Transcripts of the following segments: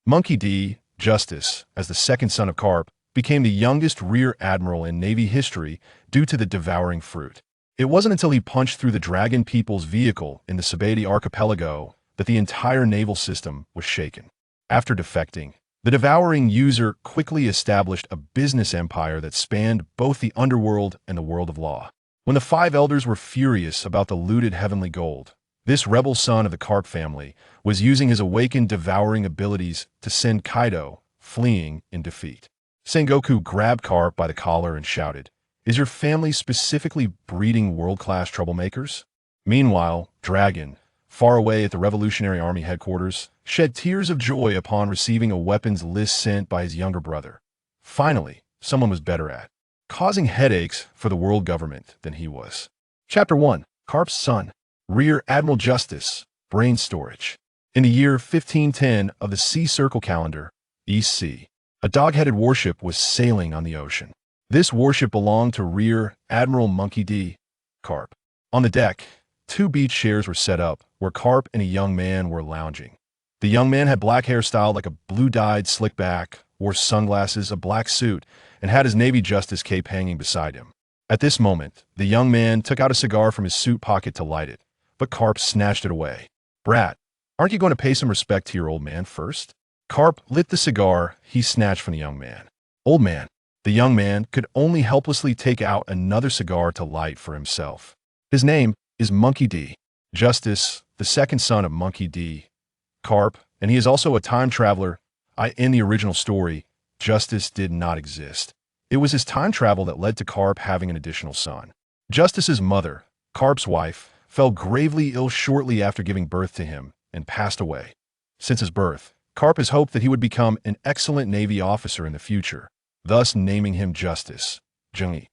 Monkey D. Justas, as the second son of Karp, became the youngest rear admiral in Navy history due to the devouring fruit. It wasn't until he punched through the Dragon People's vehicle in the Sabati archipelago that the entire naval system was shaken. After defecting, the devouring user quickly established a business empire that spanned both the underworld and the world of law. When the five elders were furious about the looted heavenly gold, this rebel son of the Karp family was using his awakened devouring abilities to send Kaido fleeing in defeat. Sengoku grabbed Karp by the collar and shouted, "Is your family specifically breeding world-class troublemakers?" Meanwhile, Dragon, far away at the Revolutionary Army headquarters, shed tears of joy upon receiving a weapons list sent by his younger brother. Finally, someone was better at causing headaches for the world government than he was. Chapter 1. Karp's Son, Rear Admiral Justas, Brain Storage. In the year 1510 of the Sea Circle calendar, East Sea, a dog-headed warship was sailing on the ocean. This warship belonged to Rear Admiral Monkey D. Karp. On the deck, two beach chairs were set up where Karp and a young man were lounging. The young man had black hair styled like a blue-dyed slick back, wore sunglasses, a black suit, and had his Navy Justice cape hanging beside him. At this moment, the young man took out a cigar from his suit pocket to light it, but Karp snatched it away. "Brat, aren't you going to pay some respect to your old man first?" Karp lit the cigar he snatched from the young man. "Old man." The young man could only helplessly take out another cigar to light for himself. "His name is Monkey D. Justas, the second son of Monkey D. Karp, and he is also a time traveler. In the original story, Justas did not exist. It was his time travel that led to Karp having an additional son. Justas's mother, Karp's wife, fell gravely ill shortly after giving birth to him and passed away. Since his birth, Karp has hoped that he would become an excellent Navy officer in the future, thus naming him Justas, Jungi.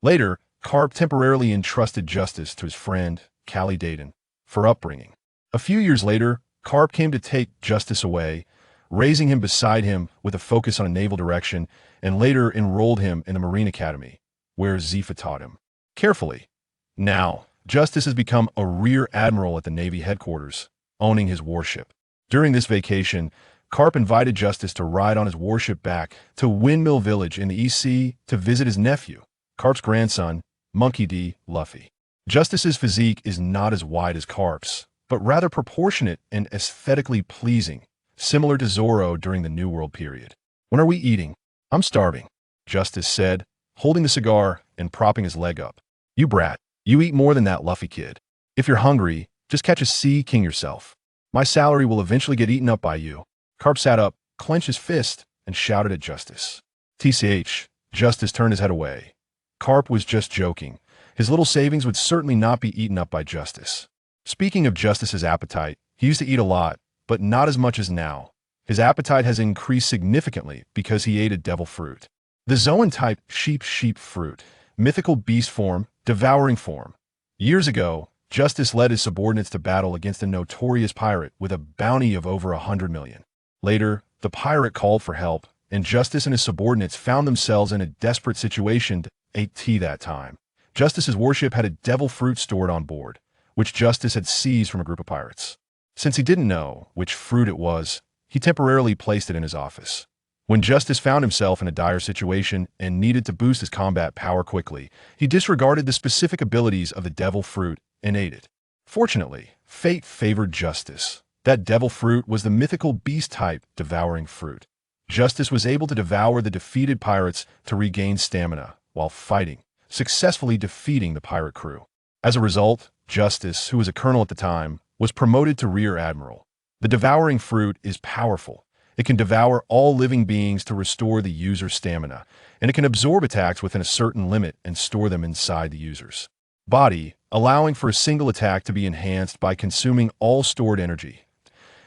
Later, Karp temporarily entrusted Justas to his friend, Callie Dayton, for upbringing. A few years later, Karp came to take Justas away, raising him beside him with a focus on a naval direction, and later enrolled him in the Marine Academy, where Zifa taught him. Carefully. Now, Justas has become a rear admiral at the Navy headquarters, owning his warship. During this vacation, Karp invited Justas to ride on his warship back to Windmill Village in the East Sea to visit his nephew, Karp's grandson, Monkey D. Luffy. Justas's physique is not as wide as Karp's, but rather proportionate and aesthetically pleasing, similar to Zoro during the New World period. "When are we eating?" "I'm starving," Justas said, holding the cigar and propping his leg up. "You brat, you eat more than that, Luffy kid. If you're hungry, just catch a sea king yourself. My salary will eventually get eaten up by you." Karp sat up, clenched his fist, and shouted at Justas. "TCH, Justas turned his head away. Karp was just joking. His little savings would certainly not be eaten up by Justas. Speaking of Justas's appetite, he used to eat a lot, but not as much as now. His appetite has increased significantly because he ate a devil fruit. The Zoan-type sheep fruit, mythical beast form, devouring form. Years ago, Justas led his subordinates to battle against a notorious pirate with a bounty of over 100 million. Later, the pirate called for help, and Justas and his subordinates found themselves in a desperate situation to ate tea that time. Justas's warship had a devil fruit stored on board, which Justas had seized from a group of pirates. Since he didn't know which fruit it was, he temporarily placed it in his office. When Justas found himself in a dire situation and needed to boost his combat power quickly, he disregarded the specific abilities of the devil fruit and ate it. Fortunately, fate favored Justas. That devil fruit was the mythical beast-type devouring fruit. Justas was able to devour the defeated pirates to regain stamina while fighting, successfully defeating the pirate crew. As a result, Justas, who was a colonel at the time, was promoted to rear admiral. The devouring fruit is powerful. It can devour all living beings to restore the user's stamina, and it can absorb attacks within a certain limit and store them inside the user's body, allowing for a single attack to be enhanced by consuming all stored energy.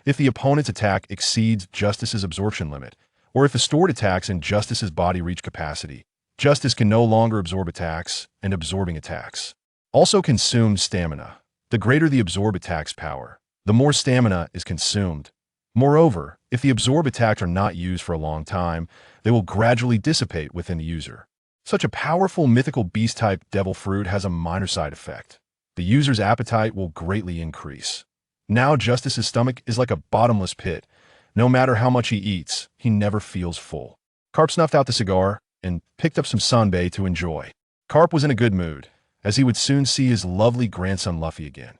If the opponent's attack exceeds Justas's absorption limit, or if the stored attacks in Justas's body reach capacity, Justas can no longer absorb attacks, and absorbing attacks also consumes stamina. The greater the absorb attack's power, the more stamina is consumed. Moreover, if the absorb attacks are not used for a long time, they will gradually dissipate within the user. Such a powerful mythical beast-type devil fruit has a minor side effect. The user's appetite will greatly increase. Now Justas's stomach is like a bottomless pit. No matter how much he eats, he never feels full. Karp snuffed out the cigar and picked up some sanbei to enjoy. Karp was in a good mood, as he would soon see his lovely grandson Luffy again.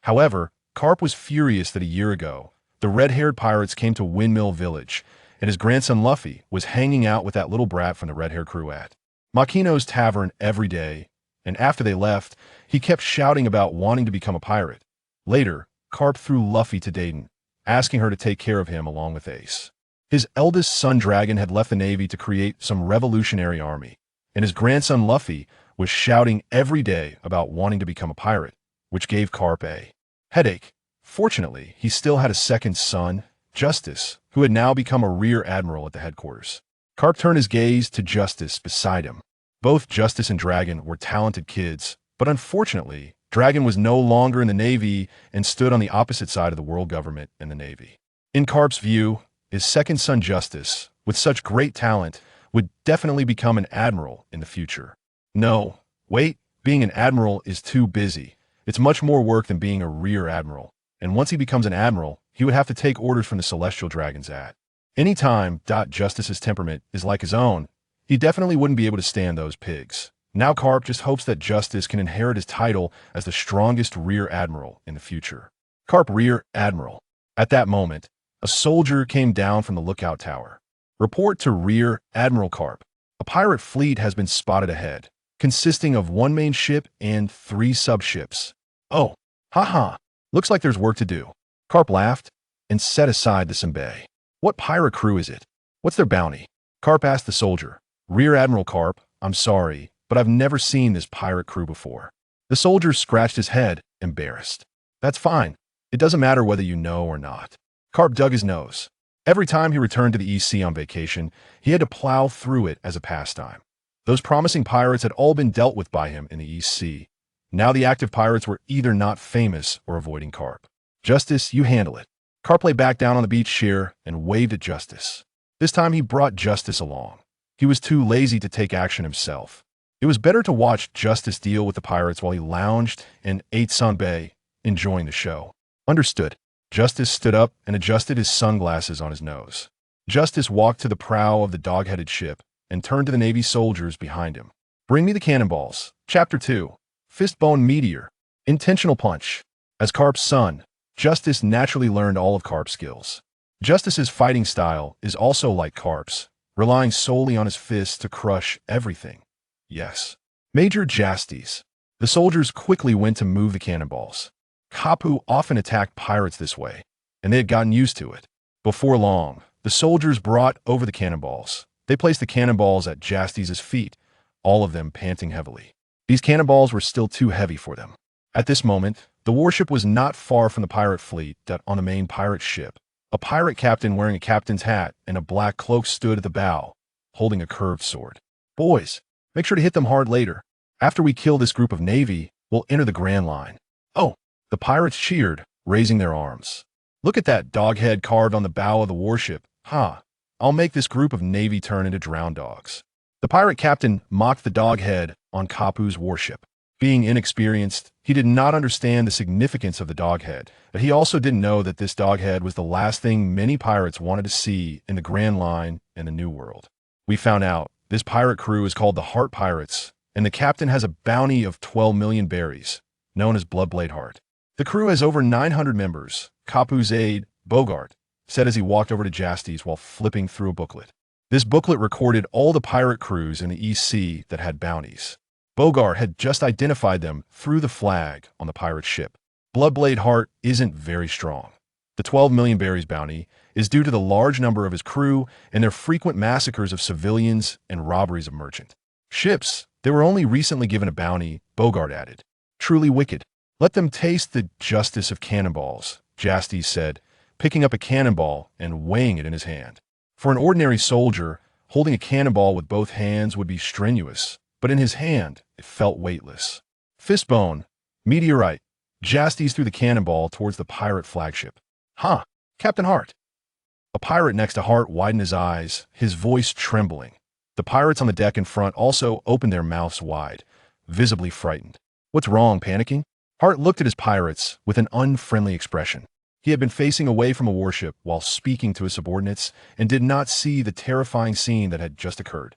However, Karp was furious that a year ago, the red-haired pirates came to Windmill Village, and his grandson Luffy was hanging out with that little brat from the red-haired crew at Makino's tavern every day, and after they left, he kept shouting about wanting to become a pirate. Later, Karp threw Luffy to Dayton, asking her to take care of him along with Ace. His eldest son Dragon had left the Navy to create some revolutionary army, and his grandson Luffy was shouting every day about wanting to become a pirate, which gave Karp a headache. Fortunately, he still had a second son, Justas, who had now become a rear admiral at the headquarters. Karp turned his gaze to Justas beside him. Both Justas and Dragon were talented kids, but unfortunately, Dragon was no longer in the Navy and stood on the opposite side of the world government and the Navy. In Karp's view, his second son Justas, with such great talent, would definitely become an admiral in the future. No, wait, being an admiral is too busy. It's much more work than being a rear admiral, and once he becomes an admiral, he would have to take orders from the celestial dragons at any time. Justas's temperament is like his own. He definitely wouldn't be able to stand those pigs. Now Karp just hopes that Justas can inherit his title as the strongest rear admiral in the future. Karp Rear Admiral. At that moment, a soldier came down from the lookout tower. Report to Rear Admiral Karp. A pirate fleet has been spotted ahead, consisting of one main ship and 3 subships. Oh, haha, looks like there's work to do. Karp laughed and set aside the senbei. What pirate crew is it? What's their bounty? Karp asked the soldier. Rear Admiral Karp, I'm sorry, but I've never seen this pirate crew before. The soldier scratched his head, embarrassed. That's fine. It doesn't matter whether you know or not. Karp dug his nose. Every time he returned to the East Sea on vacation, he had to plow through it as a pastime. Those promising pirates had all been dealt with by him in the East Sea. Now the active pirates were either not famous or avoiding Karp. Justas, you handle it. Karp lay back down on the beach chair and waved at Justas. This time he brought Justas along. He was too lazy to take action himself. It was better to watch Justas deal with the pirates while he lounged and ate sanbei, enjoying the show. Understood. Justas stood up and adjusted his sunglasses on his nose. Justas walked to the prow of the dog-headed ship and turned to the Navy soldiers behind him. Bring me the cannonballs. Chapter 2. Fistbone Meteor. Intentional Punch. As Karp's son, Justas naturally learned all of Karp's skills. Justas's fighting style is also like Karp's, relying solely on his fists to crush everything. Yes. Major Justas. The soldiers quickly went to move the cannonballs. Kapu often attacked pirates this way, and they had gotten used to it. Before long, the soldiers brought over the cannonballs. They placed the cannonballs at Justas's feet, all of them panting heavily. These cannonballs were still too heavy for them. At this moment, the warship was not far from the pirate fleet that on the main pirate ship. A pirate captain wearing a captain's hat and a black cloak stood at the bow, holding a curved sword. Boys, make sure to hit them hard later. After we kill this group of Navy, we'll enter the Grand Line. Oh! The pirates cheered, raising their arms. Look at that dog head carved on the bow of the warship. Ha! I'll make this group of Navy turn into drowned dogs. The pirate captain mocked the dog head on Kapu's warship. Being inexperienced, he did not understand the significance of the dog head, but he also didn't know that this dog head was the last thing many pirates wanted to see in the Grand Line and the New World. We found out this pirate crew is called the Heart Pirates, and the captain has a bounty of 12 million berries, known as Bloodblade Heart. The crew has over 900 members, Kapu's aide, Bogart, said as he walked over to Justas while flipping through a booklet. This booklet recorded all the pirate crews in the East Sea that had bounties. Bogart had just identified them through the flag on the pirate ship. Bloodblade Heart isn't very strong. The 12 million berries bounty is due to the large number of his crew and their frequent massacres of civilians and robberies of merchant ships. They were only recently given a bounty, Bogart added. Truly wicked. Let them taste the justice of cannonballs, Justas said, picking up a cannonball and weighing it in his hand. For an ordinary soldier, holding a cannonball with both hands would be strenuous, but in his hand, it felt weightless. Fistbone, meteorite. Justas threw the cannonball towards the pirate flagship. Huh, Captain Hart. A pirate next to Hart widened his eyes, his voice trembling. The pirates on the deck in front also opened their mouths wide, visibly frightened. What's wrong, panicking? Hart looked at his pirates with an unfriendly expression. He had been facing away from a warship while speaking to his subordinates and did not see the terrifying scene that had just occurred.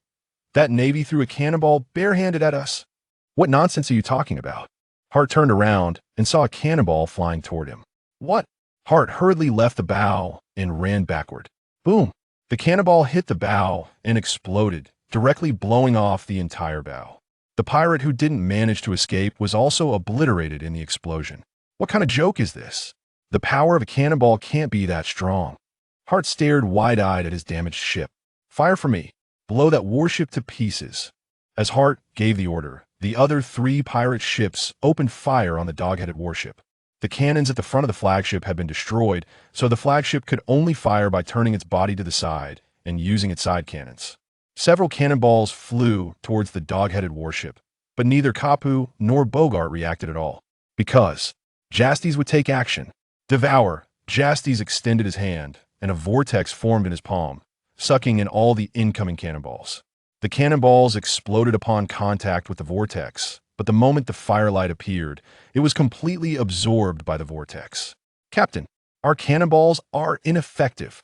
That Navy threw a cannonball barehanded at us. What nonsense are you talking about? Hart turned around and saw a cannonball flying toward him. What? Hart hurriedly left the bow and ran backward. Boom! The cannonball hit the bow and exploded, directly blowing off the entire bow. The pirate who didn't manage to escape was also obliterated in the explosion. What kind of joke is this? The power of a cannonball can't be that strong. Hart stared wide-eyed at his damaged ship. Fire for me. Blow that warship to pieces. As Hart gave the order, the other 3 pirate ships opened fire on the dog-headed warship. The cannons at the front of the flagship had been destroyed, so the flagship could only fire by turning its body to the side and using its side cannons. Several cannonballs flew towards the dog-headed warship, but neither Kapu nor Bogart reacted at all. Because Justas would take action. Devour! Justas extended his hand, and a vortex formed in his palm, sucking in all the incoming cannonballs. The cannonballs exploded upon contact with the vortex, but the moment the firelight appeared, it was completely absorbed by the vortex. Captain, our cannonballs are ineffective.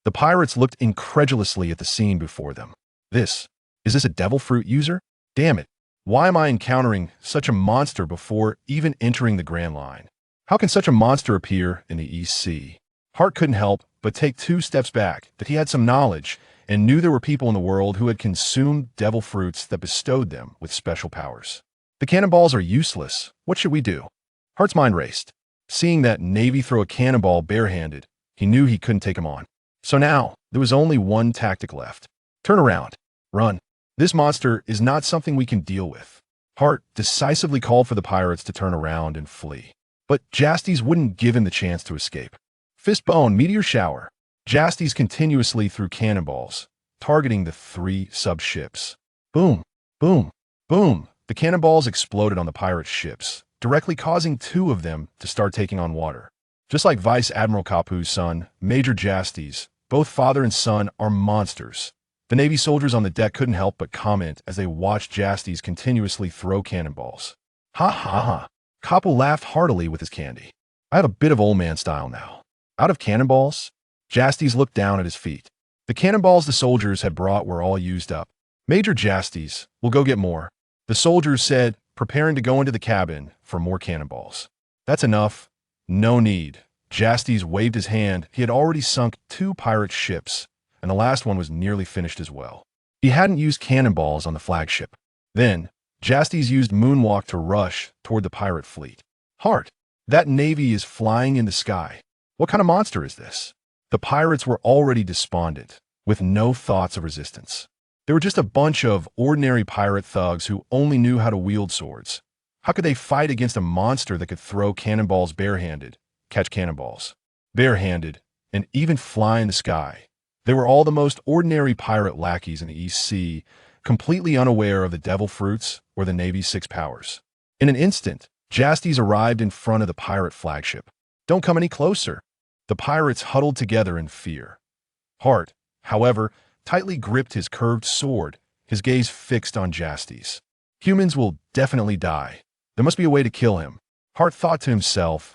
The pirates looked incredulously at the scene before them. Is this a devil fruit user? Damn it. Why am I encountering such a monster before even entering the Grand Line? How can such a monster appear in the East Sea? Hart couldn't help but take 2 steps back, that he had some knowledge and knew there were people in the world who had consumed devil fruits that bestowed them with special powers. The cannonballs are useless. What should we do? Hart's mind raced. Seeing that Navy throw a cannonball barehanded, he knew he couldn't take him on. So now, there was only one tactic left. Turn around. Run. This monster is not something we can deal with. Hart decisively called for the pirates to turn around and flee. But Justas wouldn't give him the chance to escape. Fistbone, meteor shower. Justas continuously threw cannonballs, targeting the 3 sub-ships. Boom, boom, boom. The cannonballs exploded on the pirate ships, directly causing 2 of them to start taking on water. Just like Vice Admiral Kapu's son, Major Justas, both father and son are monsters. The Navy soldiers on the deck couldn't help but comment as they watched Justas continuously throw cannonballs. Ha ha ha. Kapu laughed heartily with his candy. I have a bit of old man style now. Out of cannonballs? Justas looked down at his feet. The cannonballs the soldiers had brought were all used up. Major Justas, we'll go get more. The soldiers said, preparing to go into the cabin for more cannonballs. That's enough. No need. Justas waved his hand. He had already sunk 2 pirate ships, and the last one was nearly finished as well. He hadn't used cannonballs on the flagship. Then, Justas used moonwalk to rush toward the pirate fleet. Hart, that Navy is flying in the sky. What kind of monster is this? The pirates were already despondent, with no thoughts of resistance. They were just a bunch of ordinary pirate thugs who only knew how to wield swords. How could they fight against a monster that could throw cannonballs barehanded, catch cannonballs, barehanded, and even fly in the sky? They were all the most ordinary pirate lackeys in the East Sea, completely unaware of the devil fruits or the Navy's 6 powers. In an instant, Justas arrived in front of the pirate flagship. Don't come any closer. The pirates huddled together in fear. Hart, however, tightly gripped his curved sword, his gaze fixed on Justas. Humans will definitely die. There must be a way to kill him. Hart thought to himself,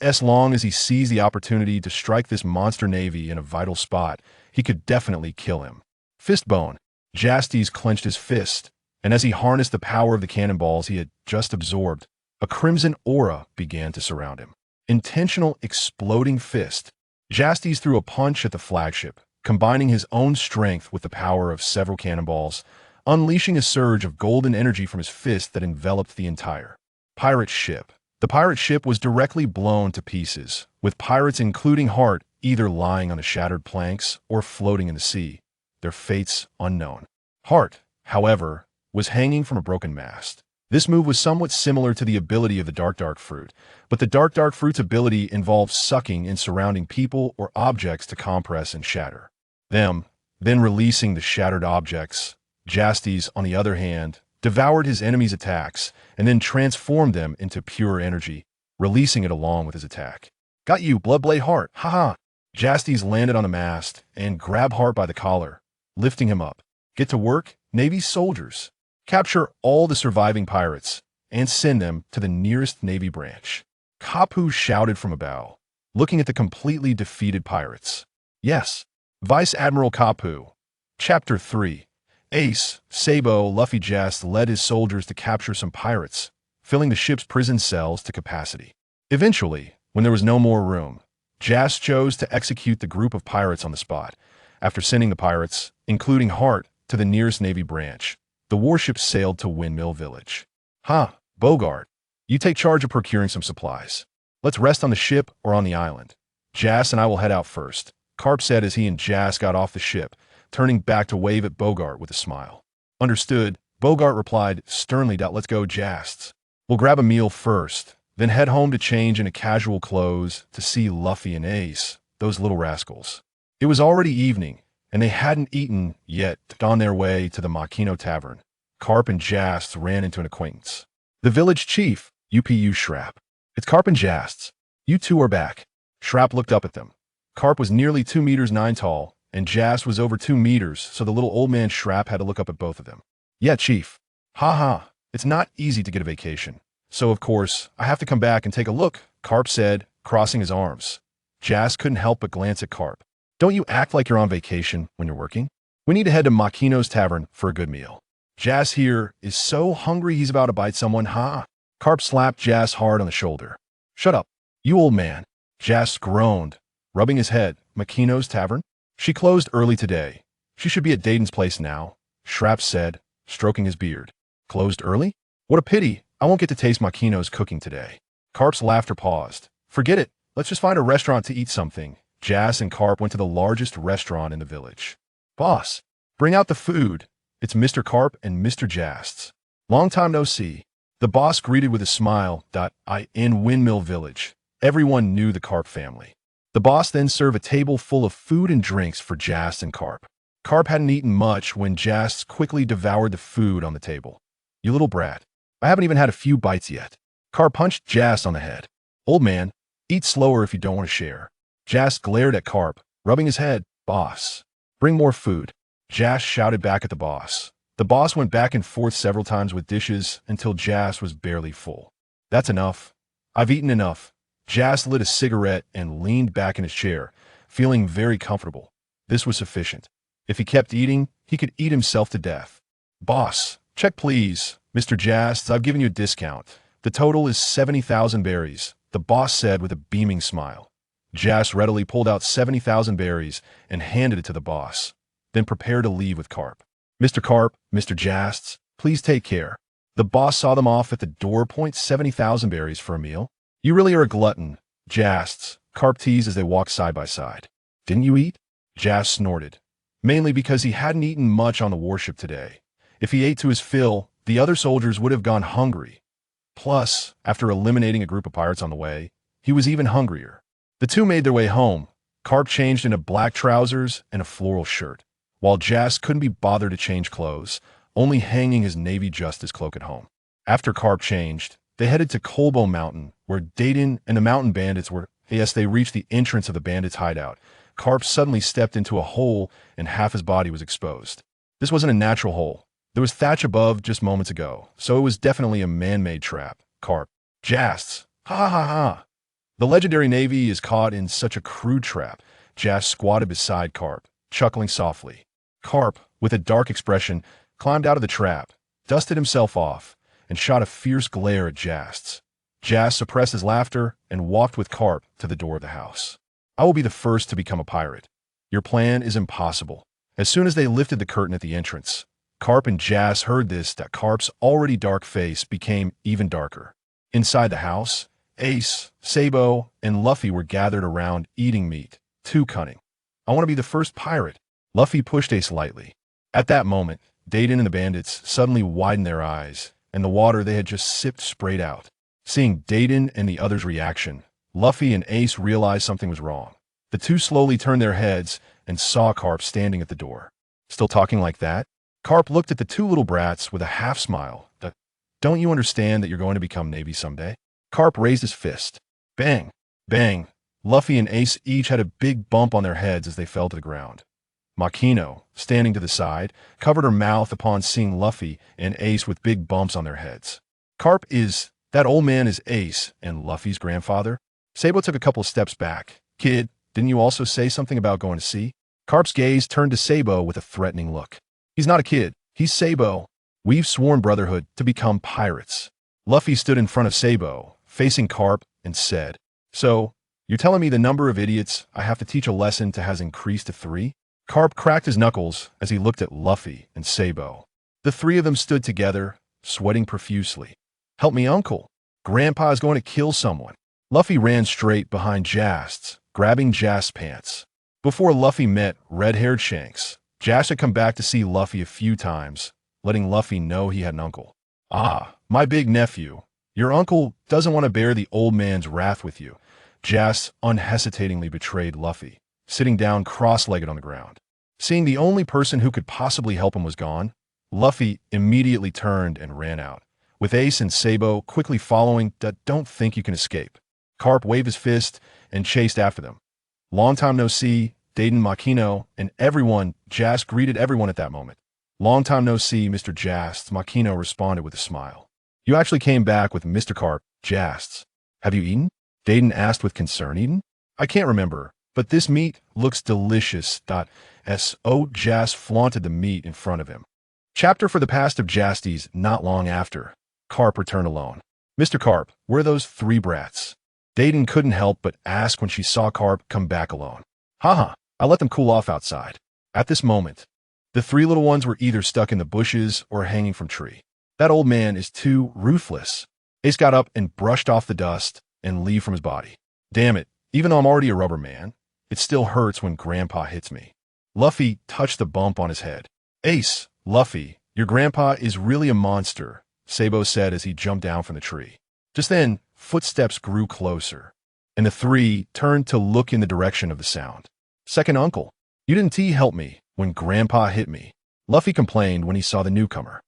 as long as he sees the opportunity to strike this monster Navy in a vital spot, he could definitely kill him. Fistbone. Justas clenched his fist, and as he harnessed the power of the cannonballs he had just absorbed, a crimson aura began to surround him. Intentional exploding fist. Justas threw a punch at the flagship, combining his own strength with the power of several cannonballs, unleashing a surge of golden energy from his fist that enveloped the entire pirate ship. The pirate ship was directly blown to pieces, with pirates including Hart either lying on the shattered planks or floating in the sea, their fates unknown. Hart, however, was hanging from a broken mast. This move was somewhat similar to the ability of the Dark Fruit, but the Dark Fruit's ability involved sucking in surrounding people or objects to compress and shatter them, then releasing the shattered objects. Justas, on the other hand, devoured his enemy's attacks and then transformed them into pure energy, releasing it along with his attack. Got you, Bloodblade Hart, haha! Justas landed on the mast and grabbed Hart by the collar, lifting him up. Get to work, Navy soldiers. Capture all the surviving pirates and send them to the nearest Navy branch. Kapu shouted from a bow. looking at the completely defeated pirates. Yes. Vice Admiral Kapu. Chapter 3. Ace, Sabo, Luffy Jast led his soldiers to capture some pirates, filling the ship's prison cells to capacity. Eventually, when there was no more room, Jast chose to execute the group of pirates on the spot. After sending the pirates, including Hart, to the nearest Navy branch, the warship sailed to Windmill Village. Bogart, you take charge of procuring some supplies. Let's rest on the ship or on the island. Jast and I will head out first, Karp said as he and Jast got off the ship, turning back to wave at Bogart with a smile. Understood, Bogart replied sternly. Let's go, Jasts. We'll grab a meal first, then head home to change into casual clothes to see Luffy and Ace, those little rascals. It was already evening, and they hadn't eaten yet. On their way to the Makino Tavern, Karp and Jasts ran into an acquaintance. The village chief, UPU Shrap. It's Karp and Jasts. You two are back. Shrap looked up at them. Karp was nearly 2 meters 9 tall, and Jast was over 2 meters, so the little old man Shrap had to look up at both of them. Yeah, chief. It's not easy to get a vacation. So, of course, I have to come back and take a look, Karp said, crossing his arms. Jast couldn't help but glance at Karp. Don't you act like you're on vacation when you're working? We need to head to Makino's Tavern for a good meal. Jast here is so hungry he's about to bite someone, Karp slapped Jast hard on the shoulder. Shut up, you old man. Jast groaned, rubbing his head. Makino's Tavern? She closed early today. She should be at Dayton's place now, Shrap said, stroking his beard. Closed early? What a pity. I won't get to taste Makino's cooking today. Karp's laughter paused. Forget it. Let's just find a restaurant to eat something. Jast and Karp went to the largest restaurant in the village. Boss, bring out the food. It's Mr. Karp and Mr. Jasts. Long time no see. The boss greeted with a smile. In Windmill Village, everyone knew the Karp family. The boss then served a table full of food and drinks for Jast and Karp. Karp hadn't eaten much when Jast quickly devoured the food on the table. You little brat. I haven't even had a few bites yet. Karp punched Jast on the head. Old man, eat slower if you don't want to share. Jast glared at Karp, rubbing his head. Boss, bring more food. Jast shouted back at the boss. The boss went back and forth several times with dishes until Jast was barely full. That's enough. I've eaten enough. Jast lit a cigarette and leaned back in his chair, feeling very comfortable. This was sufficient. If he kept eating, he could eat himself to death. Boss, check please. Mr. Jast, I've given you a discount. The total is 70,000 berries, the boss said with a beaming smile. Jast readily pulled out 70,000 berries and handed it to the boss, then prepared to leave with Karp. Mr. Karp, Mr. Jasts, please take care. The boss saw them off at the door. 70,000 berries for a meal? You really are a glutton, Jasts, Karp teased as they walked side by side. Didn't you eat? Jast snorted, mainly because he hadn't eaten much on the warship today. If he ate to his fill, the other soldiers would have gone hungry. Plus, after eliminating a group of pirates on the way, he was even hungrier. The two made their way home. Karp changed into black trousers and a floral shirt, while Jast couldn't be bothered to change clothes, only hanging his Navy Justas cloak at home. After Karp changed, they headed to Kolbo Mountain, where Dayton and the mountain bandits were. Yes, they reached the entrance of the bandits' hideout. Karp suddenly stepped into a hole and half his body was exposed. This wasn't a natural hole. There was thatch above just moments ago, so it was definitely a man-made trap. Karp. Jasts. The legendary Navy is caught in such a crude trap. Jast squatted beside Karp, chuckling softly. Karp, with a dark expression, climbed out of the trap, dusted himself off, and shot a fierce glare at Jasts. Jast suppressed his laughter and walked with Karp to the door of the house. I will be the first to become a pirate. Your plan is impossible. As soon as they lifted the curtain at the entrance, Karp and Jast heard this. That Karp's already dark face became even darker. Inside the house, Ace, Sabo, and Luffy were gathered around eating meat. Too cunning. I want to be the first pirate. Luffy pushed Ace lightly. At that moment, Dayton and the bandits suddenly widened their eyes, and the water they had just sipped sprayed out. Seeing Dayton and the others' reaction, Luffy and Ace realized something was wrong. The two slowly turned their heads and saw Karp standing at the door. Still talking like that? Karp looked at the two little brats with a half-smile. Don't you understand that you're going to become Navy someday? Karp raised his fist. Bang! Bang! Luffy and Ace each had a big bump on their heads as they fell to the ground. Makino, standing to the side, covered her mouth upon seeing Luffy and Ace with big bumps on their heads. Karp is... That old man is Ace and Luffy's grandfather? Sabo took a couple of steps back. Kid, didn't you also say something about going to sea? Karp's gaze turned to Sabo with a threatening look. He's not a kid. He's Sabo. We've sworn brotherhood to become pirates. Luffy stood in front of Sabo, facing Karp, and said, So, you're telling me the number of idiots I have to teach a lesson to has increased to 3? Karp cracked his knuckles as he looked at Luffy and Sabo. The three of them stood together, sweating profusely. Help me, uncle. Grandpa is going to kill someone. Luffy ran straight behind Justas, grabbing Justas' pants. Before Luffy met red-haired Shanks, Justas had come back to see Luffy a few times, letting Luffy know he had an uncle. Ah, my big nephew. Your uncle doesn't want to bear the old man's wrath with you. Justas unhesitatingly betrayed Luffy, sitting down cross-legged on the ground. Seeing the only person who could possibly help him was gone, Luffy immediately turned and ran out, with Ace and Sabo quickly following. Don't think you can escape. Karp waved his fist and chased after them. Long time no see, Dayton Makino, and everyone. Justas greeted everyone at that moment. Long time no see, Mr. Justas, Makino responded with a smile. You actually came back with Mr. Karp, Justas. Have you eaten? Dayton asked with concern. Eaten? I can't remember, but this meat looks delicious. So Justas flaunted the meat in front of him. Chapter for the past of Justas. Not long after, Karp returned alone. Mr. Karp, where are those 3 brats? Dayton couldn't help but ask when she saw Karp come back alone. Haha, I let them cool off outside. At this moment, the 3 little ones were either stuck in the bushes or hanging from tree. That old man is too ruthless. Ace got up and brushed off the dust and leave from his body. Damn it, even though I'm already a rubber man, it still hurts when Grandpa hits me. Luffy touched the bump on his head. Ace, Luffy, your grandpa is really a monster, Sabo said as he jumped down from the tree. Just then, footsteps grew closer, and the 3 turned to look in the direction of the sound. Second uncle, you didn't help me when Grandpa hit me, Luffy complained when he saw the newcomer.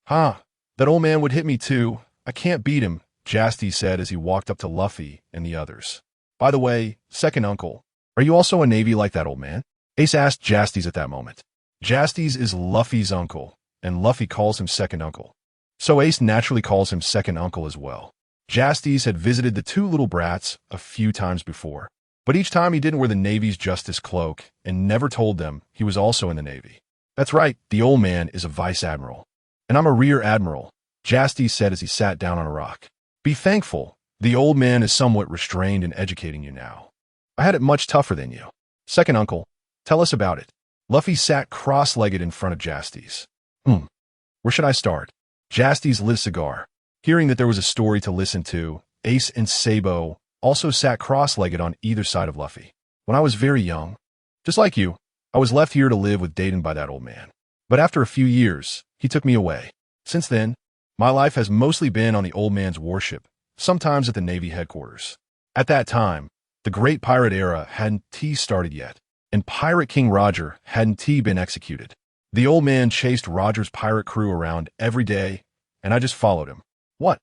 Huh, that old man would hit me too. I can't beat him, Justas said as he walked up to Luffy and the others. By the way, second uncle, are you also a Navy like that old man? Ace asked Justas at that moment. Justas is Luffy's uncle, and Luffy calls him second uncle. So Ace naturally calls him second uncle as well. Justas had visited the 2 little brats a few times before, but each time he didn't wear the Navy's Justice cloak and never told them he was also in the Navy. That's right, the old man is a Vice Admiral. And I'm a Rear Admiral, Justas said as he sat down on a rock. Be thankful, the old man is somewhat restrained in educating you now. I had it much tougher than you. Second uncle, tell us about it. Luffy sat cross-legged in front of Justas. Where should I start? Justas lit a cigar. Hearing that there was a story to listen to, Ace and Sabo also sat cross-legged on either side of Luffy. When I was very young, just like you, I was left here to live with Dayton by that old man. But after a few years, he took me away. Since then, my life has mostly been on the old man's warship, sometimes at the Navy headquarters. At that time, the Great Pirate Era hadn't started yet, and Pirate King Roger hadn't been executed. The old man chased Roger's pirate crew around every day, and I just followed him. What?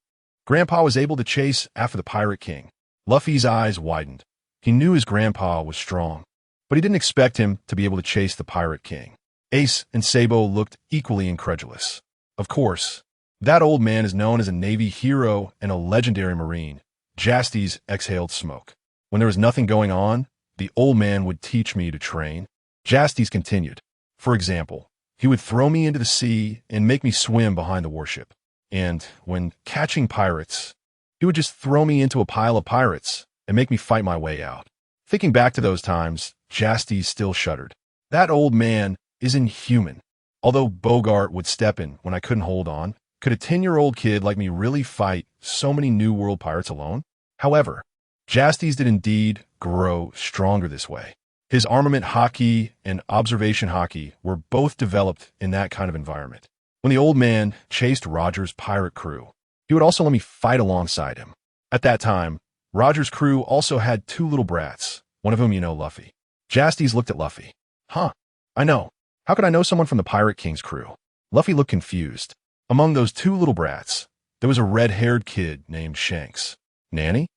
Grandpa was able to chase after the Pirate King. Luffy's eyes widened. He knew his grandpa was strong, but he didn't expect him to be able to chase the Pirate King. Ace and Sabo looked equally incredulous. Of course, that old man is known as a Navy hero and a legendary Marine. Justas exhaled smoke. When there was nothing going on, the old man would teach me to train. Justas continued. For example, he would throw me into the sea and make me swim behind the warship. And when catching pirates, he would just throw me into a pile of pirates and make me fight my way out. Thinking back to those times, Justas still shuddered. That old man is inhuman. Although Bogart would step in when I couldn't hold on, could a 10-year-old kid like me really fight so many New World pirates alone? However, Justas did indeed grow stronger this way. His armament hockey and observation hockey were both developed in that kind of environment. When the old man chased Roger's pirate crew, he would also let me fight alongside him. At that time, Roger's crew also had 2 little brats, one of whom you know, Luffy. Justas looked at Luffy. Huh, I know. How could I know someone from the Pirate King's crew? Luffy looked confused. Among those 2 little brats, there was a red-haired kid named Shanks. Nanny?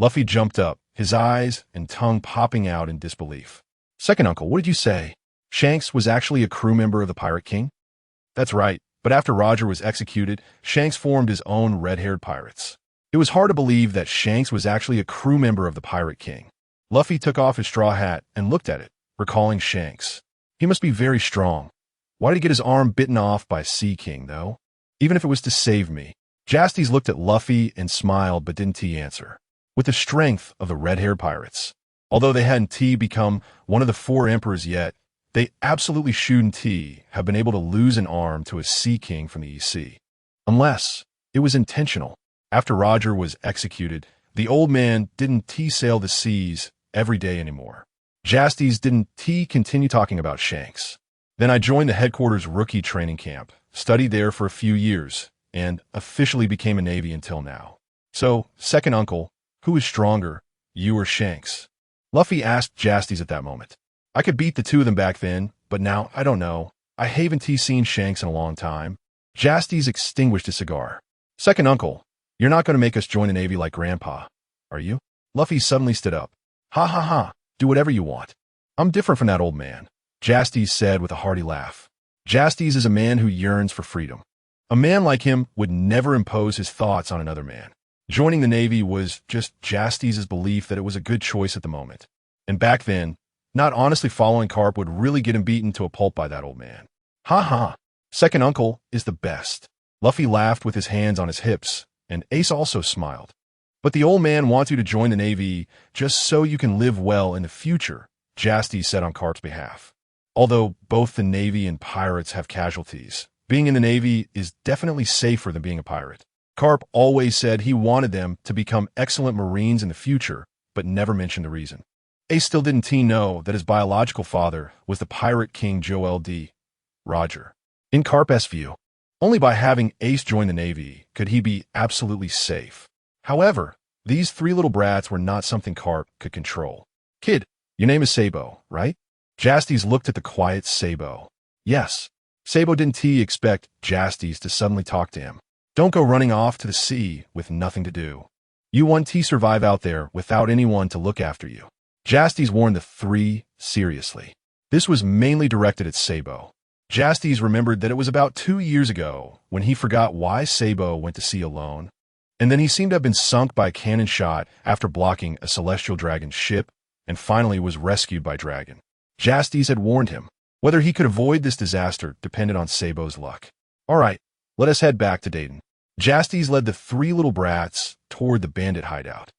Luffy jumped up, his eyes and tongue popping out in disbelief. Second uncle, what did you say? Shanks was actually a crew member of the Pirate King? That's right, but after Roger was executed, Shanks formed his own red-haired pirates. It was hard to believe that Shanks was actually a crew member of the Pirate King. Luffy took off his straw hat and looked at it, recalling Shanks. He must be very strong. Why did he get his arm bitten off by Sea King, though? Even if it was to save me. Justas looked at Luffy and smiled but didn't answer. With the strength of the red-haired pirates. Although they hadn't become one of the 4 emperors yet, they absolutely shouldn't have been able to lose an arm to a Sea King from the EC. Unless it was intentional. After Roger was executed, the old man didn't sail the seas every day anymore. Justas didn't continue talking about Shanks. Then I joined the headquarters rookie training camp, studied there for a few years, and officially became a Navy until now. So, second uncle, who is stronger, you or Shanks? Luffy asked Justas at that moment. I could beat the 2 of them back then, but now I don't know. I haven't seen Shanks in a long time. Justas extinguished his cigar. Second uncle, you're not going to make us join the Navy like Grandpa, are you? Luffy suddenly stood up. Ha ha ha, do whatever you want. I'm different from that old man, Justas said with a hearty laugh. Justas is a man who yearns for freedom. A man like him would never impose his thoughts on another man. Joining the Navy was just Justas' belief that it was a good choice at the moment. And back then, not honestly following Karp would really get him beaten to a pulp by that old man. Ha ha, second uncle is the best. Luffy laughed with his hands on his hips, and Ace also smiled. But the old man wants you to join the Navy just so you can live well in the future, Justas said on Karp's behalf. Although both the Navy and pirates have casualties, being in the Navy is definitely safer than being a pirate. Karp always said he wanted them to become excellent Marines in the future, but never mentioned the reason. Ace still didn't know that his biological father was the Pirate King Ld. Roger. In Karp's view, only by having Ace join the Navy could he be absolutely safe. However, these 3 little brats were not something Karp could control. Kid, your name is Sabo, right? Justas looked at the quiet Sabo. Yes. Sabo didn't expect Justas to suddenly talk to him. Don't go running off to the sea with nothing to do. You want to survive out there without anyone to look after you. Justas warned the 3 seriously. This was mainly directed at Sabo. Justas remembered that it was about 2 years ago when he forgot why Sabo went to sea alone, and then he seemed to have been sunk by a cannon shot after blocking a celestial dragon ship, and finally was rescued by Dragon. Justas had warned him. Whether he could avoid this disaster depended on Sabo's luck. All right, let us head back to Dayton. Justas led the 3 little brats toward the bandit hideout.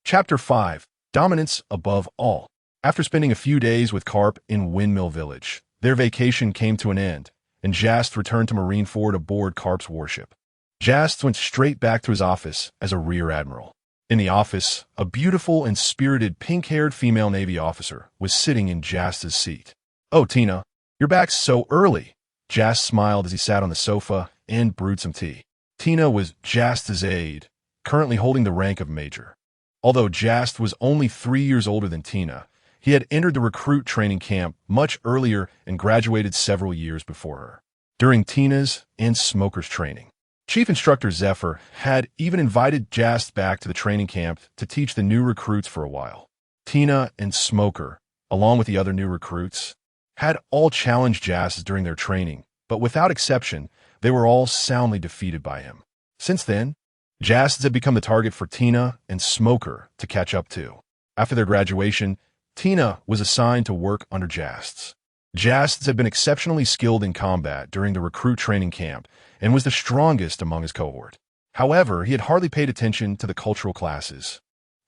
Chapter 5, Dominance Above All. After spending a few days with Karp in Windmill Village, their vacation came to an end, and Justas returned to Marineford aboard Karp's warship. Justas went straight back to his office as a Rear Admiral. In the office, a beautiful and spirited pink-haired female Navy officer was sitting in Justas' seat. Oh, Tina, you're back so early. Justas smiled as he sat on the sofa and brewed some tea. Tina was Justas' aide, currently holding the rank of Major. Although Justas was only 3 years older than Tina, he had entered the recruit training camp much earlier and graduated several years before her. During Tina's and Smoker's training, Chief Instructor Zephyr had even invited Justas back to the training camp to teach the new recruits for a while. Tina and Smoker, along with the other new recruits, had all challenged Justas during their training, but without exception, they were all soundly defeated by him. Since then, Justas had become the target for Tina and Smoker to catch up to. After their graduation, Tina was assigned to work under Justas. Justas had been exceptionally skilled in combat during the recruit training camp and was the strongest among his cohort. However, he had hardly paid attention to the cultural classes,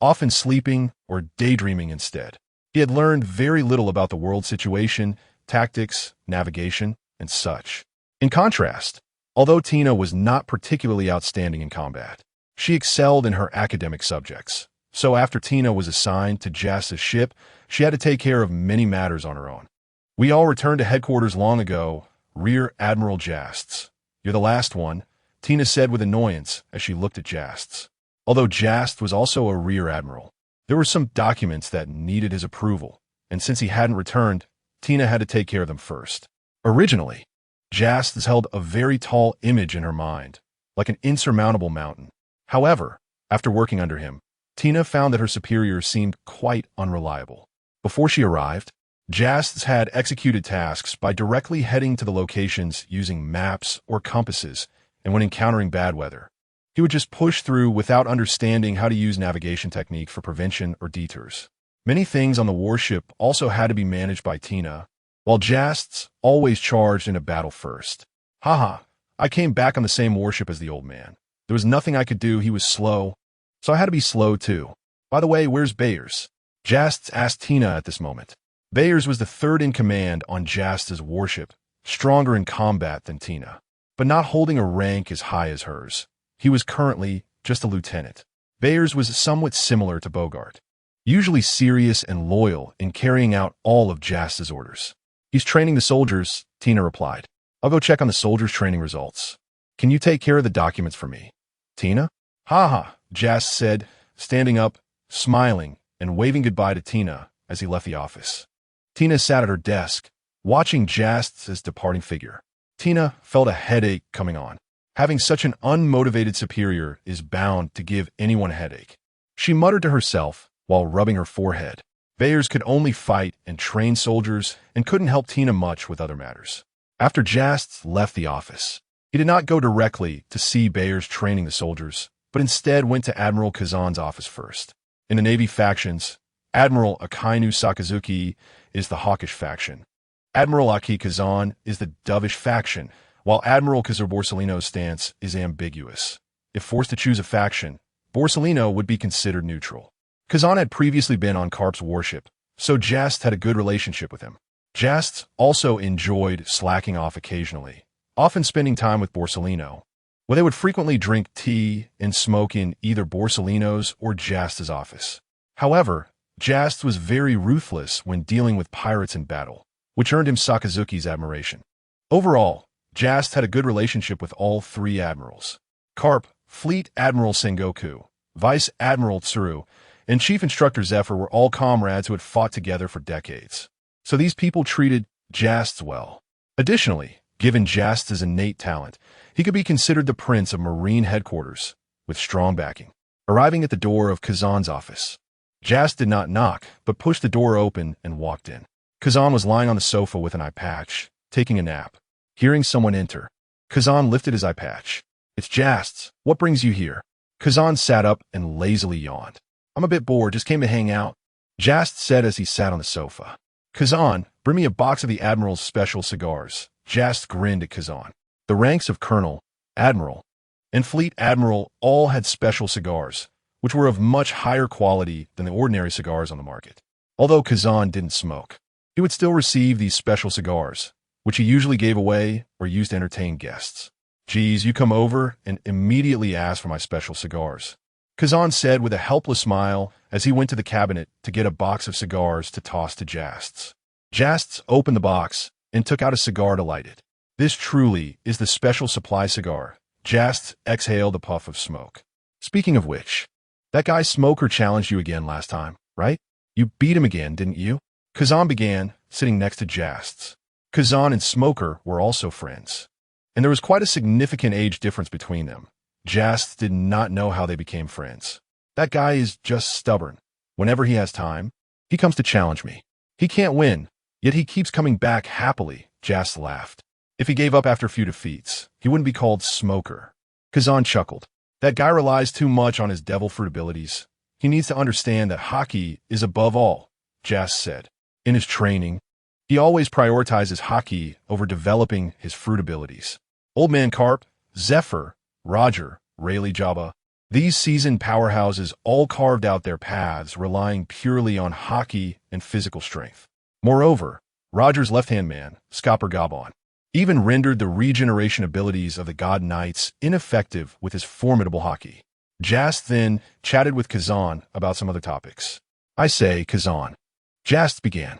often sleeping or daydreaming instead. He had learned very little about the world situation, tactics, navigation, and such. In contrast, although Tina was not particularly outstanding in combat, she excelled in her academic subjects. So after Tina was assigned to Justas' ship, she had to take care of many matters on her own. We all returned to headquarters long ago, Rear Admiral Justas. You're the last one, Tina said with annoyance as she looked at Justas. Although Justas was also a Rear Admiral, there were some documents that needed his approval, and since he hadn't returned, Tina had to take care of them first. Originally, Justas held a very tall image in her mind, like an insurmountable mountain. However, after working under him, Tina found that her superiors seemed quite unreliable. Before she arrived, Justas had executed tasks by directly heading to the locations using maps or compasses and when encountering bad weather. He would just push through without understanding how to use navigation technique for prevention or detours. Many things on the warship also had to be managed by Tina, while Justas always charged into battle first. Haha, I came back on the same warship as the old man. There was nothing I could do, he was slow, so I had to be slow too. By the way, where's Bayers? Justas asked Tina at this moment. Bayers was the third in command on Justas' warship, stronger in combat than Tina, but not holding a rank as high as hers. He was currently just a lieutenant. Bayers was somewhat similar to Bogart, usually serious and loyal in carrying out all of Justas' orders. He's training the soldiers, Tina replied. I'll go check on the soldiers' training results. Can you take care of the documents for me? Tina? Ha, Justas said, standing up, smiling, and waving goodbye to Tina as he left the office. Tina sat at her desk, watching Justas' departing figure. Tina felt a headache coming on. Having such an unmotivated superior is bound to give anyone a headache. She muttered to herself while rubbing her forehead. Bayers could only fight and train soldiers and couldn't help Tina much with other matters. After Justas left the office, he did not go directly to see Bayers training the soldiers, but instead went to Admiral Kazan's office first. In the Navy factions, Admiral Akainu Sakazuki is the hawkish faction. Admiral Aki Kazan is the dovish faction, while Admiral Kazar Borsalino's stance is ambiguous. If forced to choose a faction, Borsalino would be considered neutral. Kazan had previously been on Karp's warship, so Justas had a good relationship with him. Justas also enjoyed slacking off occasionally, often spending time with Borsalino, where they would frequently drink tea and smoke in either Borsalino's or Justas' office. However, Justas was very ruthless when dealing with pirates in battle, which earned him Sakazuki's admiration. Overall, Justas had a good relationship with all three admirals. Karp, Fleet Admiral Sengoku, Vice Admiral Tsuru, and Chief Instructor Zephyr were all comrades who had fought together for decades. So these people treated Justas well. Additionally, given Justas' innate talent, he could be considered the prince of Marine headquarters, with strong backing. Arriving at the door of Kazan's office, Justas did not knock, but pushed the door open and walked in. Kazan was lying on the sofa with an eye patch, taking a nap. Hearing someone enter, Kazan lifted his eye patch. It's Justas. What brings you here? Kazan sat up and lazily yawned. I'm a bit bored, just came to hang out, Justas said as he sat on the sofa. Kazan, bring me a box of the Admiral's special cigars. Justas grinned at Kazan. The ranks of Colonel, Admiral, and Fleet Admiral all had special cigars, which were of much higher quality than the ordinary cigars on the market. Although Kazan didn't smoke, he would still receive these special cigars, which he usually gave away or used to entertain guests. Geez, you come over and immediately ask for my special cigars, Kazan said with a helpless smile as he went to the cabinet to get a box of cigars to toss to Justas. Justas opened the box and took out a cigar to light it. This truly is the special supply cigar. Justas exhaled a puff of smoke. Speaking of which, that guy Smoker challenged you again last time, right? You beat him again, didn't you? Kazan began, sitting next to Justas. Kazan and Smoker were also friends, and there was quite a significant age difference between them. Justas did not know how they became friends. That guy is just stubborn. Whenever he has time, he comes to challenge me. He can't win, yet he keeps coming back happily, Justas laughed. If he gave up after a few defeats, he wouldn't be called Smoker. Kazan chuckled. That guy relies too much on his devil fruit abilities. He needs to understand that hockey is above all, Justas said. In his training, he always prioritizes hockey over developing his fruit abilities. Old Man Karp, Zephyr, Roger, Rayleigh Jabba, these seasoned powerhouses all carved out their paths relying purely on hockey and physical strength. Moreover, Roger's left-hand man, Scopper Gabon, even rendered the regeneration abilities of the God Knights ineffective with his formidable hockey. Justas then chatted with Kazan about some other topics. I say, Kazan. Justas began.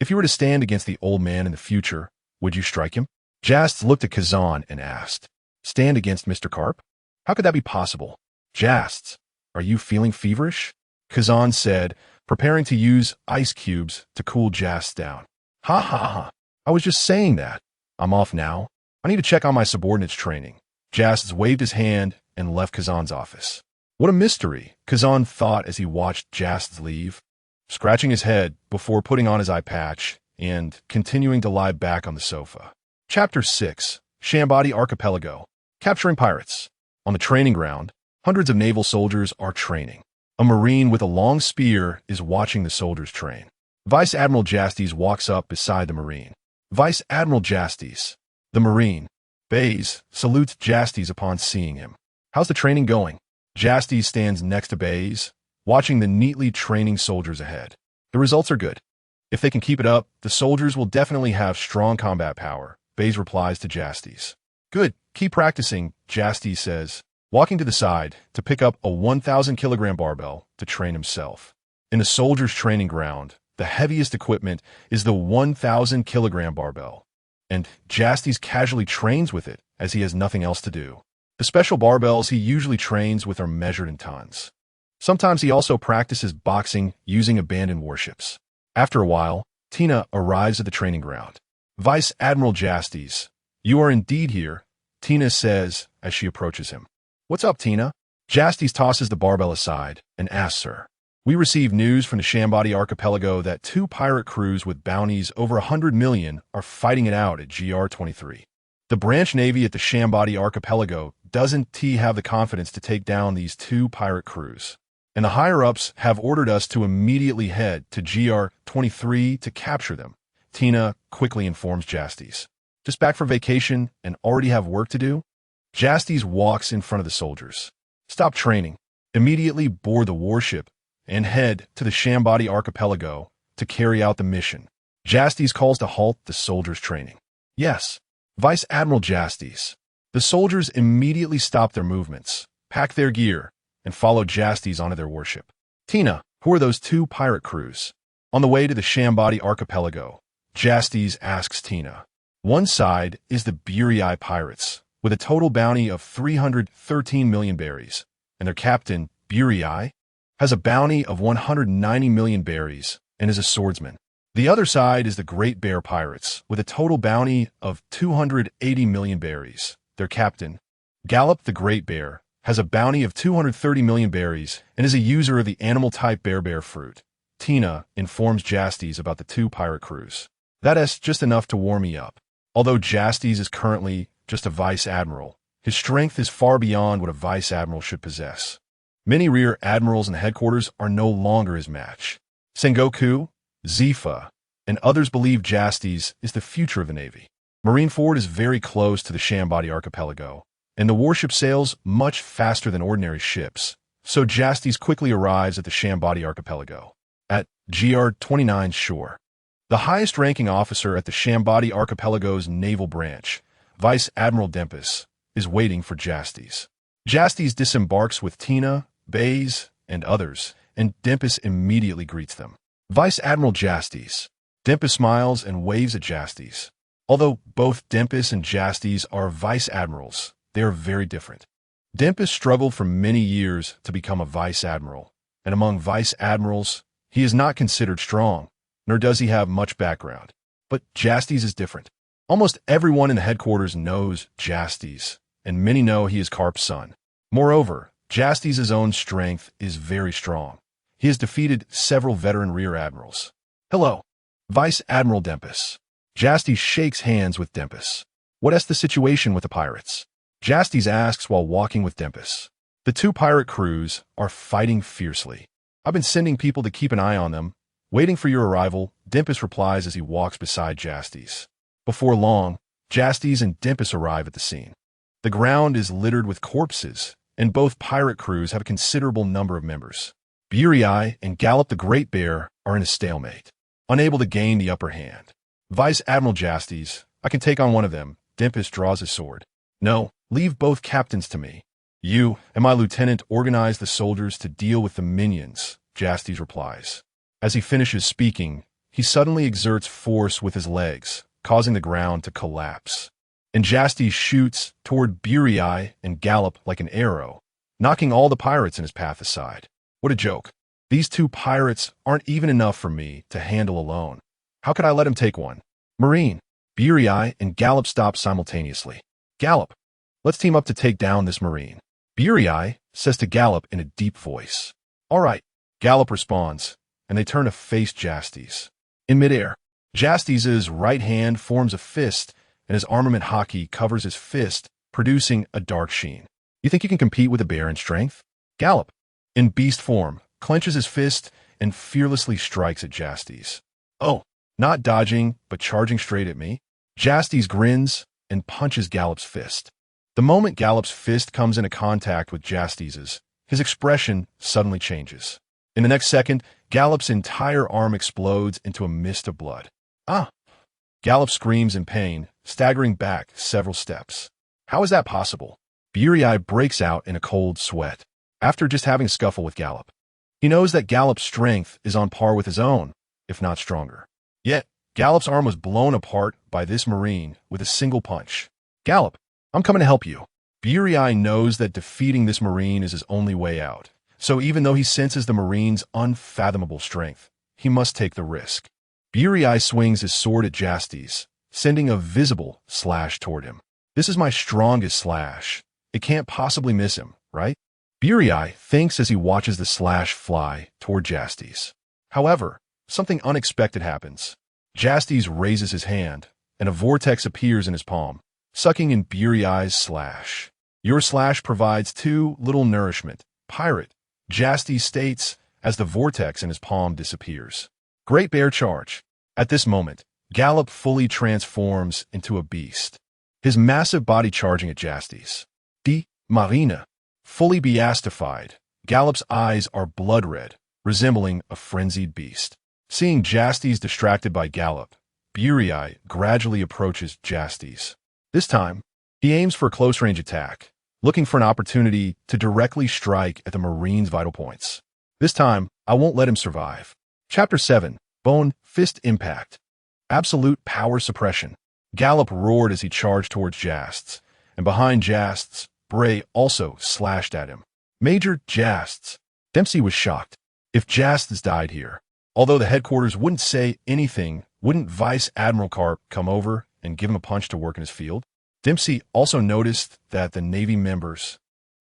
If you were to stand against the old man in the future, would you strike him? Justas looked at Kazan and asked, stand against Mr. Karp? How could that be possible? Justas, are you feeling feverish? Kazan said, preparing to use ice cubes to cool Justas down. Ha ha ha. I was just saying that. I'm off now. I need to check on my subordinates training. Justas waved his hand and left Kazan's office. What a mystery, Kazan thought as he watched Justas leave, scratching his head before putting on his eye patch and continuing to lie back on the sofa. Chapter 6, Shambadi Archipelago. Capturing pirates. On the training ground, Hundreds of naval soldiers are training. A marine with a long spear is watching the soldiers train. Vice Admiral Justas walks up beside the marine. Vice Admiral Justas. The marine, Baze, salutes Justas upon seeing him. How's the training going? Justas stands next to Baze, watching the neatly training soldiers ahead. The results are good. If they can keep it up, the soldiers will definitely have strong combat power, Baze replies to Justas. Good, keep practicing, Justas says, walking to the side to pick up a 1,000-kilogram barbell to train himself. In the soldiers' training ground, the heaviest equipment is the 1,000-kilogram barbell, and Justas casually trains with it as he has nothing else to do. The special barbells he usually trains with are measured in tons. Sometimes he also practices boxing using abandoned warships. After a while, Tina arrives at the training ground. Vice Admiral Justas, you are indeed here, Tina says as she approaches him. What's up, Tina? Justas tosses the barbell aside and asks her. We received news from the Shambadi archipelago that 2 pirate crews with bounties over 100 million are fighting it out at GR-23. The branch navy at the Shambadi archipelago doesn't have the confidence to take down these 2 pirate crews, and the higher-ups have ordered us to immediately head to GR-23 to capture them, Tina quickly informs Justas. Just back from vacation and already have work to do? Justas walks in front of the soldiers. Stop training. Immediately board the warship and head to the Shambadi archipelago to carry out the mission. Justas calls to halt the soldiers' training. Yes, Vice Admiral Justas. The soldiers immediately stop their movements, pack their gear, and follow Justas onto their warship. Tina, who are those 2 pirate crews? On the way to the Shambadi archipelago, Justas asks Tina. One side is the Gorosei pirates, with a total bounty of 313 million berries, and their captain, Gorosei, has a bounty of 190 million berries and is a swordsman. The other side is the Great Bear Pirates, with a total bounty of 280 million berries. Their captain, Gallop the Great Bear, has a bounty of 230 million berries and is a user of the animal-type bear fruit. Tina informs Justas about the 2 pirate crews. That's just enough to warm me up. Although Justas is currently just a vice admiral, his strength is far beyond what a vice admiral should possess. Many rear admirals and headquarters are no longer his match. Sengoku, Zifa, and others believe Justas is the future of the Navy. Marineford is very close to the Shambadi archipelago, and the warship sails much faster than ordinary ships, so Justas quickly arrives at the Shambadi archipelago, at GR-29's shore. The highest-ranking officer at the Shambadi archipelago's naval branch, Vice Admiral Dempis, is waiting for Justas. Justas disembarks with Tina, Baze, and others, and Dempis immediately greets them. Vice Admiral Justas. Dempis smiles and waves at Justas. Although both Dempis and Justas are vice admirals, they are very different. Dempis struggled for many years to become a vice admiral, and among vice admirals, he is not considered strong, nor does he have much background. But Justas is different. Almost everyone in the headquarters knows Justas, and many know he is Karp's son. Moreover, Justas' own strength is very strong. He has defeated several veteran rear admirals. Hello, Vice Admiral Dempis. Justas shakes hands with Dempis. What's the situation with the pirates? Justas asks while walking with Dempis. The 2 pirate crews are fighting fiercely. I've been sending people to keep an eye on them. Waiting for your arrival, Dempis replies as he walks beside Justas. Before long, Justas and Dempis arrive at the scene. The ground is littered with corpses, and both pirate crews have a considerable number of members. Gorosei and Gallop the Great Bear are in a stalemate, unable to gain the upper hand. Vice Admiral Justas, I can take on one of them. Dempis draws his sword. No, leave both captains to me. You and my lieutenant organize the soldiers to deal with the minions, Justas replies. As he finishes speaking, he suddenly exerts force with his legs, causing the ground to collapse. And Justas shoots toward Gorosei and Gallop like an arrow, knocking all the pirates in his path aside. What a joke. These 2 pirates aren't even enough for me to handle alone. How could I let him take one? Marine, Gorosei and Gallop stop simultaneously. Gallop, let's team up to take down this Marine. Gorosei says to Gallop in a deep voice. All right, Gallop responds, and they turn to face Justas. In midair, Justas' right hand forms a fist, and his armament hockey covers his fist, producing a dark sheen. You think you can compete with a bear in strength? Gallop, in beast form, clenches his fist and fearlessly strikes at Justas. Oh, not dodging, but charging straight at me. Justas grins and punches Gallop's fist. The moment Gallop's fist comes into contact with Justas's, his expression suddenly changes. In the next second, Gallop's entire arm explodes into a mist of blood. Ah! Gallop screams in pain, staggering back several steps. How is that possible? Burei breaks out in a cold sweat. After just having a scuffle with Gallop, he knows that Gallop's strength is on par with his own, if not stronger. Yet, Gallop's arm was blown apart by this Marine with a single punch. Gallop, I'm coming to help you. Burei knows that defeating this Marine is his only way out. So even though he senses the Marine's unfathomable strength, he must take the risk. Burei swings his sword at Justas, sending a visible slash toward him. This is my strongest slash. It can't possibly miss him, right? Burei thinks as he watches the slash fly toward Justas. However, something unexpected happens. Justas raises his hand, and a vortex appears in his palm, sucking in Burei's slash. Your slash provides too little nourishment, pirate, Justas states as the vortex in his palm disappears. Great bear charge. At this moment, Gallop fully transforms into a beast, his massive body charging at Justas. Marina, fully beastified, Gallop's eyes are blood red, resembling a frenzied beast. Seeing Justas distracted by Gallop, Burei gradually approaches Justas. This time, he aims for a close-range attack, looking for an opportunity to directly strike at the Marine's vital points. This time, I won't let him survive. Chapter 7, Bone Fist Impact. Absolute power suppression. Gallop roared as he charged towards Justas, and behind Justas, Bray also slashed at him. Major Justas. Dempsey was shocked. If Justas died here, although the headquarters wouldn't say anything, wouldn't Vice Admiral Karp come over and give him a punch to work in his field? Dempsey also noticed that the Navy members,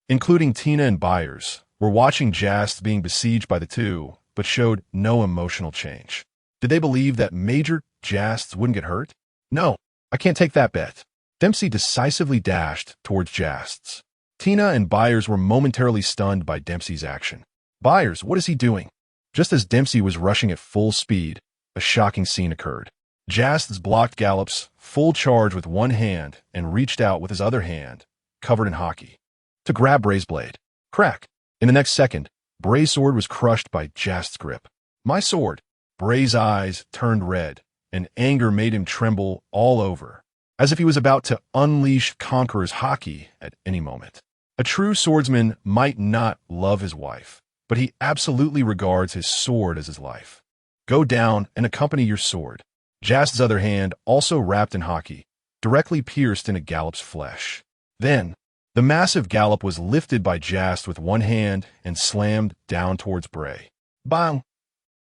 including Tina and Byers, were watching Justas being besieged by the two, but showed no emotional change. Did they believe that Major Justas wouldn't get hurt? No, I can't take that bet. Dempsey decisively dashed towards Justas. Tina and Byers were momentarily stunned by Dempsey's action. Byers, what is he doing? Just as Dempsey was rushing at full speed, a shocking scene occurred. Justas blocked Gallop's full charge with one hand and reached out with his other hand, covered in hockey, to grab Bray's blade. Crack! In the next second, Bray's sword was crushed by Justas' grip. My sword! Bray's eyes turned red, and anger made him tremble all over, as if he was about to unleash Conqueror's hockey at any moment. A true swordsman might not love his wife, but he absolutely regards his sword as his life. Go down and accompany your sword. Justas' other hand, also wrapped in hockey, directly pierced into Gallop's flesh. Then, the massive Gallop was lifted by Justas with one hand and slammed down towards Bray. Bang!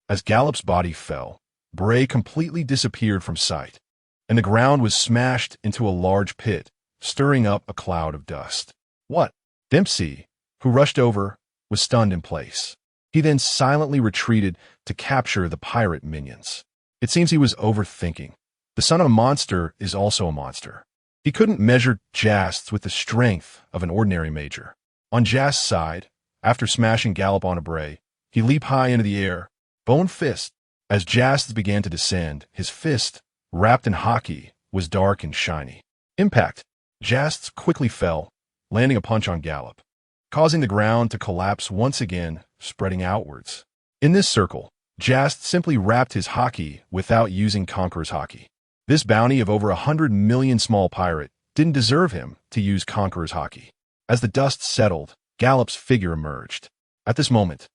As Gallop's body fell, Bray completely disappeared from sight, and the ground was smashed into a large pit, stirring up a cloud of dust. What? Dempsey, who rushed over, was stunned in place. He then silently retreated to capture the pirate minions. It seems he was overthinking. The son of a monster is also a monster. He couldn't measure Justas with the strength of an ordinary major. On Justas' side, after smashing Gallop on a Bray, he leaped high into the air, bone fist. As Justas began to descend, his fist, wrapped in hockey, was dark and shiny. Impact. Justas quickly fell, landing a punch on Gallop, causing the ground to collapse once again, spreading outwards. In this circle, Justas simply wrapped his hockey without using Conqueror's hockey. This bounty of over 100 million small pirate didn't deserve him to use Conqueror's hockey. As the dust settled, Gallop's figure emerged. At this moment,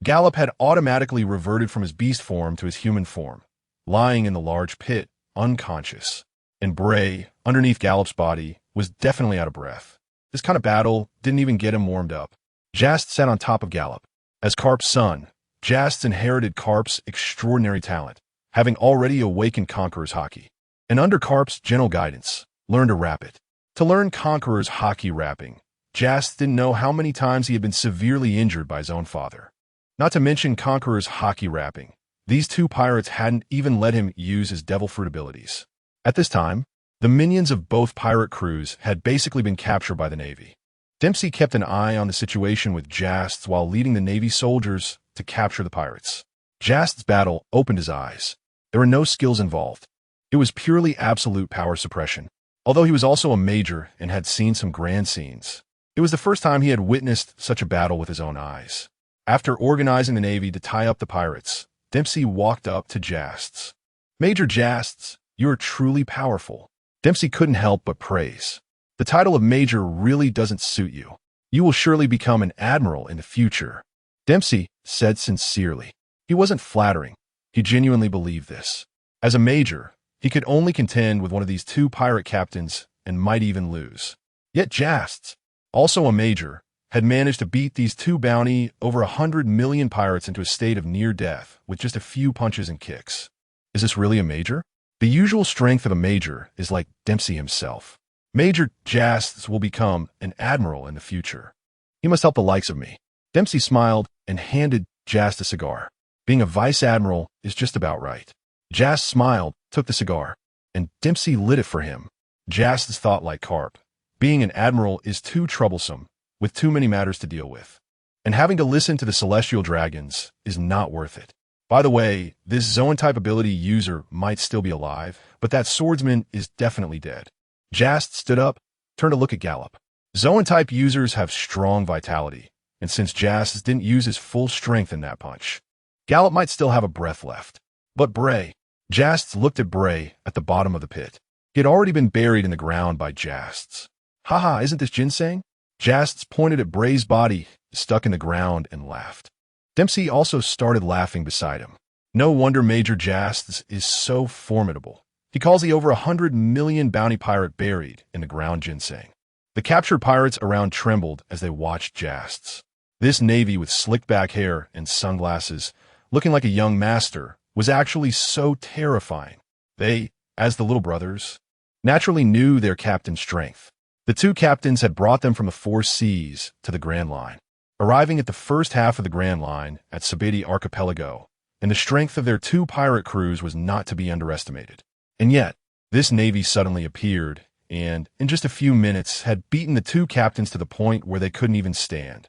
Gallop had automatically reverted from his beast form to his human form, lying in the large pit, unconscious. And Bray, underneath Gallop's body, was definitely out of breath. This kind of battle didn't even get him warmed up. Justas sat on top of Gallop. As Karp's son, Justas inherited Karp's extraordinary talent, having already awakened Conqueror's hockey, and under Karp's gentle guidance, learned to wrap it. To learn Conqueror's hockey wrapping, Justas didn't know how many times he had been severely injured by his own father. Not to mention Conqueror's hockey wrapping, these two pirates hadn't even let him use his devil fruit abilities. At this time, the minions of both pirate crews had basically been captured by the Navy. Dempsey kept an eye on the situation with Justas while leading the Navy soldiers to capture the pirates. Justas' battle opened his eyes. There were no skills involved. It was purely absolute power suppression. Although he was also a major and had seen some grand scenes, it was the first time he had witnessed such a battle with his own eyes. After organizing the Navy to tie up the pirates, Dempsey walked up to Justas. "Major Justas, you are truly powerful." Dempsey couldn't help but praise. "The title of major really doesn't suit you. You will surely become an admiral in the future." Dempsey said sincerely. He wasn't flattering. He genuinely believed this. As a major, he could only contend with one of these two pirate captains and might even lose. Yet Justas, also a major, had managed to beat these two bounty over 100 million pirates into a state of near death with just a few punches and kicks. Is this really a major? The usual strength of a major is like Dempsey himself. Major Justas will become an admiral in the future. He must help the likes of me. Dempsey smiled and handed Justas a cigar. Being a vice admiral is just about right. Justas smiled, took the cigar, and Dempsey lit it for him. Justas thought like Karp. Being an admiral is too troublesome, with too many matters to deal with. And having to listen to the celestial dragons is not worth it. By the way, this Zoan-type ability user might still be alive, but that swordsman is definitely dead. Justas stood up, turned to look at Gallup. Zoan-type users have strong vitality, and since Justas didn't use his full strength in that punch, Gallup might still have a breath left. But Bray. Justas looked at Bray at the bottom of the pit. He had already been buried in the ground by Justas. "Haha, isn't this ginseng?" Justas pointed at Bray's body, stuck in the ground, and laughed. Dempsey also started laughing beside him. No wonder Major Justas is so formidable. He calls the over 100 million bounty pirate buried in the ground ginseng. The captured pirates around trembled as they watched Justas. This navy with slicked back hair and sunglasses, looking like a young master, was actually so terrifying. They, as the little brothers, naturally knew their captain's strength. The two captains had brought them from the four seas to the Grand Line, arriving at the first half of the Grand Line at Sabeti Archipelago, and the strength of their two pirate crews was not to be underestimated. And yet, this navy suddenly appeared and, in just a few minutes, had beaten the two captains to the point where they couldn't even stand.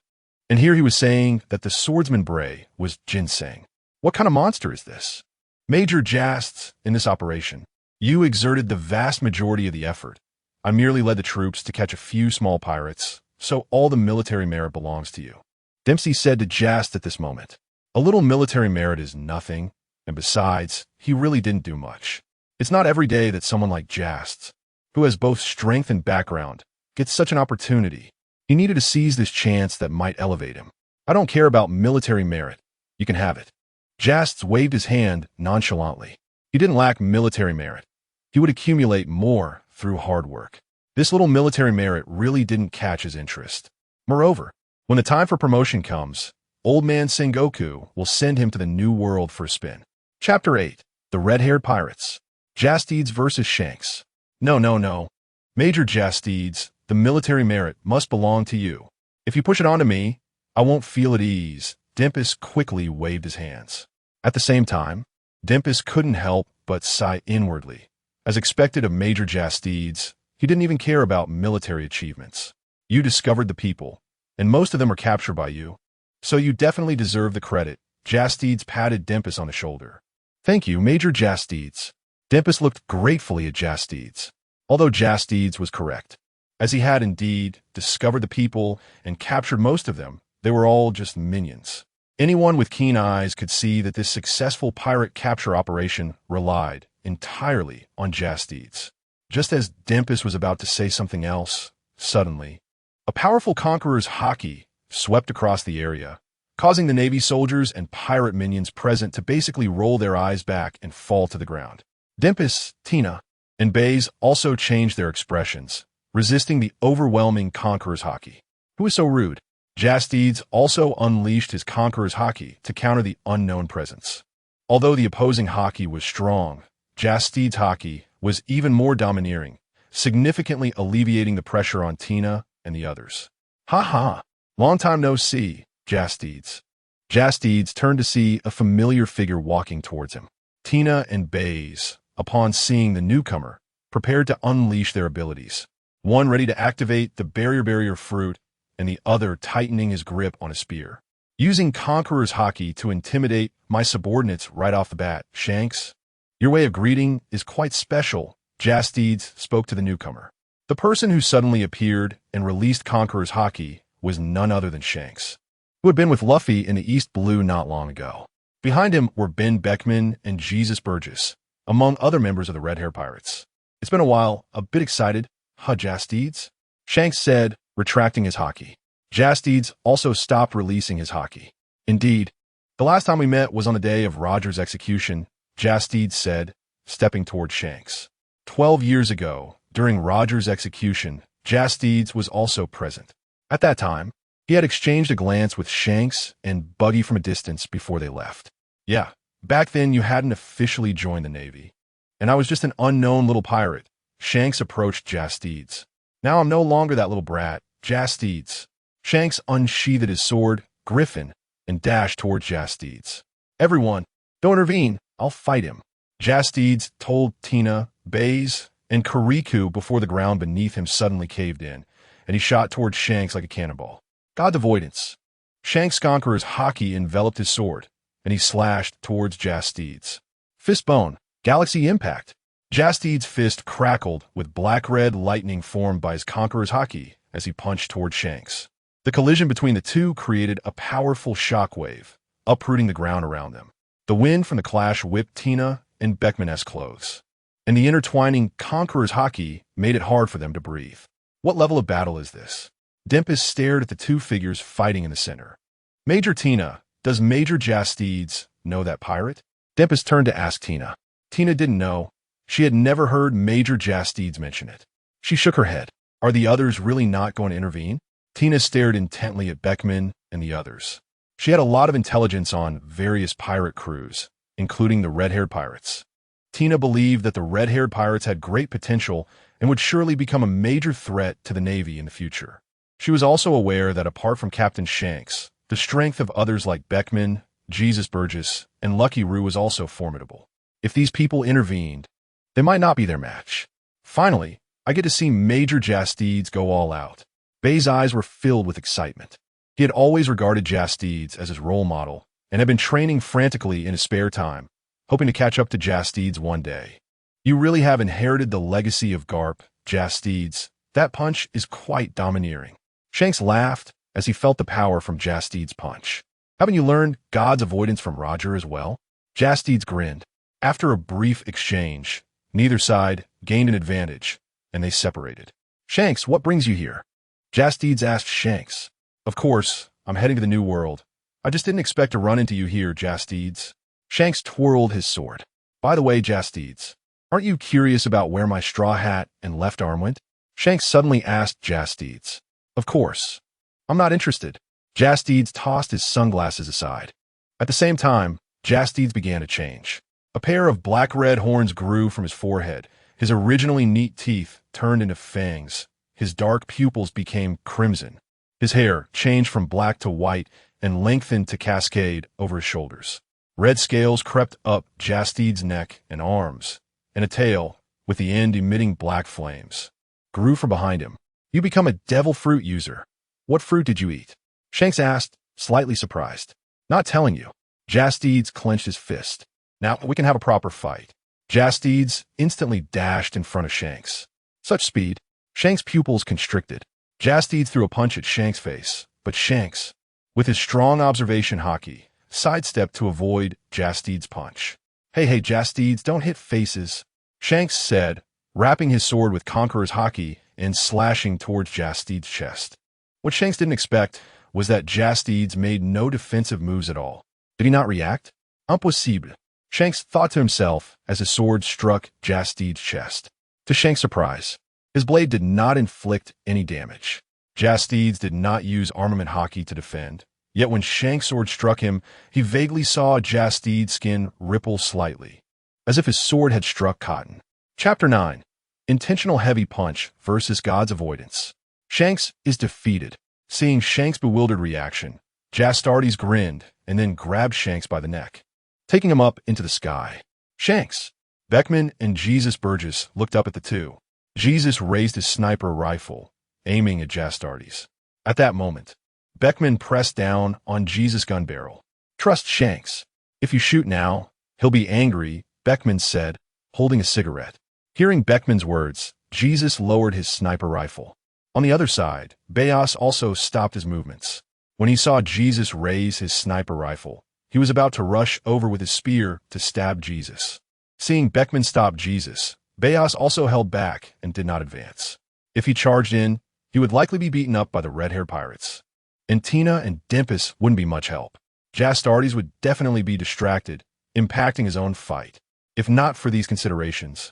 And here he was saying that the swordsman Bray was ginseng. What kind of monster is this? Major Justas, in this operation, you exerted the vast majority of the effort. I merely led the troops to catch a few small pirates, so all the military merit belongs to you. Dempsey said to Justas at this moment. A little military merit is nothing, and besides, he really didn't do much. It's not every day that someone like Justas, who has both strength and background, gets such an opportunity. He needed to seize this chance that might elevate him. I don't care about military merit. You can have it. Justas waved his hand nonchalantly. He didn't lack military merit. He would accumulate more through hard work. This little military merit really didn't catch his interest. Moreover, when the time for promotion comes, old man Sengoku will send him to the New World for a spin. Chapter 8. The Red-Haired Pirates. Justas versus Shanks. No. Major Justas, the military merit must belong to you. If you push it onto me, I won't feel at ease. Dempsey quickly waved his hands. At the same time, Dempsey couldn't help but sigh inwardly. As expected of Major Justas, he didn't even care about military achievements. You discovered the people, and most of them are captured by you. So you definitely deserve the credit. Justas patted Dempsey on the shoulder. Thank you, Major Justas. Dempsey looked gratefully at Justas. Although Justas was correct. As he had indeed discovered the people and captured most of them, they were all just minions. Anyone with keen eyes could see that this successful pirate capture operation relied entirely on Justas. Just as Dempsey was about to say something else, suddenly, a powerful conqueror's haki swept across the area, causing the Navy soldiers and pirate minions present to basically roll their eyes back and fall to the ground. Dempsey, Tina, and Baze also changed their expressions, resisting the overwhelming conqueror's haki. Who was so rude? Justas also unleashed his conqueror's haki to counter the unknown presence. Although the opposing haki was strong, Justas' haki was even more domineering, significantly alleviating the pressure on Tina and the others. Ha! Long time no see, Justas. Justas turned to see a familiar figure walking towards him. Tina and Baze, upon seeing the newcomer, prepared to unleash their abilities. One ready to activate the barrier fruit, and the other tightening his grip on a spear. Using Conqueror's Haki to intimidate my subordinates right off the bat, Shanks. Your way of greeting is quite special, Justas spoke to the newcomer. The person who suddenly appeared and released Conqueror's Haki was none other than Shanks, who had been with Luffy in the East Blue not long ago. Behind him were Ben Beckman and Jesus Burgess, among other members of the Red Hair Pirates. It's been a while, a bit excited, huh, Justas? Shanks said, retracting his haki. Justas also stopped releasing his haki. Indeed, the last time we met was on the day of Roger's execution, Justas said, stepping toward Shanks. 12 years ago, during Roger's execution, Justas was also present. At that time, he had exchanged a glance with Shanks and Buggy from a distance before they left. Yeah, back then you hadn't officially joined the Navy, and I was just an unknown little pirate. Shanks approached Justas. Now I'm no longer that little brat, Justas. Shanks unsheathed his sword, Griffin, and dashed towards Justas. Everyone, don't intervene, I'll fight him. Justas told Tina, Baze, and Kuriku before the ground beneath him suddenly caved in, and he shot towards Shanks like a cannonball. God's avoidance. Shanks' Conqueror's haki enveloped his sword, and he slashed towards Justas. Fistbone, Galaxy Impact. Justas' fist crackled with black-red lightning formed by his Conqueror's haki as he punched towards Shanks. The collision between the two created a powerful shockwave, uprooting the ground around them. The wind from the clash whipped Tina and Beckman's clothes, and the intertwining Conqueror's haki made it hard for them to breathe. What level of battle is this? Dempus stared at the two figures fighting in the center. Major Tina, does Major Justas know that pirate? Dempus turned to ask Tina. Tina didn't know. She had never heard Major Justas mention it. She shook her head. Are the others really not going to intervene? Tina stared intently at Beckman and the others. She had a lot of intelligence on various pirate crews, including the red-haired pirates. Tina believed that the red-haired pirates had great potential and would surely become a major threat to the Navy in the future. She was also aware that apart from Captain Shanks, the strength of others like Beckman, Jesus Burgess, and Lucky Roo was also formidable. If these people intervened, they might not be their match. Finally, I get to see Major Justas go all out. Bay's eyes were filled with excitement. He had always regarded Justas as his role model and had been training frantically in his spare time, hoping to catch up to Justas one day. You really have inherited the legacy of Karp, Justas. That punch is quite domineering. Shanks laughed as he felt the power from Justas' punch. Haven't you learned God's avoidance from Roger as well? Justas grinned. After a brief exchange, neither side gained an advantage, and they separated. Shanks, what brings you here? Justas asked Shanks. Of course, I'm heading to the New World. I just didn't expect to run into you here, Justas. Shanks twirled his sword. By the way, Justas, aren't you curious about where my straw hat and left arm went? Shanks suddenly asked Justas. Of course. I'm not interested. Justas tossed his sunglasses aside. At the same time, Justas began to change. A pair of black-red horns grew from his forehead. His originally neat teeth turned into fangs. His dark pupils became crimson. His hair changed from black to white and lengthened to cascade over his shoulders. Red scales crept up Justas' neck and arms, and a tail, with the end emitting black flames, grew from behind him. You become a devil fruit user. What fruit did you eat? Shanks asked, slightly surprised. Not telling you. Justas clenched his fist. Now we can have a proper fight. Justas instantly dashed in front of Shanks. Such speed. Shanks' pupils constricted. Justas threw a punch at Shanks' face, but Shanks, with his strong observation haki, sidestepped to avoid Justas' punch. Hey, Justas, don't hit faces, Shanks said, wrapping his sword with Conqueror's haki and slashing towards Justas' chest. What Shanks didn't expect was that Justas made no defensive moves at all. Did he not react? Impossible, Shanks thought to himself as his sword struck Justas' chest. To Shanks' surprise, his blade did not inflict any damage. Justas did not use armament haki to defend, yet when Shanks' sword struck him, he vaguely saw Justas' skin ripple slightly, as if his sword had struck cotton. Chapter 9. Intentional Heavy Punch versus God's Avoidance. Shanks is defeated. Seeing Shanks' bewildered reaction, Justas grinned and then grabbed Shanks by the neck, taking him up into the sky. Shanks! Beckman and Jesus Burgess looked up at the two. Jesus raised his sniper rifle, aiming at Justas. At that moment, Beckman pressed down on Jesus' gun barrel. "Trust Shanks. If you shoot now, he'll be angry," Beckman said, holding a cigarette. Hearing Beckman's words, Jesus lowered his sniper rifle. On the other side, Bayas also stopped his movements. When he saw Jesus raise his sniper rifle, he was about to rush over with his spear to stab Jesus. Seeing Beckman stop Jesus, Bayas also held back and did not advance. If he charged in, he would likely be beaten up by the red-haired pirates. And Tina and Dimpus wouldn't be much help. Justas would definitely be distracted, impacting his own fight. If not for these considerations,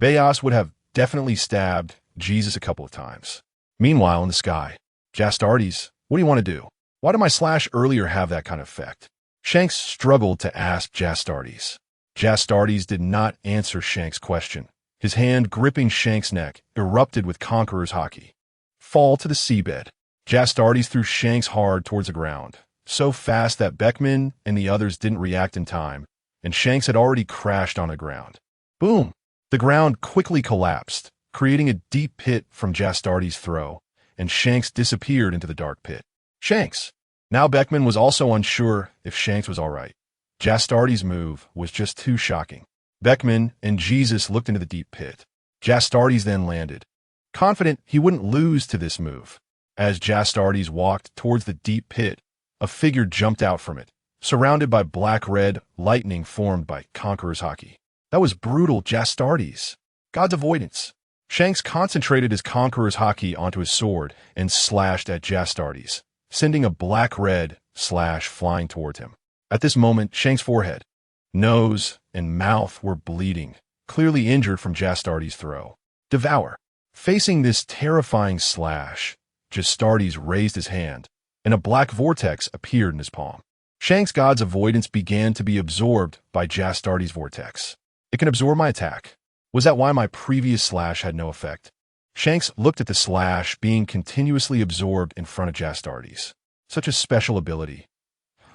Bayas would have definitely stabbed Jesus a couple of times. Meanwhile, in the sky, Justas, what do you want to do? Why did my slash earlier have that kind of effect? Shanks struggled to ask Justas. Justas did not answer Shanks' question. His hand gripping Shanks' neck erupted with Conqueror's Haki. Fall to the seabed. Justas threw Shanks hard towards the ground, so fast that Beckman and the others didn't react in time, and Shanks had already crashed on the ground. Boom! The ground quickly collapsed, creating a deep pit from Justas' throw, and Shanks disappeared into the dark pit. Shanks! Now Beckman was also unsure if Shanks was all right. Justas' move was just too shocking. Beckman and Jesus looked into the deep pit. Justas then landed, confident he wouldn't lose to this move. As Justas walked towards the deep pit, a figure jumped out from it, surrounded by black-red lightning formed by Conqueror's Haki. That was brutal Justas. God's avoidance. Shanks concentrated his Conqueror's Haki onto his sword and slashed at Justas, sending a black-red slash flying toward him. At this moment, Shanks' forehead, nose, and mouth were bleeding, clearly injured from Justas' throw. Devour. Facing this terrifying slash, Justas raised his hand, and a black vortex appeared in his palm. Shanks' God's avoidance began to be absorbed by Justas' vortex. It can absorb my attack. Was that why my previous slash had no effect? Shanks looked at the slash being continuously absorbed in front of Justas. Such a special ability.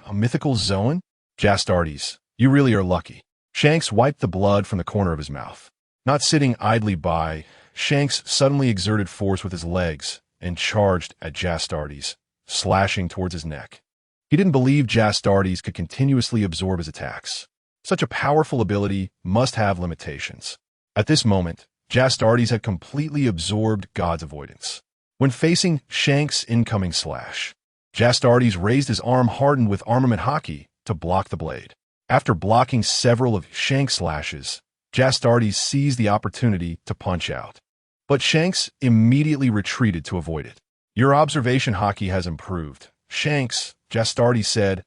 A mythical zone? Justas, you really are lucky. Shanks wiped the blood from the corner of his mouth. Not sitting idly by, Shanks suddenly exerted force with his legs and charged at Justas, slashing towards his neck. He didn't believe Justas could continuously absorb his attacks. Such a powerful ability must have limitations. At this moment, Justas had completely absorbed God's avoidance. When facing Shanks' incoming slash, Justas raised his arm hardened with armament Haki to block the blade. After blocking several of Shanks' slashes, Justas seized the opportunity to punch out. But Shanks immediately retreated to avoid it. Your observation Haki has improved, Shanks, Justas said,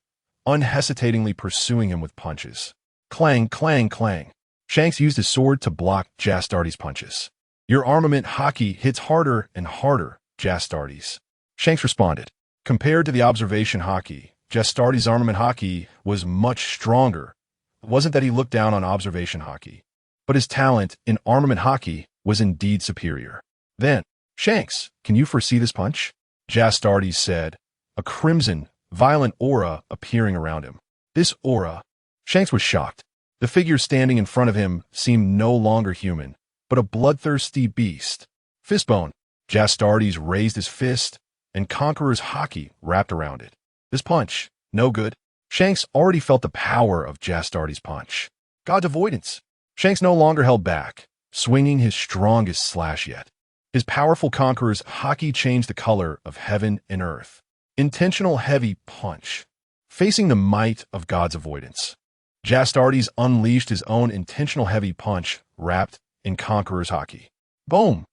unhesitatingly pursuing him with punches. Clang, clang, clang. Shanks used his sword to block Justas' punches. Your armament Haki hits harder and harder, Justas. Shanks responded. Compared to the observation Haki, Justas' armament Haki was much stronger. It wasn't that he looked down on observation Haki, but his talent in armament Haki was indeed superior. Then, Shanks, can you foresee this punch? Justas said, a crimson, violent aura appearing around him. This aura. Shanks was shocked. The figure standing in front of him seemed no longer human, but a bloodthirsty beast. Fistbone. Justas raised his fist, and Conqueror's Haki wrapped around it. This punch, no good. Shanks already felt the power of Justas' punch. God's avoidance. Shanks no longer held back, swinging his strongest slash yet. His powerful Conqueror's Haki changed the color of heaven and earth. Intentional heavy punch. Facing the might of God's avoidance, Justas unleashed his own intentional heavy punch wrapped in Conqueror's Haki. Boom!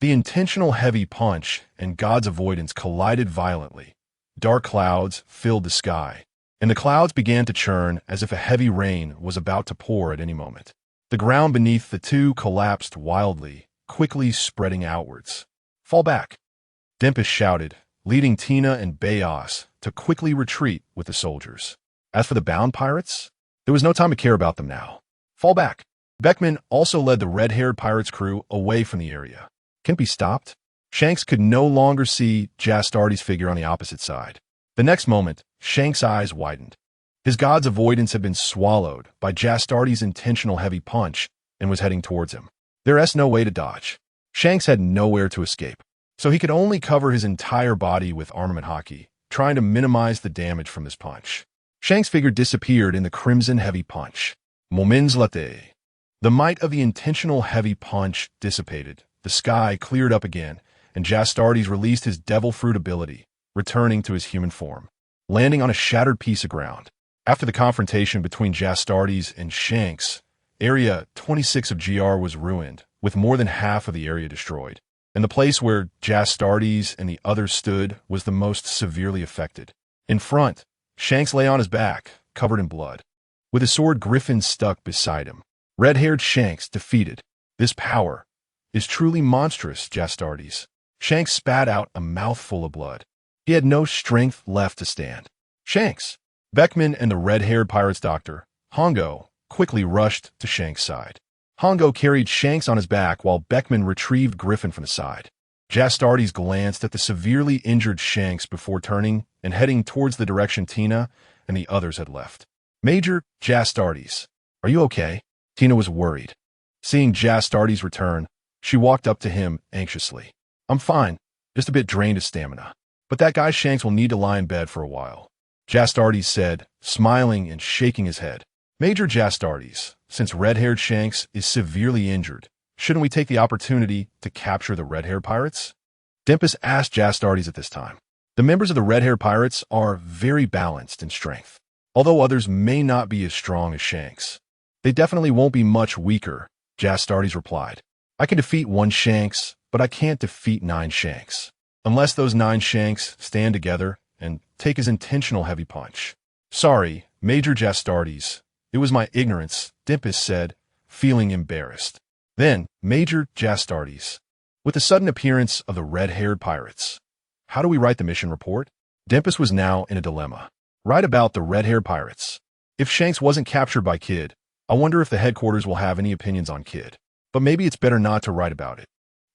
The intentional heavy punch and God's avoidance collided violently. Dark clouds filled the sky, and the clouds began to churn as if a heavy rain was about to pour at any moment. The ground beneath the two collapsed wildly, quickly spreading outwards. Fall back! Dimpus shouted, leading Tina and Bayas to quickly retreat with the soldiers. As for the bound pirates, there was no time to care about them now. Fall back! Beckman also led the red-haired pirates' crew away from the area. Can it be stopped? Shanks could no longer see Justas' figure on the opposite side. The next moment, Shanks' eyes widened. His God's avoidance had been swallowed by Justas' intentional heavy punch and was heading towards him. There was no way to dodge. Shanks had nowhere to escape. so he could only cover his entire body with armament haki, trying to minimize the damage from this punch. Shanks' figure disappeared in the crimson heavy punch. Moments latte. The might of the intentional heavy punch dissipated, the sky cleared up again, and Justas released his devil fruit ability, returning to his human form, landing on a shattered piece of ground. After the confrontation between Justas and Shanks, Area 26 of GR was ruined, with more than half of the area destroyed, and the place where Justas and the others stood was the most severely affected. In front, Shanks lay on his back, covered in blood, with his sword Griffin stuck beside him. Red-haired Shanks defeated. This power is truly monstrous, Justas. Shanks spat out a mouthful of blood. He had no strength left to stand. Shanks! Beckman and the red-haired pirate's doctor, Hongo, quickly rushed to Shanks' side. Hongo carried Shanks on his back while Beckman retrieved Griffin from the side. Justas glanced at the severely injured Shanks before turning and heading towards the direction Tina and the others had left. Major Justas, are you okay? Tina was worried. Seeing Justas return, she walked up to him anxiously. I'm fine, just a bit drained of stamina. But that guy Shanks will need to lie in bed for a while. Justas said, smiling and shaking his head. Major Justas, since red-haired Shanks is severely injured, shouldn't we take the opportunity to capture the red-haired pirates? Dempus asked Justas at this time. The members of the red-haired pirates are very balanced in strength. Although others may not be as strong as Shanks, they definitely won't be much weaker, Justas replied. I can defeat one Shanks, but I can't defeat 9 Shanks. Unless those 9 Shanks stand together and take his intentional heavy punch. Sorry, Major Justas. It was my ignorance, Dempus said, feeling embarrassed. Then, Major Justas. With the sudden appearance of the red-haired pirates. How do we write the mission report? Dempus was now in a dilemma. Write about the red-haired pirates. If Shanks wasn't captured by Kid, I wonder if the headquarters will have any opinions on Kid. But maybe it's better not to write about it.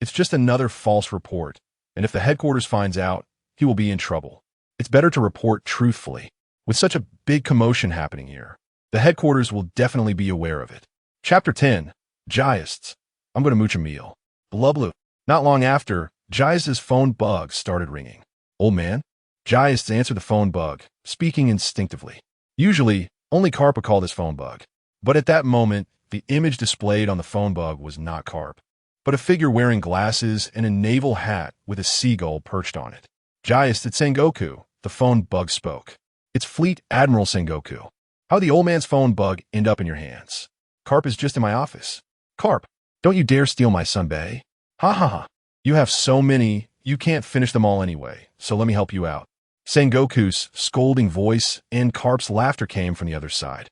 It's just another false report, and if the headquarters finds out, he will be in trouble. It's better to report truthfully. With such a big commotion happening here, the headquarters will definitely be aware of it. Chapter 10. Justas. I'm going to mooch a meal. Blah blah. Not long after, Justas' phone bug started ringing. Old man? Justas answered the phone bug, speaking instinctively. Usually, only Karp would call this phone bug. But at that moment, the image displayed on the phone bug was not Karp, but a figure wearing glasses and a naval hat with a seagull perched on it. Justas, it's Sengoku, the phone bug spoke. It's Fleet Admiral Sengoku. How'd the old man's phone bug end up in your hands? Karp is just in my office. Karp, don't you dare steal my sunbae. Ha ha ha. You have so many, you can't finish them all anyway, so let me help you out. Sengoku's scolding voice and Karp's laughter came from the other side.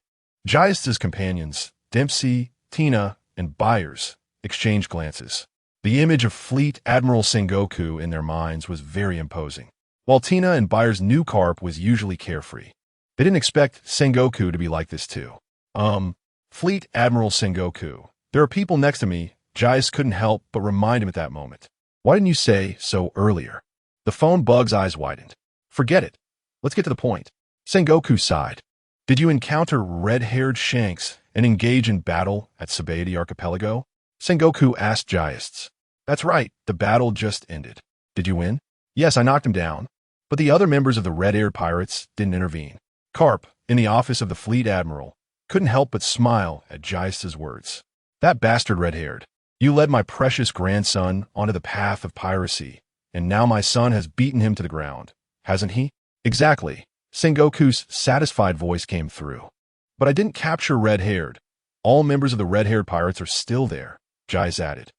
Justas' companions, Dempsey, Tina, and Byers, exchanged glances. The image of Fleet Admiral Sengoku in their minds was very imposing. While Tina and Byers knew Karp was usually carefree, they didn't expect Sengoku to be like this too. Fleet Admiral Sengoku, there are people next to me. Justas couldn't help but remind him at that moment. Why didn't you say so earlier? The phone bug's eyes widened. Forget it. Let's get to the point. Sengoku sighed. Did you encounter red-haired Shanks and engage in battle at Sabaody Archipelago? Sengoku asked Justas. That's right, the battle just ended. Did you win? Yes, I knocked him down. But the other members of the red-haired pirates didn't intervene. Karp, in the office of the Fleet Admiral, couldn't help but smile at Justas' words. That bastard red-haired. You led my precious grandson onto the path of piracy, and now my son has beaten him to the ground, hasn't he? Exactly. Sengoku's satisfied voice came through. But I didn't capture red-haired. All members of the red-haired pirates are still there, Justas added.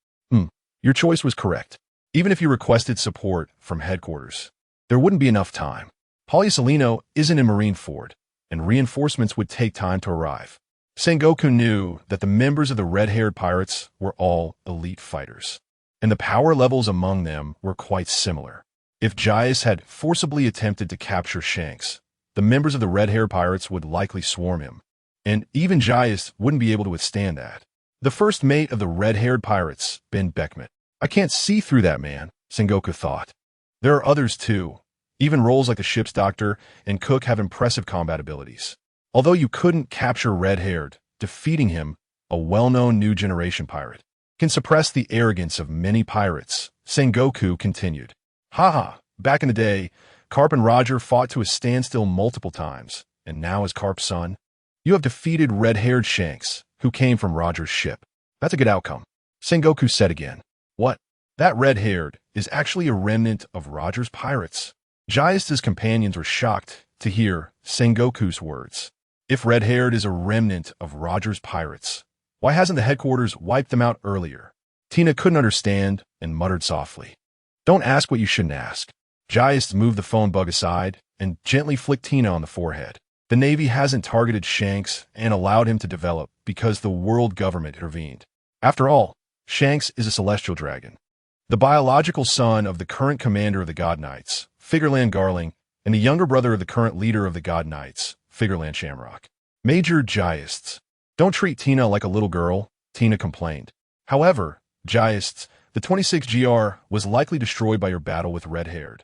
Your choice was correct. Even if you requested support from headquarters, there wouldn't be enough time. Polyasalino isn't in Marineford, and reinforcements would take time to arrive. Sengoku knew that the members of the red-haired pirates were all elite fighters, and the power levels among them were quite similar. If Justas had forcibly attempted to capture Shanks, the members of the red-haired pirates would likely swarm him, and even Justas wouldn't be able to withstand that. The first mate of the red-haired pirates, Ben Beckman. I can't see through that man, Sengoku thought. There are others too. Even roles like the ship's doctor and cook have impressive combat abilities. Although you couldn't capture red-haired, defeating him, a well-known new generation pirate, can suppress the arrogance of many pirates Sengoku continued. Haha, back in the day, Karp and Roger fought to a standstill multiple times, and now as Karp's son, you have defeated red-haired Shanks, who came from Roger's ship. That's a good outcome. Sengoku said again. What? That red-haired is actually a remnant of Roger's pirates. Justas' companions were shocked to hear Sengoku's words. If red-haired is a remnant of Roger's pirates, why hasn't the headquarters wiped them out earlier? Tina couldn't understand and muttered softly. Don't ask what you shouldn't ask. Justas moved the phone bug aside and gently flicked Tina on the forehead. The Navy hasn't targeted Shanks and allowed him to develop because the world government intervened. After all, Shanks is a celestial dragon, the biological son of the current commander of the God Knights, Figureland Garling, and the younger brother of the current leader of the God Knights, Figureland Shamrock. Major Justas. Don't treat Tina like a little girl, Tina complained. However, Justas, the 26GR was likely destroyed by your battle with red-haired,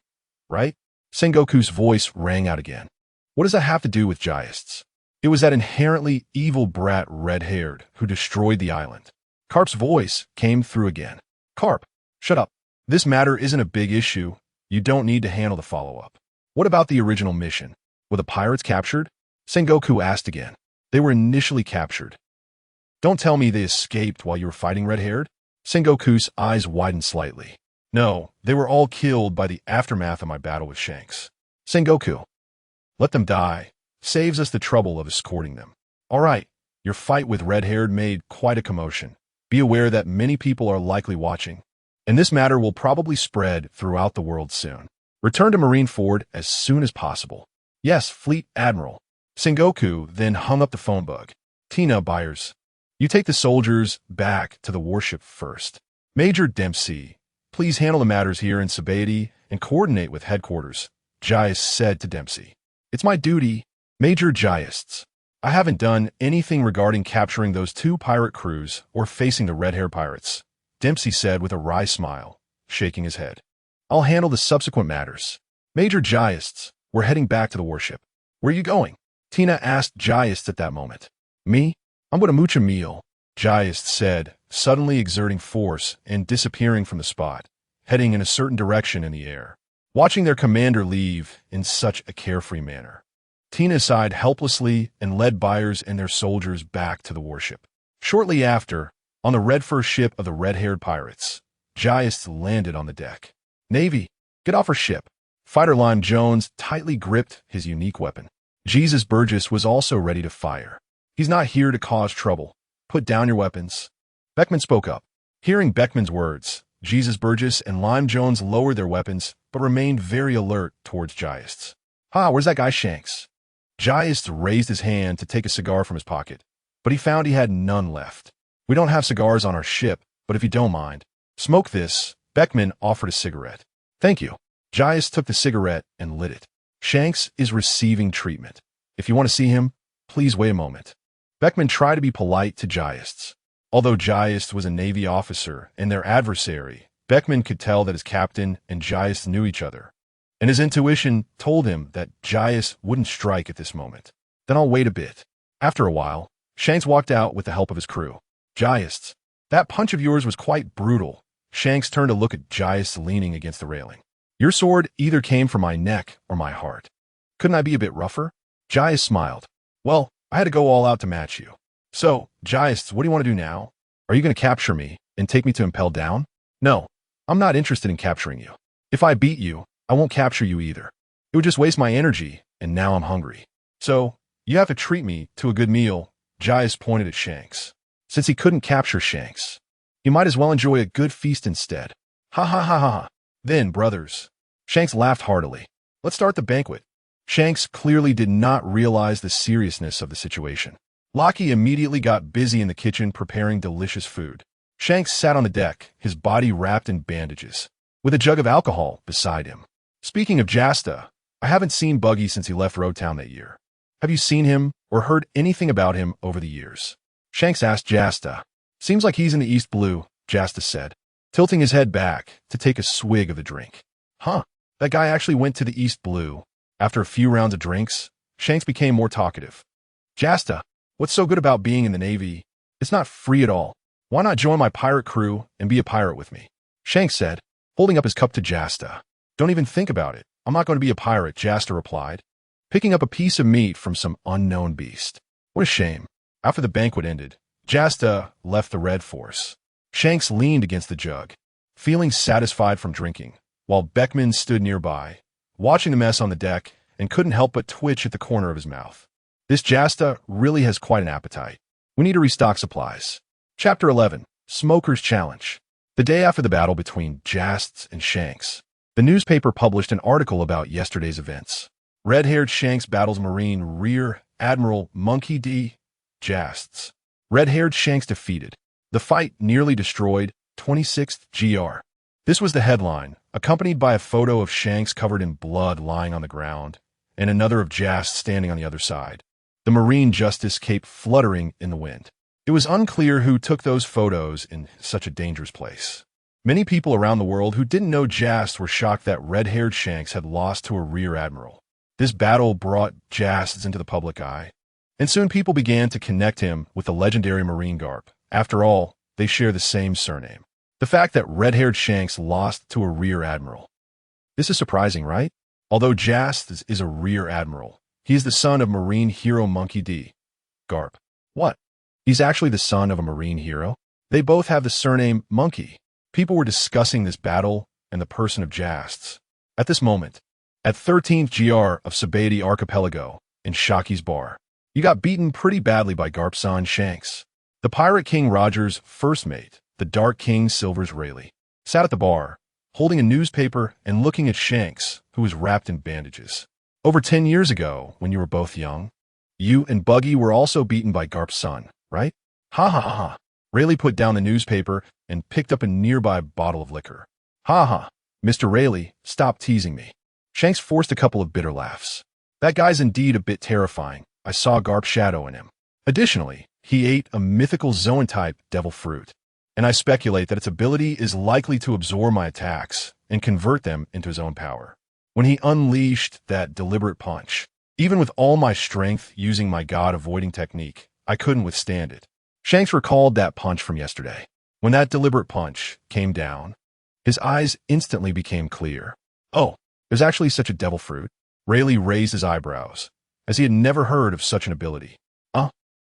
right? Sengoku's voice rang out again. What does that have to do with Justas? It was that inherently evil brat red-haired who destroyed the island. Karp's voice came through again. Karp, shut up. This matter isn't a big issue. You don't need to handle the follow-up. What about the original mission? Were the pirates captured? Sengoku asked again. They were initially captured. Don't tell me they escaped while you were fighting red-haired? Sengoku's eyes widened slightly. No, they were all killed by the aftermath of my battle with Shanks. Sengoku. Let them die. Saves us the trouble of escorting them. All right, your fight with red-haired made quite a commotion. Be aware that many people are likely watching, and this matter will probably spread throughout the world soon. Return to Marineford as soon as possible. Yes, Fleet Admiral. Sengoku then hung up the phone bug. Tina Byers. You take the soldiers back to the warship first. Major Dempsey, please handle the matters here in Sabaody and coordinate with headquarters, Justas said to Dempsey. It's my duty. Major Justas. I haven't done anything regarding capturing those 2 pirate crews or facing the red-haired pirates, Dempsey said with a wry smile, shaking his head. I'll handle the subsequent matters. Major Justas, we're heading back to the warship. Where are you going? Tina asked Justas at that moment. Me? I'm going to mooch a meal, Justas said, suddenly exerting force and disappearing from the spot, heading in a certain direction in the air. Watching their commander leave in such a carefree manner, Tina sighed helplessly and led Byers and their soldiers back to the warship. Shortly after, on the red fur ship of the red-haired pirates, Justas landed on the deck. Navy, get off our ship. Fighter Lime Jones tightly gripped his unique weapon. Jesus Burgess was also ready to fire. He's not here to cause trouble. Put down your weapons. Beckman spoke up. Hearing Beckman's words, Jesus Burgess and Lime Jones lowered their weapons but remained very alert towards Justas. Where's that guy Shanks? Justas raised his hand to take a cigar from his pocket, but he found he had none left. We don't have cigars on our ship, but if you don't mind, smoke this. Beckman offered a cigarette. Thank you. Justas took the cigarette and lit it. Shanks is receiving treatment. If you want to see him, please wait a moment. Beckman tried to be polite to Justas. Although Justas was a Navy officer and their adversary, Beckman could tell that his captain and Justas knew each other, and his intuition told him that Justas wouldn't strike at this moment. Then I'll wait a bit. After a while, Shanks walked out with the help of his crew. Justas, that punch of yours was quite brutal. Shanks turned to look at Justas leaning against the railing. Your sword either came from my neck or my heart. Couldn't I be a bit rougher? Justas smiled. Well, I had to go all out to match you. So, Justas, what do you want to do now? Are you going to capture me and take me to Impel Down? No, I'm not interested in capturing you. If I beat you, I won't capture you either. It would just waste my energy, and now I'm hungry. So, you have to treat me to a good meal. Justas pointed at Shanks. Since he couldn't capture Shanks, you might as well enjoy a good feast instead. Ha ha ha ha. Then, brothers. Shanks laughed heartily. Let's start the banquet. Shanks clearly did not realize the seriousness of the situation. Lockie immediately got busy in the kitchen preparing delicious food. Shanks sat on the deck, his body wrapped in bandages, with a jug of alcohol beside him. Speaking of Justas, I haven't seen Buggy since he left Roadtown that year. Have you seen him or heard anything about him over the years? Shanks asked Justas. Seems like he's in the East Blue, Justas said, tilting his head back to take a swig of the drink. Huh, that guy actually went to the East Blue. After a few rounds of drinks, Shanks became more talkative. Justas, what's so good about being in the Navy? It's not free at all. Why not join my pirate crew and be a pirate with me? Shanks said. holding up his cup to Jasta. Don't even think about it. I'm not going to be a pirate, Jasta replied, picking up a piece of meat from some unknown beast. What a shame. After the banquet ended, Jasta left the Red Force. Shanks leaned against the jug, feeling satisfied from drinking, while Beckman stood nearby, watching the mess on the deck, and couldn't help but twitch at the corner of his mouth. This Jasta really has quite an appetite. We need to restock supplies. Chapter 11. Smoker's Challenge. The day after the battle between Justas and Shanks, the newspaper published an article about yesterday's events. Red-haired Shanks battles Marine Rear Admiral Monkey D. Justas. Red-haired Shanks defeated. The fight nearly destroyed 26th GR. This was the headline, accompanied by a photo of Shanks covered in blood lying on the ground, and another of Justas standing on the other side. The Marine Justice cape fluttering in the wind. It was unclear who took those photos in such a dangerous place. Many people around the world who didn't know Justas were shocked that red-haired Shanks had lost to a Rear Admiral. This battle brought Justas into the public eye, and soon people began to connect him with the legendary Marine Karp. After all, they share the same surname. The fact that red-haired Shanks lost to a Rear Admiral. This is surprising, right? Although Justas is a Rear Admiral, he is the son of Marine hero Monkey D. Karp. What? He's actually the son of a Marine hero? They both have the surname Monkey. People were discussing this battle and the person of Justas. At this moment, at 13th GR of Sabati Archipelago, in Shaki's bar, you got beaten pretty badly by Garp-san Shanks. The Pirate King Roger's first mate, the Dark King Silver's Rayleigh, sat at the bar, holding a newspaper and looking at Shanks, who was wrapped in bandages. Over 10 years ago, when you were both young, you and Buggy were also beaten by Garp's son, right? Ha ha ha ha. Rayleigh put down the newspaper and picked up a nearby bottle of liquor. Ha ha. Mr. Rayleigh, stop teasing me. Shanks forced a couple of bitter laughs. That guy's indeed a bit terrifying. I saw Garp's shadow in him. Additionally, he ate a mythical Zoan-type devil fruit, and I speculate that its ability is likely to absorb my attacks and convert them into his own power. When he unleashed that deliberate punch, even with all my strength using my god-avoiding technique, I couldn't withstand it. Shanks recalled that punch from yesterday. When that deliberate punch came down, his eyes instantly became clear. Oh, there's actually such a devil fruit? Rayleigh raised his eyebrows, as he had never heard of such an ability.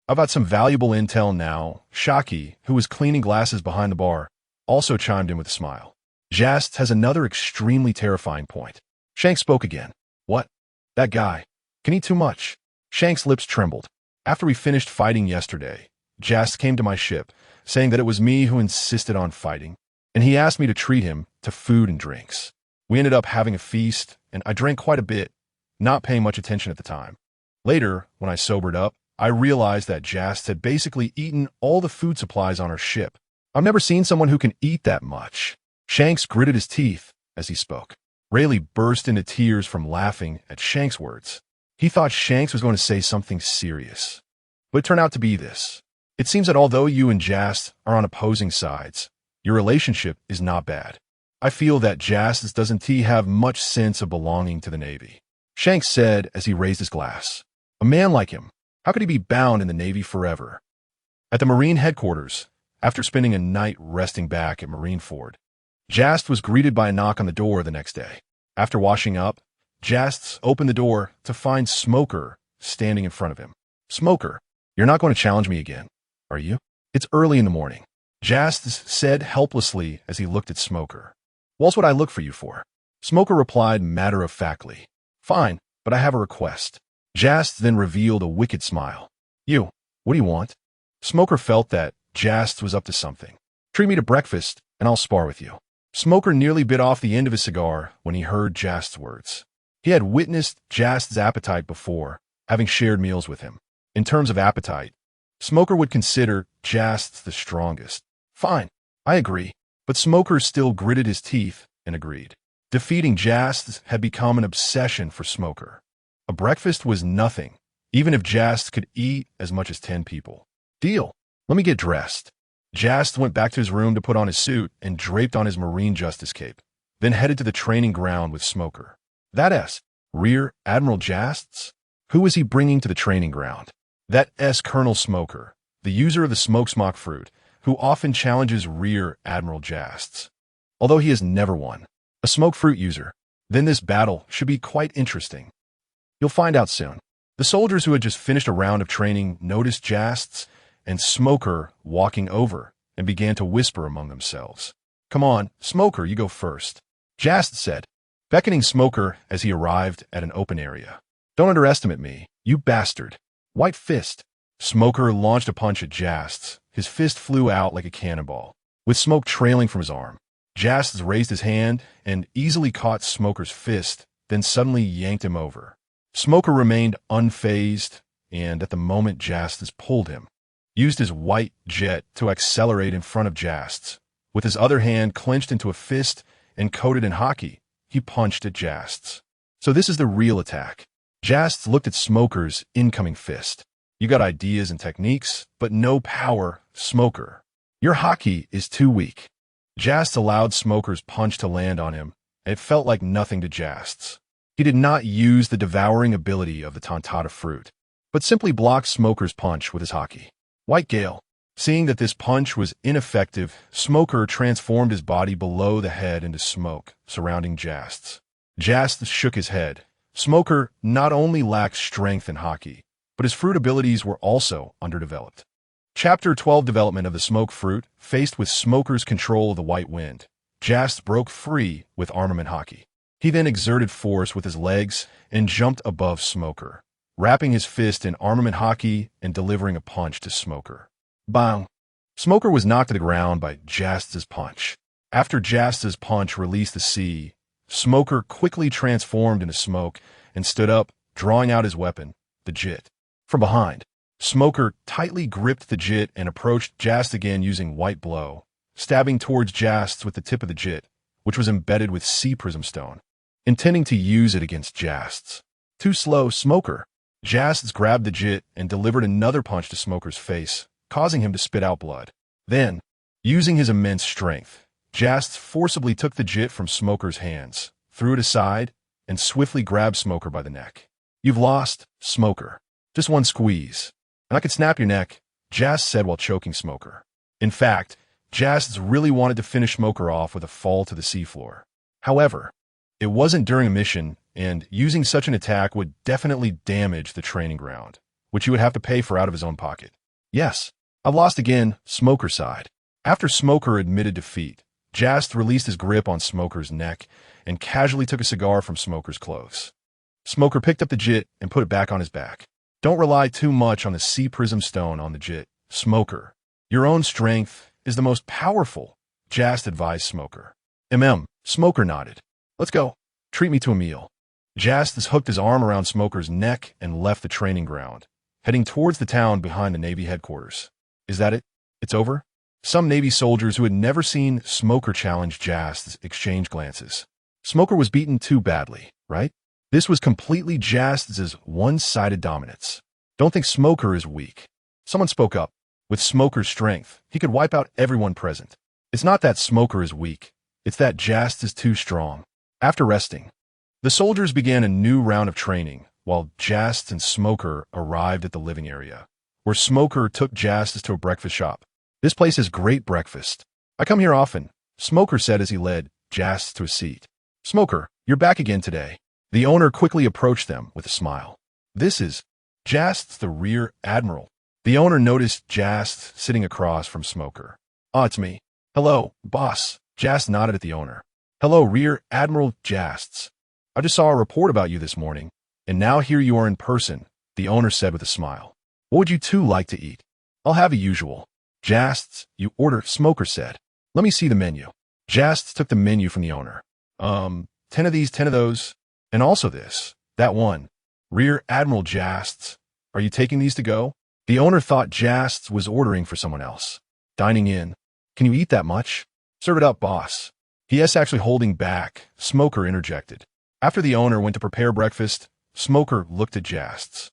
I've got some valuable intel now. Shaki, who was cleaning glasses behind the bar, also chimed in with a smile. Justas has another extremely terrifying point. Shanks spoke again. What? That guy. Can eat too much. Shanks' lips trembled. After we finished fighting yesterday, Justas came to my ship, saying that it was me who insisted on fighting, and he asked me to treat him to food and drinks. We ended up having a feast, and I drank quite a bit, not paying much attention at the time. Later, when I sobered up, I realized that Justas had basically eaten all the food supplies on our ship. I've never seen someone who can eat that much. Shanks gritted his teeth as he spoke. Rayleigh burst into tears from laughing at Shanks' words. He thought Shanks was going to say something serious, but it turned out to be this. It seems that although you and Justas are on opposing sides, your relationship is not bad. I feel that Justas doesn't have much sense of belonging to the Navy. Shanks said as he raised his glass. A man like him, how could he be bound in the Navy forever? At the Marine headquarters, after spending a night resting back at Marineford, Justas was greeted by a knock on the door the next day. After washing up, Justas opened the door to find Smoker standing in front of him. Smoker, you're not going to challenge me again, are you? It's early in the morning, Justas said helplessly as he looked at Smoker. What's what I look for you for? Smoker replied matter-of-factly. Fine, but I have a request. Justas then revealed a wicked smile. You, what do you want? Smoker felt that Justas was up to something. Treat me to breakfast, and I'll spar with you. Smoker nearly bit off the end of his cigar when he heard Justas' words. He had witnessed Justas' appetite before, having shared meals with him. In terms of appetite, Smoker would consider Justas the strongest. Fine, I agree, but Smoker still gritted his teeth and agreed. Defeating Justas had become an obsession for Smoker. A breakfast was nothing, even if Justas could eat as much as 10 people. Deal. Let me get dressed. Justas went back to his room to put on his suit and draped on his Marine Justice cape, then headed to the training ground with Smoker. That S, Rear Admiral Justas? Who was he bringing to the training ground? That S Colonel Smoker, the user of the smoke fruit, who often challenges Rear Admiral Justas. although he has never won. A smoke fruit user. Then this battle should be quite interesting. You'll find out soon. The soldiers who had just finished a round of training noticed Justas and Smoker walking over and began to whisper among themselves. Come on, Smoker, you go first, Justas said, beckoning Smoker as he arrived at an open area. Don't underestimate me, you bastard. White fist. Smoker launched a punch at Justas. His fist flew out like a cannonball, with smoke trailing from his arm. Justas raised his hand and easily caught Smoker's fist, then suddenly yanked him over. Smoker remained unfazed, and at the moment Justas pulled him, used his white jet to accelerate in front of Justas. With his other hand clenched into a fist and coated in hockey, he punched at Justas. So this is the real attack. Justas looked at Smoker's incoming fist. You got ideas and techniques, but no power, Smoker. Your hockey is too weak. Justas allowed Smoker's punch to land on him, and it felt like nothing to Justas. He did not use the devouring ability of the Tontata fruit, but simply blocked Smoker's punch with his hockey. White Gale. Seeing that this punch was ineffective, Smoker transformed his body below the head into smoke, surrounding Justas. Justas shook his head. Smoker not only lacked strength in hockey, but his fruit abilities were also underdeveloped. Chapter 12 Development of the Smoke Fruit. Faced with Smoker's control of the White Wind, Justas broke free with armament hockey. He then exerted force with his legs and jumped above Smoker, wrapping his fist in armament hockey and delivering a punch to Smoker. Bang! Smoker was knocked to the ground by Justas' punch. After Justas' punch released the sea, Smoker quickly transformed into smoke and stood up, drawing out his weapon, the jit. From behind, Smoker tightly gripped the jit and approached Justas again using White Blow, stabbing towards Justas with the tip of the jit, which was embedded with sea prism stone, intending to use it against Justas. Too slow, Smoker. Justas grabbed the jit and delivered another punch to Smoker's face, causing him to spit out blood. Then, using his immense strength, Justas forcibly took the jit from Smoker's hands, threw it aside, and swiftly grabbed Smoker by the neck. You've lost, Smoker. Just one squeeze, and I could snap your neck, Justas said while choking Smoker. In fact, Justas really wanted to finish Smoker off with a fall to the seafloor. However, it wasn't during a mission, and using such an attack would definitely damage the training ground, which he would have to pay for out of his own pocket. Yes, I've lost again, Smoker sighed. After Smoker admitted defeat, Justas released his grip on Smoker's neck and casually took a cigar from Smoker's clothes. Smoker picked up the jit and put it back on his back. Don't rely too much on the sea prism stone on the jit, Smoker. Your own strength is the most powerful, Justas advised Smoker. Smoker nodded. Let's go. Treat me to a meal. Justas hooked his arm around Smoker's neck and left the training ground, heading towards the town behind the Navy headquarters. Is that it? It's over? Some Navy soldiers who had never seen Smoker challenge Justas exchanged glances. Smoker was beaten too badly, right? This was completely Justas' one-sided dominance. Don't think Smoker is weak. Someone spoke up. With Smoker's strength, he could wipe out everyone present. It's not that Smoker is weak. It's that Justas is too strong. After resting, the soldiers began a new round of training, while Justas and Smoker arrived at the living area, where Smoker took Justas to a breakfast shop. This place has great breakfast. I come here often, Smoker said as he led Justas to a seat. Smoker, you're back again today. The owner quickly approached them with a smile. This is Justas, the Rear Admiral. The owner noticed Justas sitting across from Smoker. Oh, it's me. Hello, boss. Justas nodded at the owner. Hello, Rear Admiral Justas. I just saw a report about you this morning, and now here you are in person, the owner said with a smile. What would you two like to eat? I'll have the usual. Justas, you order, Smoker said. Let me see the menu. Justas took the menu from the owner. 10 of these, 10 of those. And also this, that one. Rear Admiral Justas, are you taking these to go? The owner thought Justas was ordering for someone else. Dining in. Can you eat that much? Serve it up, boss. Yes, actually holding back, Smoker interjected. After the owner went to prepare breakfast, Smoker looked at Justas.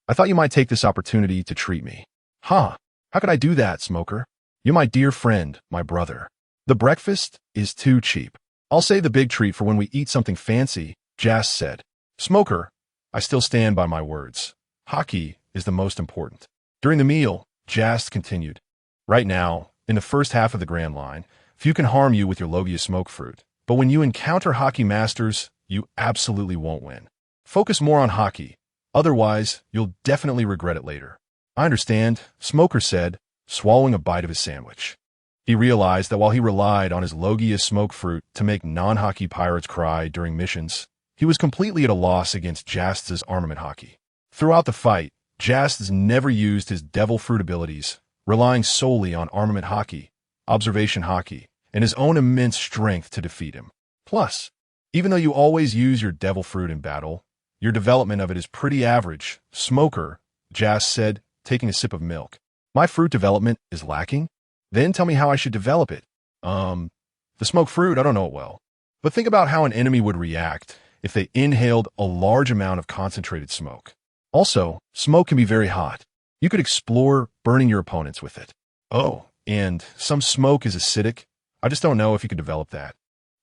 I thought you might take this opportunity to treat me. Huh? How could I do that, Smoker? You're my dear friend, my brother. The breakfast is too cheap. I'll save the big treat for when we eat something fancy, Justas said. Smoker, I still stand by my words. Hockey is the most important. During the meal, Justas continued. Right now, in the first half of the Grand Line, Few can harm you with your Logia smoke fruit, but when you encounter hockey masters, you absolutely won't win. Focus more on hockey, otherwise you'll definitely regret it later. I understand, Smoker said, swallowing a bite of his sandwich. He realized that while he relied on his Logia smoke fruit to make non-hockey pirates cry during missions, he was completely at a loss against Justas' armament hockey. Throughout the fight, Justas never used his devil fruit abilities, relying solely on armament hockey, observation hockey, and his own immense strength to defeat him. Plus, even though you always use your devil fruit in battle, your development of it is pretty average. Smoker, Jas said, taking a sip of milk. My fruit development is lacking? Then tell me how I should develop it. The smoke fruit, I don't know it well. But think about how an enemy would react if they inhaled a large amount of concentrated smoke. Also, smoke can be very hot. You could explore burning your opponents with it. Oh, and some smoke is acidic. I just don't know if you could develop that.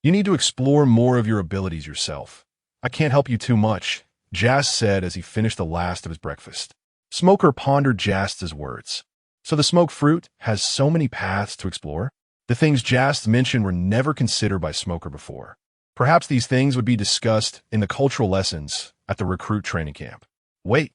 You need to explore more of your abilities yourself. I can't help you too much, Jas said as he finished the last of his breakfast. Smoker pondered Justas' words. So the smoke fruit has so many paths to explore? The things Jas mentioned were never considered by Smoker before. Perhaps these things would be discussed in the cultural lessons at the recruit training camp. Wait,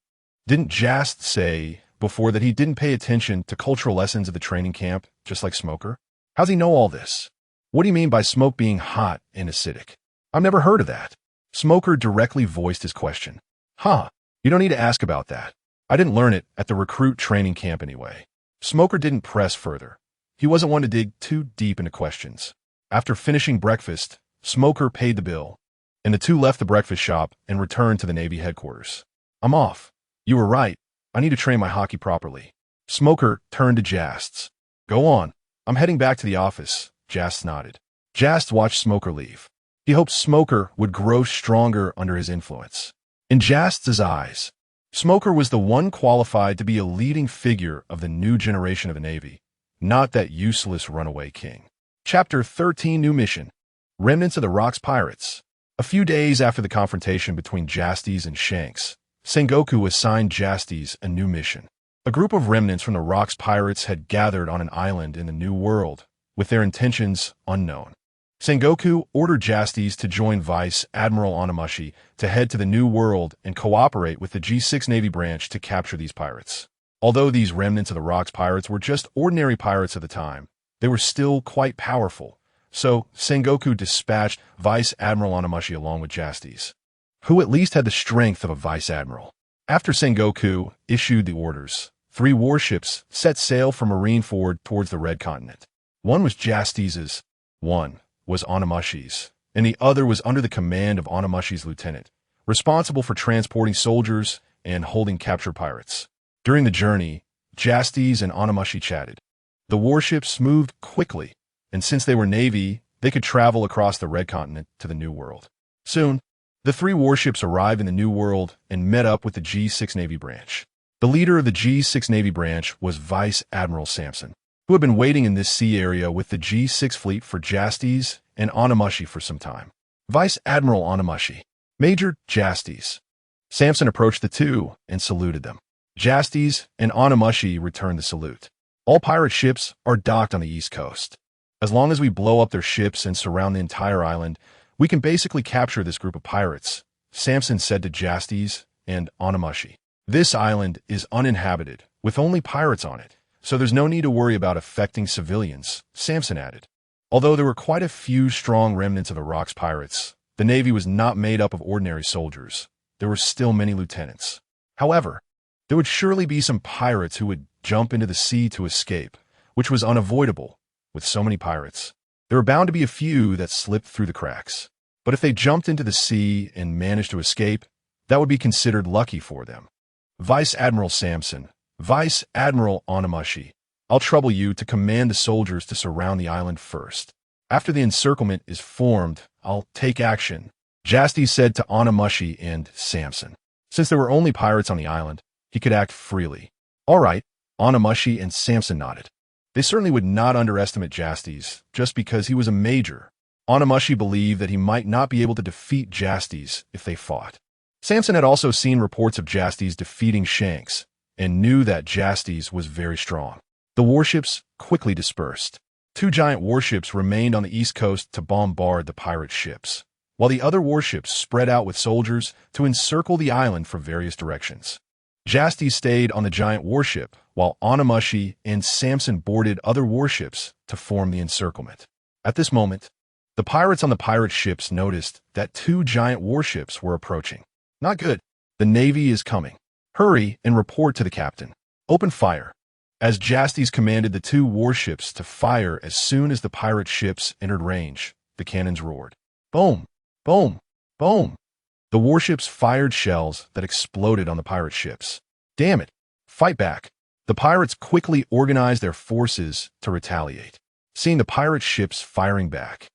didn't Jas say before that he didn't pay attention to cultural lessons at the training camp, just like Smoker? How's he know all this? What do you mean by smoke being hot and acidic? I've never heard of that. Smoker directly voiced his question. You don't need to ask about that. I didn't learn it at the recruit training camp anyway. Smoker didn't press further. He wasn't one to dig too deep into questions. After finishing breakfast, Smoker paid the bill, and the two left the breakfast shop and returned to the Navy headquarters. I'm off. You were right. I need to train my hockey properly. Smoker turned to Justas. Go on. I'm heading back to the office. Justas nodded. Justas watched Smoker leave. He hoped Smoker would grow stronger under his influence. In Justas' eyes, Smoker was the one qualified to be a leading figure of the new generation of the Navy, not that useless runaway king. Chapter 13 New Mission. Remnants of the Rocks Pirates. A few days after the confrontation between Justas and Shanks, Sengoku assigned Justas a new mission. A group of remnants from the Rocks Pirates had gathered on an island in the New World, with their intentions unknown. Sengoku ordered Justas to join Vice Admiral Onimushi to head to the New World and cooperate with the G6 Navy branch to capture these pirates. Although these remnants of the Rocks Pirates were just ordinary pirates at the time, they were still quite powerful, so Sengoku dispatched Vice Admiral Onimushi along with Justas, who at least had the strength of a Vice Admiral. After Sengoku issued the orders, 3 warships set sail from Marineford towards the Red Continent. One was Justas's, one was Onimushi's, and the other was under the command of Onimushi's lieutenant, responsible for transporting soldiers and holding captured pirates. During the journey, Justas and Onimushi chatted. The warships moved quickly, and since they were Navy, they could travel across the Red Continent to the New World. Soon, the 3 warships arrived in the New World and met up with the G6 Navy branch. The leader of the G6 Navy branch was Vice Admiral Samson, who had been waiting in this sea area with the G6 fleet for Justas and Onimushi for some time. Vice Admiral Onimushi, Major Justas. Samson approached the two and saluted them. Justas and Onimushi returned the salute. All pirate ships are docked on the East Coast. As long as we blow up their ships and surround the entire island, we can basically capture this group of pirates, Samson said to Justas and Onimushi. This island is uninhabited, with only pirates on it, so there's no need to worry about affecting civilians, Samson added. Although there were quite a few strong remnants of the Rocks Pirates, the Navy was not made up of ordinary soldiers. There were still many lieutenants. However, there would surely be some pirates who would jump into the sea to escape, which was unavoidable with so many pirates. There were bound to be a few that slipped through the cracks. But if they jumped into the sea and managed to escape, that would be considered lucky for them. Vice Admiral Samson, Vice Admiral Onimushi, I'll trouble you to command the soldiers to surround the island first. After the encirclement is formed, I'll take action, Justas said to Onimushi and Samson. Since there were only pirates on the island, he could act freely. All right, Onimushi and Samson nodded. They certainly would not underestimate Justas just because he was a major. Onimushi believed that he might not be able to defeat Justas if they fought. Samson had also seen reports of Justas defeating Shanks and knew that Justas was very strong. The warships quickly dispersed. Two giant warships remained on the east coast to bombard the pirate ships, while the other warships spread out with soldiers to encircle the island from various directions. Justas stayed on the giant warship, while Onimushi and Samson boarded other warships to form the encirclement. At this moment, the pirates on the pirate ships noticed that two giant warships were approaching. Not good. The Navy is coming. Hurry and report to the captain. Open fire. As Justas commanded the two warships to fire as soon as the pirate ships entered range, the cannons roared. Boom! Boom! Boom! The warships fired shells that exploded on the pirate ships. Damn it! Fight back! The pirates quickly organized their forces to retaliate. Seeing the pirate ships firing back,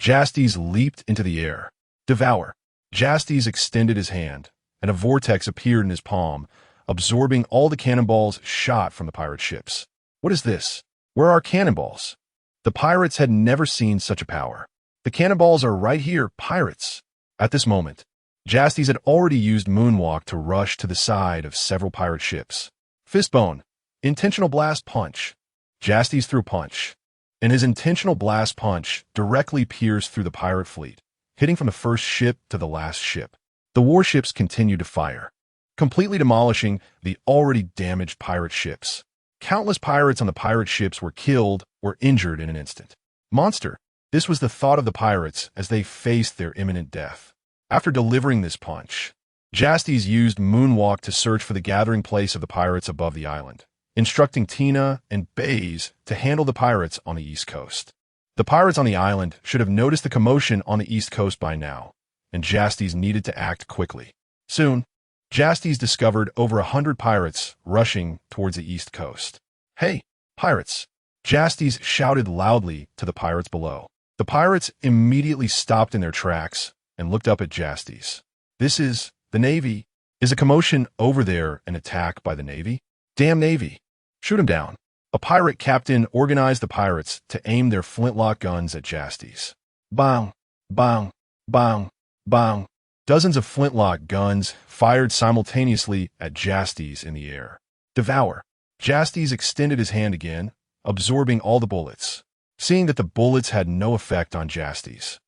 Justas leaped into the air. Devour! Justas extended his hand, and a vortex appeared in his palm, absorbing all the cannonballs shot from the pirate ships. What is this? Where are cannonballs? The pirates had never seen such a power. The cannonballs are right here, pirates! At this moment, Justas had already used Moonwalk to rush to the side of several pirate ships. Fistbone. Intentional blast punch. Justas threw punch, and his intentional blast punch directly pierced through the pirate fleet, hitting from the first ship to the last ship. The warships continued to fire, completely demolishing the already damaged pirate ships. Countless pirates on the pirate ships were killed or injured in an instant. Monster! This was the thought of the pirates as they faced their imminent death. After delivering this punch, Justas used Moonwalk to search for the gathering place of the pirates above the island, instructing Tina and Baze to handle the pirates on the east coast. The pirates on the island should have noticed the commotion on the east coast by now, and Justas needed to act quickly. Soon, Justas discovered over 100 pirates rushing towards the east coast. Hey, pirates! Justas shouted loudly to the pirates below. The pirates immediately stopped in their tracks and looked up at Justas. This is the Navy. Is a commotion over there an attack by the Navy? Damn Navy! Shoot him down. A pirate captain organized the pirates to aim their flintlock guns at Justas. Bang! Bang! Bang! Bang! Dozens of flintlock guns fired simultaneously at Justas in the air. Devour! Justas extended his hand again, absorbing all the bullets. Seeing that the bullets had no effect on Justas,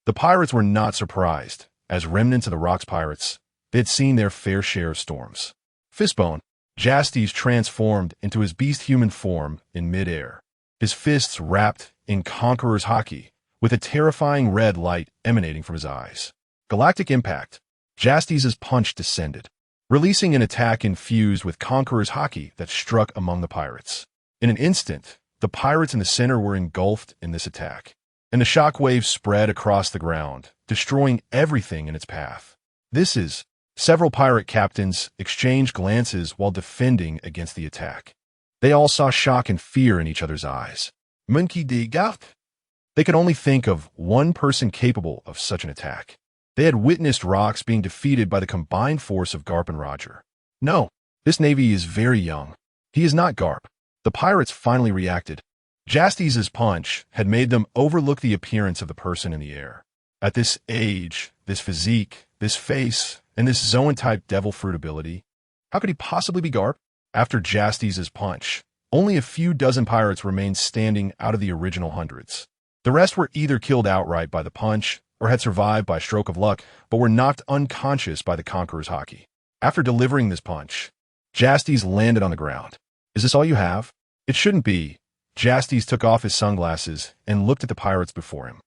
the pirates were not surprised. As remnants of the Rocks pirates, they had seen their fair share of storms. Fistbone! Justas transformed into his beast-human form in midair, his fists wrapped in Conqueror's haki, with a terrifying red light emanating from his eyes. Galactic impact! Justas' punch descended, releasing an attack infused with Conqueror's haki that struck among the pirates. In an instant, the pirates in the center were engulfed in this attack, and the shockwave spread across the ground, destroying everything in its path. Several pirate captains exchanged glances while defending against the attack. They all saw shock and fear in each other's eyes. Monkey de Garp! They could only think of one person capable of such an attack. They had witnessed Rocks being defeated by the combined force of Garp and Roger. No, this Navy is very young. He is not Garp. The pirates finally reacted. Justas' punch had made them overlook the appearance of the person in the air. At this age, this physique, this face, and this Zoan-type devil fruit ability, how could he possibly be Garp? After Justas' punch, only a few dozen pirates remained standing out of the original hundreds. The rest were either killed outright by the punch or had survived by a stroke of luck, but were knocked unconscious by the Conqueror's haki. After delivering this punch, Justas landed on the ground. Is this all you have? It shouldn't be. Justas took off his sunglasses and looked at the pirates before him.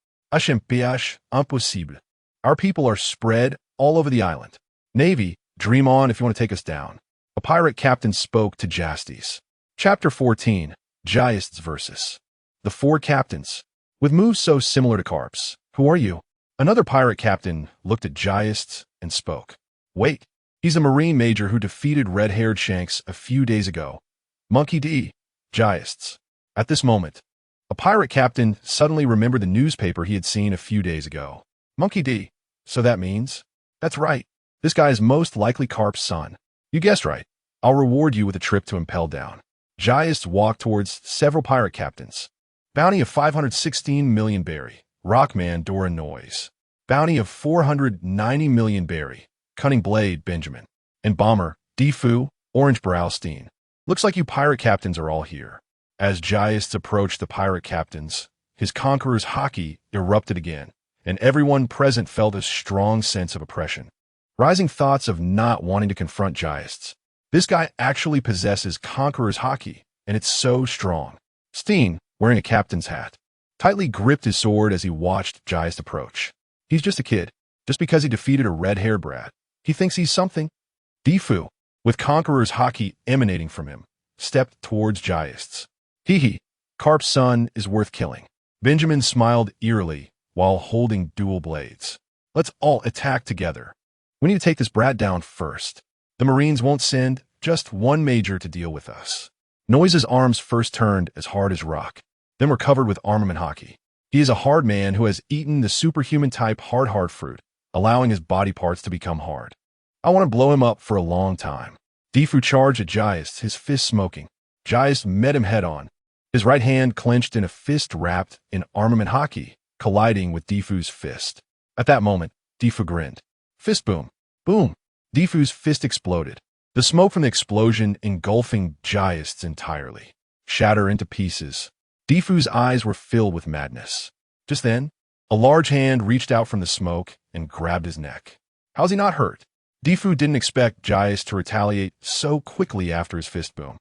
Impossible. Our people are spread all over the island. Navy, dream on if you want to take us down. A pirate captain spoke to Justas. Chapter 14, Justas versus the Four Captains. With moves so similar to Karp's. Who are you? Another pirate captain looked at Justas and spoke. Wait, he's a Marine major who defeated red-haired Shanks a few days ago. Monkey D. Justas. At this moment, a pirate captain suddenly remembered the newspaper he had seen a few days ago. Monkey D. So that means? That's right. This guy is most likely Karp's son. You guessed right. I'll reward you with a trip to Impel Down. Justas walked towards several pirate captains. Bounty of 516 million berry. Rockman Dora Noise. Bounty of 490 million berry. Cunning Blade Benjamin. And Bomber, Defu, Orange Brow Steen. Looks like you pirate captains are all here. As Giants approached the pirate captains, his conqueror's haki erupted again, and everyone present felt a strong sense of oppression. Rising thoughts of not wanting to confront Giants. This guy actually possesses conqueror's haki, and it's so strong. Steen, wearing a captain's hat, tightly gripped his sword as he watched Giants approach. He's just a kid. Just because he defeated a red-haired brat, he thinks he's something. Defu, with conqueror's haki emanating from him, stepped towards Giants. Hee, Karp's son is worth killing. Benjamin smiled eerily while holding dual blades. Let's all attack together. We need to take this brat down first. The Marines won't send just one major to deal with us. Noise's arms first turned as hard as rock, then were covered with armament haki. He is a hard man who has eaten the superhuman-type hard fruit, allowing his body parts to become hard. I want to blow him up for a long time. Defu charged at Giants, his fist smoking. Giants met him head-on. His right hand clenched in a fist wrapped in armament haki, colliding with Defu's fist. At that moment, Defu grinned. Fist boom. Boom. Defu's fist exploded. The smoke from the explosion engulfing Giants entirely. Shatter into pieces. Defu's eyes were filled with madness. Just then, a large hand reached out from the smoke and grabbed his neck. How's he not hurt? Defu didn't expect Giants to retaliate so quickly after his fist boom.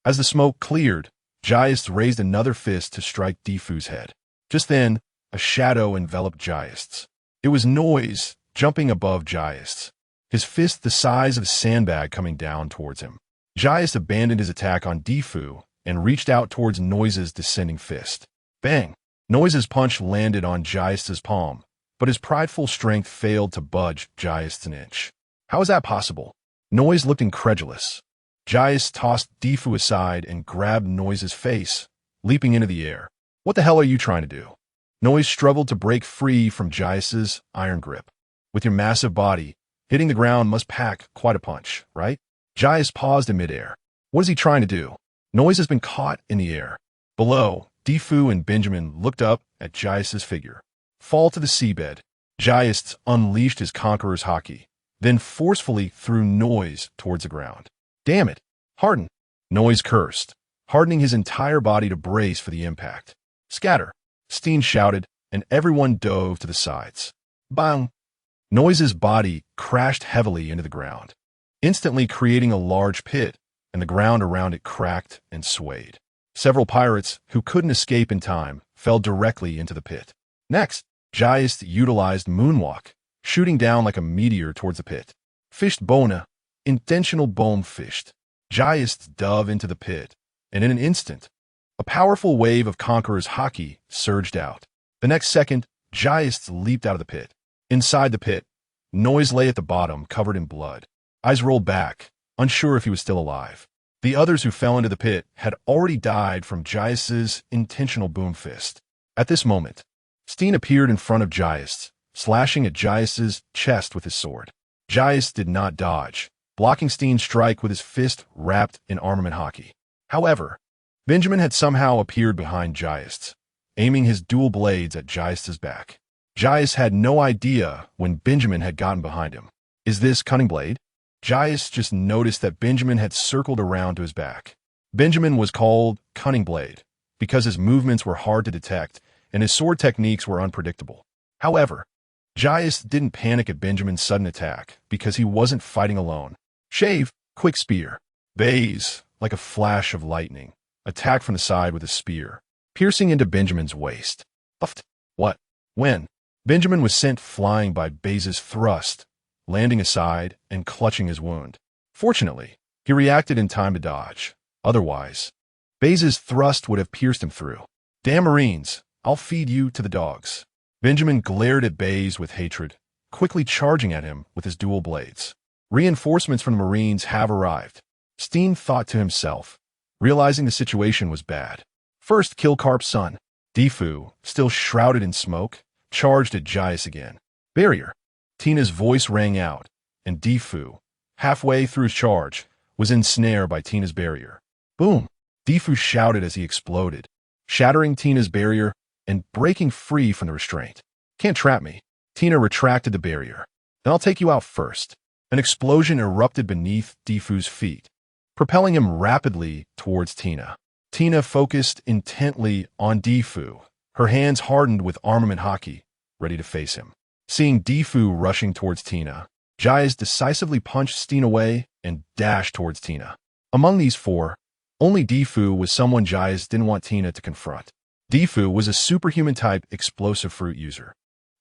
As the smoke cleared, Giants raised another fist to strike Defu's head. Just then, a shadow enveloped Giants. It was Noise jumping above Giants, his fist the size of a sandbag coming down towards him. Giants abandoned his attack on Defu and reached out towards Noise's descending fist. Bang! Noise's punch landed on Giants' palm, but his prideful strength failed to budge Giants an inch. How is that possible? Noise looked incredulous. Giants tossed Defu aside and grabbed Noise's face, leaping into the air. What the hell are you trying to do? Noise struggled to break free from Giants' iron grip. With your massive body, hitting the ground must pack quite a punch, right? Giants paused in midair. What is he trying to do? Noise has been caught in the air. Below, Defu and Benjamin looked up at Giants' figure. Fall to the seabed. Giants unleashed his conqueror's haki, then forcefully threw Noise towards the ground. Damn it! Harden! Noise cursed, hardening his entire body to brace for the impact. Scatter! Steen shouted, and everyone dove to the sides. Bang! Noise's body crashed heavily into the ground, instantly creating a large pit, and the ground around it cracked and swayed. Several pirates, who couldn't escape in time, fell directly into the pit. Next, Giants utilized Moonwalk, shooting down like a meteor towards the pit. Fished Bona, intentional bomb fished. Giants dove into the pit, and in an instant, a powerful wave of Conqueror's haki surged out. The next second, Giants leaped out of the pit. Inside the pit, Noise lay at the bottom, covered in blood. Eyes rolled back, unsure if he was still alive. The others who fell into the pit had already died from Giants' intentional boom fist. At this moment, Steen appeared in front of Giants, slashing at Giants' chest with his sword. Giants did not dodge, blocking Steen's strike with his fist wrapped in armament haki. However, Benjamin had somehow appeared behind Giants, aiming his dual blades at Giants' back. Giants had no idea when Benjamin had gotten behind him. Is this Cunning Blade? Giants just noticed that Benjamin had circled around to his back. Benjamin was called Cunning Blade because his movements were hard to detect and his sword techniques were unpredictable. However, Giants didn't panic at Benjamin's sudden attack because he wasn't fighting alone. Shave, quick spear. Baze, like a flash of lightning, attacked from the side with a spear, piercing into Benjamin's waist. Uffed. What? When? Benjamin was sent flying by Baze's thrust, landing aside and clutching his wound. Fortunately, he reacted in time to dodge. Otherwise, Baze's thrust would have pierced him through. Damn Marines, I'll feed you to the dogs. Benjamin glared at Baze with hatred, quickly charging at him with his dual blades. Reinforcements from the Marines have arrived. Steen thought to himself, realizing the situation was bad. First, kill Karp's son. Defu, still shrouded in smoke, charged at Giants again. Barrier. Tina's voice rang out, and Defu, halfway through his charge, was ensnared by Tina's barrier. Boom! Defu shouted as he exploded, shattering Tina's barrier and breaking free from the restraint. Can't trap me. Tina retracted the barrier. Then I'll take you out first. An explosion erupted beneath Defu's feet, propelling him rapidly towards Tina. Tina focused intently on Defu. Her hands hardened with armament hockey, ready to face him. Seeing Defu rushing towards Tina, Jais decisively punched Steen away and dashed towards Tina. Among these four, only Defu was someone Jais didn't want Tina to confront. Defu was a superhuman-type explosive fruit user,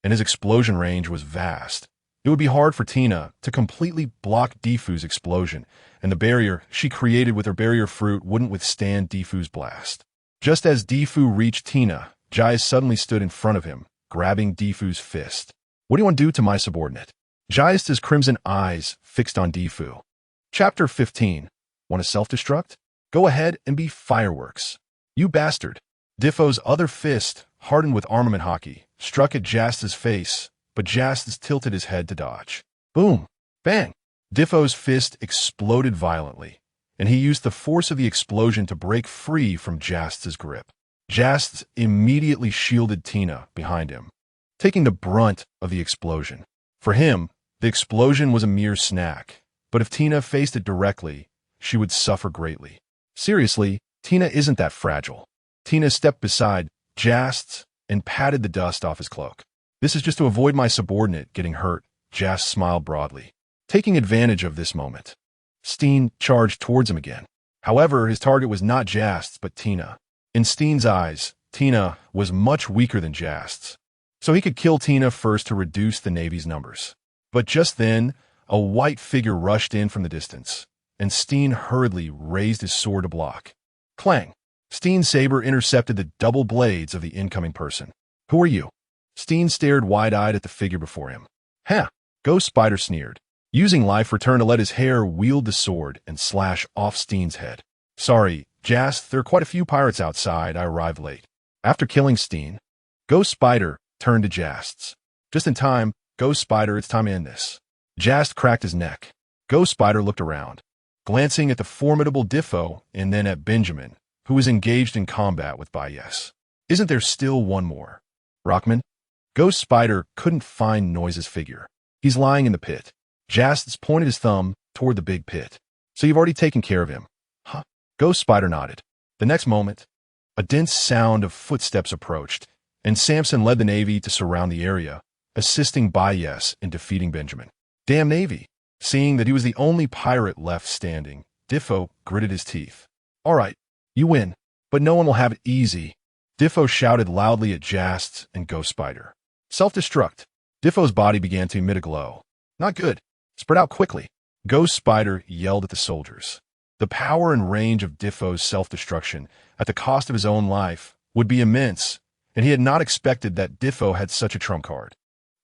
and his explosion range was vast. It would be hard for Tina to completely block Defu's explosion, and the barrier she created with her barrier fruit wouldn't withstand Defu's blast. Just as Defu reached Tina, Jais suddenly stood in front of him, grabbing Defu's fist. "What do you want to do to my subordinate?" Jais' crimson eyes fixed on Defu. Chapter 15. Want to self-destruct? Go ahead and be fireworks. You bastard. Defu's other fist, hardened with armament hockey, struck at Justas' face, but Justas tilted his head to dodge. Boom! Bang! Defu's fist exploded violently, and he used the force of the explosion to break free from Justas' grip. Justas immediately shielded Tina behind him, taking the brunt of the explosion. For him, the explosion was a mere snack, but if Tina faced it directly, she would suffer greatly. Seriously, Tina isn't that fragile. Tina stepped beside Justas and patted the dust off his cloak. This is just to avoid my subordinate getting hurt. Justas smiled broadly, taking advantage of this moment. Steen charged towards him again. However, his target was not Justas but Tina. In Steen's eyes, Tina was much weaker than Justas, so he could kill Tina first to reduce the Navy's numbers. But just then, a white figure rushed in from the distance, and Steen hurriedly raised his sword to block. Clang! Steen's saber intercepted the double blades of the incoming person. Who are you? Steen stared wide-eyed at the figure before him. Huh! Ghost Spider sneered, using life return to let his hair wield the sword and slash off Steen's head. Sorry, Justas, there are quite a few pirates outside. I arrived late. After killing Steen, Ghost Spider turned to Justas. Just in time, Ghost Spider, it's time to end this. Justas cracked his neck. Ghost Spider looked around, glancing at the formidable Defu and then at Benjamin, who was engaged in combat with Vice. Isn't there still one more? Rockman? Ghost Spider couldn't find Noise's figure. He's lying in the pit. Justas pointed his thumb toward the big pit. So you've already taken care of him. Huh? Ghost Spider nodded. The next moment, a dense sound of footsteps approached, and Samson led the Navy to surround the area, assisting Vice in defeating Benjamin. Damn Navy! Seeing that he was the only pirate left standing, Defu gritted his teeth. All right, you win, but no one will have it easy. Defu shouted loudly at Justas and Ghost Spider. Self-destruct. Defu's body began to emit a glow. Not good. Spread out quickly. Ghost Spider yelled at the soldiers. The power and range of Defu's self-destruction, at the cost of his own life, would be immense, and he had not expected that Defu had such a trump card.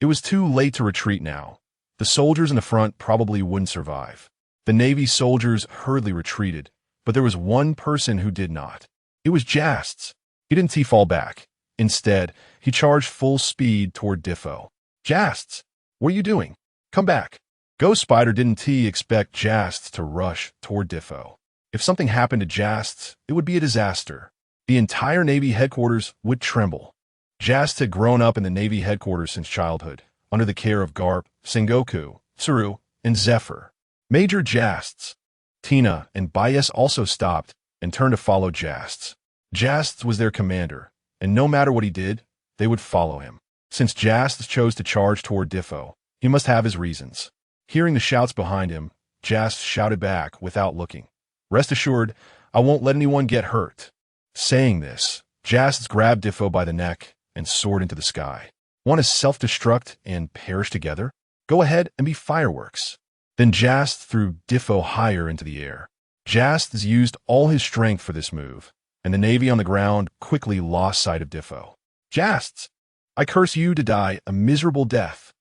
It was too late to retreat now. The soldiers in the front probably wouldn't survive. The Navy soldiers hurriedly retreated, but there was one person who did not. It was Justas. He didn't fall back. Instead, he charged full speed toward Defu. Justas, what are you doing? Come back. Ghost Spider didn't expect Justas to rush toward Defu. If something happened to Justas, it would be a disaster. The entire Navy headquarters would tremble. Justas had grown up in the Navy headquarters since childhood, under the care of Karp, Sengoku, Tsuru, and Zephyr. Major Justas. Tina and Vice also stopped and turned to follow Justas. Justas was their commander, and no matter what he did, they would follow him. Since Justas chose to charge toward Defu, he must have his reasons. Hearing the shouts behind him, Justas shouted back without looking. Rest assured, I won't let anyone get hurt. Saying this, Justas grabbed Defu by the neck and soared into the sky. Want to self-destruct and perish together? Go ahead and be fireworks. Then Justas threw Defu higher into the air. Justas used all his strength for this move, and the Navy on the ground quickly lost sight of Defu. Justas, I curse you to die a miserable death.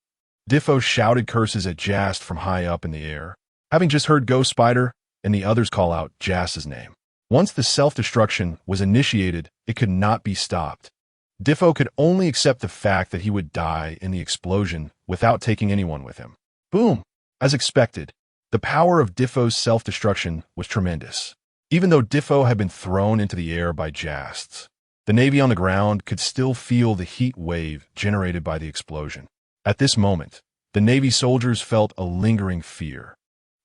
Defu shouted curses at Justas from high up in the air, having just heard Ghost Spider and the others call out Justas' name. Once the self-destruction was initiated, it could not be stopped. Defu could only accept the fact that he would die in the explosion without taking anyone with him. Boom! As expected, the power of Defu's self-destruction was tremendous. Even though Defu had been thrown into the air by Justas, the Navy on the ground could still feel the heat wave generated by the explosion. At this moment, the Navy soldiers felt a lingering fear.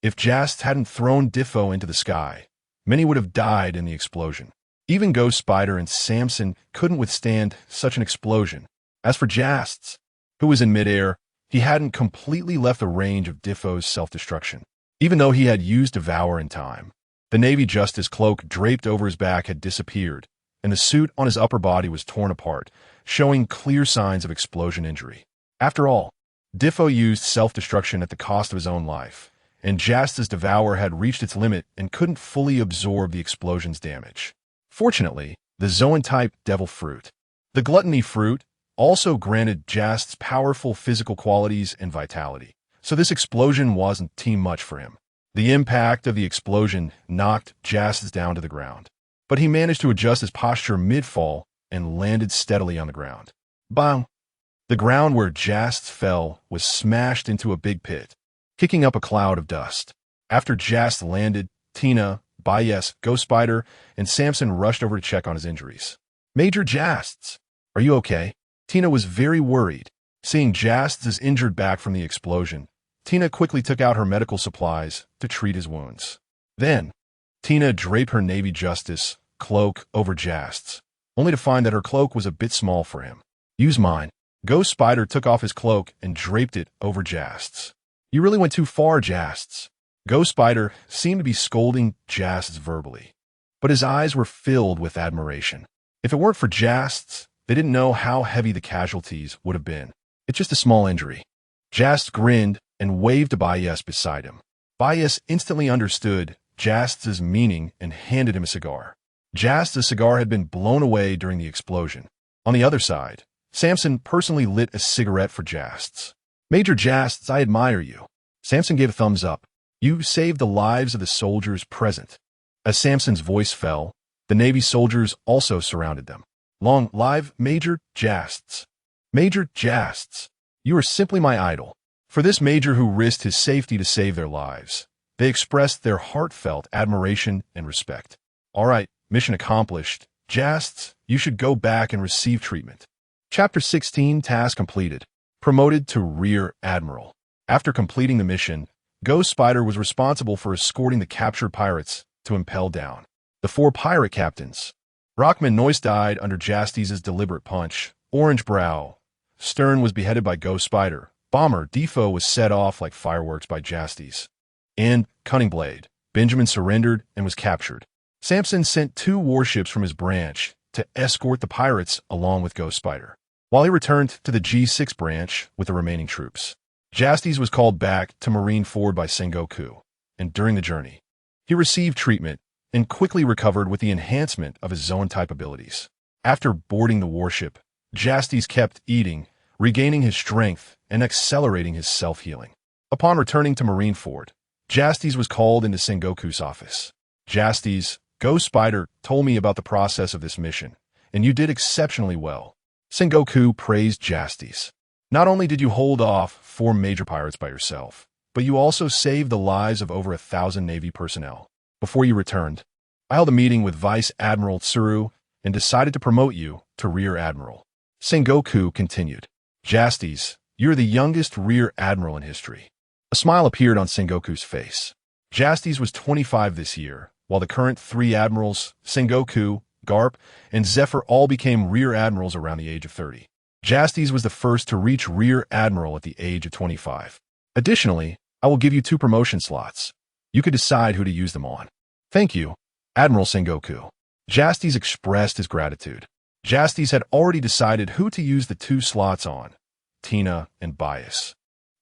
If Justas hadn't thrown Defu into the sky, many would have died in the explosion. Even Ghost Spider and Samson couldn't withstand such an explosion. As for Justas, who was in midair, he hadn't completely left the range of Diffo's self-destruction. Even though he had used Devour in time, the Navy Justas cloak draped over his back had disappeared, and the suit on his upper body was torn apart, showing clear signs of explosion injury. After all, Diffo used self-destruction at the cost of his own life, and Justas' Devour had reached its limit and couldn't fully absorb the explosion's damage. Fortunately, the Zoan-type Devil Fruit, the Gluttony Fruit, also granted Justas powerful physical qualities and vitality, so this explosion wasn't too much for him. The impact of the explosion knocked Justas down to the ground, but he managed to adjust his posture mid-fall and landed steadily on the ground. Bang! The ground where Justas fell was smashed into a big pit, kicking up a cloud of dust. After Justas landed, Tina, Bias, Ghost Spider, and Samson rushed over to check on his injuries. Major Justas, are you okay? Tina was very worried. Seeing Justas' injured back from the explosion, Tina quickly took out her medical supplies to treat his wounds. Then, Tina draped her Navy Justas cloak over Justas, only to find that her cloak was a bit small for him. Use mine. Ghost Spider took off his cloak and draped it over Justas. You really went too far, Justas. Ghost Spider seemed to be scolding Justas verbally, but his eyes were filled with admiration. If it weren't for Justas, they didn't know how heavy the casualties would have been. It's just a small injury. Justas grinned and waved to Bias beside him. Bias instantly understood Justas' meaning and handed him a cigar. Justas' cigar had been blown away during the explosion. On the other side, Samson personally lit a cigarette for Justas. Major Justas, I admire you. Samson gave a thumbs up. You saved the lives of the soldiers present. As Samson's voice fell, the Navy soldiers also surrounded them. Long live Major Justas. Major Justas, you are simply my idol. For this major who risked his safety to save their lives, they expressed their heartfelt admiration and respect. All right, mission accomplished. Justas, you should go back and receive treatment. Chapter 16, task completed. Promoted to Rear Admiral. After completing the mission, Ghost Spider was responsible for escorting the captured pirates to Impel Down. The 4 pirate captains. Rockman Noyce died under Justas' deliberate punch. Orange Brow. Stern was beheaded by Ghost Spider. Bomber Defo was set off like fireworks by Justas. And Cunning Blade. Benjamin surrendered and was captured. Samson sent 2 warships from his branch to escort the pirates along with Ghost Spider, while he returned to the G6 branch with the remaining troops. Justas was called back to Marineford by Sengoku, and during the journey, he received treatment and quickly recovered with the enhancement of his Zoan-type abilities. After boarding the warship, Justas kept eating, regaining his strength and accelerating his self-healing. Upon returning to Marineford, Justas was called into Sengoku's office. Justas, Ghost Spider told me about the process of this mission, and you did exceptionally well. Sengoku praised Justas. Not only did you hold off 4 major pirates by yourself, but you also saved the lives of over 1,000 Navy personnel. Before you returned, I held a meeting with Vice Admiral Tsuru and decided to promote you to Rear Admiral. Sengoku continued. Justas, you're the youngest Rear Admiral in history. A smile appeared on Sengoku's face. Justas was 25 this year, while the current 3 admirals, Sengoku, Karp, and Zephyr all became Rear Admirals around the age of 30. Justas was the first to reach Rear Admiral at the age of 25. Additionally, I will give you 2 promotion slots. You could decide who to use them on. Thank you, Admiral Sengoku. Justas expressed his gratitude. Justas had already decided who to use the 2 slots on, Tina and Bias,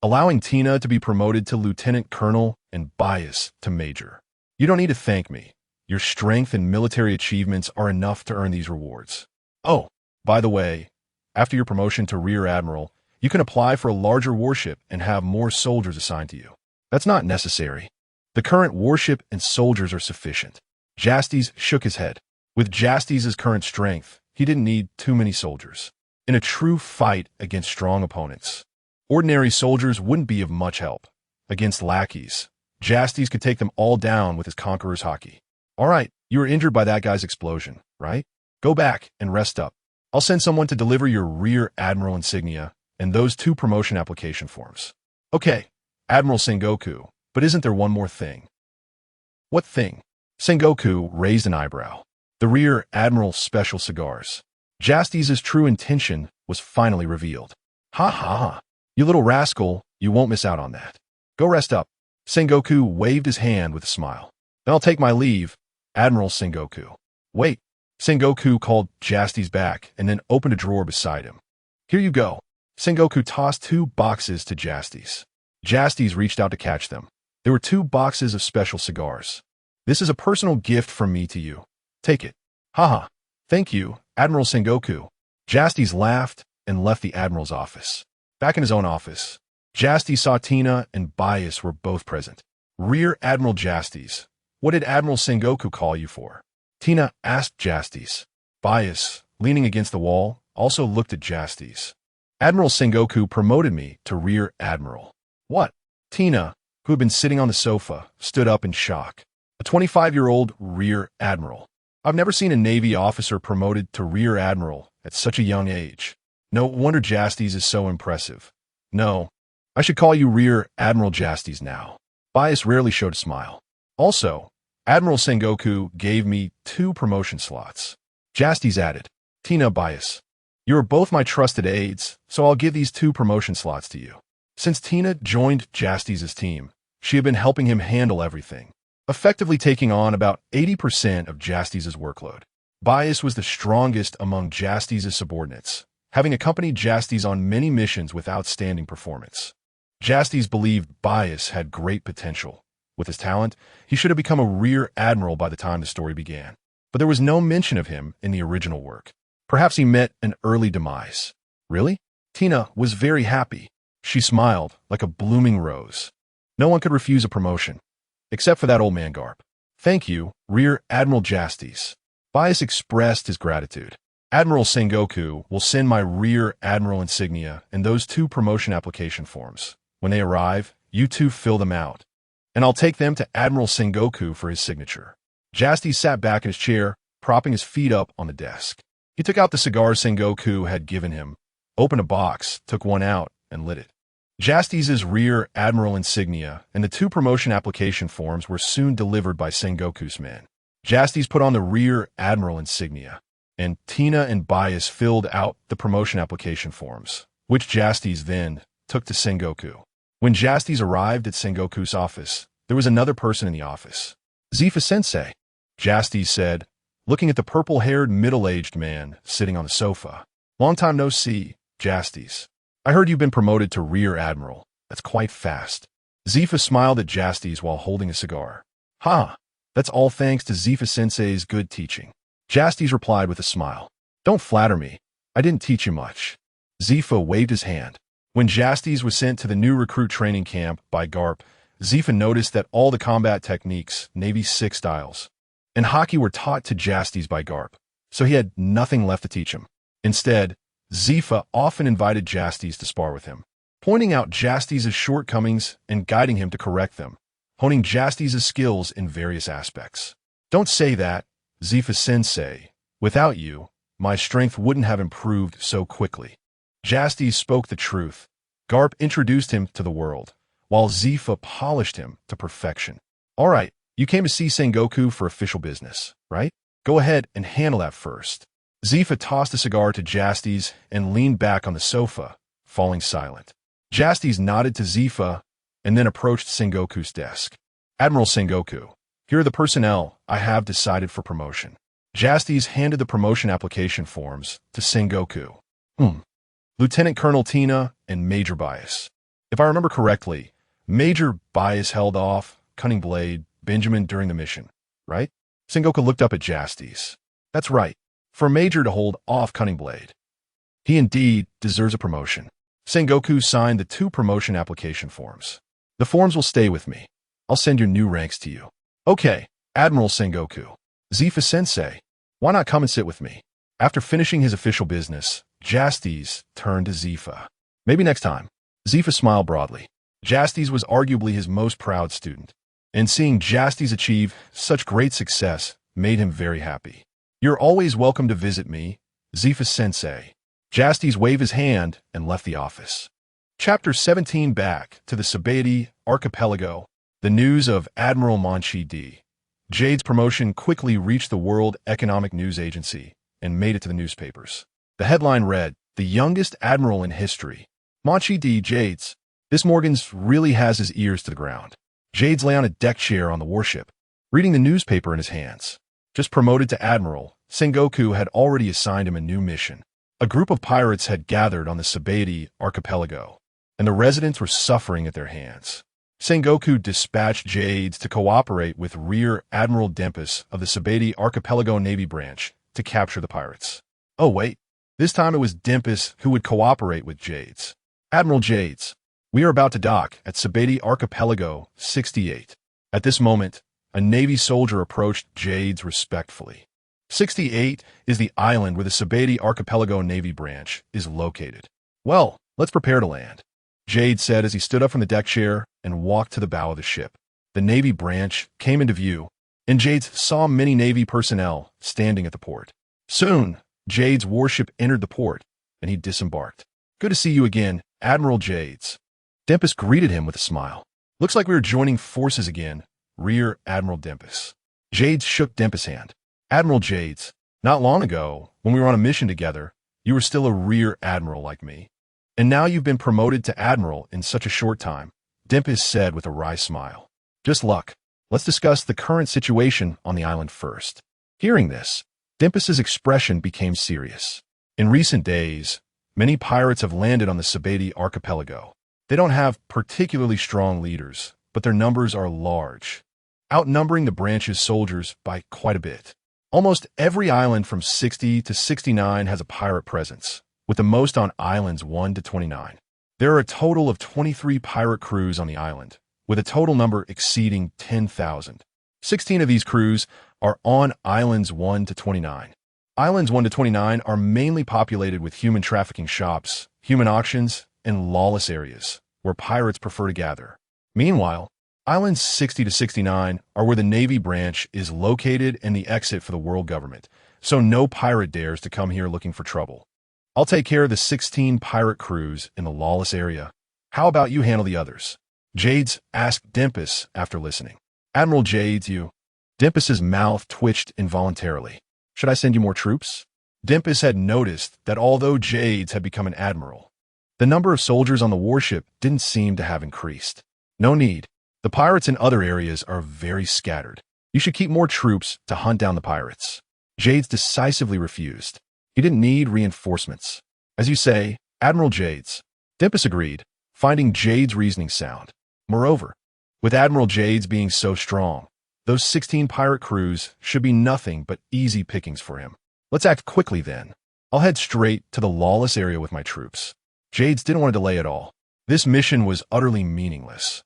allowing Tina to be promoted to Lieutenant Colonel and Bias to Major. You don't need to thank me. Your strength and military achievements are enough to earn these rewards. Oh, by the way, after your promotion to Rear Admiral, you can apply for a larger warship and have more soldiers assigned to you. That's not necessary. The current warship and soldiers are sufficient. Justas shook his head. With Justas' current strength, he didn't need too many soldiers. In a true fight against strong opponents, ordinary soldiers wouldn't be of much help. Against lackeys, Justas could take them all down with his conqueror's hockey. All right, you were injured by that guy's explosion, right? Go back and rest up. I'll send someone to deliver your Rear Admiral insignia and those 2 promotion application forms. Okay, Admiral Sengoku, but isn't there one more thing? What thing? Sengoku raised an eyebrow. The Rear Admiral's special cigars. Justas' true intention was finally revealed. Ha ha ha. You little rascal, you won't miss out on that. Go rest up. Sengoku waved his hand with a smile. Then I'll take my leave, Admiral Sengoku. Wait. Sengoku called Justas back and then opened a drawer beside him. Here you go. Sengoku tossed 2 boxes to Justas. Justas reached out to catch them. There were 2 boxes of special cigars. This is a personal gift from me to you. Take it. Haha. Thank you, Admiral Sengoku. Justas laughed and left the Admiral's office. Back in his own office, Justas saw Tina and Bias were both present. Rear Admiral Justas, what did Admiral Sengoku call you for? Tina asked Justas. Bias, leaning against the wall, also looked at Justas. Admiral Sengoku promoted me to Rear Admiral. What? Tina, who had been sitting on the sofa, stood up in shock. A 25-year-old Rear Admiral. I've never seen a Navy officer promoted to Rear Admiral at such a young age. No wonder Justas is so impressive. No, I should call you Rear Admiral Justas now. Bias rarely showed a smile. Also, Admiral Sengoku gave me 2 promotion slots. Justas added, Tina, Bias, you are both my trusted aides, so I'll give these 2 promotion slots to you. Since Tina joined Justas' team, she had been helping him handle everything, effectively taking on about 80% of Justas' workload. Bias was the strongest among Justas' subordinates, having accompanied Justas on many missions with outstanding performance. Justas believed Bias had great potential. With his talent, he should have become a Rear Admiral by the time the story began. But there was no mention of him in the original work. Perhaps he met an early demise. Really? Tina was very happy. She smiled like a blooming rose. No one could refuse a promotion, except for that old man Karp. Thank you, Rear Admiral Justas. Bias expressed his gratitude. Admiral Sengoku will send my Rear Admiral insignia and those 2 promotion application forms. When they arrive, you 2 fill them out, and I'll take them to Admiral Sengoku for his signature. Justas sat back in his chair, propping his feet up on the desk. He took out the cigar Sengoku had given him, opened a box, took one out, and lit it. Justas' Rear Admiral insignia and the 2 promotion application forms were soon delivered by Sengoku's men. Justas put on the Rear Admiral insignia, and Tina and Bias filled out the promotion application forms, which Justas then took to Sengoku. When Justas arrived at Sengoku's office, there was another person in the office. Zifa-sensei, Justas said, looking at the purple-haired middle-aged man sitting on the sofa. Long time no see, Justas. I heard you've been promoted to Rear Admiral. That's quite fast. Zifa smiled at Justas while holding a cigar. Ha! That's all thanks to Zifa-sensei's good teaching. Justas replied with a smile. Don't flatter me. I didn't teach you much. Zifa waved his hand. When Justas was sent to the new recruit training camp by Karp, Zifa noticed that all the combat techniques, Navy 6 styles, and hockey were taught to Justas by Karp, so he had nothing left to teach him. Instead, Zifa often invited Justas to spar with him, pointing out Justas' shortcomings and guiding him to correct them, honing Justas' skills in various aspects. Don't say that, Zifa-sensei. Without you, my strength wouldn't have improved so quickly. Justas spoke the truth. Karp introduced him to the world, while Zifa polished him to perfection. All right, you came to see Sengoku for official business, right? Go ahead and handle that first. Zifa tossed a cigar to Justas and leaned back on the sofa, falling silent. Justas nodded to Zifa and then approached Sengoku's desk. Admiral Sengoku, here are the personnel I have decided for promotion. Justas handed the promotion application forms to Sengoku. Lieutenant Colonel Tina and Major Bias. If I remember correctly, Major Bias held off Cunning Blade Benjamin during the mission, right? Sengoku looked up at Justas. That's right. For a Major to hold off Cunning Blade, he indeed deserves a promotion. Sengoku signed the 2 promotion application forms. The forms will stay with me. I'll send your new ranks to you. Okay, Admiral Sengoku. Zifa-sensei, why not come and sit with me? After finishing his official business, Justas turned to Zifa. Maybe next time. Zifa smiled broadly. Justas was arguably his most proud student, and seeing Justas achieve such great success made him very happy. You're always welcome to visit me, Zifa-sensei. Justas waved his hand and left the office. Chapter 17. Back to the Sabaody Archipelago. The news of Admiral Monchi D. Jade's promotion quickly reached the World Economic News Agency and made it to the newspapers. The headline read, "The youngest admiral in history. Machi D. Jades." This Morgans really has his ears to the ground. Jades lay on a deck chair on the warship, reading the newspaper in his hands. Just promoted to admiral, Sengoku had already assigned him a new mission. A group of pirates had gathered on the Sabati archipelago, and the residents were suffering at their hands. Sengoku dispatched Jades to cooperate with Rear Admiral Dempus of the Sabati Archipelago Navy Branch to capture the pirates. Oh wait, this time it was Dempus who would cooperate with Jades. "Admiral Jades, we are about to dock at Sabati Archipelago 68. At this moment, a Navy soldier approached Jades respectfully. 68 is the island where the Sabati Archipelago Navy Branch is located. "Well, let's prepare to land," Jade said as he stood up from the deck chair and walked to the bow of the ship. The Navy branch came into view, and Jade saw many Navy personnel standing at the port. Soon, Jade's warship entered the port, and he disembarked. "Good to see you again, Admiral Jades." Dempus greeted him with a smile. "Looks like we are joining forces again, Rear Admiral Dempus." Jades shook Dempus' hand. "Admiral Jades, not long ago, when we were on a mission together, you were still a Rear Admiral like me. And now you've been promoted to Admiral in such a short time," Dempus said with a wry smile. "Just luck. Let's discuss the current situation on the island first." Hearing this, Dempus's expression became serious. In recent days, many pirates have landed on the Sabati archipelago. They don't have particularly strong leaders, but their numbers are large, outnumbering the branch's soldiers by quite a bit. Almost every island from 60 to 69 has a pirate presence, with the most on islands 1 to 29. There are a total of 23 pirate crews on the island, with a total number exceeding 10,000. 16 of these crews are on islands 1 to 29. Islands 1 to 29 are mainly populated with human trafficking shops, human auctions, and lawless areas, where pirates prefer to gather. Meanwhile, islands 60 to 69 are where the Navy branch is located and the exit for the world government, so no pirate dares to come here looking for trouble. I'll take care of the 16 pirate crews in the lawless area. How about you handle the others?" Jades asked Dempus after listening. "Admiral Jades, you..." Dempus's mouth twitched involuntarily. "Should I send you more troops?" Dempus had noticed that although Jades had become an admiral, the number of soldiers on the warship didn't seem to have increased. "No need. The pirates in other areas are very scattered. You should keep more troops to hunt down the pirates." Jades decisively refused. He didn't need reinforcements. "As you say, Admiral Jades." Dempus agreed, finding Jade's reasoning sound. Moreover, with Admiral Jades being so strong, those 16 pirate crews should be nothing but easy pickings for him. "Let's act quickly then. I'll head straight to the lawless area with my troops." Jades didn't want to delay at all. This mission was utterly meaningless.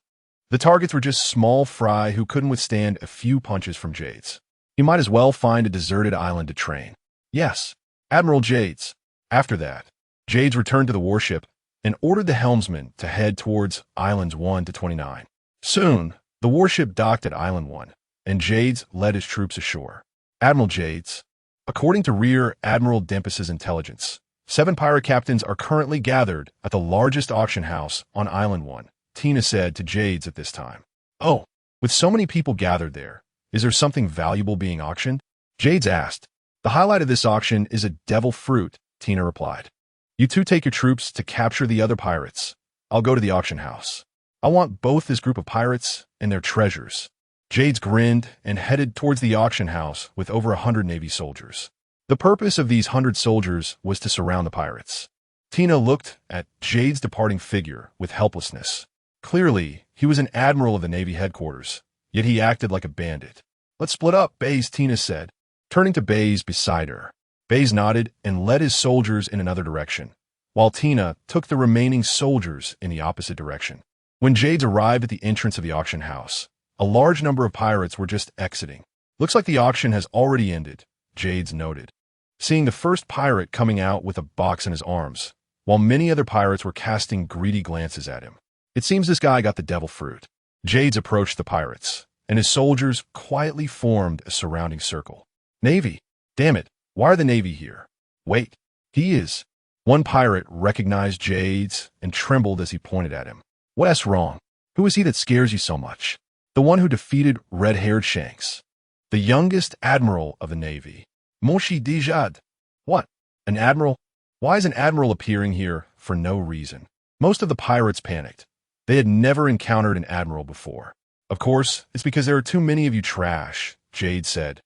The targets were just small fry who couldn't withstand a few punches from Jades. He might as well find a deserted island to train. "Yes, Admiral Jades." After that, Jades returned to the warship and ordered the helmsman to head towards Islands 1 to 29. Soon, the warship docked at Island 1, and Jades led his troops ashore. "Admiral Jades, according to Rear Admiral Dempus's intelligence, 7 pirate captains are currently gathered at the largest auction house on Island 1, Tina said to Jades at this time. "Oh, with so many people gathered there, is there something valuable being auctioned?" Jades asked. "The highlight of this auction is a devil fruit," Tina replied. "You two take your troops to capture the other pirates. I'll go to the auction house. I want both this group of pirates and their treasures." Jades grinned and headed towards the auction house with over 100 Navy soldiers. The purpose of these 100 soldiers was to surround the pirates. Tina looked at Jade's departing figure with helplessness. Clearly, he was an admiral of the Navy headquarters, yet he acted like a bandit. "Let's split up, Baze," Tina said, turning to Baze beside her. Baze nodded and led his soldiers in another direction, while Tina took the remaining soldiers in the opposite direction. When Jades arrived at the entrance of the auction house, a large number of pirates were just exiting. "Looks like the auction has already ended," Jades noted, seeing the first pirate coming out with a box in his arms, while many other pirates were casting greedy glances at him. "It seems this guy got the devil fruit." Jades approached the pirates, and his soldiers quietly formed a surrounding circle. "Navy! Damn it, why are the Navy here?" "Wait, he is." One pirate recognized Jades and trembled as he pointed at him. "What's wrong? Who is he that scares you so much?" "The one who defeated red-haired Shanks." the youngest admiral of the Navy. Moshi Dijad. What? An admiral? Why is an admiral appearing here for no reason? Most of the pirates panicked. They had never encountered an admiral before. Of course, it's because there are too many of you trash, Jade said,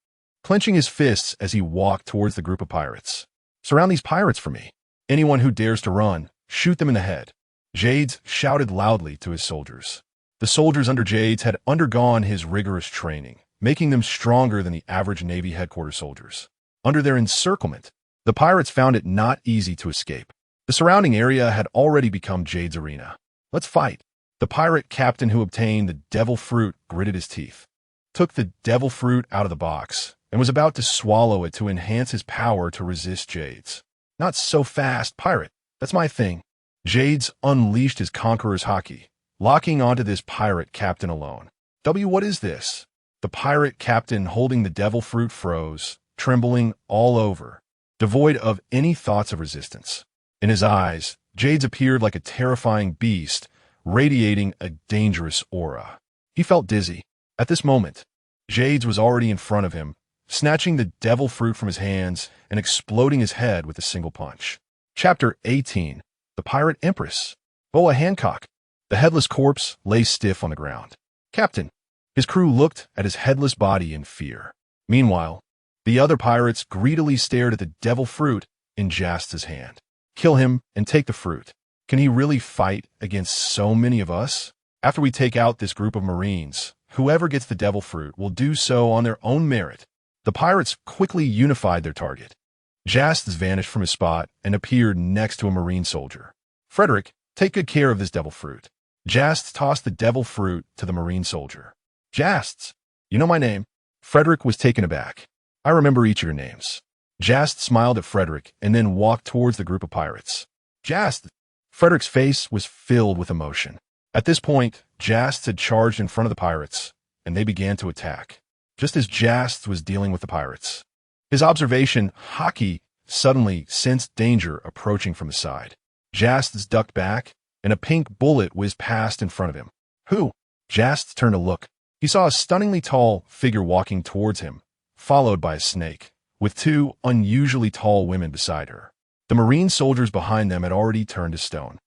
clenching his fists as he walked towards the group of pirates. Surround these pirates for me. Anyone who dares to run, shoot them in the head. Jades shouted loudly to his soldiers. The soldiers under Jades had undergone his rigorous training, making them stronger than the average Navy headquarters soldiers. Under their encirclement, the pirates found it not easy to escape. The surrounding area had already become Jade's arena. Let's fight. The pirate captain who obtained the devil fruit gritted his teeth, took the devil fruit out of the box, and was about to swallow it to enhance his power to resist Jade's. Not so fast, pirate. That's my thing. Jades unleashed his conqueror's haki, locking onto this pirate captain alone. What is this? The pirate captain holding the devil fruit froze, trembling all over, devoid of any thoughts of resistance. In his eyes, Jades appeared like a terrifying beast, radiating a dangerous aura. He felt dizzy. At this moment, Jades was already in front of him, snatching the devil fruit from his hands and exploding his head with a single punch. Chapter 18. The Pirate Empress. Boa Hancock. The headless corpse lay stiff on the ground. Captain. His crew looked at his headless body in fear. Meanwhile, the other pirates greedily stared at the devil fruit in Justas' hand. Kill him and take the fruit. Can he really fight against so many of us? After we take out this group of Marines, whoever gets the devil fruit will do so on their own merit. The pirates quickly unified their target. Justas vanished from his spot and appeared next to a Marine soldier. Frederick, take good care of this devil fruit. Justas tossed the devil fruit to the Marine soldier. Justas, you know my name. Frederick was taken aback. I remember each of your names. Justas smiled at Frederick and then walked towards the group of pirates. Justas. Frederick's face was filled with emotion. At this point, Justas had charged in front of the pirates, and they began to attack, just as Justas was dealing with the pirates. His observation, haki, suddenly sensed danger approaching from the side. Justas ducked back, and a pink bullet whizzed past in front of him. Who? Justas turned to look. He saw a stunningly tall figure walking towards him, followed by a snake, with two unusually tall women beside her. The Marine soldiers behind them had already turned to stone.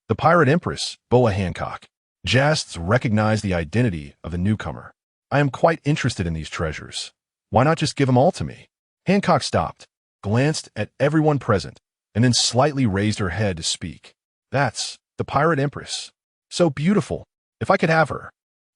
The pirate empress, Boa Hancock. Justas recognized the identity of the newcomer. I am quite interested in these treasures. Why not just give them all to me? Hancock stopped, glanced at everyone present, and then slightly raised her head to speak. That's the pirate empress. So beautiful. If I could have her,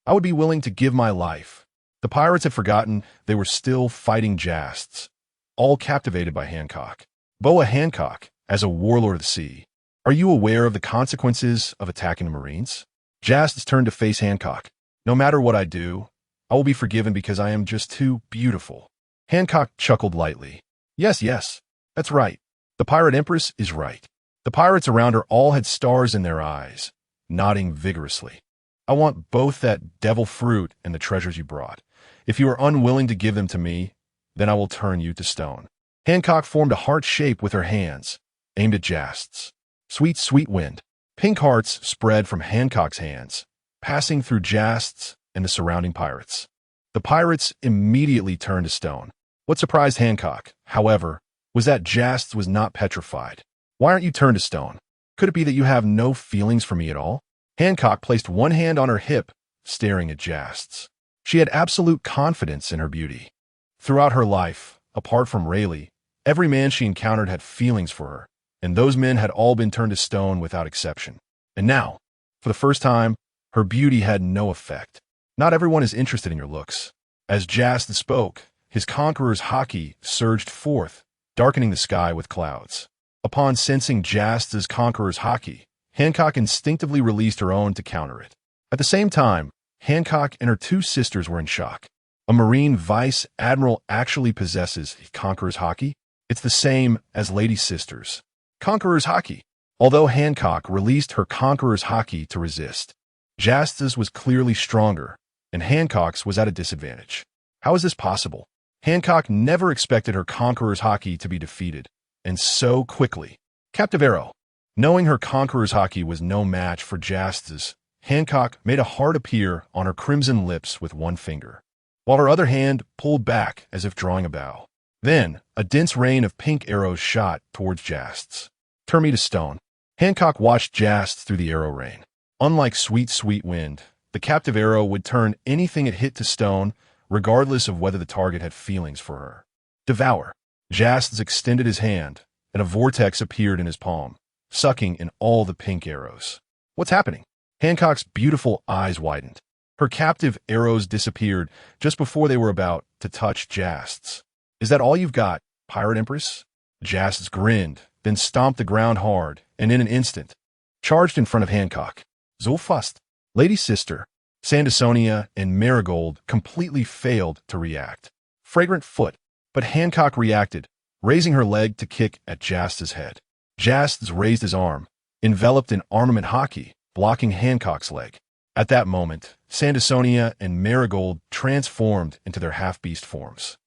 I would be willing to give my life. The pirates had forgotten they were still fighting Justas, all captivated by Hancock. Boa Hancock, as a warlord of the sea, are you aware of the consequences of attacking the Marines? Justas turned to face Hancock. No matter what I do, I will be forgiven because I am just too beautiful. Hancock chuckled lightly. Yes, that's right. The pirate empress is right. The pirates around her all had stars in their eyes, nodding vigorously. I want both that devil fruit and the treasures you brought. If you are unwilling to give them to me, then I will turn you to stone. Hancock formed a heart shape with her hands, aimed at Justas. Sweet, sweet wind. Pink hearts spread from Hancock's hands, passing through Justas and the surrounding pirates. The pirates immediately turned to stone. What surprised Hancock, however, was that Justas was not petrified. Why aren't you turned to stone? Could it be that you have no feelings for me at all? Hancock placed one hand on her hip, staring at Justas. She had absolute confidence in her beauty. Throughout her life, apart from Rayleigh, every man she encountered had feelings for her, and those men had all been turned to stone without exception. And now, for the first time, her beauty had no effect. Not everyone is interested in your looks. As Justas spoke, his conqueror's haki surged forth, darkening the sky with clouds. Upon sensing Justas' conqueror's haki, Hancock instinctively released her own to counter it. At the same time, Hancock and her two sisters were in shock. A Marine Vice Admiral actually possesses conqueror's haki? It's the same as Lady Sisters. Conqueror's haki. Although Hancock released her conqueror's haki to resist, Justas was clearly stronger, and Hancock's was at a disadvantage. How is this possible? Hancock never expected her conqueror's haki to be defeated, and so quickly. Captivero. Knowing her conqueror's haki was no match for Justas, Hancock made a heart appear on her crimson lips with one finger. while her other hand pulled back as if drawing a bow. Then, a dense rain of pink arrows shot towards Justas. Turn me to stone. Hancock watched Justas through the arrow rain. Unlike sweet, sweet wind, the captive arrow would turn anything it hit to stone, regardless of whether the target had feelings for her. Devour. Justas extended his hand, and a vortex appeared in his palm, sucking in all the pink arrows. What's happening? Hancock's beautiful eyes widened. Her captive arrows disappeared just before they were about to touch Justas. Is that all you've got, Pirate Empress? Justas grinned, then stomped the ground hard, and in an instant, charged in front of Hancock. So fast. Lady Sister, Sandersonia, and Marigold completely failed to react. Fragrant foot, but Hancock reacted, raising her leg to kick at Justas' head. Justas raised his arm, enveloped in armament hockey, blocking Hancock's leg. At that moment, Sandersonia and Marigold transformed into their half-beast forms,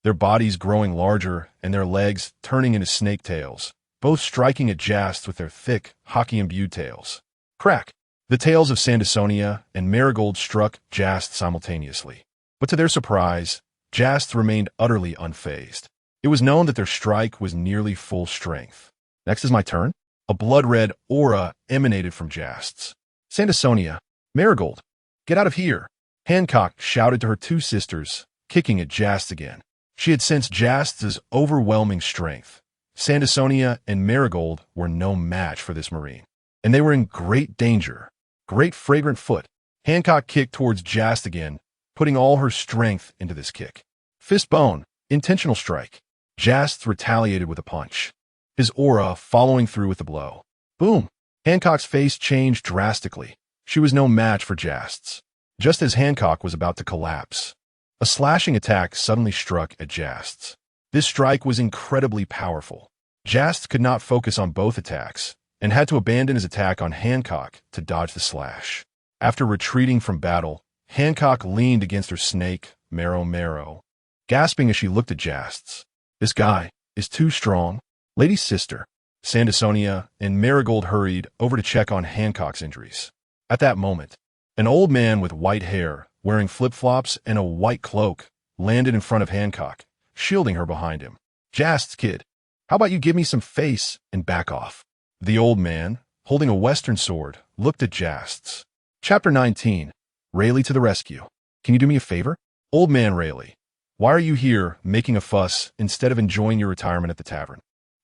their bodies growing larger and their legs turning into snake tails, both striking at Justas with their thick, hockey-imbued tails. Crack! The tails of Sandersonia and Marigold struck Justas simultaneously. But to their surprise, Justas remained utterly unfazed. It was known that their strike was nearly full strength. Next is my turn. A blood-red aura emanated from Justas. Sandersonia, Marigold, get out of here! Hancock shouted to her two sisters, kicking at Justas again. She had sensed Justas' overwhelming strength. Sandersonia and Marigold were no match for this marine, and they were in great danger. Great fragrant foot. Hancock kicked towards Justas again, putting all her strength into this kick. Fist bone, intentional strike. Justas retaliated with a punch, his aura following through with the blow. Boom! Hancock's face changed drastically. She was no match for Justas. Just as Hancock was about to collapse, a slashing attack suddenly struck at Justas. This strike was incredibly powerful. Justas could not focus on both attacks, and had to abandon his attack on Hancock to dodge the slash. After retreating from battle, Hancock leaned against her snake, Marrow, gasping as she looked at Justas. This guy is too strong. Lady Sister, Sandersonia, and Marigold hurried over to check on Hancock's injuries. At that moment, an old man with white hair, wearing flip-flops and a white cloak, landed in front of Hancock, shielding her behind him. Justas, kid, how about you give me some face and back off? The old man, holding a western sword, looked at Justas. Chapter 19. Rayleigh to the rescue. Can you do me a favor? Old man Rayleigh, why are you here making a fuss instead of enjoying your retirement at the tavern?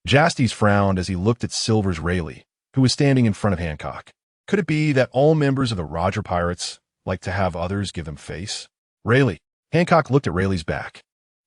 Justas frowned as he looked at Silver's Rayleigh, who was standing in front of Hancock. Could it be that all members of the Roger Pirates like to have others give them face? Rayleigh. Hancock looked at Rayleigh's back.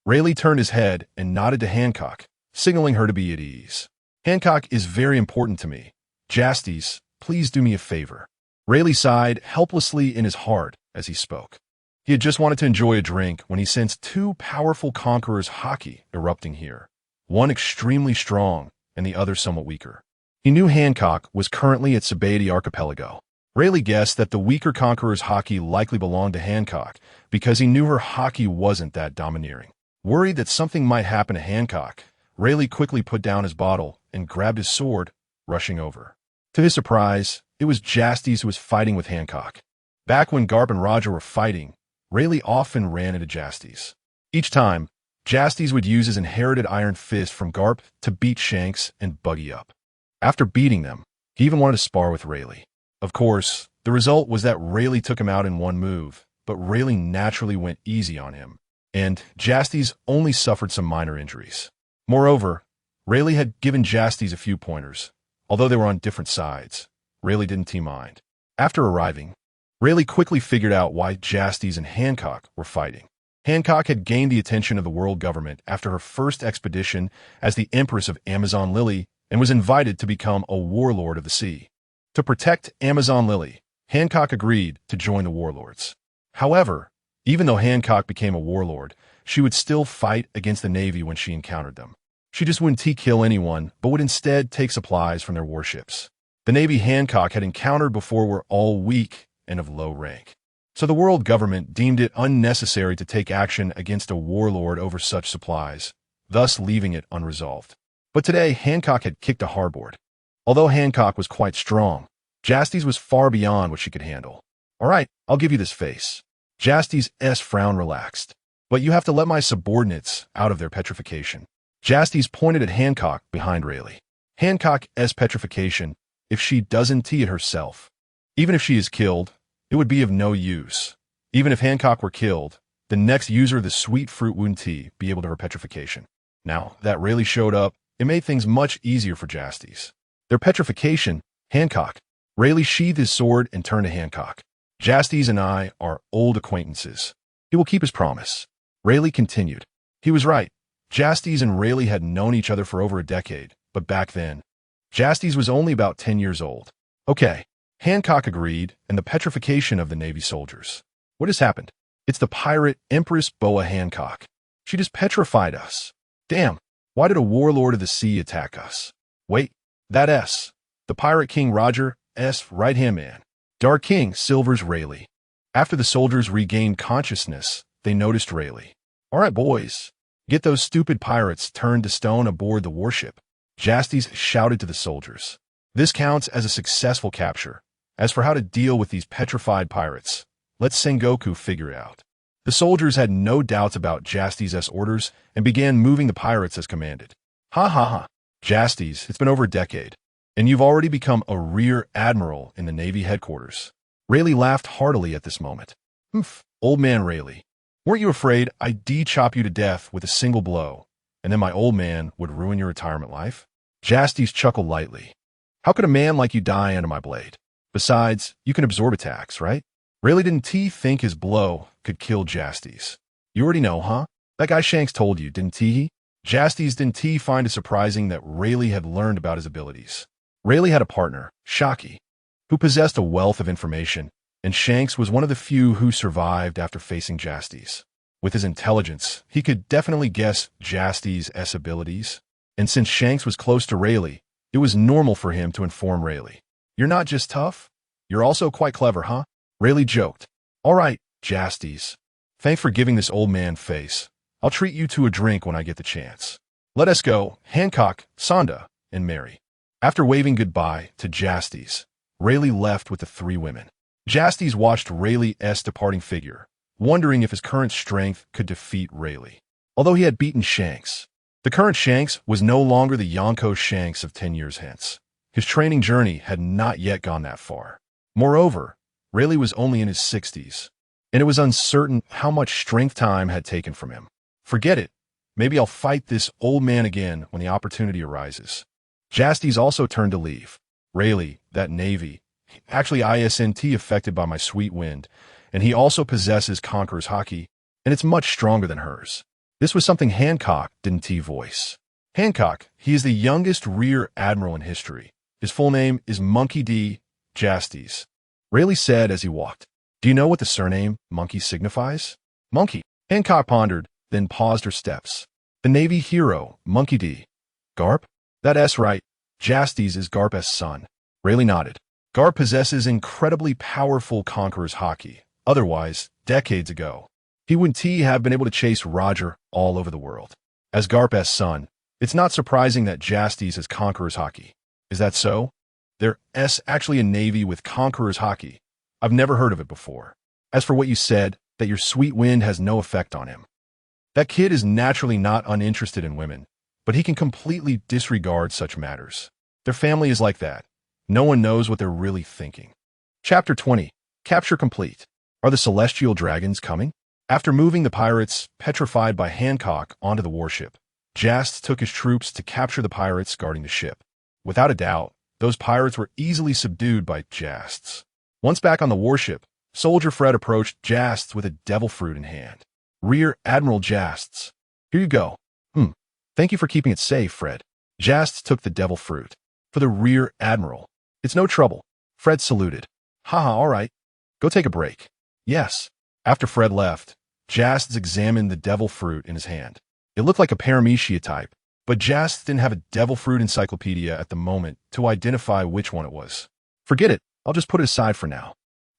Rayleigh turned his head and nodded to Hancock, signaling her to be at ease. Hancock is very important to me. Justas, please do me a favor. Rayleigh sighed helplessly in his heart as he spoke. He had just wanted to enjoy a drink when he sensed two powerful conquerors hockey erupting here, one extremely strong and the other somewhat weaker. He knew Hancock was currently at Sabaody Archipelago. Rayleigh guessed that the weaker conqueror's hockey likely belonged to Hancock because he knew her hockey wasn't that domineering. Worried that something might happen to Hancock, Rayleigh quickly put down his bottle and grabbed his sword, rushing over. To his surprise, it was Justas who was fighting with Hancock. Back when Karp and Roger were fighting, Rayleigh often ran into Justas. Each time, Justas would use his inherited iron fist from Karp to beat Shanks and Buggy up. After beating them, he even wanted to spar with Rayleigh. Of course, the result was that Rayleigh took him out in one move, but Rayleigh naturally went easy on him, and Justas only suffered some minor injuries. Moreover, Rayleigh had given Justas a few pointers. Although they were on different sides, Rayleigh didn't mind. After arriving, Rayleigh quickly figured out why Justas and Hancock were fighting. Hancock had gained the attention of the world government after her first expedition as the Empress of Amazon Lily and was invited to become a warlord of the sea. To protect Amazon Lily, Hancock agreed to join the warlords. However, even though Hancock became a warlord, she would still fight against the Navy when she encountered them. She just wouldn't kill anyone, but would instead take supplies from their warships. The Navy Hancock had encountered before were all weak and of low rank. So the world government deemed it unnecessary to take action against a warlord over such supplies, thus leaving it unresolved. But today, Hancock had kicked a hardboard. Although Hancock was quite strong, Justas was far beyond what she could handle. All right, I'll give you this face. Justas' frown relaxed. but you have to let my subordinates out of their petrification. Justas pointed at Hancock behind Rayleigh. Hancock's petrification, if she doesn't tee it herself. Even if she is killed, it would be of no use. Even if Hancock were killed, the next user of the sweet fruit wouldn't be able to her petrification. Now that Rayleigh showed up, it made things much easier for Justas. Their petrification, Hancock. Rayleigh sheathed his sword and turned to Hancock. Justas and I are old acquaintances. He will keep his promise. Rayleigh continued. He was right. Justas and Rayleigh had known each other for over a decade, but back then, Justas was only about 10 years old. Okay, Hancock agreed, and the petrification of the Navy soldiers. What has happened? It's the pirate Empress Boa Hancock. She just petrified us. Damn, why did a warlord of the sea attack us? Wait, that's the pirate King Roger's right-hand man. Dark King Silver's Rayleigh. After the soldiers regained consciousness, they noticed Rayleigh. All right, boys, get those stupid pirates turned to stone aboard the warship. Justas shouted to the soldiers. This counts as a successful capture. As for how to deal with these petrified pirates, let Sengoku figure it out. The soldiers had no doubts about Justas' orders and began moving the pirates as commanded. Ha ha ha. Justas, it's been over a decade, and you've already become a rear admiral in the Navy headquarters. Rayleigh laughed heartily at this moment. Humph, old man Rayleigh. Weren't you afraid I'd chop you to death with a single blow, and then my old man would ruin your retirement life? Justas chuckled lightly. How could a man like you die under my blade? Besides, you can absorb attacks, right? Rayleigh didn't think his blow could kill Justas. You already know, huh? That guy Shanks told you, didn't he? Justas didn't find it surprising that Rayleigh had learned about his abilities. Rayleigh had a partner, Shaki, who possessed a wealth of information, and Shanks was one of the few who survived after facing Justas. With his intelligence, he could definitely guess Justas' abilities, and since Shanks was close to Rayleigh, it was normal for him to inform Rayleigh. You're not just tough, you're also quite clever, huh? Rayleigh joked. All right, Justas. Thanks for giving this old man face. I'll treat you to a drink when I get the chance. Let us go, Hancock, Sonda, and Mary. After waving goodbye to Justas, Rayleigh left with the three women. Justas watched Rayleigh's departing figure, wondering if his current strength could defeat Rayleigh. Although he had beaten Shanks, the current Shanks was no longer the Yonko Shanks of 10 years hence. His training journey had not yet gone that far. Moreover, Rayleigh was only in his 60s, and it was uncertain how much strength time had taken from him. Forget it. Maybe I'll fight this old man again when the opportunity arises. Justas also turned to leave. Rayleigh, that Navy, actually isn't affected by my sweet wind, and he also possesses Conqueror's Haki, and it's much stronger than hers. This was something Hancock didn't voice. Hancock, he is the youngest rear admiral in history. His full name is Monkey D. Justas. Rayleigh said as he walked. Do you know what the surname Monkey signifies? Monkey. Hancock pondered, then paused her steps. The Navy hero, Monkey D. Karp? That's right. Justas is Karp's son. Rayleigh nodded. Karp possesses incredibly powerful Conqueror's Haki. Otherwise, decades ago, he wouldn't have been able to chase Roger all over the world. As Karp's son, it's not surprising that Justas has Conqueror's Haki. Is that so? There's actually a Navy with Conqueror's Haki. I've never heard of it before. As for what you said, that your sweet wind has no effect on him. That kid is naturally not uninterested in women, but he can completely disregard such matters. Their family is like that. No one knows what they're really thinking. Chapter 20. Capture complete. Are the celestial dragons coming? After moving the pirates, petrified by Hancock, onto the warship, Justas took his troops to capture the pirates guarding the ship. Without a doubt, those pirates were easily subdued by Justas. Once back on the warship, Soldier Fred approached Justas with a devil fruit in hand. Rear Admiral Justas. Here you go. Thank you for keeping it safe, Fred. Justas took the devil fruit. For the Rear Admiral. It's no trouble. Fred saluted. Haha, all right. Go take a break. Yes. After Fred left, Justas examined the devil fruit in his hand. It looked like a paramecia type, but Justas didn't have a devil fruit encyclopedia at the moment to identify which one it was. Forget it. I'll just put it aside for now.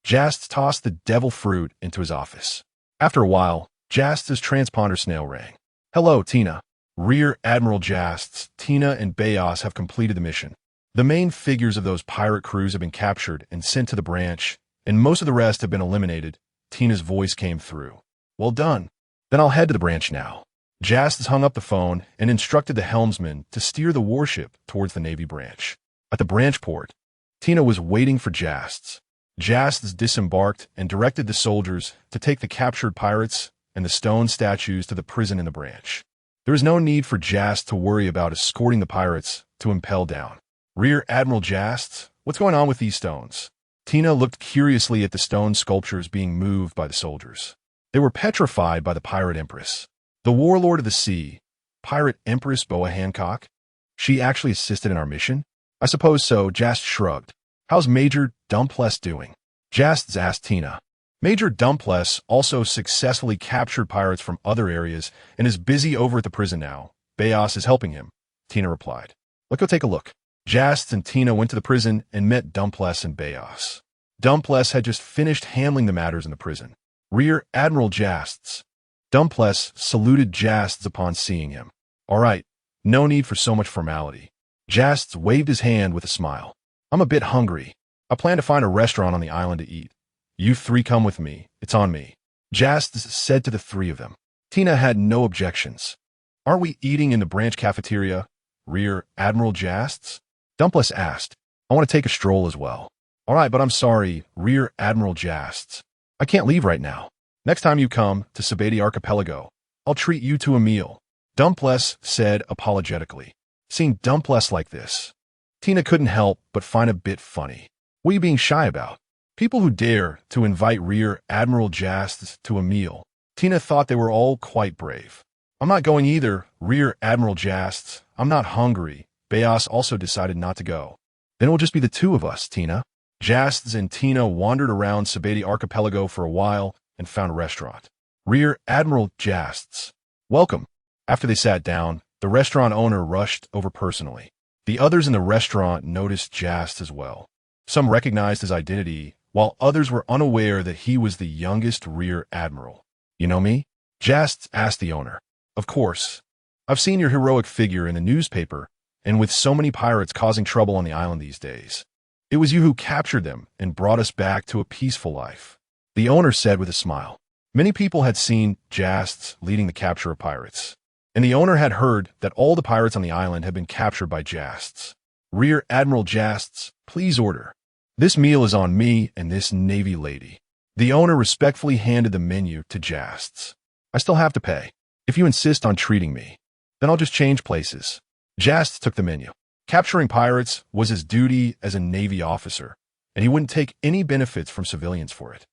Justas tossed the devil fruit into his office. After a while, Justas' transponder snail rang. Hello, Tina. Rear Admiral Justas, Tina and Bayos have completed the mission. The main figures of those pirate crews have been captured and sent to the branch, and most of the rest have been eliminated. Tina's voice came through. Well done. Then I'll head to the branch now. Justas hung up the phone and instructed the helmsman to steer the warship towards the Navy branch. At the branch port, Tina was waiting for Justas. Justas disembarked and directed the soldiers to take the captured pirates and the stone statues to the prison in the branch. There is no need for Justas to worry about escorting the pirates to impel down. Rear Admiral Justas, what's going on with these stones? Tina looked curiously at the stone sculptures being moved by the soldiers. They were petrified by the pirate empress. The warlord of the sea, Pirate Empress Boa Hancock? She actually assisted in our mission? I suppose so. Justas shrugged. How's Major Dumpless doing? Justas asked Tina. Major Dumpless also successfully captured pirates from other areas and is busy over at the prison now. Bayos is helping him, Tina replied. Let's go take a look. Justas and Tina went to the prison and met Dumpless and Bayos. Dumpless had just finished handling the matters in the prison. Rear Admiral Justas. Dumpless saluted Justas upon seeing him. All right, no need for so much formality. Justas waved his hand with a smile. I'm a bit hungry. I plan to find a restaurant on the island to eat. You three come with me. It's on me. Justas said to the three of them. Tina had no objections. Aren't we eating in the branch cafeteria? Rear Admiral Justas? Dumpless asked. I want to take a stroll as well. All right, but I'm sorry, Rear Admiral Justas. I can't leave right now. Next time you come to Sabati Archipelago, I'll treat you to a meal, Dumpless said apologetically. Seeing Dumpless like this, Tina couldn't help but find a bit funny. What are you being shy about? People who dare to invite Rear Admiral Justas to a meal. Tina thought they were all quite brave. I'm not going either, Rear Admiral Justas. I'm not hungry. Bayos also decided not to go. Then it will just be the two of us, Tina. Justas and Tina wandered around Sabati Archipelago for a while and found a restaurant. Rear Admiral Justas. Welcome. After they sat down, the restaurant owner rushed over personally. The others in the restaurant noticed Justas as well. Some recognized his identity, while others were unaware that he was the youngest Rear Admiral. You know me? Justas asked the owner. Of course. I've seen your heroic figure in the newspaper, and with so many pirates causing trouble on the island these days. It was you who captured them and brought us back to a peaceful life. The owner said with a smile. Many people had seen Justas leading the capture of pirates, and the owner had heard that all the pirates on the island had been captured by Justas. Rear Admiral Justas, please order. This meal is on me and this Navy lady. The owner respectfully handed the menu to Justas. I still have to pay. If you insist on treating me, then I'll just change places. Justas took the menu. Capturing pirates was his duty as a Navy officer, and he wouldn't take any benefits from civilians for it.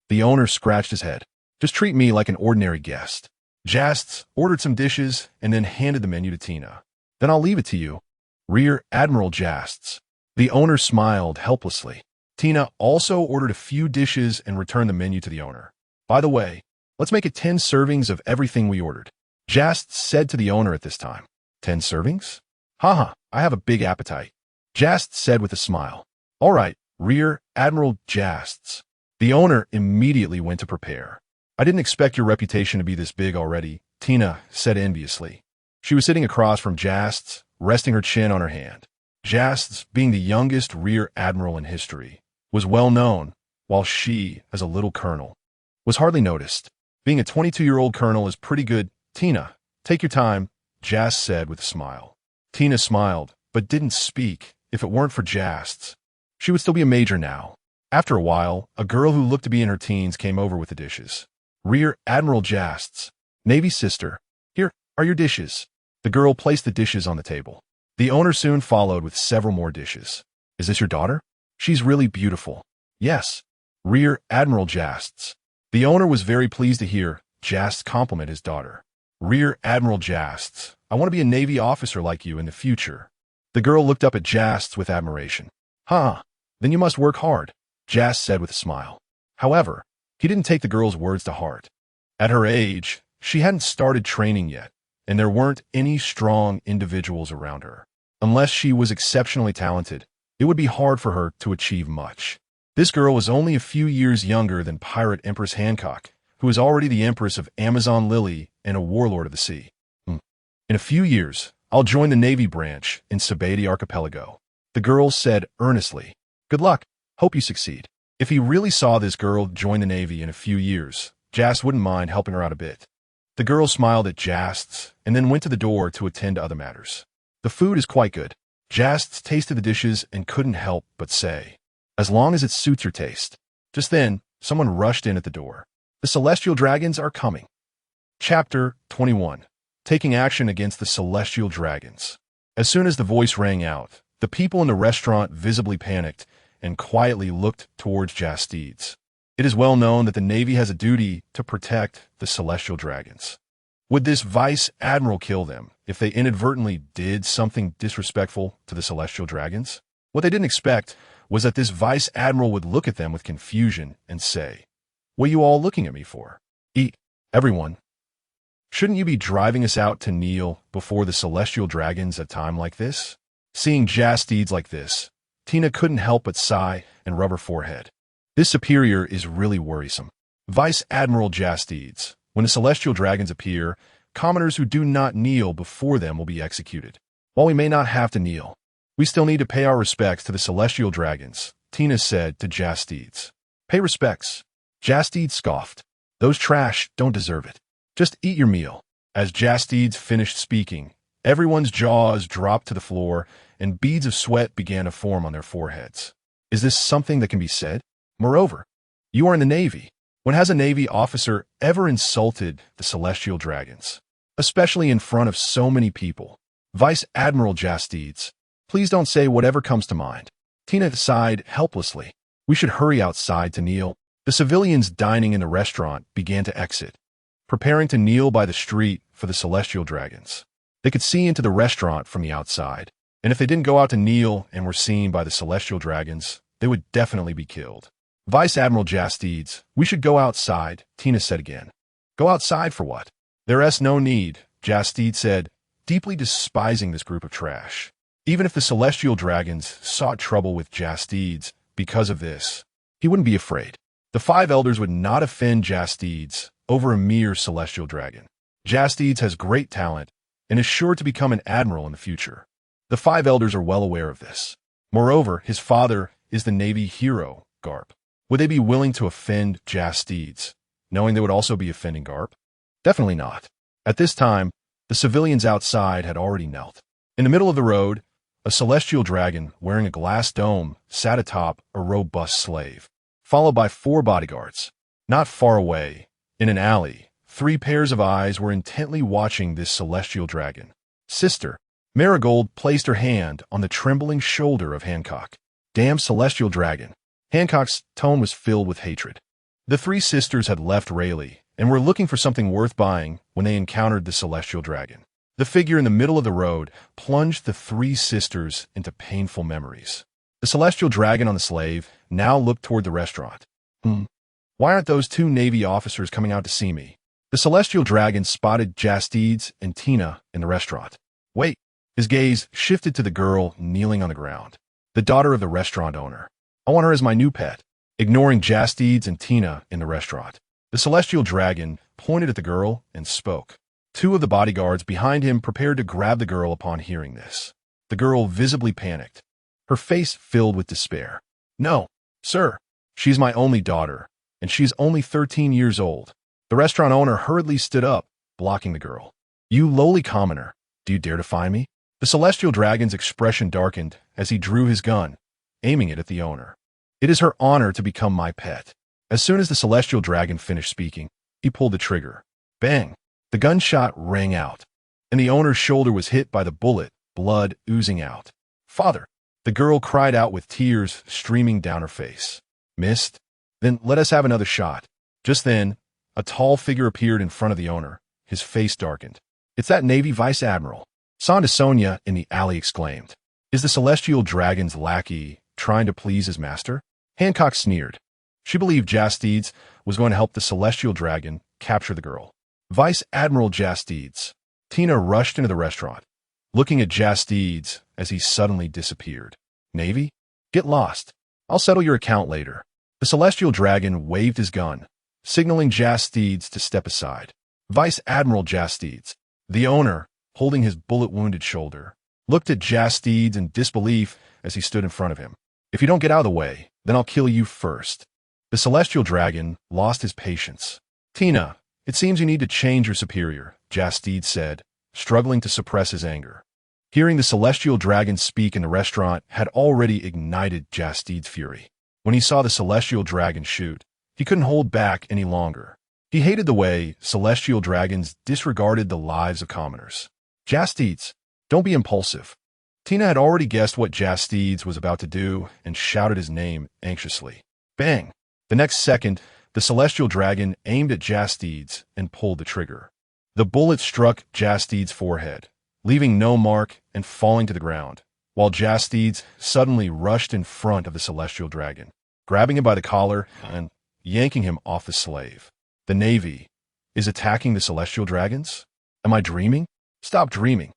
The owner scratched his head. Just treat me like an ordinary guest. Justas ordered some dishes and then handed the menu to Tina. Then I'll leave it to you. Rear Admiral Justas. The owner smiled helplessly. Tina also ordered a few dishes and returned the menu to the owner. By the way, let's make it 10 servings of everything we ordered. Justas said to the owner at this time. 10 servings? Haha, I have a big appetite. Justas said with a smile. All right, Rear Admiral Justas. The owner immediately went to prepare. I didn't expect your reputation to be this big already, Tina said enviously. She was sitting across from Justas, resting her chin on her hand. Justas, being the youngest Rear Admiral in history, was well known, while she, as a little colonel, was hardly noticed. Being a 22-year-old colonel is pretty good. Tina, take your time, Justas said with a smile. Tina smiled, but didn't speak. If it weren't for Justas, she would still be a major now. After a while, a girl who looked to be in her teens came over with the dishes. Rear Admiral Justas. Navy sister. Here are your dishes. The girl placed the dishes on the table. The owner soon followed with several more dishes. Is this your daughter? She's really beautiful. Yes. Rear Admiral Justas. The owner was very pleased to hear Justas compliment his daughter. Rear Admiral Justas. I want to be a Navy officer like you in the future. The girl looked up at Justas with admiration. Then you must work hard, Justas said with a smile. However, he didn't take the girl's words to heart. At her age, she hadn't started training yet, and there weren't any strong individuals around her. Unless she was exceptionally talented, it would be hard for her to achieve much. This girl was only a few years younger than Pirate Empress Hancock, who is already the Empress of Amazon Lily and a warlord of the sea. In a few years, I'll join the Navy branch in Sabati Archipelago. The girl said earnestly. Good luck. Hope you succeed. If he really saw this girl join the Navy in a few years, Jast wouldn't mind helping her out a bit. The girl smiled at Jasts and then went to the door to attend to other matters. The food is quite good. Jasts tasted the dishes and couldn't help but say, as long as it suits your taste. Just then, someone rushed in at the door. The Celestial Dragons are coming. Chapter 21. Taking action against the Celestial Dragons. As soon as the voice rang out, the people in the restaurant visibly panicked and quietly looked towards Jastides. It is well known that the Navy has a duty to protect the Celestial Dragons. Would this Vice Admiral kill them if they inadvertently did something disrespectful to the Celestial Dragons? What they didn't expect was that this Vice Admiral would look at them with confusion and say, "What are you all looking at me for? Eat, everyone. Shouldn't you be driving us out to kneel before the Celestial Dragons at a time like this?" Seeing Jastides like this, Tina couldn't help but sigh and rub her forehead. This superior is really worrisome. Vice Admiral Jastides, when the Celestial Dragons appear, commoners who do not kneel before them will be executed. While we may not have to kneel, we still need to pay our respects to the Celestial Dragons, Tina said to Jastides. Pay respects. Jastides scoffed. Those trash don't deserve it. Just eat your meal. As Jastides finished speaking, everyone's jaws dropped to the floor and beads of sweat began to form on their foreheads. Is this something that can be said? Moreover, you are in the Navy. When has a Navy officer ever insulted the Celestial Dragons? Especially in front of so many people. Vice Admiral Jastides, please don't say whatever comes to mind. Tina sighed helplessly. We should hurry outside to kneel. The civilians dining in the restaurant began to exit, preparing to kneel by the street for the Celestial Dragons. They could see into the restaurant from the outside, and if they didn't go out to kneel and were seen by the Celestial Dragons, they would definitely be killed. Vice Admiral Jastides, we should go outside, Tina said again. Go outside for what? There's no need, Jastides said, deeply despising this group of trash. Even if the Celestial Dragons sought trouble with Jastides because of this, he wouldn't be afraid. The 5 elders would not offend Jastides over a mere Celestial Dragon. Jastides has great talent and is sure to become an admiral in the future. The 5 elders are well aware of this. Moreover, his father is the Navy hero, Karp. Would they be willing to offend Jastides, knowing they would also be offending Karp? Definitely not. At this time, the civilians outside had already knelt. In the middle of the road, a Celestial Dragon wearing a glass dome sat atop a robust slave, followed by 4 bodyguards. Not far away, in an alley, 3 pairs of eyes were intently watching this Celestial Dragon. Sister, Marigold placed her hand on the trembling shoulder of Hancock. Damn Celestial Dragon. Hancock's tone was filled with hatred. The 3 sisters had left Rayleigh and were looking for something worth buying when they encountered the Celestial Dragon. The figure in the middle of the road plunged the 3 sisters into painful memories. The Celestial Dragon on the slave now looked toward the restaurant. Why aren't those 2 Navy officers coming out to see me? The Celestial Dragon spotted Jastides and Tina in the restaurant. Wait. His gaze shifted to the girl kneeling on the ground, the daughter of the restaurant owner. I want her as my new pet. Ignoring Jastides and Tina in the restaurant, the Celestial Dragon pointed at the girl and spoke. 2 of the bodyguards behind him prepared to grab the girl upon hearing this. The girl visibly panicked, her face filled with despair. No, sir. She's my only daughter, and she's only 13 years old. The restaurant owner hurriedly stood up, blocking the girl. You lowly commoner, do you dare defy me? The Celestial Dragon's expression darkened as he drew his gun, aiming it at the owner. It is her honor to become my pet. As soon as the Celestial Dragon finished speaking, he pulled the trigger. Bang! The gunshot rang out, and the owner's shoulder was hit by the bullet, blood oozing out. Father! The girl cried out with tears streaming down her face. Missed? Then let us have another shot. Just then, a tall figure appeared in front of the owner. His face darkened. It's that Navy Vice Admiral. Sonda Sonia in the alley exclaimed. Is the Celestial Dragon's lackey trying to please his master? Hancock sneered. She believed Jastides was going to help the Celestial Dragon capture the girl. Vice Admiral Jastides. Tina rushed into the restaurant, looking at Jastides as he suddenly disappeared. Navy? Get lost. I'll settle your account later. The Celestial Dragon waved his gun, signaling Jastides to step aside. Vice Admiral Jastides, the owner, holding his bullet-wounded shoulder, looked at Jastides in disbelief as he stood in front of him. If you don't get out of the way, then I'll kill you first. The Celestial Dragon lost his patience. Tina, it seems you need to change your superior, Justas said, struggling to suppress his anger. Hearing the celestial dragon speak in the restaurant had already ignited Justas' fury. When he saw the celestial dragon shoot, he couldn't hold back any longer. He hated the way celestial dragons disregarded the lives of commoners. Justas, don't be impulsive. Tina had already guessed what Justas was about to do and shouted his name anxiously. Bang! The next second, the celestial dragon aimed at Justas and pulled the trigger. The bullet struck Justas' forehead, leaving no mark and falling to the ground, while Justas suddenly rushed in front of the celestial dragon, grabbing him by the collar and yanking him off the slave. The Navy is attacking the celestial dragons? Am I dreaming? Stop dreaming.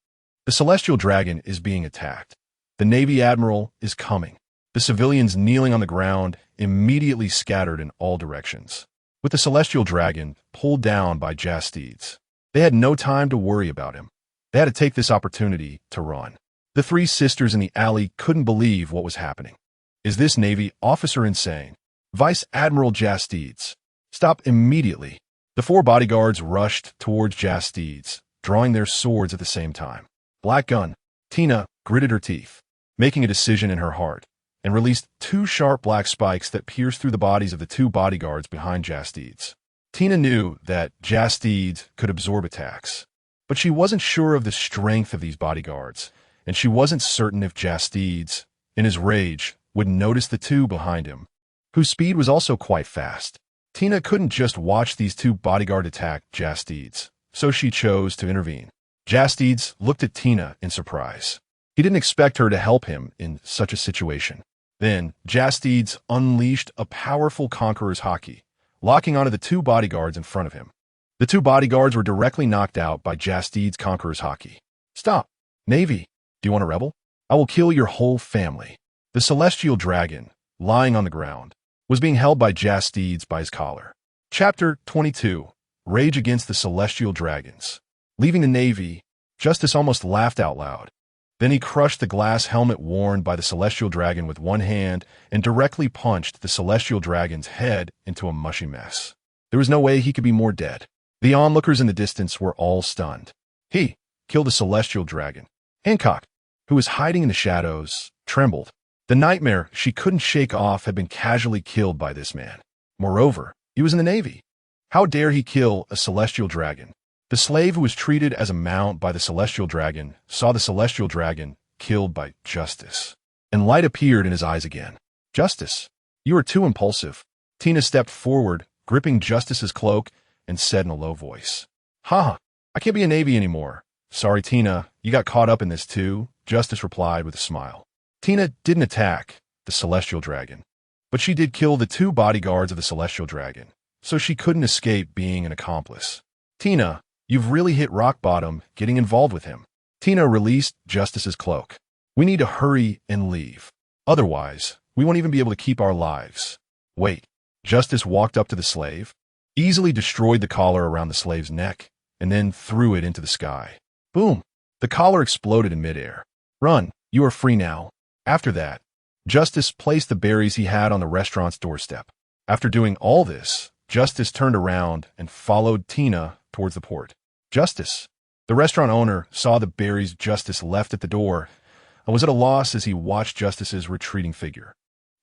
The celestial dragon is being attacked. The Navy Admiral is coming. The civilians kneeling on the ground immediately scattered in all directions, with the celestial dragon pulled down by Justas. They had no time to worry about him. They had to take this opportunity to run. The three sisters in the alley couldn't believe what was happening. Is this Navy officer insane? Vice Admiral Justas, stop immediately. The four bodyguards rushed towards Justas, drawing their swords at the same time. Black gun. Tina gritted her teeth, making a decision in her heart, and released two sharp black spikes that pierced through the bodies of the two bodyguards behind Justas. Tina knew that Justas could absorb attacks, but she wasn't sure of the strength of these bodyguards, and she wasn't certain if Justas, in his rage, would notice the two behind him, whose speed was also quite fast. Tina couldn't just watch these two bodyguards attack Justas, so she chose to intervene. Justas looked at Tina in surprise. He didn't expect her to help him in such a situation. Then, Justas unleashed a powerful conqueror's haki, locking onto the two bodyguards in front of him. The two bodyguards were directly knocked out by Justas' conqueror's haki. Stop! Navy, do you want a rebel? I will kill your whole family. The celestial dragon, lying on the ground, was being held by Justas by his collar. Chapter 22. Rage against the celestial dragons. Leaving the Navy, Justas almost laughed out loud. Then he crushed the glass helmet worn by the celestial dragon with one hand and directly punched the celestial dragon's head into a mushy mess. There was no way he could be more dead. The onlookers in the distance were all stunned. He killed the celestial dragon. Hancock, who was hiding in the shadows, trembled. The nightmare she couldn't shake off had been casually killed by this man. Moreover, he was in the Navy. How dare he kill a celestial dragon? The slave who was treated as a mount by the celestial dragon saw the celestial dragon killed by Justas, and light appeared in his eyes again. Justas, you are too impulsive. Tina stepped forward, gripping Justas's cloak, and said in a low voice, "Ha! I can't be a Navy anymore." "Sorry, Tina, you got caught up in this too," Justas replied with a smile. Tina didn't attack the celestial dragon, but she did kill the two bodyguards of the celestial dragon, so she couldn't escape being an accomplice. Tina, you've really hit rock bottom getting involved with him. Tina released Justas's cloak. We need to hurry and leave. Otherwise, we won't even be able to keep our lives. Wait. Justas walked up to the slave, easily destroyed the collar around the slave's neck, and then threw it into the sky. Boom! The collar exploded in midair. Run, you are free now. After that, Justas placed the berries he had on the restaurant's doorstep. After doing all this, Justas turned around and followed Tina towards the port. Justas. The restaurant owner saw the berries Justas left at the door and was at a loss as he watched Justas's retreating figure.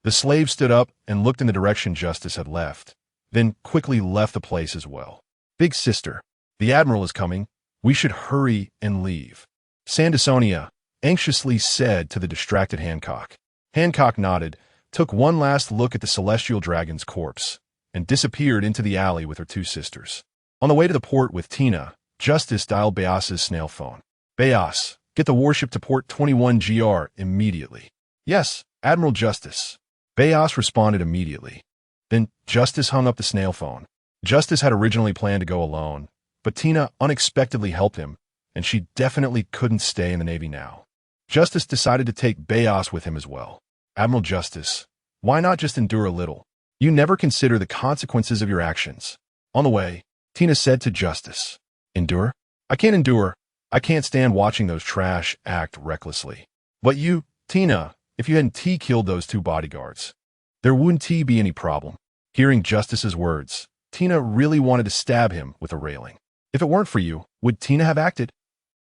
The slave stood up and looked in the direction Justas had left, then quickly left the place as well. Big sister, the Admiral is coming. We should hurry and leave. Sandersonia anxiously said to the distracted Hancock. Hancock nodded, took one last look at the celestial dragon's corpse, and disappeared into the alley with her two sisters. On the way to the port with Tina, Justas dialed Bayas's snail phone. Bayas, get the warship to port 21 GR immediately. Yes, Admiral Justas. Bayas responded immediately. Then Justas hung up the snail phone. Justas had originally planned to go alone, but Tina unexpectedly helped him, and she definitely couldn't stay in the Navy now. Justas decided to take Bayas with him as well. Admiral Justas, why not just endure a little? You never consider the consequences of your actions. On the way, Tina said to Justas, Endure? I can't endure. I can't stand watching those trash act recklessly. But you, Tina, if you hadn't killed those two bodyguards, there wouldn't be any problem. Hearing Justas's words, Tina really wanted to stab him with a railing. If it weren't for you, would Tina have acted?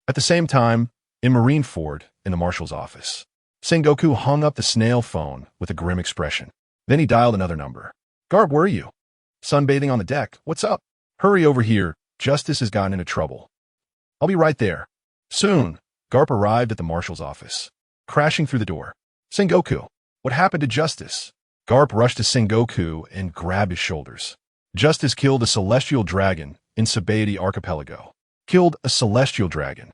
At the same time, in Marineford, in the marshal's office, Sengoku hung up the snail phone with a grim expression. Then he dialed another number. Garp, where are you? Sunbathing on the deck. What's up? Hurry over here. Justas has gotten into trouble. I'll be right there. Soon, Garp arrived at the marshal's office, crashing through the door. Sengoku, what happened to Justas? Garp rushed to Sengoku and grabbed his shoulders. Justas killed a celestial dragon in Sabaody Archipelago. Killed a celestial dragon.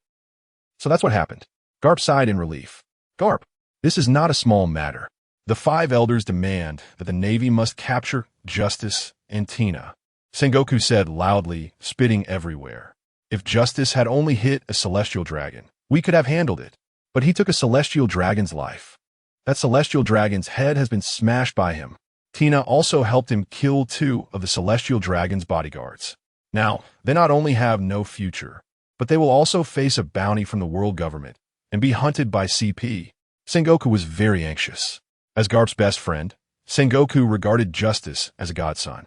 So that's what happened. Garp sighed in relief. Garp, this is not a small matter. The 5 elders demand that the Navy must capture Justas and Tina. Sengoku said loudly, spitting everywhere. If Justas had only hit a celestial dragon, we could have handled it. But he took a celestial dragon's life. That celestial dragon's head has been smashed by him. Tina also helped him kill 2 of the celestial dragon's bodyguards. Now, they not only have no future, but they will also face a bounty from the world government and be hunted by CP. Sengoku was very anxious. As Garp's best friend, Sengoku regarded Justas as a godson.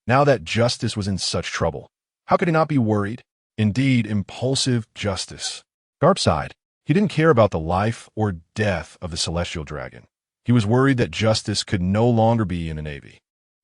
Now that Justas was in such trouble, how could he not be worried? Indeed, impulsive Justas. Garp sighed. He didn't care about the life or death of the celestial dragon. He was worried that Justas could no longer be in the Navy.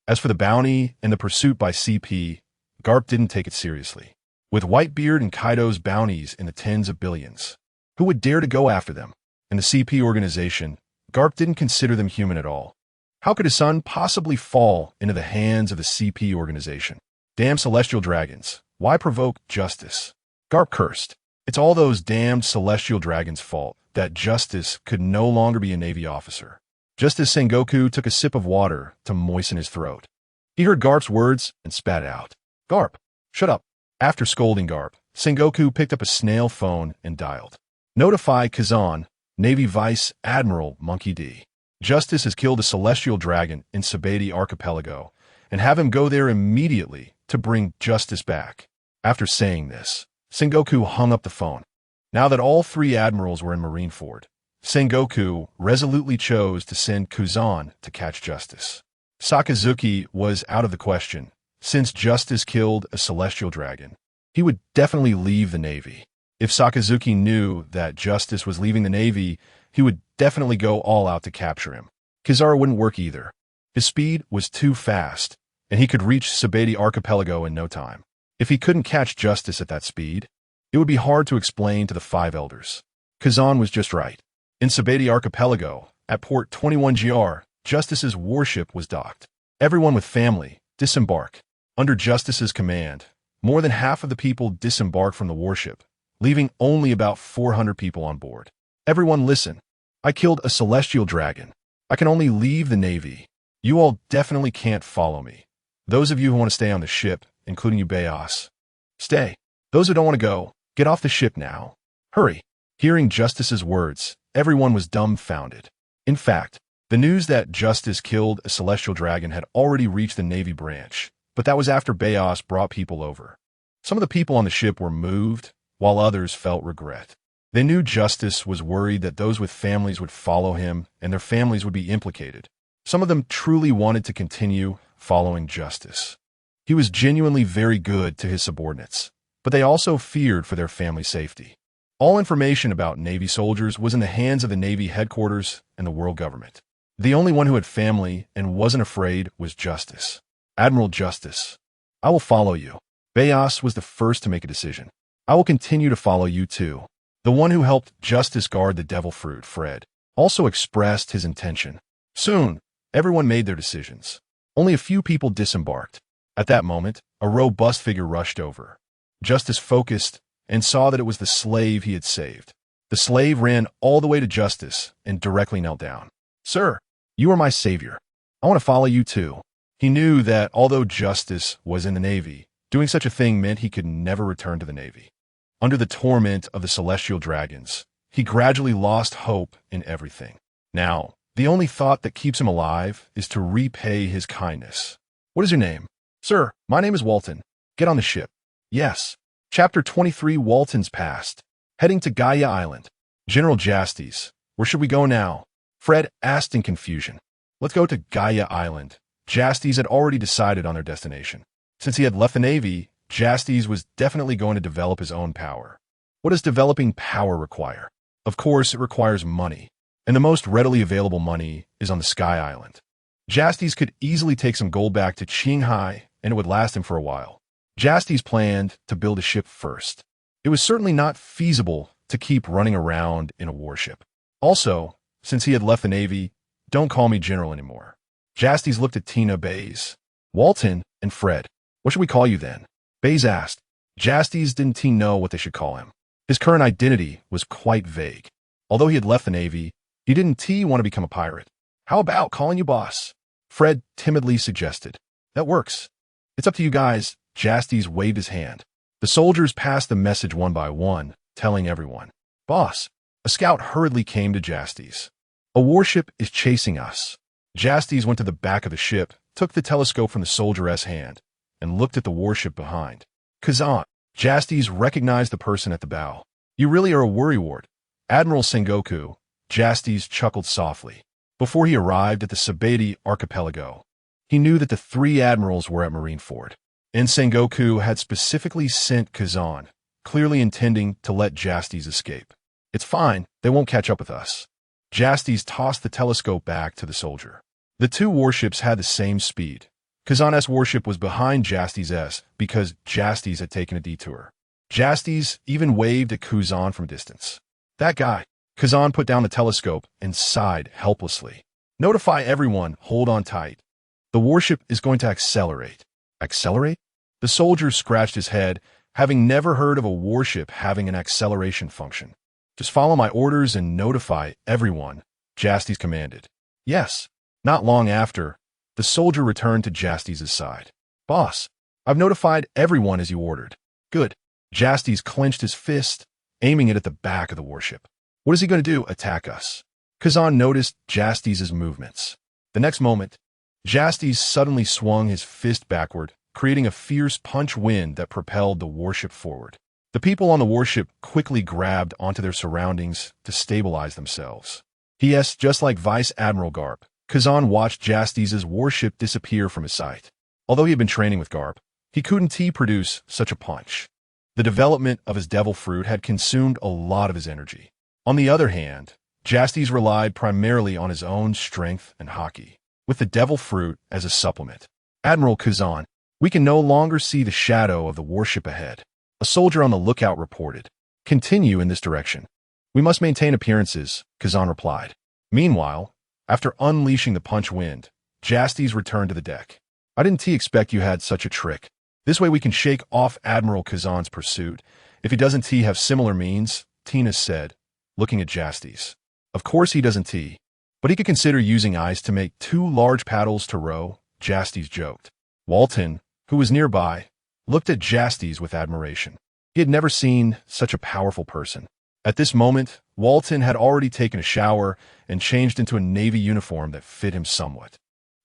As for the bounty and the pursuit by CP, Garp didn't take it seriously. With Whitebeard and Kaido's bounties in the tens of billions, who would dare to go after them? In the CP organization, Garp didn't consider them human at all. How could his son possibly fall into the hands of the CP organization? Damn celestial dragons. Why provoke Justas? Garp cursed. It's all those damned celestial dragons' fault that Justas could no longer be a Navy officer. Just as Sengoku took a sip of water to moisten his throat, he heard Garp's words and spat out. Garp, shut up. After scolding Garp, Sengoku picked up a snail phone and dialed. Notify Kazan, Navy Vice Admiral Monkey D. Justas has killed a celestial dragon in Sabaody Archipelago, and have him go there immediately to bring Justas back. After saying this, Sengoku hung up the phone. Now that all 3 admirals were in Marineford, Sengoku resolutely chose to send Kuzan to catch Justas. Sakazuki was out of the question. Since Justas killed a celestial dragon, he would definitely leave the Navy. If Sakazuki knew that Justas was leaving the Navy, he would definitely go all out to capture him. Kizaru wouldn't work either. His speed was too fast, and he could reach Sabaody Archipelago in no time. If he couldn't catch Justas at that speed, it would be hard to explain to the 5 elders. Kazan was just right. In Sabaody Archipelago, at port 21GR, Justas's warship was docked. Everyone with family, disembark. Under Justas's command, more than half of the people disembarked from the warship, leaving only about 400 people on board. Everyone listen. I killed a celestial dragon. I can only leave the Navy. You all definitely can't follow me. Those of you who want to stay on the ship, including you Bayos, stay. Those who don't want to go, get off the ship now. Hurry. Hearing Justas's words, everyone was dumbfounded. In fact, the news that Justas killed a celestial dragon had already reached the Navy branch, but that was after Bayos brought people over. Some of the people on the ship were moved, while others felt regret. They knew Justas was worried that those with families would follow him and their families would be implicated. Some of them truly wanted to continue following Justas. He was genuinely very good to his subordinates, but they also feared for their family safety. All information about Navy soldiers was in the hands of the Navy headquarters and the world government. The only one who had family and wasn't afraid was Justas. Admiral Justas, I will follow you. Bayos was the first to make a decision. I will continue to follow you too. The one who helped Justas guard the devil fruit, Fred, also expressed his intention. Soon, everyone made their decisions. Only a few people disembarked. At that moment, a robust figure rushed over. Justas focused and saw that it was the slave he had saved. The slave ran all the way to Justas and directly knelt down. Sir, you are my savior. I want to follow you too. He knew that although Justas was in the Navy, doing such a thing meant he could never return to the Navy. Under the torment of the celestial dragons, he gradually lost hope in everything. Now, the only thought that keeps him alive is to repay his kindness. What is your name? Sir, my name is Walton. Get on the ship. Yes. Chapter 23 Walton's Past. Heading to Gaia Island. General Justas, where should we go now? Fred asked in confusion. Let's go to Gaia Island. Justas had already decided on their destination. Since he had left the Navy, Justas was definitely going to develop his own power. What does developing power require? Of course, it requires money, and the most readily available money is on the Sky Island. Justas could easily take some gold back to Qinghai, and it would last him for a while. Justas planned to build a ship first. It was certainly not feasible to keep running around in a warship. Also, since he had left the Navy, don't call me General anymore. Justas looked at Tina, Baze, Walton, and Fred. What should we call you then? Baze asked. Justas didn't know what they should call him. His current identity was quite vague. Although he had left the Navy, he didn't want to become a pirate. How about calling you boss? Fred timidly suggested. That works. It's up to you guys. Justas waved his hand. The soldiers passed the message one by one, telling everyone. Boss. A scout hurriedly came to Justas. A warship is chasing us. Justas went to the back of the ship, took the telescope from the soldier's hand, and looked at the warship behind. Kazan. Justas recognized the person at the bow. You really are a worrywart. Admiral Sengoku. Justas chuckled softly. Before he arrived at the Sabati archipelago, he knew that the 3 admirals were at Marineford, and Sengoku had specifically sent Kazan, clearly intending to let Justas escape. It's fine, they won't catch up with us. Justas tossed the telescope back to the soldier. The 2 warships had the same speed. Kazan's warship was behind Justas' because Justas had taken a detour. Justas even waved at Kazan from distance. That guy. Kazan put down the telescope and sighed helplessly. Notify everyone, hold on tight. The warship is going to accelerate. Accelerate? The soldier scratched his head, having never heard of a warship having an acceleration function. Just follow my orders and notify everyone, Justas commanded. Yes. Not long after, the soldier returned to Justas' side. Boss, I've notified everyone as you ordered. Good. Justas clenched his fist, aiming it at the back of the warship. What is he going to do, attack us? Kazan noticed Justas' movements. The next moment, Justas suddenly swung his fist backward, creating a fierce punch wind that propelled the warship forward. The people on the warship quickly grabbed onto their surroundings to stabilize themselves. P.S. Just like Vice Admiral Karp, Kazan watched Justas' warship disappear from his sight. Although he had been training with Karp, he couldn't produce such a punch. The development of his devil fruit had consumed a lot of his energy. On the other hand, Justas relied primarily on his own strength and haki, with the devil fruit as a supplement. Admiral Kazan, we can no longer see the shadow of the warship ahead. A soldier on the lookout reported. Continue in this direction. We must maintain appearances, Kazan replied. Meanwhile, after unleashing the punch wind, Justas returned to the deck. I didn't expect you had such a trick. This way we can shake off Admiral Kazan's pursuit. If he doesn't have similar means, Tina said, looking at Justas. Of course he doesn't, but he could consider using ice to make 2 large paddles to row, Justas joked. Walton, who was nearby, looked at Justas with admiration. He had never seen such a powerful person. At this moment, Walton had already taken a shower and changed into a Navy uniform that fit him somewhat.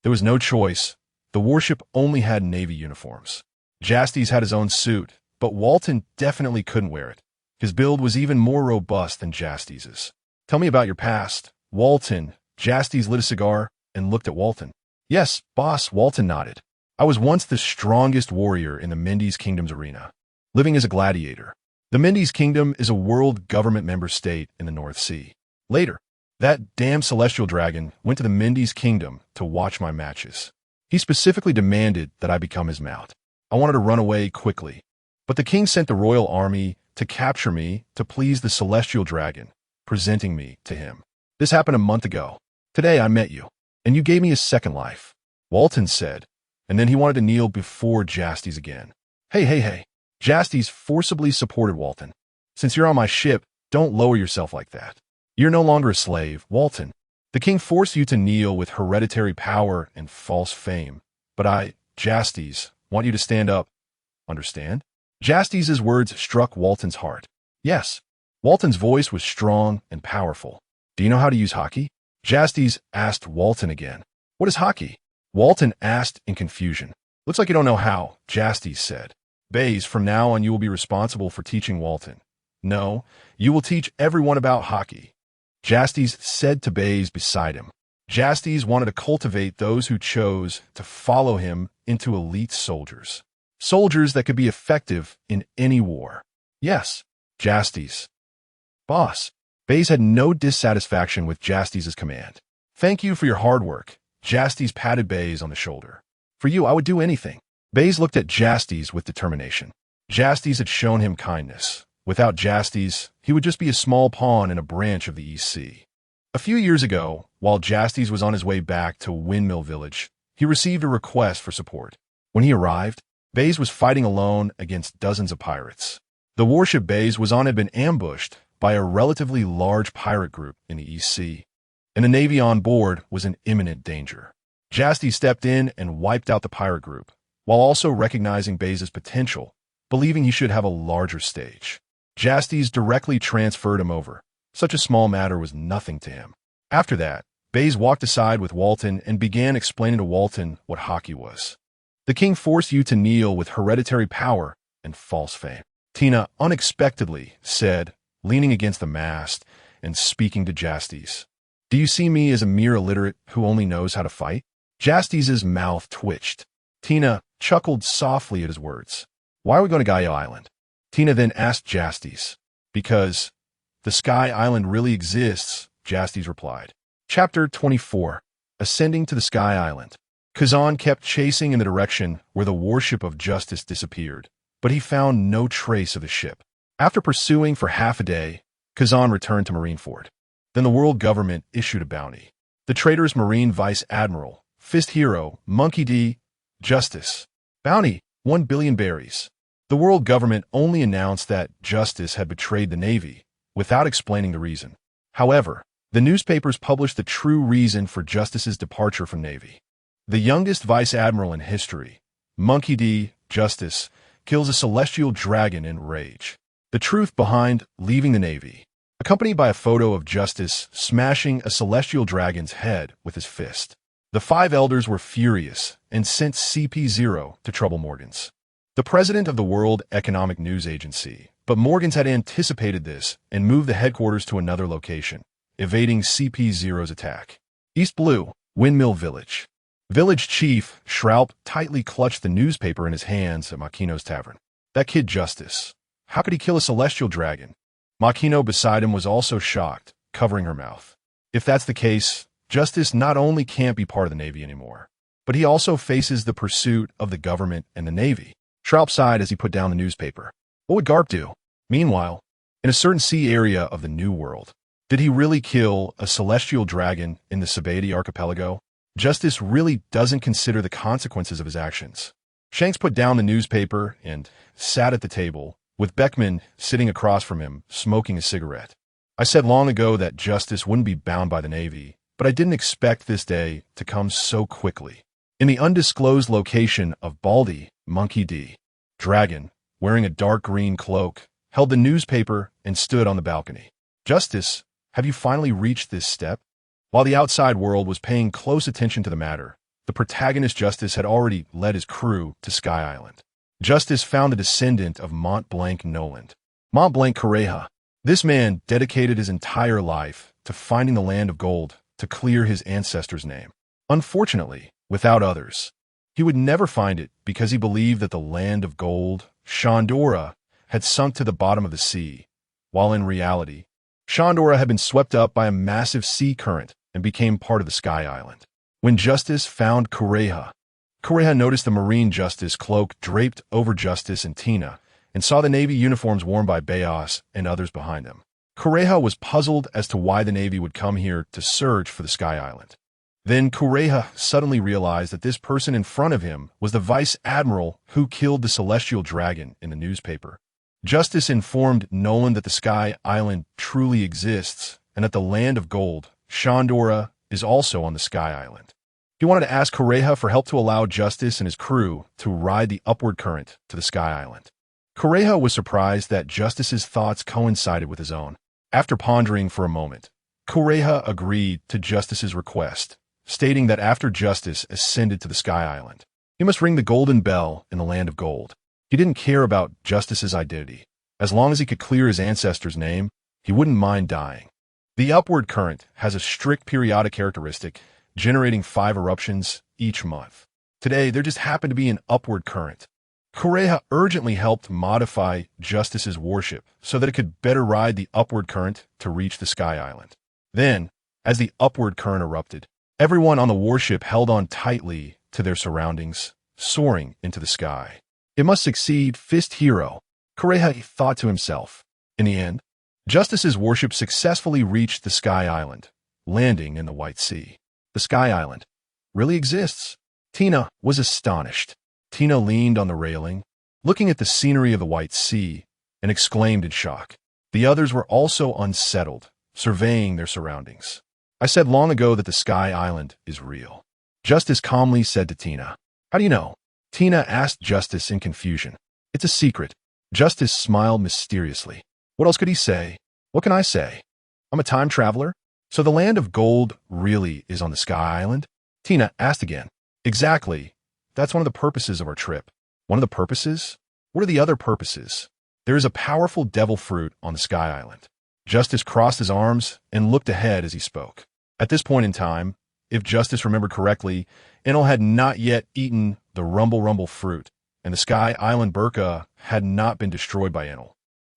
There was no choice. The warship only had Navy uniforms. Justas had his own suit, but Walton definitely couldn't wear it. His build was even more robust than Justas's. Tell me about your past, Walton. Justas lit a cigar and looked at Walton. Yes, boss, Walton nodded. I was once the strongest warrior in the Mendes Kingdom's arena, living as a gladiator. The Mendes Kingdom is a world government member state in the North Sea. Later, that damn celestial dragon went to the Mendes Kingdom to watch my matches. He specifically demanded that I become his mount. I wanted to run away quickly, but the king sent the royal army to capture me to please the celestial dragon, presenting me to him. This happened a month ago. Today I met you, and you gave me a second life, Walton said, and then he wanted to kneel before Justas again. Hey. Justas forcibly supported Walton. Since you're on my ship, don't lower yourself like that. You're no longer a slave, Walton. The king forced you to kneel with hereditary power and false fame, but I, Justas, want you to stand up. Understand? Justas' words struck Walton's heart. Yes. Walton's voice was strong and powerful. Do you know how to use haki? Justas asked Walton again. What is haki? Walton asked in confusion. Looks like you don't know how, Justas said. Baze, from now on you will be responsible for teaching Walton. No, you will teach everyone about haki. Justas said to Baze beside him. Justas wanted to cultivate those who chose to follow him into elite soldiers. Soldiers that could be effective in any war. Yes, Justas. Boss. Baze had no dissatisfaction with Justas' command. Thank you for your hard work. Justas patted Baze on the shoulder. For you, I would do anything. Baze looked at Justas with determination. Justas had shown him kindness. Without Justas, he would just be a small pawn in a branch of the East Sea. A few years ago, while Justas was on his way back to Windmill Village, he received a request for support. When he arrived, Baze was fighting alone against dozens of pirates. The warship Baze was on had been ambushed by a relatively large pirate group in the East Sea, and the navy on board was in imminent danger. Justas stepped in and wiped out the pirate group, while also recognizing Baze's potential, believing he should have a larger stage. Justas directly transferred him over. Such a small matter was nothing to him. After that, Baze walked aside with Walton and began explaining to Walton what hockey was. The king forced you to kneel with hereditary power and false fame. Tina unexpectedly said, leaning against the mast and speaking to Justas. Do you see me as a mere illiterate who only knows how to fight? Justas' mouth twitched. Tina chuckled softly at his words. Why are we going to Gaia Island? Tina then asked Justas. Because the Sky Island really exists, Justas replied. Chapter 24. Ascending to the Sky Island. Kazan kept chasing in the direction where the warship of Justas disappeared, but he found no trace of the ship. After pursuing for half a day, Kazan returned to Marineford. Then the world government issued a bounty. The traitorous Marine Vice Admiral, Fist Hero, Monkey D. Justas. Bounty, 1 billion berries. The world government only announced that Justas had betrayed the Navy, without explaining the reason. However, the newspapers published the true reason for Justas' departure from Navy. The youngest Vice Admiral in history, Monkey D. Justas, kills a celestial dragon in rage. The truth behind leaving the Navy, accompanied by a photo of Justas smashing a celestial dragon's head with his fist. The 5 elders were furious and sent CP0 to trouble Morgans, the president of the World Economic News Agency, but Morgans had anticipated this and moved the headquarters to another location, evading CP0's attack. East Blue, Windmill Village. Village Chief Shroup tightly clutched the newspaper in his hands at Makino's tavern. That kid Justas. How could he kill a celestial dragon? Makino beside him was also shocked, covering her mouth. If that's the case, Justas not only can't be part of the Navy anymore, but he also faces the pursuit of the government and the Navy. Shroup sighed as he put down the newspaper. What would Karp do? Meanwhile, in a certain sea area of the New World, did he really kill a celestial dragon in the Sabaody archipelago? Justas really doesn't consider the consequences of his actions. Shanks put down the newspaper and sat at the table, with Beckman sitting across from him, smoking a cigarette. I said long ago that Justas wouldn't be bound by the Navy, but I didn't expect this day to come so quickly. In the undisclosed location of Baldy, Monkey D. Dragon, wearing a dark green cloak, held the newspaper and stood on the balcony. Justas, have you finally reached this step? While the outside world was paying close attention to the matter, the protagonist Justas had already led his crew to Sky Island. Justas found a descendant of Mont Blanc Noland, Mont Blanc Correja. This man dedicated his entire life to finding the land of gold to clear his ancestors' name. Unfortunately, without others, he would never find it because he believed that the land of gold, Shandora, had sunk to the bottom of the sea, while in reality, Shandora had been swept up by a massive sea current and became part of the Sky Island. When Justas found Correja noticed the Marine Justas cloak draped over Justas and Tina, and saw the Navy uniforms worn by Bayas and others behind them. Correja was puzzled as to why the Navy would come here to search for the Sky Island. Then Correja suddenly realized that this person in front of him was the Vice Admiral who killed the celestial dragon in the newspaper. Justas informed Nolan that the Sky Island truly exists and that the land of gold, Shandora, is also on the Sky Island. He wanted to ask Correja for help to allow Justas and his crew to ride the upward current to the Sky Island. Correja was surprised that Justas's thoughts coincided with his own. After pondering for a moment, Correja agreed to Justas's request, stating that after Justas ascended to the Sky Island, he must ring the golden bell in the land of gold. He didn't care about Justas's identity. As long as he could clear his ancestor's name, he wouldn't mind dying. The upward current has a strict periodic characteristic, generating 5 eruptions each month. Today, there just happened to be an upward current. Kureha urgently helped modify Justas's warship so that it could better ride the upward current to reach the Sky Island. Then, as the upward current erupted, everyone on the warship held on tightly to their surroundings, soaring into the sky. It must succeed, Fist Hero, Kureha thought to himself. In the end, Justas's warship successfully reached the Sky Island, landing in the White Sea. The Sky Island really exists? Tina was astonished. Tina leaned on the railing, looking at the scenery of the White Sea, and exclaimed in shock. The others were also unsettled, surveying their surroundings. I said long ago that the Sky Island is real. Justas calmly said to Tina. How do you know? Tina asked Justas in confusion. It's a secret. Justas smiled mysteriously. What else could he say? What can I say? I'm a time traveler. So the land of gold really is on the Sky Island? Tina asked again. Exactly. That's one of the purposes of our trip. One of the purposes? What are the other purposes? There is a powerful devil fruit on the Sky Island. Justas crossed his arms and looked ahead as he spoke. At this point in time, if Justas remembered correctly, Enel had not yet eaten the rumble fruit, and the Sky Island Burka had not been destroyed by Enel.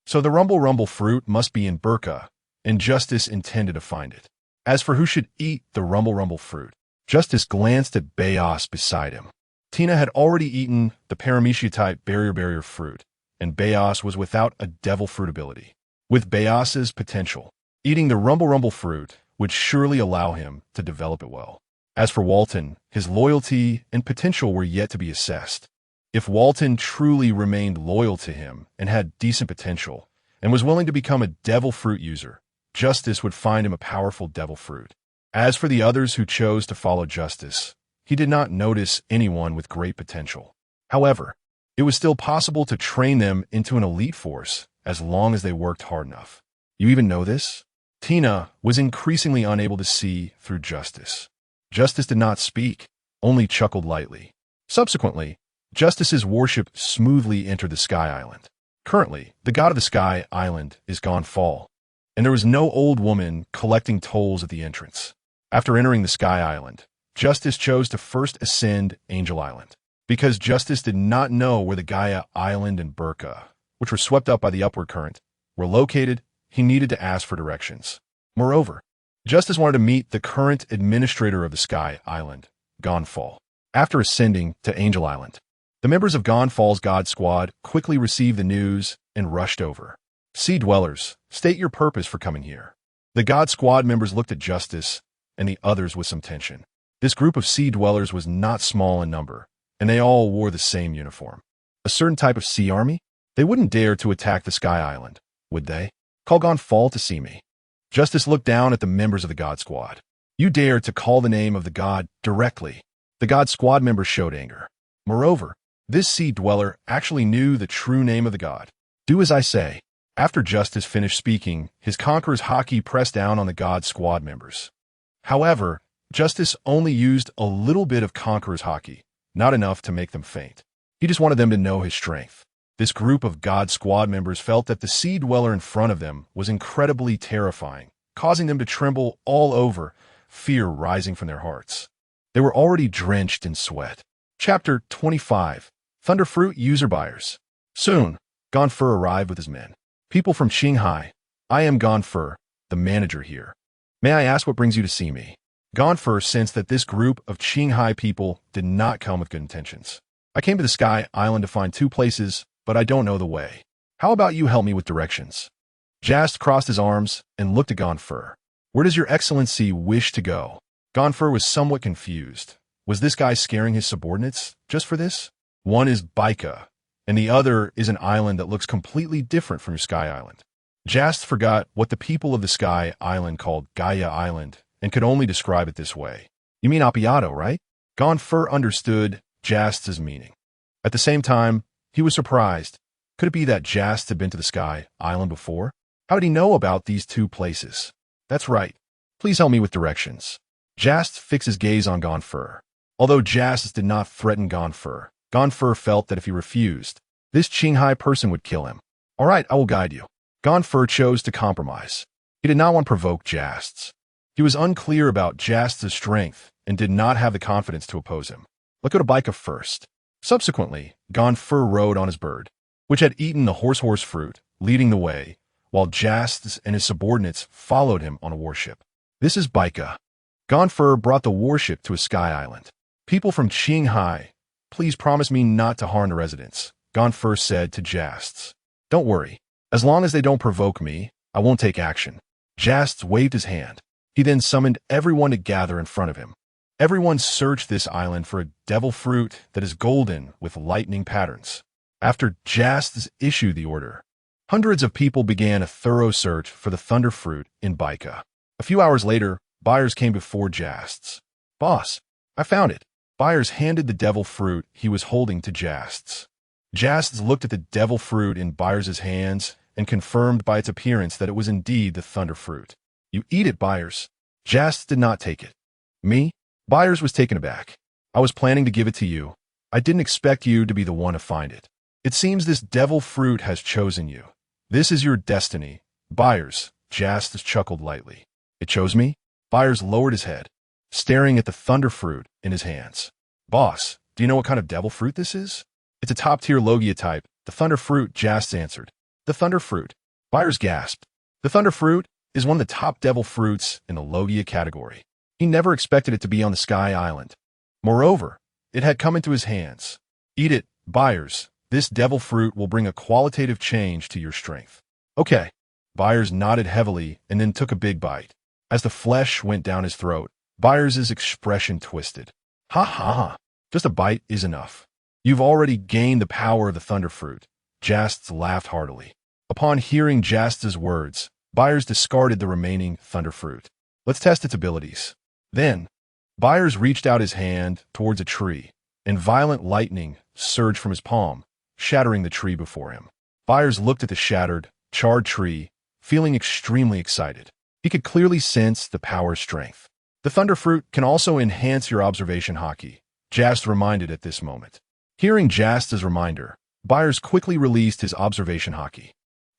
So the rumble fruit must be in Burka, and Justas intended to find it. As for who should eat the rumble fruit, Justas glanced at Bayos beside him. Tina had already eaten the Paramecia-type barrier fruit, and Bayos was without a devil fruit ability. With Bayos's potential, eating the rumble fruit would surely allow him to develop it well. As for Walton, his loyalty and potential were yet to be assessed. If Walton truly remained loyal to him and had decent potential, and was willing to become a devil fruit user, Justas would find him a powerful devil fruit. As for the others who chose to follow Justas, he did not notice anyone with great potential. However, it was still possible to train them into an elite force as long as they worked hard enough. You even know this? Tina was increasingly unable to see through Justas. Justas did not speak, only chuckled lightly. Subsequently, Justas's warship smoothly entered the Sky Island. Currently, the god of the Sky Island is gone fall, and there was no old woman collecting tolls at the entrance. After entering the Sky Island, Justas chose to first ascend Angel Island. Because Justas did not know where the Gaia Island and Burka, which were swept up by the upward current, were located, he needed to ask for directions. Moreover, Justas wanted to meet the current administrator of the Sky Island, Gonfall. After ascending to Angel Island, the members of Gonfall's God Squad quickly received the news and rushed over. Sea Dwellers, state your purpose for coming here. The God Squad members looked at Justas and the others with some tension. This group of Sea Dwellers was not small in number, and they all wore the same uniform. A certain type of sea army? They wouldn't dare to attack the Sky Island, would they? Call Gonfall to see me. Justas looked down at the members of the God Squad. You dare to call the name of the god directly. The God Squad members showed anger. Moreover, this Sea Dweller actually knew the true name of the god. Do as I say. After Justas finished speaking, his Conqueror's Haki pressed down on the God Squad members. However, Justas only used a little bit of Conqueror's Haki, not enough to make them faint. He just wanted them to know his strength. This group of God Squad members felt that the Sea Dweller in front of them was incredibly terrifying, causing them to tremble all over, fear rising from their hearts. They were already drenched in sweat. Chapter 25. Thunderfruit User Buyers. Soon, Gonfur arrived with his men. People from Qinghai. I am Gonfur, the manager here. May I ask what brings you to see me? Gonfur sensed that this group of Qinghai people did not come with good intentions. I came to the Sky Island to find two places, but I don't know the way. How about you help me with directions? Jast crossed his arms and looked at Gonfur. Where does your excellency wish to go? Gonfur was somewhat confused. Was this guy scaring his subordinates just for this? One is Baika, and the other is an island that looks completely different from your Sky Island. Jast forgot what the people of the Sky Island called Gaia Island and could only describe it this way. You mean Appiato, right? Gonfur understood Jast's meaning. At the same time, he was surprised. Could it be that Jast had been to the Sky Island before? How did he know about these two places? That's right. Please help me with directions. Jast fixed his gaze on Gonfur. Although Jast did not threaten Gonfur, Gonfur felt that if he refused, this Qinghai person would kill him. All right, I will guide you. Gonfur chose to compromise. He did not want to provoke Jast's. He was unclear about Jast's strength and did not have the confidence to oppose him. Let's go to Baika first. Subsequently, Gonfur rode on his bird, which had eaten the horse fruit, leading the way, while Justas and his subordinates followed him on a warship. This is Baika. Gonfur brought the warship to a sky island. People from Qinghai, please promise me not to harm the residents, Gonfur said to Justas. Don't worry. As long as they don't provoke me, I won't take action. Justas waved his hand. He then summoned everyone to gather in front of him. Everyone searched this island for a devil fruit that is golden with lightning patterns. After Justas issued the order, hundreds of people began a thorough search for the thunder fruit in Baika. A few hours later, buyers came before Justas. Boss, I found it. Buyers handed the devil fruit he was holding to Justas. Justas looked at the devil fruit in Buyers' hands and confirmed by its appearance that it was indeed the thunder fruit. You eat it, Buyers. Justas did not take it. Me? Buyers was taken aback. I was planning to give it to you. I didn't expect you to be the one to find it. It seems this devil fruit has chosen you. This is your destiny. Buyers, Justas chuckled lightly. It chose me? Buyers lowered his head, staring at the thunder fruit in his hands. Boss, do you know what kind of devil fruit this is? It's a top-tier Logia type, the thunder fruit, Justas answered. The thunder fruit. Buyers gasped. The thunder fruit is one of the top devil fruits in the Logia category. He never expected it to be on the Sky Island. Moreover, it had come into his hands. Eat it, Buyers. This devil fruit will bring a qualitative change to your strength. Okay. Buyers nodded heavily and then took a big bite. As the flesh went down his throat, Buyers' expression twisted. Ha ha ha. Just a bite is enough. You've already gained the power of the thunder fruit. Justas laughed heartily. Upon hearing Justas' words, Buyers discarded the remaining thunder fruit. Let's test its abilities. Then, Buyers reached out his hand towards a tree, and violent lightning surged from his palm, shattering the tree before him. Buyers looked at the shattered, charred tree, feeling extremely excited. He could clearly sense the power's strength. The thunder fruit can also enhance your observation haki, Justas reminded at this moment. Hearing Justas' reminder, Buyers quickly released his observation haki.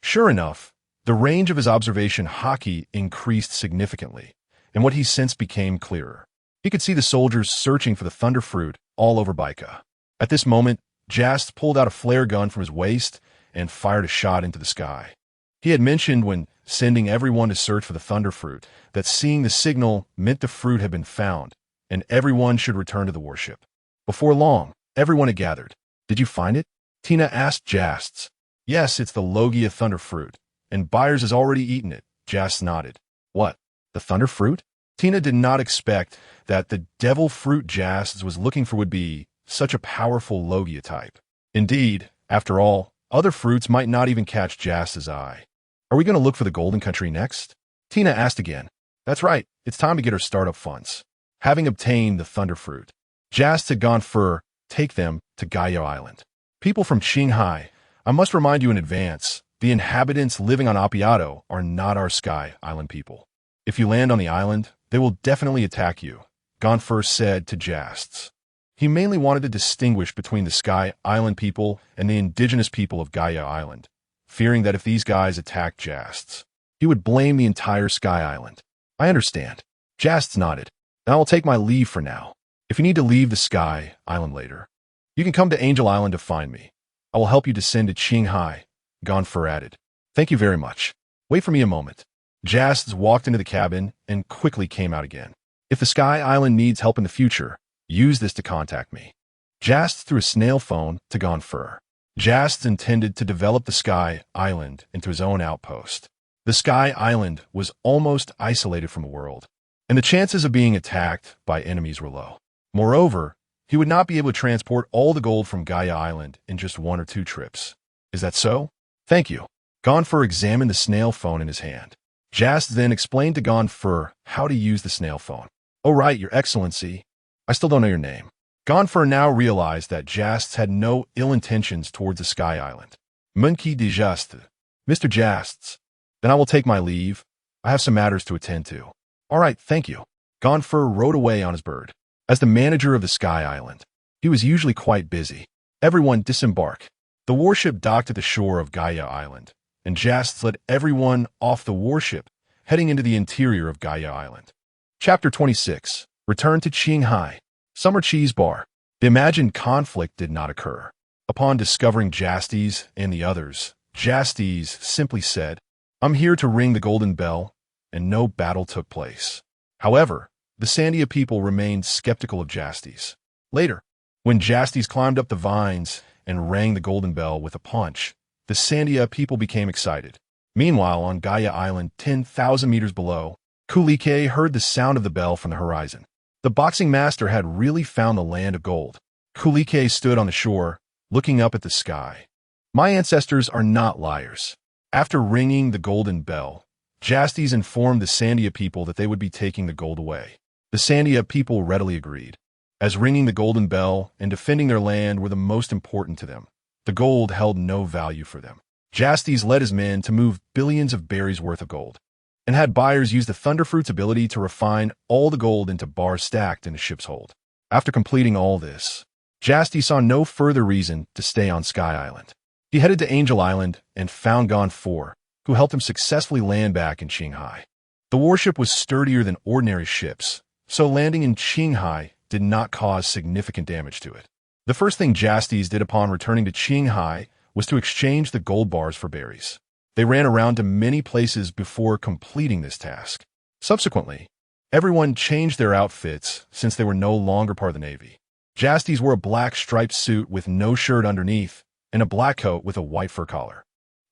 Sure enough, the range of his observation haki increased significantly, and what he sensed became clearer. He could see the soldiers searching for the thunder fruit all over Baika. At this moment, Justas pulled out a flare gun from his waist and fired a shot into the sky. He had mentioned when sending everyone to search for the thunder fruit that seeing the signal meant the fruit had been found, and everyone should return to the warship. Before long, everyone had gathered. Did you find it? Tina asked Justas. Yes, it's the Logia thunder fruit, and Buyers has already eaten it. Justas nodded. What? The thunder fruit? Tina did not expect that the devil fruit Justas was looking for would be such a powerful Logia type. Indeed, after all, other fruits might not even catch Justas' eye. Are we going to look for the Golden Country next? Tina asked again. That's right, it's time to get her startup funds. Having obtained the thunder fruit, Justas had gone for take them to Gaia Island. People from Qinghai, I must remind you in advance, the inhabitants living on Appiato are not our Sky Island people. If you land on the island, they will definitely attack you, Gonfur said to Justas. He mainly wanted to distinguish between the Sky Island people and the indigenous people of Gaia Island, fearing that if these guys attacked Justas, he would blame the entire Sky Island. I understand. Justas nodded. Now I'll take my leave for now. If you need to leave the Sky Island later, you can come to Angel Island to find me. I will help you descend to Qinghai, Gonfur added. Thank you very much. Wait for me a moment. Justas walked into the cabin and quickly came out again. If the Sky Island needs help in the future, use this to contact me. Justas threw a snail phone to Gonfur. Justas intended to develop the Sky Island into his own outpost. The Sky Island was almost isolated from the world, and the chances of being attacked by enemies were low. Moreover, he would not be able to transport all the gold from Gaia Island in just 1 or 2 trips. Is that so? Thank you. Gonfur examined the snail phone in his hand. Justas then explained to Gonfur how to use the snail phone. Oh right, Your Excellency. I still don't know your name. Gonfur now realized that Justas had no ill intentions towards the Sky Island. Monkey de Justas. Mr. Justas. Then I will take my leave. I have some matters to attend to. All right, thank you. Gonfur rode away on his bird. As the manager of the Sky Island, he was usually quite busy. Everyone disembark. The warship docked at the shore of Gaia Island, and Justas led everyone off the warship, heading into the interior of Gaia Island. Chapter 26. Return to Qinghai. Summer Cheese Bar. The imagined conflict did not occur. Upon discovering Justas and the others, Justas simply said, "I'm here to ring the golden bell," and no battle took place. However, the Sandia people remained skeptical of Justas. Later, when Justas climbed up the vines and rang the golden bell with a punch, the Sandia people became excited. Meanwhile, on Gaia Island, 10,000 meters below, Kulike heard the sound of the bell from the horizon. The boxing master had really found the land of gold. Kulike stood on the shore, looking up at the sky. "My ancestors are not liars." After ringing the golden bell, Justas informed the Sandia people that they would be taking the gold away. The Sandia people readily agreed, as ringing the golden bell and defending their land were the most important to them. The gold held no value for them. Justas led his men to move billions of berries worth of gold, and had buyers use the Thunder Fruit's ability to refine all the gold into bars stacked in a ship's hold. After completing all this, Justas saw no further reason to stay on Sky Island. He headed to Angel Island and found Gon 4, who helped him successfully land back in Qinghai. The warship was sturdier than ordinary ships, so landing in Qinghai did not cause significant damage to it. The first thing Justas did upon returning to Qinghai was to exchange the gold bars for berries. They ran around to many places before completing this task. Subsequently, everyone changed their outfits since they were no longer part of the Navy. Justas wore a black striped suit with no shirt underneath and a black coat with a white fur collar.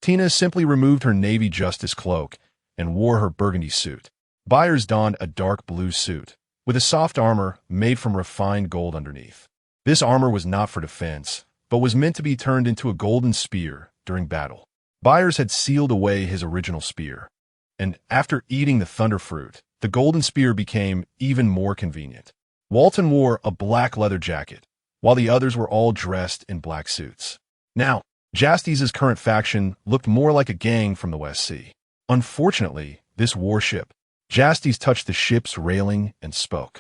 Tina simply removed her Navy Justice cloak and wore her burgundy suit. Byers donned a dark blue suit with a soft armor made from refined gold underneath. This armor was not for defense, but was meant to be turned into a golden spear during battle. Byers had sealed away his original spear, and after eating the Thunder Fruit, the golden spear became even more convenient. Walton wore a black leather jacket, while the others were all dressed in black suits. Now, Justas' current faction looked more like a gang from the West Sea. Unfortunately, this warship, Justas touched the ship's railing and spoke.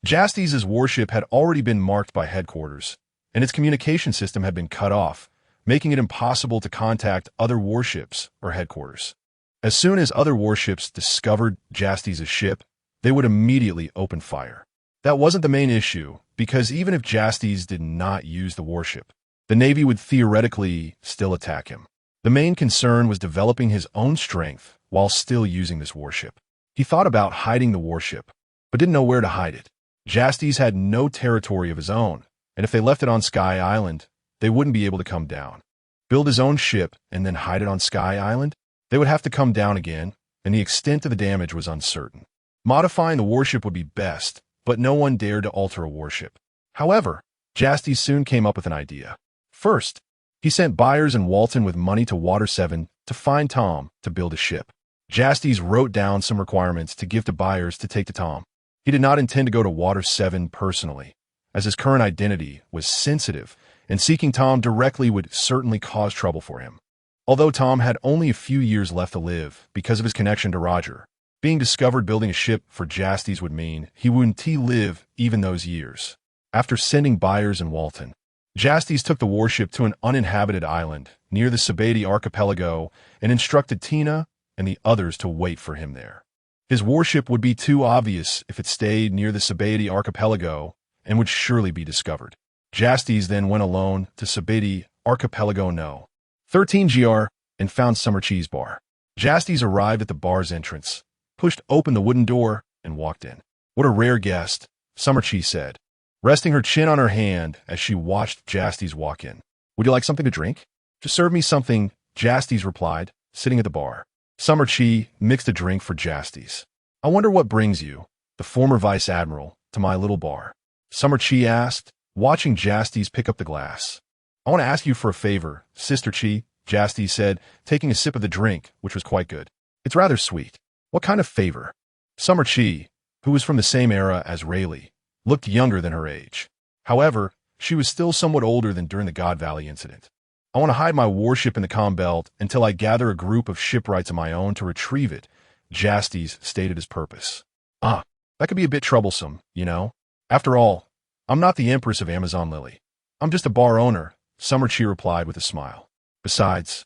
Justas' warship had already been marked by headquarters, and its communication system had been cut off, making it impossible to contact other warships or headquarters. As soon as other warships discovered Justas' ship, they would immediately open fire. That wasn't the main issue, because even if Justas did not use the warship, the Navy would theoretically still attack him. The main concern was developing his own strength while still using this warship. He thought about hiding the warship, but didn't know where to hide it. Justas had no territory of his own, and if they left it on Sky Island, they wouldn't be able to come down. Build his own ship and then hide it on Sky Island? They would have to come down again, and the extent of the damage was uncertain. Modifying the warship would be best, but no one dared to alter a warship. However, Justas soon came up with an idea. First, he sent Byers and Walton with money to Water 7 to find Tom to build a ship. Justas wrote down some requirements to give to Byers to take to Tom. He did not intend to go to Water 7 personally, as his current identity was sensitive, and seeking Tom directly would certainly cause trouble for him. Although Tom had only a few years left to live because of his connection to Roger, being discovered building a ship for Justas would mean he wouldn't live even those years. After sending Byers and Walton, Justas took the warship to an uninhabited island near the Sabati archipelago and instructed Tina and the others to wait for him there. His warship would be too obvious if it stayed near the Sabati archipelago and would surely be discovered. Justas then went alone to Sabati archipelago No. 13 GR and found Summer Cheese Bar. Justas arrived at the bar's entrance, pushed open the wooden door, and walked in. "What a rare guest," Summer Cheese said, resting her chin on her hand as she watched Justas walk in. "Would you like something to drink?" "Just serve me something," Justas replied, sitting at the bar. Summer Cheese mixed a drink for Justas. "I wonder what brings you, the former Vice Admiral, to my little bar?" Summer Cheese asked, watching Justas pick up the glass. "I want to ask you for a favor, Sister Chi," Justas said, taking a sip of the drink, which was quite good. "It's rather sweet." "What kind of favor?" Summer Chi, who was from the same era as Rayleigh, looked younger than her age. However, she was still somewhat older than during the God Valley incident. "I want to hide my warship in the Calm Belt until I gather a group of shipwrights of my own to retrieve it," Justas stated his purpose. That could be a bit troublesome, you know. After all, I'm not the Empress of Amazon Lily. I'm just a bar owner," Summer Chi replied with a smile. "Besides,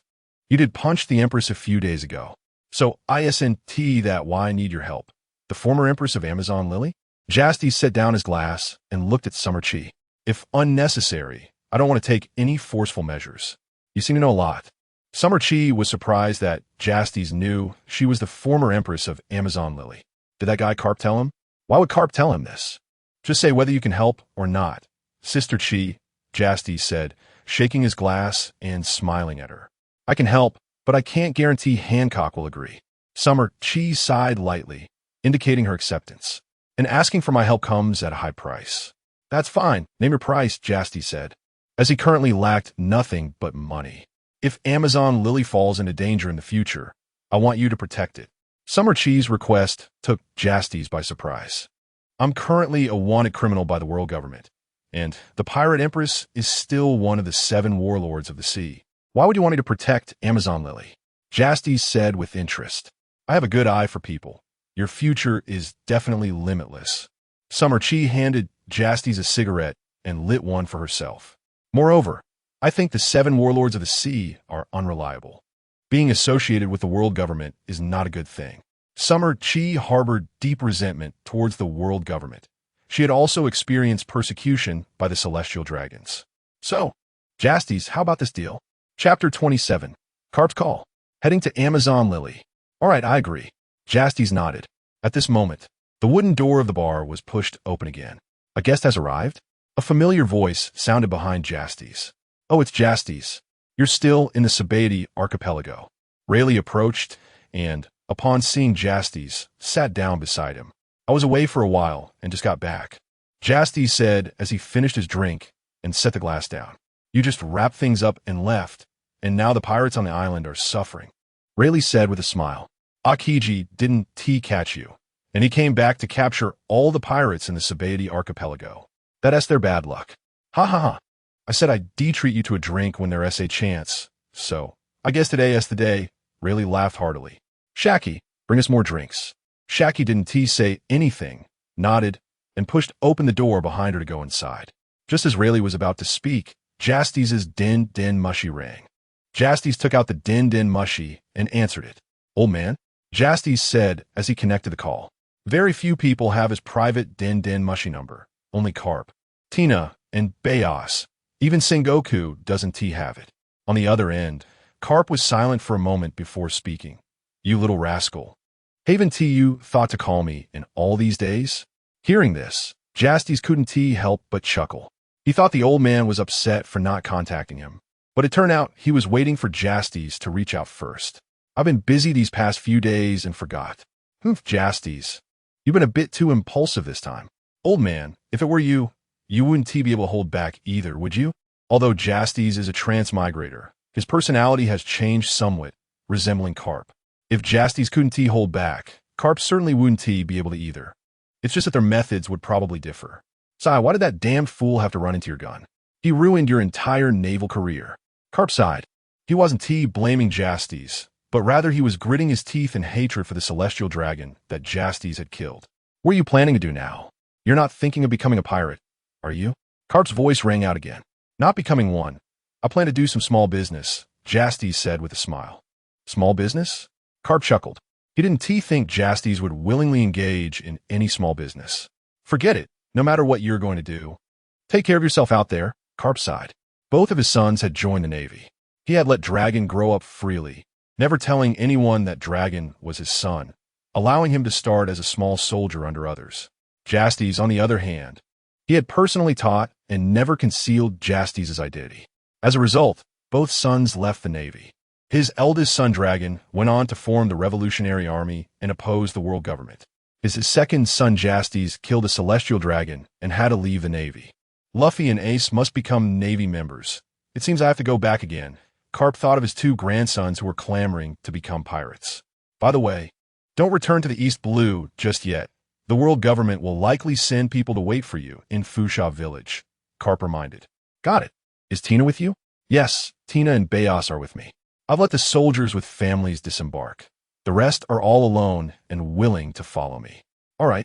you did punch the Empress a few days ago. So isn't that why I need your help? The former Empress of Amazon Lily?" Justas set down his glass and looked at Summer Chi. If unnecessary, I don't want to take any forceful measures. You seem to know a lot. Summer Chi was surprised that Justas knew she was the former empress of Amazon Lily. Did that guy Karp tell him? Why would Karp tell him this? Just say whether you can help or not. Sister Chi, Justas said, shaking his glass and smiling at her. I can help, but I can't guarantee Hancock will agree. Summer Chi sighed lightly, indicating her acceptance. And asking for my help comes at a high price. That's fine. Name your price, Justas said, as he currently lacked nothing but money. If Amazon Lily falls into danger in the future, I want you to protect it. Summer Chi's request took Justas by surprise. I'm currently a wanted criminal by the world government, and the pirate empress is still one of the 7 warlords of the sea. Why would you want me to protect Amazon Lily? Justas said with interest. I have a good eye for people. Your future is definitely limitless. Summer Chi handed Justas a cigarette and lit one for herself. Moreover, I think the 7 warlords of the sea are unreliable. Being associated with the world government is not a good thing. Summer Chi harbored deep resentment towards the world government. She had also experienced persecution by the celestial dragons. So, Justas, how about this deal? Chapter 27. Karp's Call. Heading to Amazon Lily. All right, I agree. Justas nodded. At this moment, the wooden door of the bar was pushed open again. A guest has arrived? A familiar voice sounded behind Justas. Oh, it's Justas. You're still in the Sabati archipelago. Rayleigh approached and, upon seeing Justas, sat down beside him. I was away for a while and just got back. Justas said as he finished his drink and set the glass down. You just wrapped things up and left, and now the pirates on the island are suffering. Rayleigh said with a smile. Akiji didn't catch you, and he came back to capture all the pirates in the Sabati archipelago. That's their bad luck. Ha ha ha. I said I'd treat you to a drink when there's a chance, so I guess today is the day. Rayleigh laughed heartily. Shaki, bring us more drinks. Shaki didn't say anything, nodded, and pushed open the door behind her to go inside. Just as Rayleigh was about to speak, Justas' din mushy rang. Justas took out the din mushy and answered it. Old man, Justas said as he connected the call. Very few people have his private din mushy number, only Karp, Tina, and Bayos. Even Sengoku doesn't have it. On the other end, Karp was silent for a moment before speaking. You little rascal. Haven't you thought to call me in all these days? Hearing this, Justas couldn't help but chuckle. He thought the old man was upset for not contacting him, but it turned out he was waiting for Justas to reach out first. I've been busy these past few days and forgot. Justas. You've been a bit too impulsive this time. Old man, if it were you, you wouldn't be able to hold back either, would you? Although Justas is a transmigrator, his personality has changed somewhat, resembling Karp. If Justas couldn't hold back, Karp certainly wouldn't be able to either. It's just that their methods would probably differ. Sigh, why did that damn fool have to run into your gun? He ruined your entire naval career. Karp sighed. He wasn't blaming Justas, but rather he was gritting his teeth in hatred for the celestial dragon that Justas had killed. What are you planning to do now? You're not thinking of becoming a pirate, are you? Karp's voice rang out again. Not becoming one. I plan to do some small business, Justas said with a smile. Small business? Karp chuckled. He didn't think Justas would willingly engage in any small business. Forget it, no matter what you're going to do. Take care of yourself out there, Karp sighed. Both of his sons had joined the Navy. He had let Dragon grow up freely, never telling anyone that Dragon was his son, allowing him to start as a small soldier under others. Justas, on the other hand, he had personally taught and never concealed Justas' identity. As a result, both sons left the Navy. His eldest son, Dragon, went on to form the Revolutionary Army and oppose the world government. His second son, Justas, killed a celestial dragon and had to leave the Navy. Luffy and Ace must become Navy members. It seems I have to go back again. Karp thought of his 2 grandsons who were clamoring to become pirates. By the way, don't return to the East Blue just yet. The world government will likely send people to wait for you in Fusha Village, Karp reminded. Got it. Is Tina with you? Yes, Tina and Bayos are with me. I've let the soldiers with families disembark. The rest are all alone and willing to follow me. All right,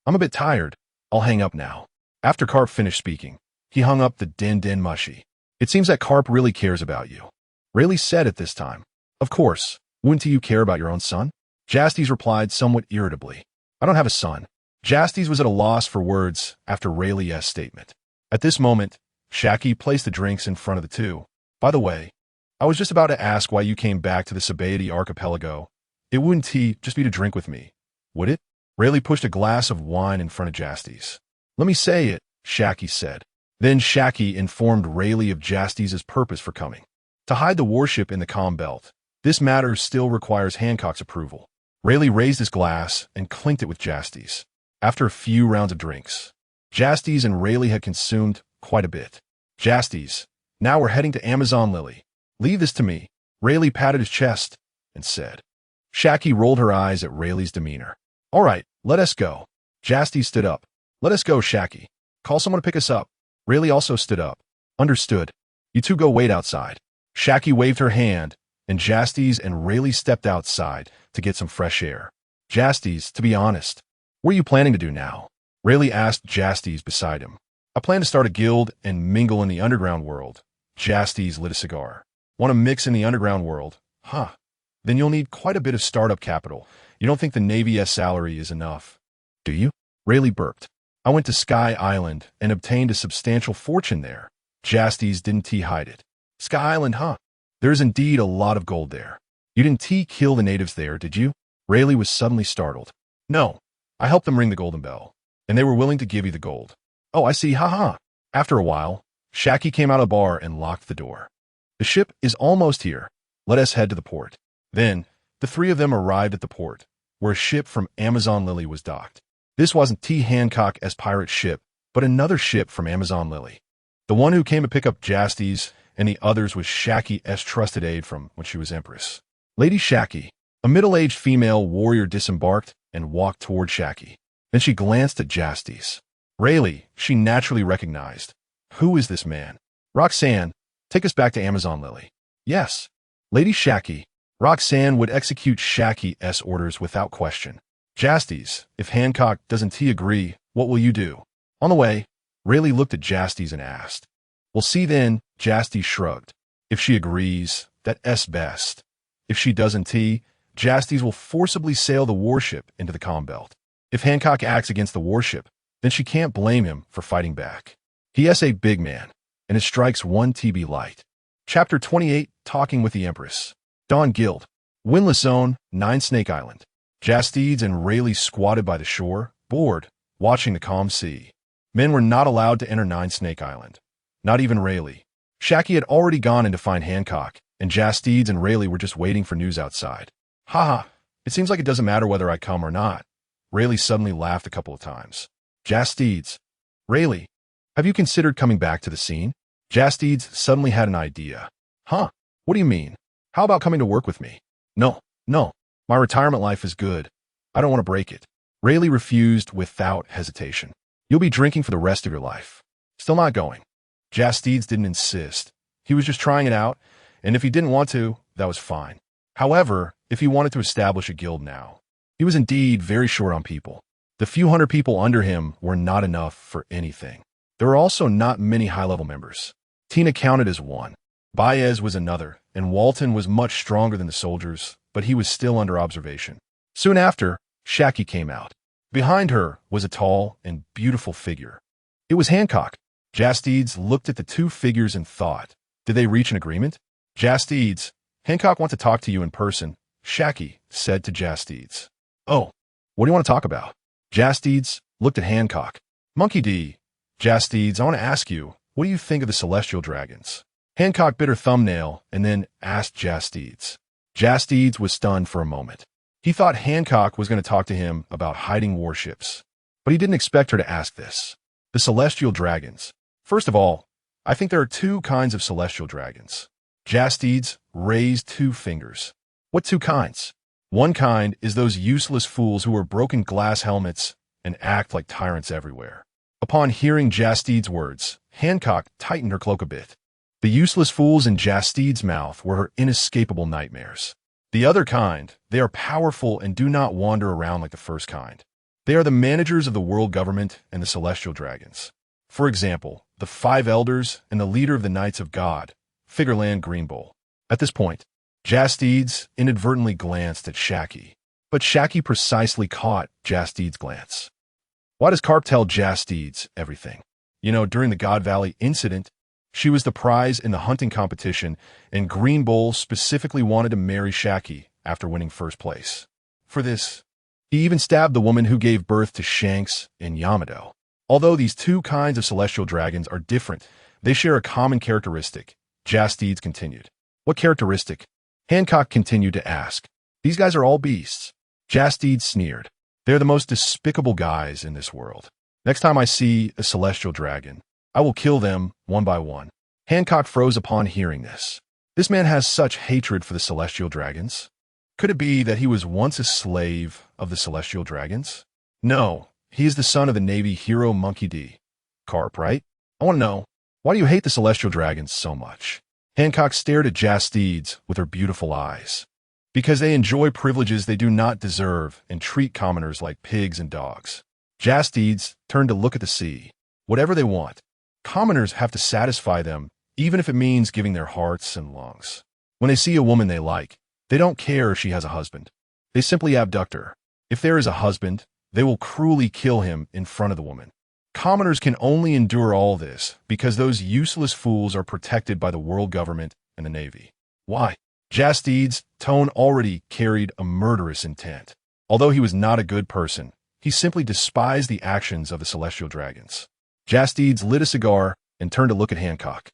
I'm a bit tired. I'll hang up now. After Karp finished speaking, he hung up the din mushy. It seems that Karp really cares about you. Rayleigh said at this time. Of course, wouldn't you care about your own son? Justas replied somewhat irritably. I don't have a son. Justas was at a loss for words after Rayleigh's statement. At this moment, Shaki placed the drinks in front of the two. By the way, I was just about to ask why you came back to the Sabaody archipelago. It wouldn't just be to drink with me, would it? Rayleigh pushed a glass of wine in front of Justas. Let me say it, Shaki said. Then Shaki informed Rayleigh of Justas' purpose for coming. To hide the warship in the calm belt. This matter still requires Hancock's approval. Rayleigh raised his glass and clinked it with Justas. After a few rounds of drinks, Justas and Rayleigh had consumed quite a bit. Justas, now we're heading to Amazon Lily. Leave this to me. Rayleigh patted his chest and said. Shaki rolled her eyes at Rayleigh's demeanor. All right, let us go. Justas stood up. Let us go, Shaki. Call someone to pick us up. Rayleigh also stood up. Understood. You two go wait outside. Shaki waved her hand, and Justas and Rayleigh stepped outside to get some fresh air. Justas, to be honest, what are you planning to do now? Rayleigh asked Justas beside him. I plan to start a guild and mingle in the underground world. Justas lit a cigar. Want to mix in the underground world? Huh. Then you'll need quite a bit of startup capital. You don't think the Navy's salary is enough, do you? Rayleigh burped. I went to Sky Island and obtained a substantial fortune there. Justas didn't hide it. Sky Island, huh? There is indeed a lot of gold there. You didn't kill the natives there, did you? Rayleigh was suddenly startled. No. I helped them ring the golden bell, and they were willing to give you the gold. Oh, I see, haha. After a while, Shaki came out of the bar and locked the door. The ship is almost here. Let us head to the port. Then, the three of them arrived at the port, where a ship from Amazon Lily was docked. This wasn't T. Hancock's pirate ship, but another ship from Amazon Lily. The one who came to pick up Justas and the others was Shaki's trusted aide from when she was Empress. Lady Shaki, a middle-aged female warrior, disembarked and walked toward Shaki. Then she glanced at Justas. Rayleigh, she naturally recognized. Who is this man? Roxanne, take us back to Amazon Lily. Yes. Lady Shaki. Roxanne would execute Shaki's orders without question. Justas, if Hancock doesn't agree, what will you do? On the way, Rayleigh looked at Justas and asked. We'll see then, Justas shrugged. If she agrees, that's best. If she doesn't, Justas will forcibly sail the warship into the calm belt. If Hancock acts against the warship, then she can't blame him for fighting back. He is a big man, and his strikes 1 TB light. Chapter 28, Talking with the Empress. Dawn Guild. Windless Zone, 9 Snake Island. Justas and Rayleigh squatted by the shore, bored, watching the calm sea. Men were not allowed to enter 9 Snake Island. Not even Rayleigh. Shaki had already gone in to find Hancock, and Justas and Rayleigh were just waiting for news outside. Haha, it seems like it doesn't matter whether I come or not. Rayleigh suddenly laughed a couple of times. Justas. Rayleigh, have you considered coming back to the scene? Justas suddenly had an idea. Huh? What do you mean? How about coming to work with me? No. My retirement life is good. I don't want to break it. Rayleigh refused without hesitation. You'll be drinking for the rest of your life. Still not going. Justas didn't insist. He was just trying it out, and if he didn't want to, that was fine. However, if he wanted to establish a guild now, he was indeed very short on people. The few hundred people under him were not enough for anything. There were also not many high-level members. Tina counted as one. Baez was another, and Walton was much stronger than the soldiers, but he was still under observation. Soon after, Shaki came out. Behind her was a tall and beautiful figure. It was Hancock. Justas looked at the two figures and thought, did they reach an agreement? Justas, Hancock wants to talk to you in person, Shaki said to Justas. Oh, what do you want to talk about? Justas looked at Hancock. Monkey D. Justas, I want to ask you, what do you think of the celestial dragons? Hancock bit her thumbnail and then asked Justas. Justas was stunned for a moment. He thought Hancock was going to talk to him about hiding warships, but he didn't expect her to ask this. The celestial dragons. First of all, I think there are 2 kinds of celestial dragons. Justas raised 2 fingers. What 2 kinds? One kind is those useless fools who wear broken glass helmets and act like tyrants everywhere. Upon hearing Justas' words, Hancock tightened her cloak a bit. The useless fools in Justas' mouth were her inescapable nightmares. The other kind, they are powerful and do not wander around like the first kind. They are the managers of the world government and the celestial dragons. For example, the 5 elders and the leader of the Knights of God, Figureland Greenbowl. At this point, Justas inadvertently glanced at Shaki, but Shaki precisely caught Justas' glance. Why does Karp tell Justas everything? During the God Valley incident, she was the prize in the hunting competition, and Green Bull specifically wanted to marry Shaki after winning first place. For this, he even stabbed the woman who gave birth to Shanks and Yamato. Although these two kinds of celestial dragons are different, they share a common characteristic. Justas continued. What characteristic? Hancock continued to ask. These guys are all beasts. Justas sneered. They're the most despicable guys in this world. Next time I see a celestial dragon, I will kill them one by one. Hancock froze upon hearing this. This man has such hatred for the celestial dragons. Could it be that he was once a slave of the celestial dragons? No, he is the son of the Navy hero Monkey D. Karp, right? I want to know, why do you hate the celestial dragons so much? Hancock stared at Justas with her beautiful eyes. Because they enjoy privileges they do not deserve and treat commoners like pigs and dogs. Justas turned to look at the sea. Whatever they want, commoners have to satisfy them, even if it means giving their hearts and lungs. When they see a woman they like, they don't care if she has a husband. They simply abduct her. If there is a husband, they will cruelly kill him in front of the woman. Commoners can only endure all this because those useless fools are protected by the world government and the Navy. Why? Justas' tone already carried a murderous intent. Although he was not a good person, he simply despised the actions of the celestial dragons. Justas lit a cigar and turned to look at Hancock.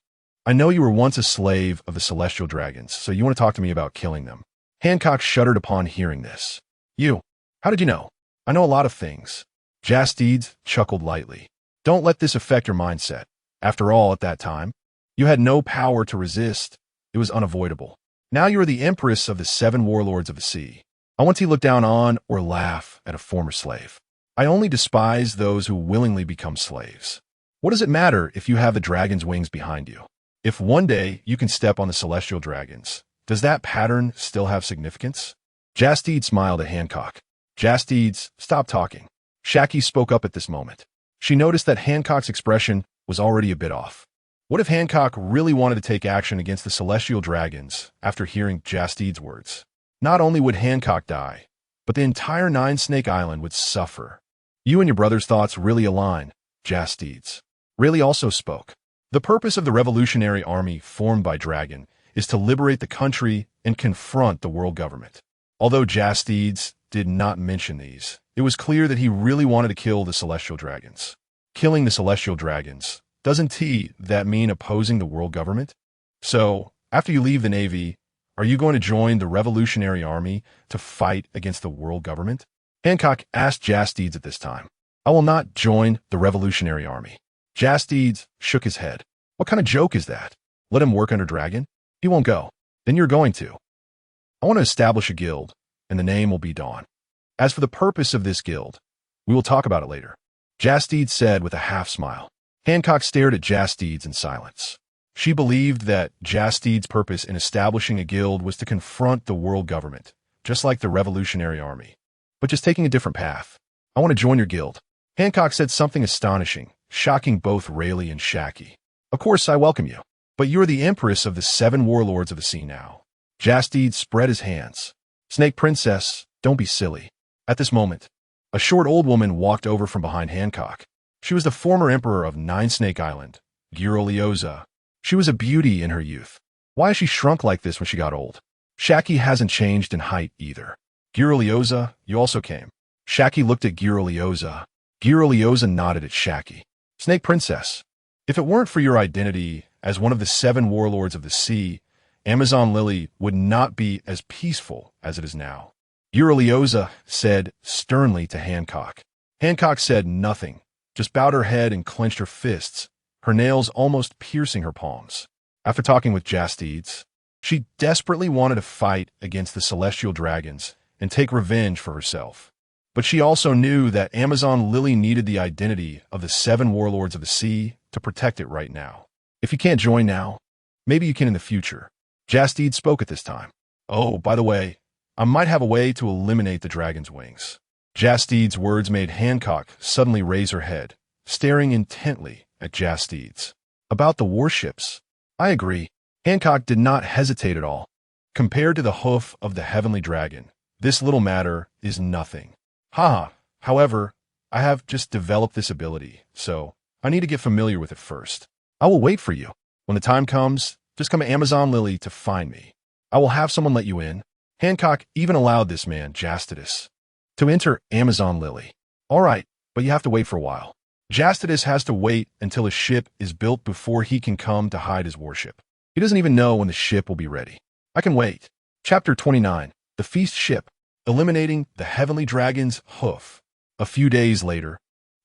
I know you were once a slave of the celestial dragons, so you want to talk to me about killing them. Hancock shuddered upon hearing this. You? How did you know? I know a lot of things. Justas chuckled lightly. Don't let this affect your mindset. After all, at that time, you had no power to resist. It was unavoidable. Now you are the empress of the 7 warlords of the sea. I want to look down on or laugh at a former slave. I only despise those who willingly become slaves. What does it matter if you have the dragon's wings behind you? If one day you can step on the celestial dragons, does that pattern still have significance? Justas smiled at Hancock. Justas, stop talking. Shaki spoke up at this moment. She noticed that Hancock's expression was already a bit off. What if Hancock really wanted to take action against the celestial dragons after hearing Justas' words? Not only would Hancock die, but the entire Nine Snake Island would suffer. You and your brother's thoughts really align, Justas. Really also spoke. The purpose of the revolutionary army formed by Dragon is to liberate the country and confront the world government. Although Justas did not mention these, it was clear that he really wanted to kill the celestial dragons. Killing the celestial dragons, doesn't that mean opposing the world government? So, after you leave the Navy, are you going to join the revolutionary army to fight against the world government? Hancock asked Justas at this time. I will not join the revolutionary army. Justas shook his head. What kind of joke is that? Let him work under Dragon? He won't go. Then you're going to. I want to establish a guild, and the name will be Dawn. As for the purpose of this guild, we will talk about it later. Justas said with a half-smile. Hancock stared at Justas in silence. She believed that Justas' purpose in establishing a guild was to confront the world government, just like the revolutionary army, but just taking a different path. I want to join your guild. Hancock said something astonishing, shocking both Rayleigh and Shaki. Of course, I welcome you, but you're the empress of the 7 warlords of the sea now. Justas spread his hands. Snake Princess, don't be silly. At this moment, a short old woman walked over from behind Hancock. She was the former emperor of Nine Snake Island, Gorosei. She was a beauty in her youth. Why has she shrunk like this when she got old? Shaki hasn't changed in height either. Gorosei, you also came. Shaki looked at Gorosei. Gorosei nodded at Shaki. Snake Princess, if it weren't for your identity as one of the 7 warlords of the sea, Amazon Lily would not be as peaceful as it is now. Gorosei said sternly to Hancock. Hancock said nothing, just bowed her head and clenched her fists, her nails almost piercing her palms. After talking with Justas, she desperately wanted to fight against the celestial dragons and take revenge for herself. But she also knew that Amazon Lily needed the identity of the 7 warlords of the sea to protect it right now. If you can't join now, maybe you can in the future. Justas spoke at this time. Oh, by the way, I might have a way to eliminate the dragon's wings. Justas' words made Hancock suddenly raise her head, staring intently at Justas. About the warships, I agree. Hancock did not hesitate at all. Compared to the hoof of the heavenly dragon, this little matter is nothing. However, I have just developed this ability, so I need to get familiar with it first. I will wait for you. When the time comes, just come to Amazon Lily to find me. I will have someone let you in. Hancock even allowed this man, Justas, to enter Amazon Lily. All right, but you have to wait for a while. Justas has to wait until his ship is built before he can come to hide his warship. He doesn't even know when the ship will be ready. I can wait. Chapter 29. The Feast Ship. Eliminating the Heavenly Dragon's Hoof. A few days later,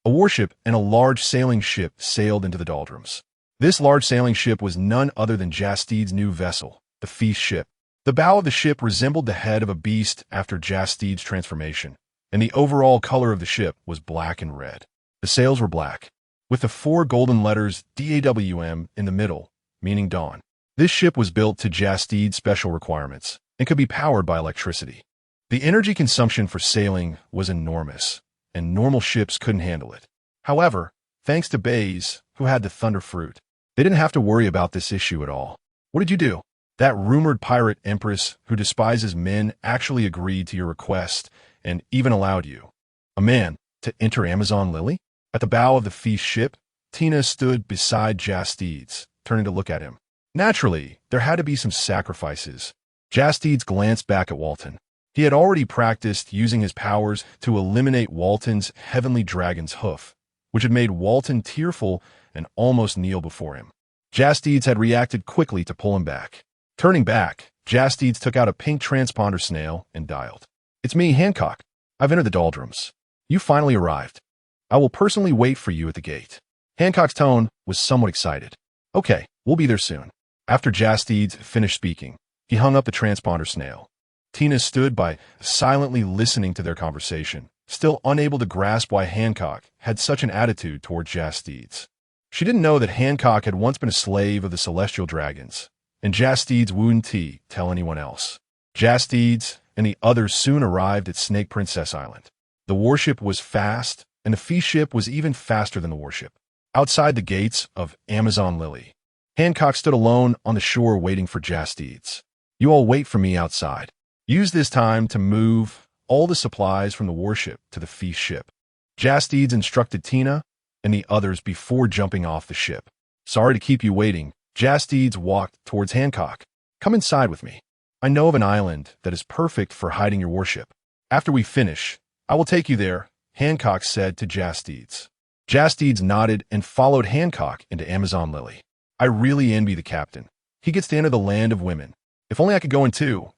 a warship and a large sailing ship sailed into the doldrums. This large sailing ship was none other than Justas' new vessel, the Feast Ship. The bow of the ship resembled the head of a beast after Justas' transformation, and the overall color of the ship was black and red. The sails were black, with the 4 golden letters DAWM in the middle, meaning dawn. This ship was built to Justas' special requirements and could be powered by electricity. The energy consumption for sailing was enormous, and normal ships couldn't handle it. However, thanks to Baze, who had the Thunder Fruit, they didn't have to worry about this issue at all. What did you do? That rumored pirate empress who despises men actually agreed to your request and even allowed you, a man, to enter Amazon Lily? At the bow of the Feast Ship, Tina stood beside Justas, turning to look at him. Naturally, there had to be some sacrifices. Justas glanced back at Walton. He had already practiced using his powers to eliminate Walton's heavenly dragon's hoof, which had made Walton tearful and almost kneel before him. Justas had reacted quickly to pull him back. Turning back, Justas took out a pink transponder snail and dialed. It's me, Hancock. I've entered the doldrums. You finally arrived. I will personally wait for you at the gate. Hancock's tone was somewhat excited. Okay, we'll be there soon. After Justas finished speaking, he hung up the transponder snail. Tina stood by, silently listening to their conversation, still unable to grasp why Hancock had such an attitude toward Justas. She didn't know that Hancock had once been a slave of the celestial dragons, and Justas wouldn't tell anyone else. Justas and the others soon arrived at Snake Princess Island. The warship was fast, and the Feast Ship was even faster than the warship. Outside the gates of Amazon Lily, Hancock stood alone on the shore waiting for Justas. You all wait for me outside. Use this time to move all the supplies from the warship to the Feast Ship. Justas instructed Tina and the others before jumping off the ship. Sorry to keep you waiting. Justas walked towards Hancock. Come inside with me. I know of an island that is perfect for hiding your warship. After we finish, I will take you there, Hancock said to Justas. Justas nodded and followed Hancock into Amazon Lily. I really envy the captain. He gets to enter the land of women. If only I could go in too,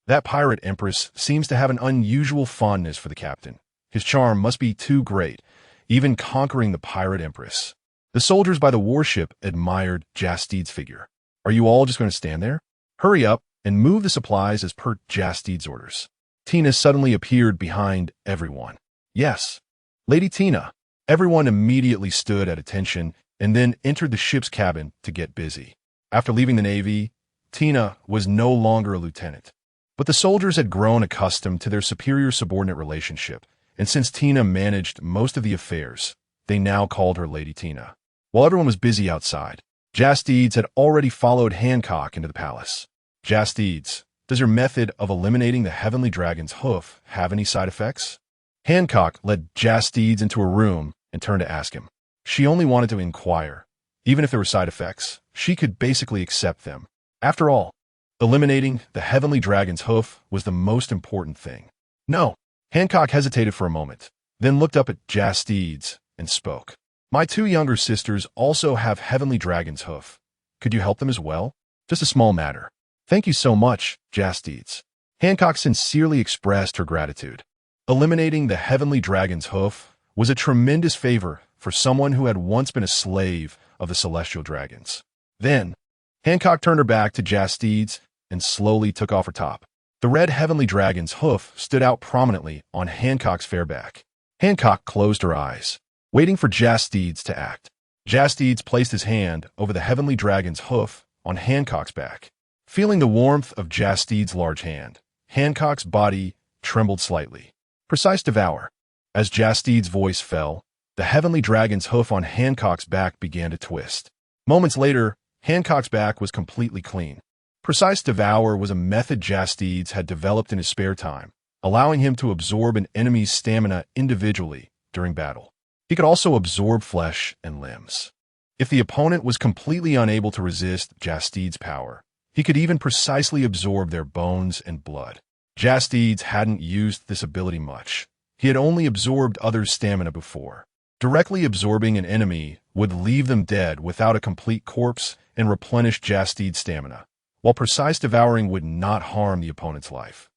That pirate empress seems to have an unusual fondness for the captain. His charm must be too great, even conquering the pirate empress. The soldiers by the warship admired Justas' figure. Are you all just going to stand there? Hurry up and move the supplies as per Justas' orders. Tina suddenly appeared behind everyone. Yes, Lady Tina. Everyone immediately stood at attention and then entered the ship's cabin to get busy. After leaving the Navy, Tina was no longer a lieutenant. But the soldiers had grown accustomed to their superior-subordinate relationship, and since Tina managed most of the affairs, they now called her Lady Tina. While everyone was busy outside, Justas had already followed Hancock into the palace. Justas, does your method of eliminating the heavenly dragon's hoof have any side effects? Hancock led Justas into a room and turned to ask him. She only wanted to inquire. Even if there were side effects, she could basically accept them. After all, eliminating the heavenly dragon's hoof was the most important thing. No. Hancock hesitated for a moment, then looked up at Justas and spoke. My 2 younger sisters also have heavenly dragon's hoof. Could you help them as well? Just a small matter. Thank you so much, Justas. Hancock sincerely expressed her gratitude. Eliminating the heavenly dragon's hoof was a tremendous favor for someone who had once been a slave of the celestial dragons. Then, Hancock turned her back to Justas and slowly took off her top. The red heavenly dragon's hoof stood out prominently on Hancock's fair back. Hancock closed her eyes, waiting for Justas to act. Justas placed his hand over the heavenly dragon's hoof on Hancock's back. Feeling the warmth of Justas' large hand, Hancock's body trembled slightly. Precise devour. As Justas' voice fell, the heavenly dragon's hoof on Hancock's back began to twist. Moments later, Hancock's back was completely clean. Precise devour was a method Justas had developed in his spare time, allowing him to absorb an enemy's stamina individually during battle. He could also absorb flesh and limbs. If the opponent was completely unable to resist Justas' power, he could even precisely absorb their bones and blood. Justas hadn't used this ability much. He had only absorbed others' stamina before. Directly absorbing an enemy would leave them dead without a complete corpse and replenish Justas' stamina, while precise devouring would not harm the opponent's life.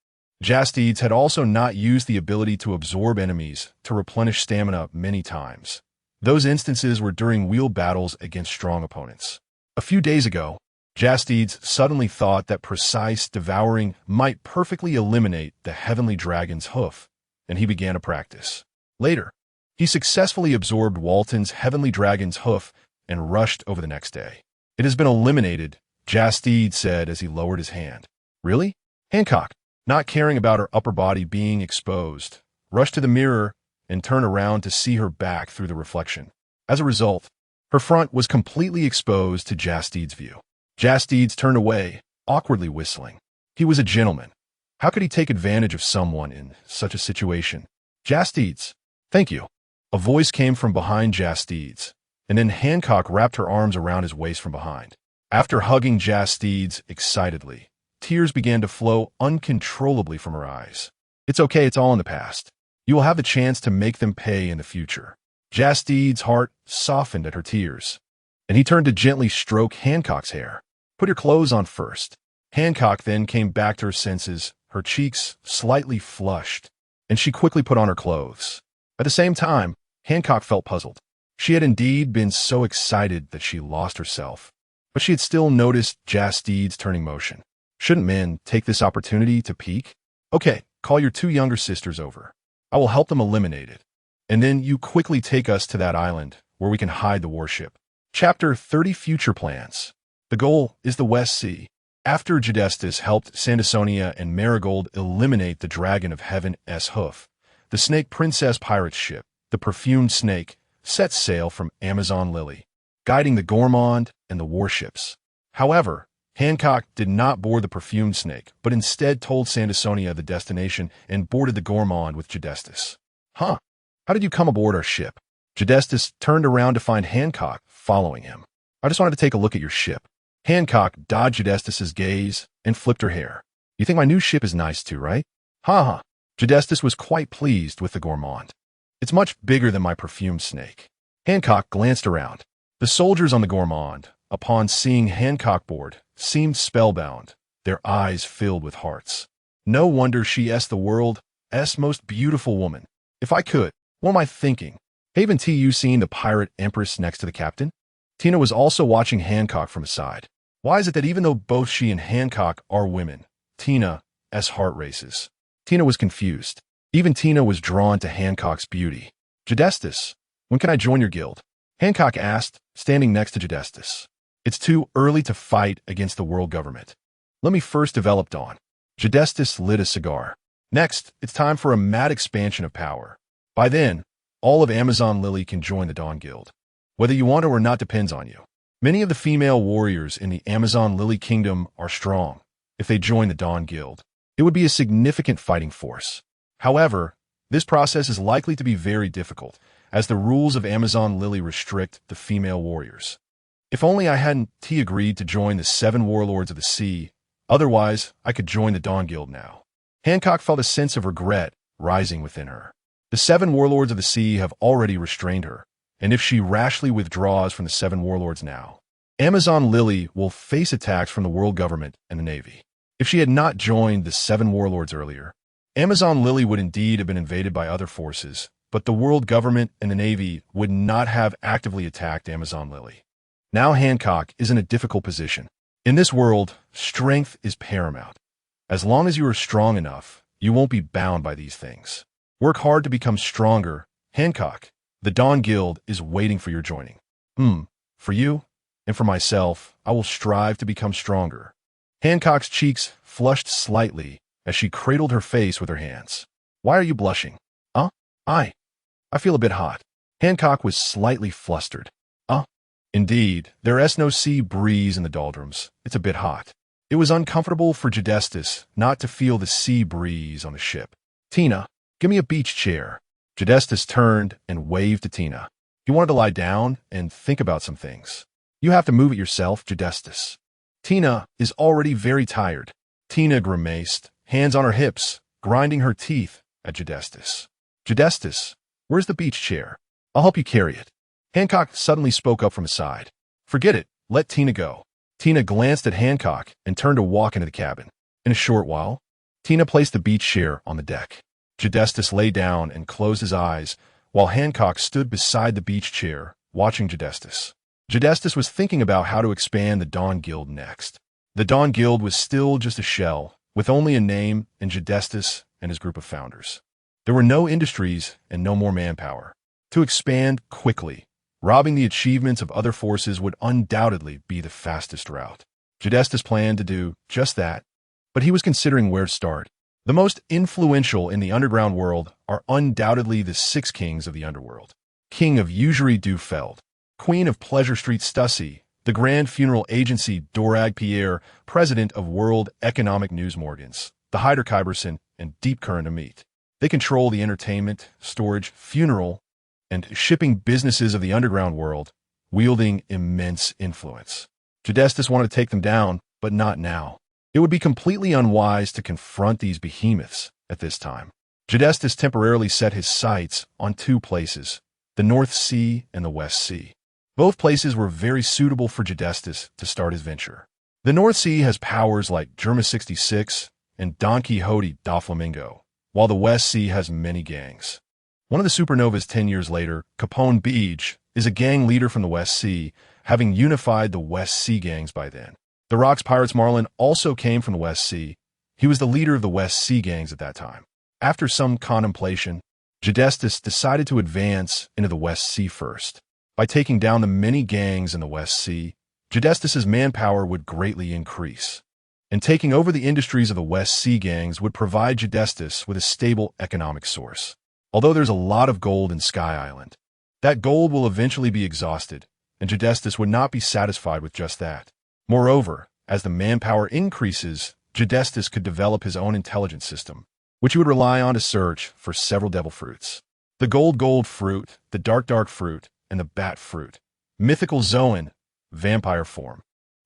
Justas had also not used the ability to absorb enemies to replenish stamina many times. Those instances were during wheel battles against strong opponents. A few days ago, Justas suddenly thought that precise devouring might perfectly eliminate the heavenly dragon's hoof, and he began to practice. Later, he successfully absorbed Walton's heavenly dragon's hoof and rushed over the next day. "It has been eliminated," Justas said as he lowered his hand. "Really?" Hancock, not caring about her upper body being exposed, rushed to the mirror and turned around to see her back through the reflection. As a result, her front was completely exposed to Justas' view. Justas turned away, awkwardly whistling. He was a gentleman. How could he take advantage of someone in such a situation? "Justas, thank you." A voice came from behind Justas, and then Hancock wrapped her arms around his waist from behind. After hugging Justas excitedly, tears began to flow uncontrollably from her eyes. "It's okay, it's all in the past. You will have the chance to make them pay in the future." Justas' heart softened at her tears, and he turned to gently stroke Hancock's hair. "Put your clothes on first." Hancock then came back to her senses, her cheeks slightly flushed, and she quickly put on her clothes. At the same time, Hancock felt puzzled. She had indeed been so excited that she lost herself, but she had still noticed Justas' turning motion. Shouldn't men take this opportunity to peek? "Okay, call your 2 younger sisters over. I will help them eliminate it. And then you quickly take us to that island where we can hide the warship." Chapter 30 Future Plans. The goal is the West Sea. After Justas helped Sansonia and Marigold eliminate the Dragon of Heaven's hoof, the Snake Princess pirate ship, the Perfumed Snake, set sail from Amazon Lily, guiding the Gourmand and the warships. However, Hancock did not board the Perfumed Snake, but instead told Sansonia the destination and boarded the Gourmand with Justas. "Huh? How did you come aboard our ship?" Justas turned around to find Hancock following him. "I just wanted to take a look at your ship." Hancock dodged Justas' gaze and flipped her hair. "You think my new ship is nice too, right?" "Ha ha." Justas was quite pleased with the Gourmand. "It's much bigger than my Perfumed Snake." Hancock glanced around. The soldiers on the Gourmand, upon seeing Hancock board, seemed spellbound, their eyes filled with hearts. No wonder she's the world's most beautiful woman. "If I could, what am I thinking? Haven't you seen the pirate empress next to the captain?" Tina was also watching Hancock from aside. Why is it that even though both she and Hancock are women, Tina's heart races? Tina was confused. Even Tina was drawn to Hancock's beauty. "Justas, when can I join your guild?" Hancock asked, standing next to Justas. "It's too early to fight against the world government. Let me first develop Dawn." Justas lit a cigar. "Next, it's time for a mad expansion of power. By then, all of Amazon Lily can join the Dawn Guild. Whether you want to or not depends on you. Many of the female warriors in the Amazon Lily Kingdom are strong. If they join the Dawn Guild, it would be a significant fighting force. However, this process is likely to be very difficult, as the rules of Amazon Lily restrict the female warriors. If only I hadn't agreed to join the 7 warlords of the sea, otherwise I could join the Dawn Guild now." Hancock felt a sense of regret rising within her. The 7 warlords of the sea have already restrained her, and if she rashly withdraws from the 7 warlords now, Amazon Lily will face attacks from the world government and the Navy. If she had not joined the 7 warlords earlier, Amazon Lily would indeed have been invaded by other forces, but the world government and the Navy would not have actively attacked Amazon Lily. Now Hancock is in a difficult position. In this world, strength is paramount. As long as you are strong enough, you won't be bound by these things. Work hard to become stronger. Hancock, the Dawn Guild is waiting for your joining. For you, and for myself, I will strive to become stronger." Hancock's cheeks flushed slightly as she cradled her face with her hands. "Why are you blushing?" I feel a bit hot." Hancock was slightly flustered. Indeed, there is no sea breeze in the doldrums. It's a bit hot." It was uncomfortable for Justas not to feel the sea breeze on the ship. "Tina, give me a beach chair." Justas turned and waved to Tina. He wanted to lie down and think about some things. You have to move it yourself, Justas. Tina is already very tired. Tina grimaced, hands on her hips, grinding her teeth at Justas. Justas, where's the beach chair? I'll help you carry it. Hancock suddenly spoke up from his side. Forget it, let Tina go. Tina glanced at Hancock and turned to walk into the cabin. In a short while, Tina placed the beach chair on the deck. Justas lay down and closed his eyes, while Hancock stood beside the beach chair, watching Justas. Justas was thinking about how to expand the Dawn Guild next. The Dawn Guild was still just a shell, with only a name and Justas and his group of founders. There were no industries and no more manpower. To expand quickly, robbing the achievements of other forces would undoubtedly be the fastest route. Justas planned to do just that, but he was considering where to start. The most influential in the underground world are undoubtedly the 6 kings of the underworld. King of Usury du Feld, Queen of Pleasure Street Stussy, the Grand Funeral Agency Dorag Pierre, President of World Economic News Morgans, the Hyder Kyberson, and Deep Current Amit. They control the entertainment, storage, funeral, and shipping businesses of the underground world, wielding immense influence. Justas wanted to take them down, but not now. It would be completely unwise to confront these behemoths at this time. Justas temporarily set his sights on 2 places, the North Sea and the West Sea. Both places were very suitable for Justas to start his venture. The North Sea has powers like Germa 66 and Don Quixote da Flamingo, while the West Sea has many gangs. One of the supernovas 10 years later, Capone Beach, is a gang leader from the West Sea, having unified the West Sea gangs by then. The Rocks Pirates Marlin also came from the West Sea. He was the leader of the West Sea gangs at that time. After some contemplation, Justas decided to advance into the West Sea first. By taking down the many gangs in the West Sea, Justas's manpower would greatly increase. And taking over the industries of the West Sea gangs would provide Justas with a stable economic source. Although there's a lot of gold in Sky Island, that gold will eventually be exhausted, and Justas would not be satisfied with just that. Moreover, as the manpower increases, Justas could develop his own intelligence system, which he would rely on to search for several devil fruits. The gold fruit, the dark fruit, and the bat fruit. Mythical Zoan, vampire form.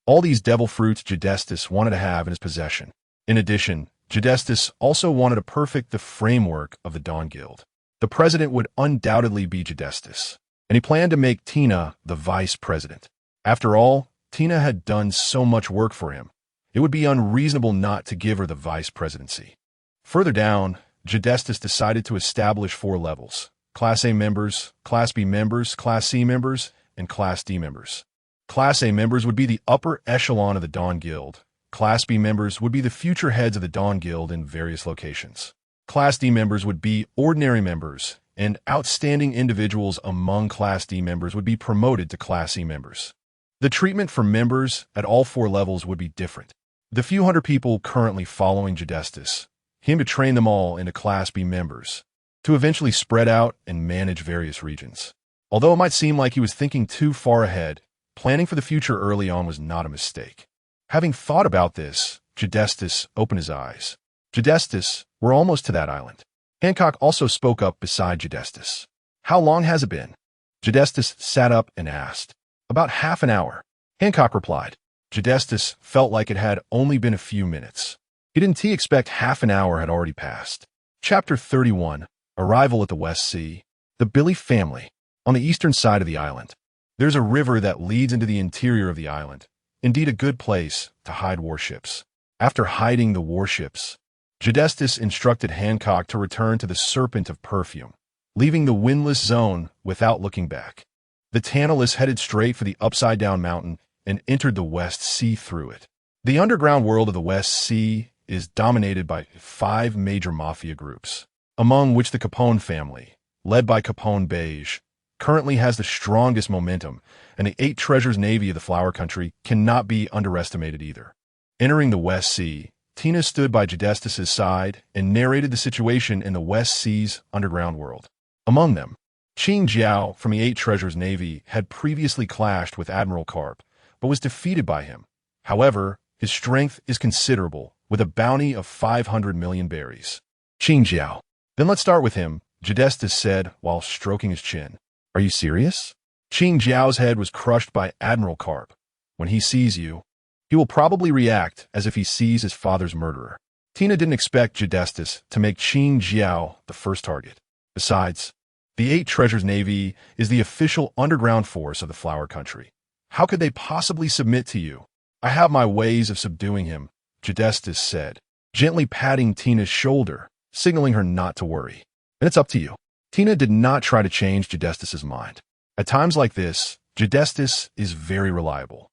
All these devil fruits Justas wanted to have in his possession. In addition, Justas also wanted to perfect the framework of the Dawn Guild. The president would undoubtedly be Justas, and he planned to make Tina the vice president. After all, Tina had done so much work for him. It would be unreasonable not to give her the vice presidency. Further down, Justas decided to establish 4 levels: Class A members, Class B members, Class C members, and Class D members. Class A members would be the upper echelon of the Dawn Guild. Class B members would be the future heads of the Dawn Guild in various locations. Class D members would be ordinary members, and outstanding individuals among Class D members would be promoted to Class C members. The treatment for members at all 4 levels would be different. The few hundred people currently following Justas, him to train them all into Class B members, to eventually spread out and manage various regions. Although it might seem like he was thinking too far ahead, planning for the future early on was not a mistake. Having thought about this, Justas opened his eyes. Justas, we're almost to that island. Hancock also spoke up beside Justas. How long has it been? Justas sat up and asked. About half an hour. Hancock replied. Justas felt like it had only been a few minutes. He didn't expect half an hour had already passed. Chapter 31, Arrival at the West Sea. The Billy family. On the eastern side of the island, there's a river that leads into the interior of the island. Indeed, a good place to hide warships. After hiding the warships, Justas instructed Hancock to return to the Serpent of Perfume, leaving the windless zone without looking back. The Tantalus headed straight for the upside-down mountain and entered the West Sea through it. The underground world of the West Sea is dominated by 5 major mafia groups, among which the Capone family, led by Capone Beige, currently has the strongest momentum, and the 8 treasures navy of the Flower Country cannot be underestimated either. Entering the West Sea, Tina stood by Justas's side and narrated the situation in the West Sea's underground world. Among them, Qing Jiao from the 8 treasures navy had previously clashed with Admiral Karp, but was defeated by him. However, his strength is considerable, with a bounty of 500 million berries. Qing Jiao. Then let's start with him, Justas said while stroking his chin. Are you serious? Qing Jiao's head was crushed by Admiral Karp. When he sees you, he will probably react as if he sees his father's murderer. Tina didn't expect Justas to make Qing Jiao the first target. Besides, the Eight Treasures Navy is the official underground force of the Flower Country. How could they possibly submit to you? I have my ways of subduing him, Justas said, gently patting Tina's shoulder, signaling her not to worry. And it's up to you. Tina did not try to change Justas's mind. At times like this, Justas is very reliable.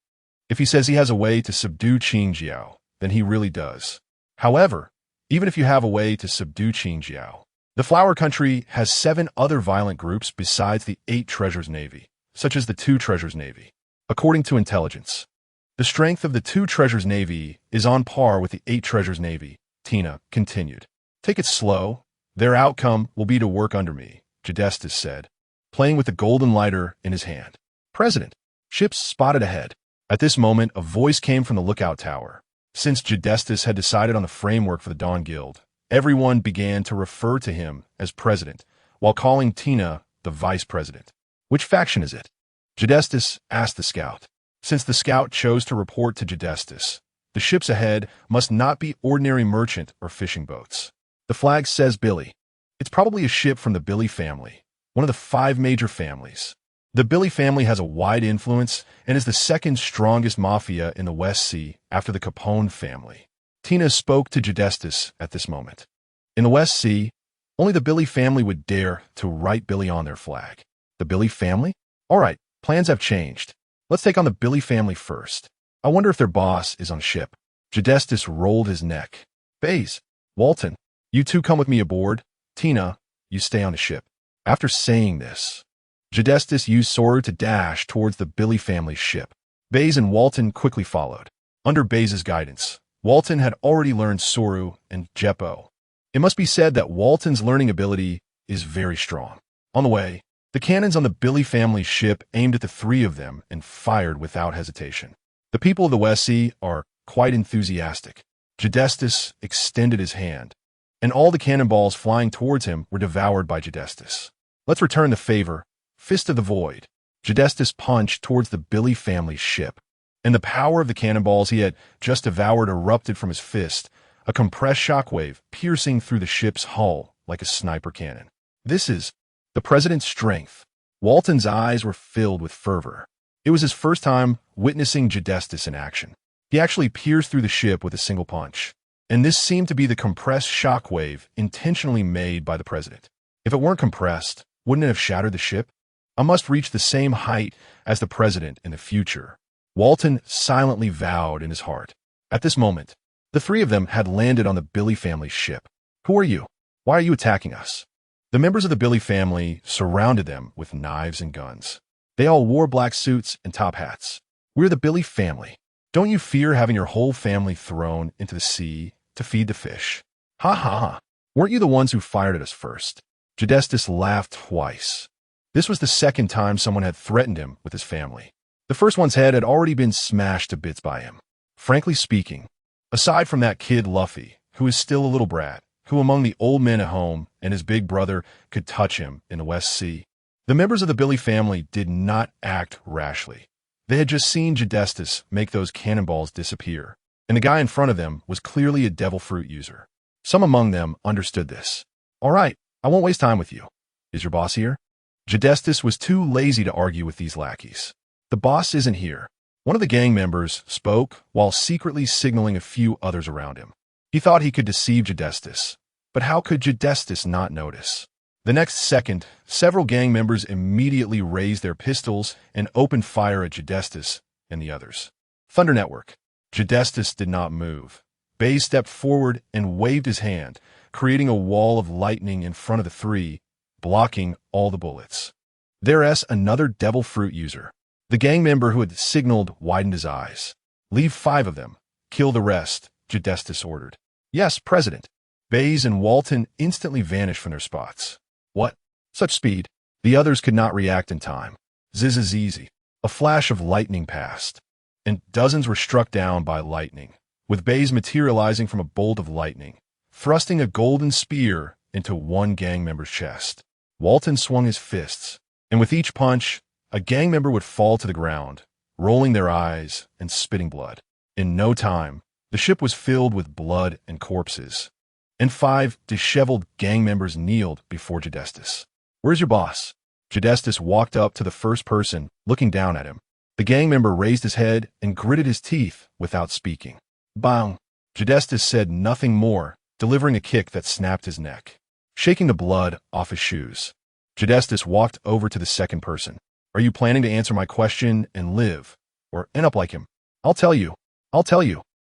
If he says he has a way to subdue Qing Jiao, then he really does. However, even if you have a way to subdue Qing Jiao, the Flower Country has 7 other violent groups besides the Eight Treasures Navy, such as the Two Treasures Navy. According to intelligence, the strength of the Two Treasures Navy is on par with the Eight Treasures Navy, Tina continued. Take it slow. Their outcome will be to work under me, Justas said, playing with the golden lighter in his hand. President, ships spotted ahead. At this moment, a voice came from the lookout tower. Since Justas had decided on the framework for the Dawn Guild, everyone began to refer to him as president, while calling Tina the vice president. Which faction is it? Justas asked the scout. Since the scout chose to report to Justas, the ships ahead must not be ordinary merchant or fishing boats. The flag says Billy. It's probably a ship from the Billy family, one of the 5 major families. The Billy family has a wide influence and is the second strongest mafia in the West Sea after the Capone family. Tina spoke to Justas at this moment. In the West Sea, only the Billy family would dare to write Billy on their flag. The Billy family? All right, plans have changed. Let's take on the Billy family first. I wonder if their boss is on ship. Justas rolled his neck. Baze, Walton, you two come with me aboard. Tina, you stay on the ship. After saying this, Justas used Soru to dash towards the Billy family's ship. Baze and Walton quickly followed. Under Baze's guidance, Walton had already learned Soru and Jeppo. It must be said that Walton's learning ability is very strong. On the way, the cannons on the Billy family's ship aimed at the 3 of them and fired without hesitation. The people of the West Sea are quite enthusiastic. Justas extended his hand, and all the cannonballs flying towards him were devoured by Justas. Let's return the favor. Fist of the Void. Justas punched towards the Billy family's ship, and the power of the cannonballs he had just devoured erupted from his fist, a compressed shockwave piercing through the ship's hull like a sniper cannon. This is the president's strength. Walton's eyes were filled with fervor. It was his first time witnessing Justas in action. He actually pierced through the ship with a single punch, and this seemed to be the compressed shockwave intentionally made by the president. If it weren't compressed, wouldn't it have shattered the ship? I must reach the same height as the president in the future. Walton silently vowed in his heart. At this moment, the 3 of them had landed on the Billy family's ship. Who are you? Why are you attacking us? The members of the Billy family surrounded them with knives and guns. They all wore black suits and top hats. We're the Billy family. Don't you fear having your whole family thrown into the sea to feed the fish? Ha ha ha. Weren't you the ones who fired at us first? Justas laughed twice. This was the second time someone had threatened him with his family. The first one's head had already been smashed to bits by him. Frankly speaking, aside from that kid Luffy, who is still a little brat, who among the old men at home and his big brother could touch him in the West Sea, the members of the Billy family did not act rashly. They had just seen Justas make those cannonballs disappear, and the guy in front of them was clearly a devil fruit user. Some among them understood this. All right, I won't waste time with you. Is your boss here? Justas was too lazy to argue with these lackeys. The boss isn't here. One of the gang members spoke while secretly signaling a few others around him. He thought he could deceive Justas, but how could Justas not notice? The next second, several gang members immediately raised their pistols and opened fire at Justas and the others. Thunder Network. Justas did not move. Baze stepped forward and waved his hand, creating a wall of lightning in front of the 3, blocking all the bullets. There's another devil fruit user. The gang member who had signaled widened his eyes. Leave 5 of them. Kill the rest, Justas ordered. Yes, President. Baze and Walton instantly vanished from their spots. What? Such speed. The others could not react in time. Zizizizi. A flash of lightning passed, and dozens were struck down by lightning, with Baze materializing from a bolt of lightning, thrusting a golden spear into one gang member's chest. Walton swung his fists, and with each punch, a gang member would fall to the ground, rolling their eyes and spitting blood. In no time, the ship was filled with blood and corpses, and 5 disheveled gang members kneeled before Justas. "Where's your boss?" Justas walked up to the first person, looking down at him. The gang member raised his head and gritted his teeth without speaking. "Bang!" Justas said nothing more, delivering a kick that snapped his neck, shaking the blood off his shoes. Justas walked over to the second person. "Are you planning to answer my question and live, or end up like him?" I'll tell you.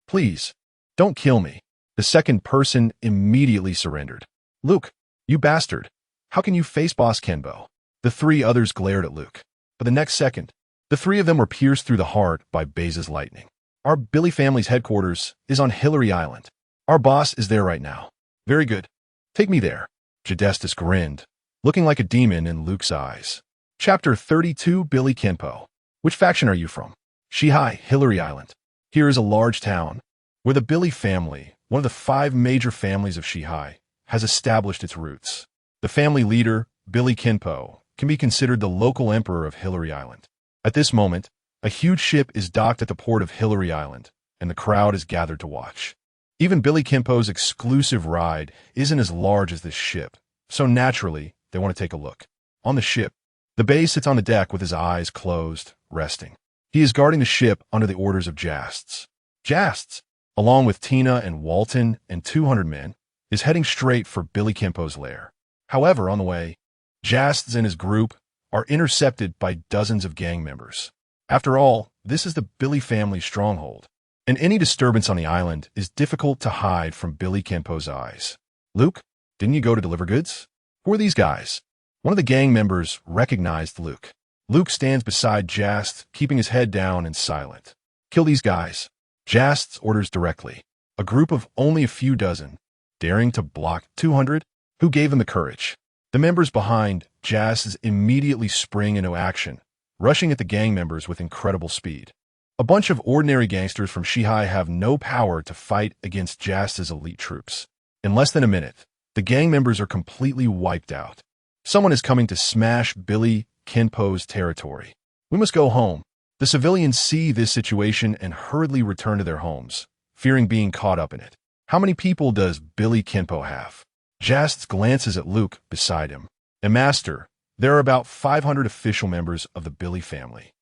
Please, don't kill me." The second person immediately surrendered. "Luke, you bastard. How can you face Boss Kenbo?" The 3 others glared at Luke. But the next second, the 3 of them were pierced through the heart by Baze's lightning. "Our Billy family's headquarters is on Hillary Island. Our boss is there right now." "Very good. Take me there." Justas grinned, looking like a demon in Luke's eyes. Chapter 32, Billy Kenpo. "Which faction are you from?" "Shihai, Hillary Island. Here is a large town where the Billy family, one of the 5 major families of Shihai, has established its roots. The family leader, Billy Kenpo, can be considered the local emperor of Hillary Island. At this moment, a huge ship is docked at the port of Hillary Island, and the crowd is gathered to watch. Even Billy Kenpo's exclusive ride isn't as large as this ship, so naturally, they want to take a look. On the ship, the Baze sits on the deck with his eyes closed, resting. He is guarding the ship under the orders of Justas. Justas, along with Tina and Walton and 200 men, is heading straight for Billy Kenpo's lair. However, on the way, Justas and his group are intercepted by dozens of gang members. After all, this is the Billy family stronghold, and any disturbance on the island is difficult to hide from Billy Kenpo's eyes. "Luke, didn't you go to deliver goods? Who are these guys?" One of the gang members recognized Luke. Luke stands beside Justas, keeping his head down and silent. "Kill these guys." Justas orders directly. A group of only a few dozen, daring to block 200? Who gave them the courage? The members behind Justas immediately spring into action, rushing at the gang members with incredible speed. A bunch of ordinary gangsters from Shihai have no power to fight against Justas' elite troops. In less than a minute, the gang members are completely wiped out. Someone is coming to smash Billy Kenpo's territory. "We must go home." The civilians see this situation and hurriedly return to their homes, fearing being caught up in it. "How many people does Billy Kenpo have?" Justas glances at Luke beside him. "And Master, there are about 500 official members of the Billy family,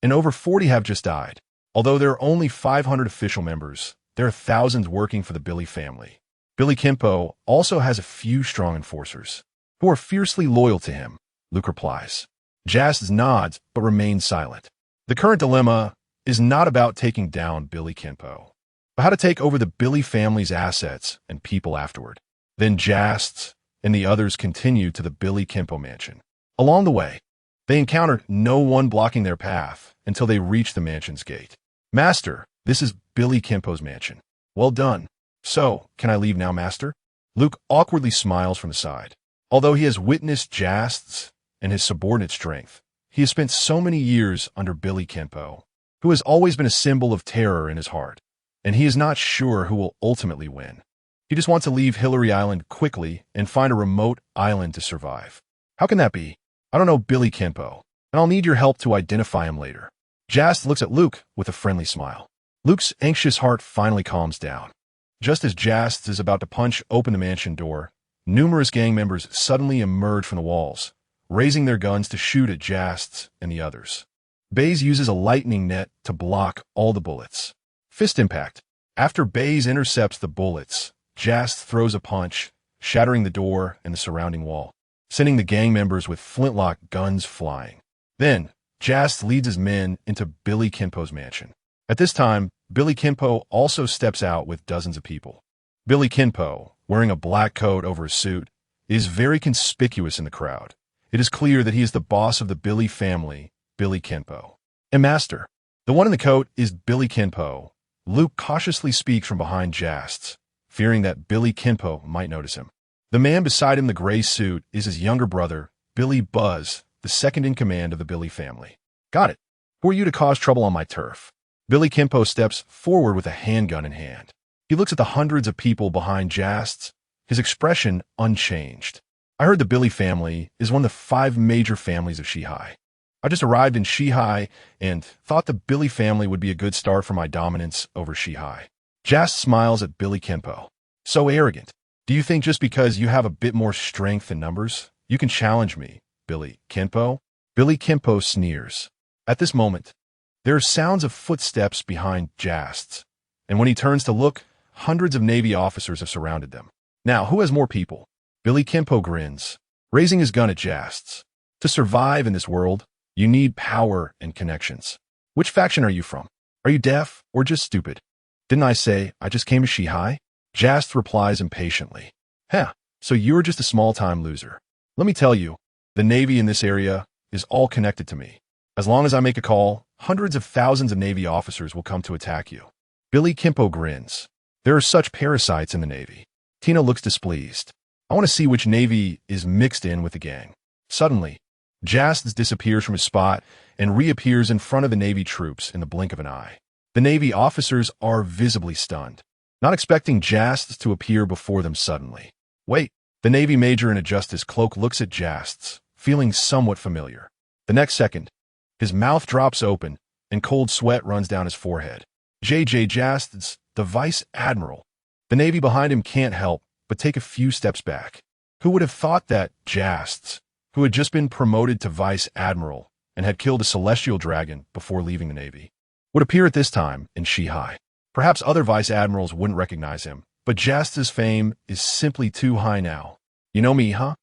and over 40 have just died. Although there are only 500 official members, there are thousands working for the Billy family. Billy Kenpo also has a few strong enforcers, who are fiercely loyal to him," Luke replies. Justas nods, but remains silent. The current dilemma is not about taking down Billy Kenpo, but how to take over the Billy family's assets and people afterward. Then Justas and the others continue to the Billy Kenpo mansion. Along the way, they encounter no one blocking their path until they reach the mansion's gate. "Master, this is Billy Kenpo's mansion." "Well done. So, can I leave now, Master?" Luke awkwardly smiles from the side. Although he has witnessed Justas and his subordinate strength, he has spent so many years under Billy Kenpo, who has always been a symbol of terror in his heart, and he is not sure who will ultimately win. He just wants to leave Hillary Island quickly and find a remote island to survive. "How can that be? I don't know Billy Kenpo, and I'll need your help to identify him later." Justas looks at Luke with a friendly smile. Luke's anxious heart finally calms down. Just as Justas is about to punch open the mansion door, numerous gang members suddenly emerge from the walls, raising their guns to shoot at Justas and the others. Baze uses a lightning net to block all the bullets. Fist impact. After Baze intercepts the bullets, Justas throws a punch, shattering the door and the surrounding wall, sending the gang members with flintlock guns flying. Then, Justas leads his men into Billy Kenpo's mansion. At this time, Billy Kenpo also steps out with dozens of people. Billy Kenpo, wearing a black coat over his suit, is very conspicuous in the crowd. It is clear that he is the boss of the Billy family, Billy Kenpo. "And Master, the one in the coat is Billy Kenpo." Luke cautiously speaks from behind Justas, fearing that Billy Kenpo might notice him. The man beside him, the gray suit, is his younger brother, Billy Buzz, the second in command of the Billy family. "Got it. Who are you to cause trouble on my turf?" Billy Kenpo steps forward with a handgun in hand. He looks at the hundreds of people behind Justas, his expression unchanged. I heard the Billy family is one of the 5 major families of Shihai. I just arrived in Shihai and thought the Billy family would be a good start for my dominance over Shihai. Jas smiles at Billy Kenpo. So arrogant. Do you think just because you have a bit more strength and numbers, you can challenge me, Billy Kenpo? Billy Kenpo sneers. At this moment, there are sounds of footsteps behind Jas, and when he turns to look, hundreds of Navy officers have surrounded them. Now, who has more people? Billy Kenpo grins, raising his gun at Jas. To survive in this world, you need power and connections. Which faction are you from? Are you deaf or just stupid? Didn't I say I just came to Shihai? Jas replies impatiently. Huh, so you're just a small-time loser. Let me tell you, the Navy in this area is all connected to me. As long as I make a call, hundreds of thousands of Navy officers will come to attack you. Billy Kenpo grins. There are such parasites in the Navy. Tina looks displeased. I want to see which Navy is mixed in with the gang. Suddenly, Jas disappears from his spot and reappears in front of the Navy troops in the blink of an eye. The Navy officers are visibly stunned, not expecting Jas to appear before them suddenly. Wait, the Navy major in a Justas cloak looks at Jas, feeling somewhat familiar. The next second, his mouth drops open and cold sweat runs down his forehead. J.J. Justas, the Vice Admiral. The Navy behind him can't help but take a few steps back. Who would have thought that Justas, who had just been promoted to Vice Admiral and had killed a celestial dragon before leaving the Navy, would appear at this time in Shihai? Perhaps other Vice Admirals wouldn't recognize him, but Justas' fame is simply too high now. You know me, huh?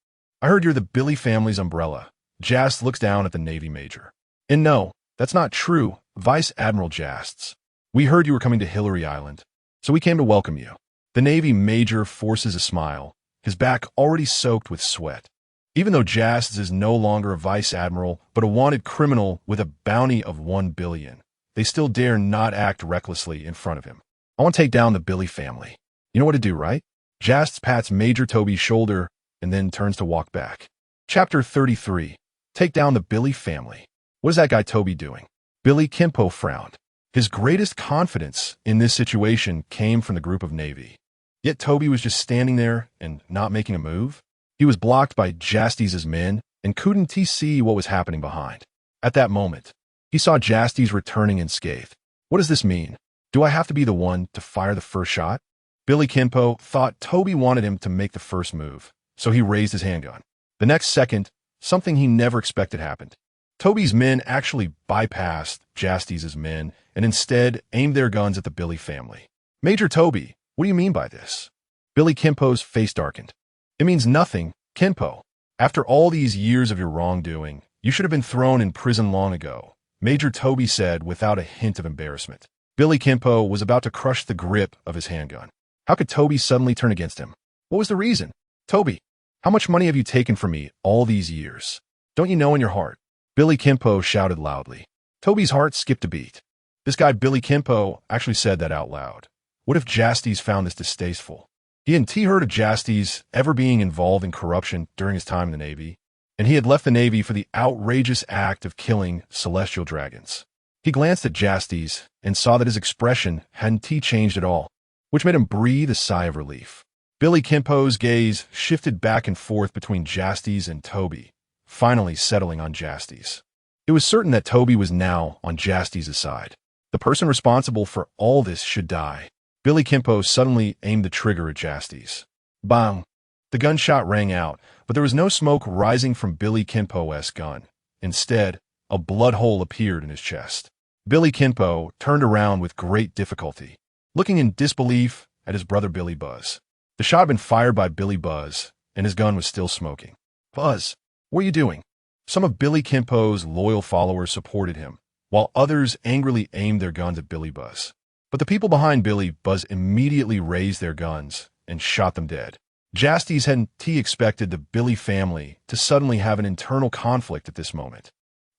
I heard you're the Billy family's umbrella. Justas looks down at the Navy major. And no, that's not true, Vice Admiral Justas. We heard you were coming to Hillary Island, so we came to welcome you. The Navy major forces a smile, his back already soaked with sweat. Even though Justas is no longer a Vice Admiral, but a wanted criminal with a bounty of 1 billion, they still dare not act recklessly in front of him. I want to take down the Billy family. You know what to do, right? Justas pats Major Toby's shoulder and then turns to walk back. Chapter 33. Take down the Billy family. What is that guy Toby doing? Billy Kenpo frowned. His greatest confidence in this situation came from the group of Navy. Yet Toby was just standing there and not making a move. He was blocked by Justas' men and couldn't see what was happening behind. At that moment, he saw Justas returning unscathed. What does this mean? Do I have to be the one to fire the first shot? Billy Kenpo thought Toby wanted him to make the first move, so he raised his handgun. The next second, something he never expected happened. Toby's men actually bypassed Justas' men and instead aimed their guns at the Billy family. Major Toby, what do you mean by this? Billy Kenpo's face darkened. It means nothing, Kenpo. After all these years of your wrongdoing, you should have been thrown in prison long ago, Major Toby said without a hint of embarrassment. Billy Kenpo was about to crush the grip of his handgun. How could Toby suddenly turn against him? What was the reason? Toby, how much money have you taken from me all these years? Don't you know in your heart? Billy Kenpo shouted loudly. Toby's heart skipped a beat. This guy Billy Kenpo actually said that out loud. What if Justas found this distasteful? He hadn't heard of Justas ever being involved in corruption during his time in the Navy, and he had left the Navy for the outrageous act of killing celestial dragons. He glanced at Justas and saw that his expression hadn't changed at all, which made him breathe a sigh of relief. Billy Kenpo's gaze shifted back and forth between Justas and Toby, finally settling on Justas. It was certain that Toby was now on Justas' side. The person responsible for all this should die. Billy Kenpo suddenly aimed the trigger at Justas. Bang! The gunshot rang out, but there was no smoke rising from Billy Kenpo's gun. Instead, a blood hole appeared in his chest. Billy Kenpo turned around with great difficulty, looking in disbelief at his brother Billy Buzz. The shot had been fired by Billy Buzz, and his gun was still smoking. Buzz, what are you doing? Some of Billy Kenpo's loyal followers supported him, while others angrily aimed their guns at Billy Buzz. But the people behind Billy Buzz immediately raised their guns and shot them dead. Justas hadn't expected the Billy family to suddenly have an internal conflict at this moment.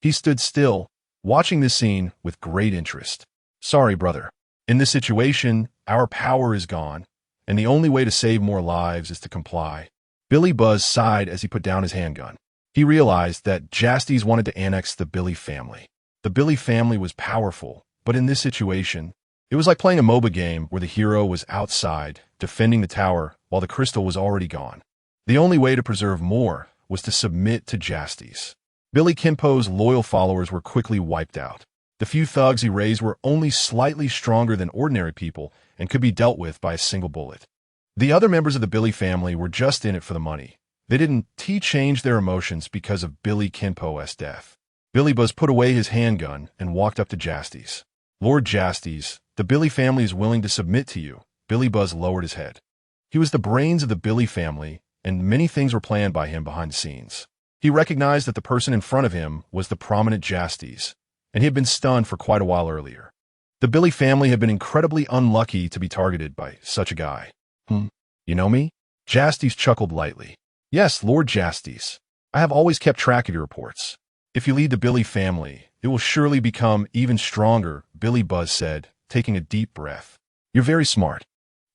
He stood still, watching this scene with great interest. Sorry, brother. In this situation, our power is gone, and the only way to save more lives is to comply. Billy Buzz sighed as he put down his handgun. He realized that Justas wanted to annex the Billy family. The Billy family was powerful, but in this situation, it was like playing a MOBA game where the hero was outside, defending the tower, while the crystal was already gone. The only way to preserve more was to submit to Justas. Billy Kinpo's loyal followers were quickly wiped out. The few thugs he raised were only slightly stronger than ordinary people and could be dealt with by a single bullet. The other members of the Billy family were just in it for the money. They didn't change their emotions because of Billy Kinpo's death. Billy Buzz put away his handgun and walked up to Justas. Lord Justas, the Billy family is willing to submit to you. Billy Buzz lowered his head. He was the brains of the Billy family, and many things were planned by him behind the scenes. He recognized that the person in front of him was the prominent Justas, and he had been stunned for quite a while earlier. The Billy family had been incredibly unlucky to be targeted by such a guy. You know me? Justas chuckled lightly. Yes, Lord Justas. I have always kept track of your reports. If you lead the Billy family, it will surely become even stronger, Billy Buzz said, taking a deep breath. You're very smart.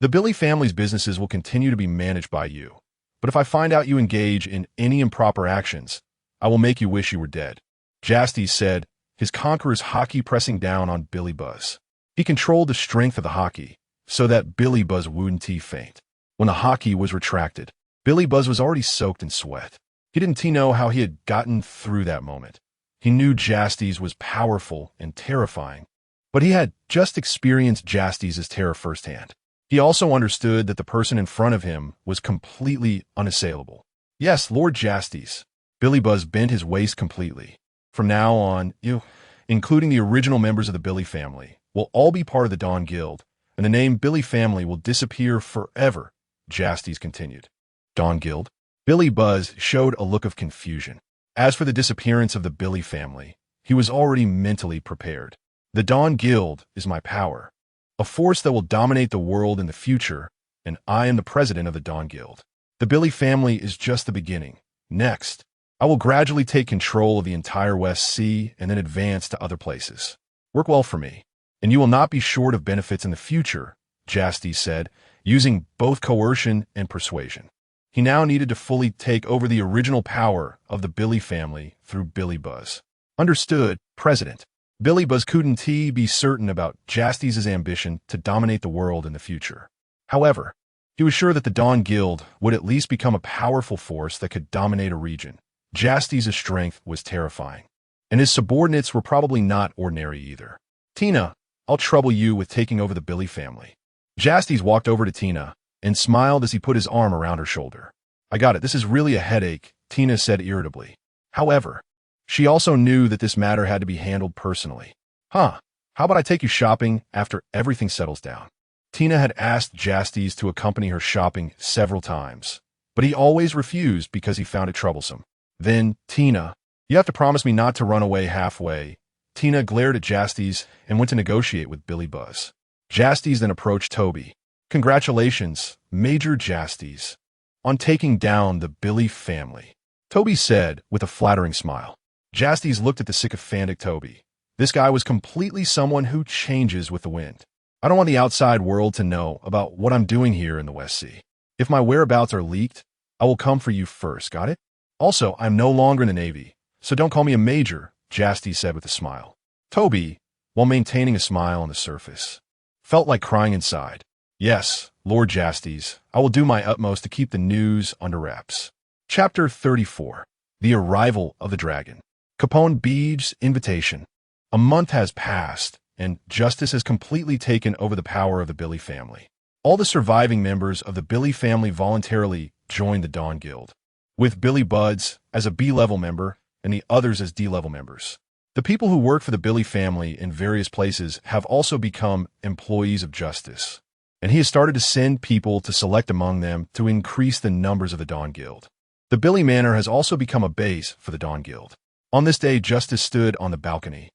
The Billy family's businesses will continue to be managed by you. But if I find out you engage in any improper actions, I will make you wish you were dead. Justas said, his conqueror's haki pressing down on Billy Buzz. He controlled the strength of the haki, so that Billy Buzz wouldn't faint. When the haki was retracted, Billy Buzz was already soaked in sweat. He didn't know how he had gotten through that moment. He knew Justas was powerful and terrifying, but he had just experienced Justas' terror firsthand. He also understood that the person in front of him was completely unassailable. Yes, Lord Justas. Billy Buzz bent his waist completely. From now on, you, including the original members of the Billy family, will all be part of the Dawn Guild, and the name Billy family will disappear forever, Justas continued. Dawn Guild? Billy Buzz showed a look of confusion. As for the disappearance of the Billy family, he was already mentally prepared. The Dawn Guild is my power, a force that will dominate the world in the future, and I am the president of the Dawn Guild. The Billy family is just the beginning. Next, I will gradually take control of the entire West Sea and then advance to other places. Work well for me, and you will not be short of benefits in the future, Justas said, using both coercion and persuasion. He now needed to fully take over the original power of the Billy family through Billy Buzz. Understood, President. Billy Buzz couldn't be certain about Justas' ambition to dominate the world in the future. However, he was sure that the Dawn Guild would at least become a powerful force that could dominate a region. Justas' strength was terrifying, and his subordinates were probably not ordinary either. Tina, I'll trouble you with taking over the Billy family. Justas walked over to Tina and smiled as he put his arm around her shoulder. I got it, this is really a headache, Tina said irritably. However, she also knew that this matter had to be handled personally. How about I take you shopping after everything settles down? Tina had asked Justas to accompany her shopping several times, but he always refused because he found it troublesome. Then, Tina, you have to promise me not to run away halfway. Tina glared at Justas and went to negotiate with Billy Buzz. Justas then approached Toby. Congratulations, Major Justas, on taking down the Billy family, Toby said with a flattering smile. Justas looked at the sycophantic Toby. This guy was completely someone who changes with the wind. I don't want the outside world to know about what I'm doing here in the West Sea. If my whereabouts are leaked, I will come for you first, got it? Also, I'm no longer in the Navy, so don't call me a major, Justas said with a smile. Toby, while maintaining a smile on the surface, felt like crying inside. Yes, Lord Justas, I will do my utmost to keep the news under wraps. Chapter 34. The Arrival of the Dragon. Capone Beach's invitation. A month has passed, and Justas has completely taken over the power of the Billy family. All the surviving members of the Billy family voluntarily joined the Dawn Guild, with Billy Buzz as a B-level member and the others as D-level members. The people who work for the Billy family in various places have also become employees of Justas, and he has started to send people to select among them to increase the numbers of the Dawn Guild. The Billy Manor has also become a base for the Dawn Guild. On this day, Justas stood on the balcony,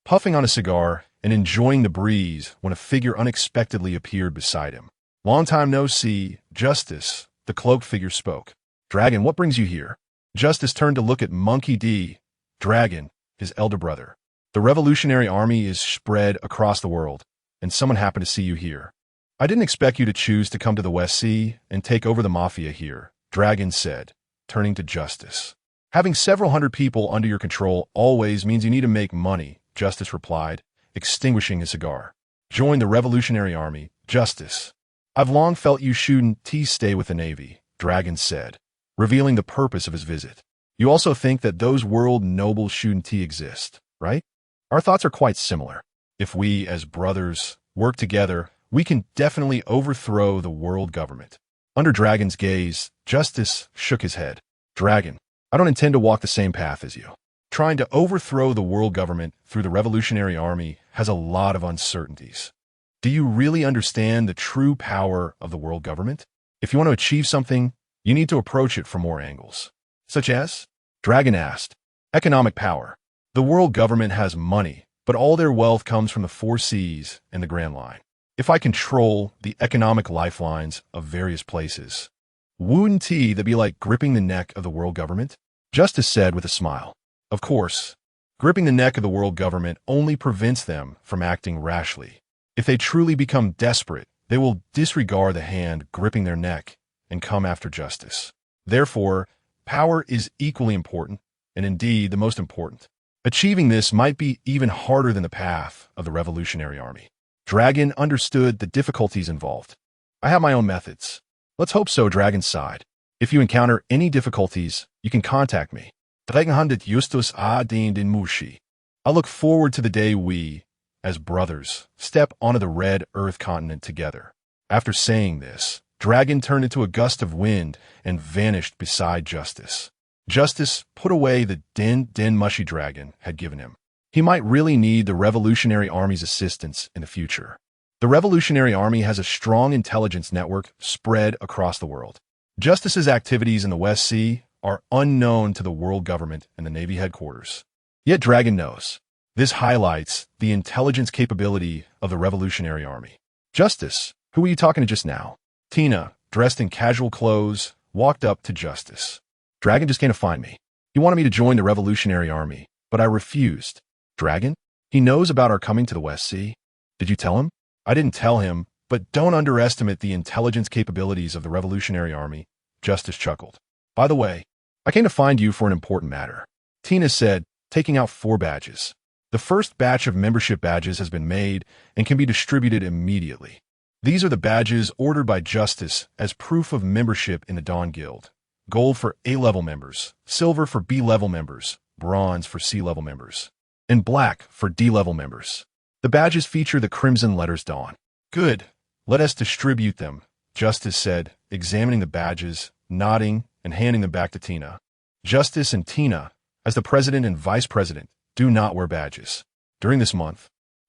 puffing on a cigar and enjoying the breeze when a figure unexpectedly appeared beside him. Long time no see, Justas, the cloaked figure spoke. Dragon, what brings you here? Justas turned to look at Monkey D. Dragon, his elder brother. The Revolutionary Army is spread across the world, and someone happened to see you here. I didn't expect you to choose to come to the West Sea and take over the Mafia here, Dragon said, turning to Justas. Having several hundred people under your control always means you need to make money, Justas replied, extinguishing his cigar. Join the Revolutionary Army, Justas. I've long felt you shouldn't stay with the Navy, Dragon said, revealing the purpose of his visit. You also think that those world nobles shouldn't exist, right? Our thoughts are quite similar. If we, as brothers, work together, we can definitely overthrow the world government. Under Dragon's gaze, Justas shook his head. Dragon, I don't intend to walk the same path as you. Trying to overthrow the world government through the Revolutionary Army has a lot of uncertainties. Do you really understand the true power of the world government? If you want to achieve something, you need to approach it from more angles. Such as? Dragon asked. Economic power. The world government has money, but all their wealth comes from the 4 seas and the Grand Line. If I control the economic lifelines of various places, wouldn't that be like gripping the neck of the world government? Justas said with a smile. Of course, gripping the neck of the world government only prevents them from acting rashly. If they truly become desperate, they will disregard the hand gripping their neck and come after justice. Therefore, power is equally important, and indeed the most important. Achieving this might be even harder than the path of the Revolutionary Army. Dragon understood the difficulties involved. I have my own methods. Let's hope so, Dragon sighed. If you encounter any difficulties, you can contact me. Dragonhundet Justus den Mushi. I look forward to the day we, as brothers, step onto the red Earth continent together. After saying this, Dragon turned into a gust of wind and vanished beside Justas. Justas put away the den mushy Dragon had given him. He might really need the Revolutionary Army's assistance in the future. The Revolutionary Army has a strong intelligence network spread across the world. Justas's activities in the West Sea are unknown to the world government and the Navy headquarters. Yet Dragon knows. This highlights the intelligence capability of the Revolutionary Army. Justas, who were you talking to just now? Tina, dressed in casual clothes, walked up to Justas. Dragon just came to find me. He wanted me to join the Revolutionary Army, but I refused. Dragon? He knows about our coming to the West Sea. Did you tell him? I didn't tell him, but don't underestimate the intelligence capabilities of the Revolutionary Army. Justas chuckled. By the way, I came to find you for an important matter. Tina said, taking out 4 badges. The first batch of membership badges has been made and can be distributed immediately. These are the badges ordered by Justas as proof of membership in the Dawn Guild. Gold for A-level members, silver for B-level members, bronze for C-level members, and black for D-level members. The badges feature the crimson letters Dawn. Good. Let us distribute them, Justas said, examining the badges, nodding, and handing them back to Tina. Justas and Tina, as the president and vice president, do not wear badges. During this month,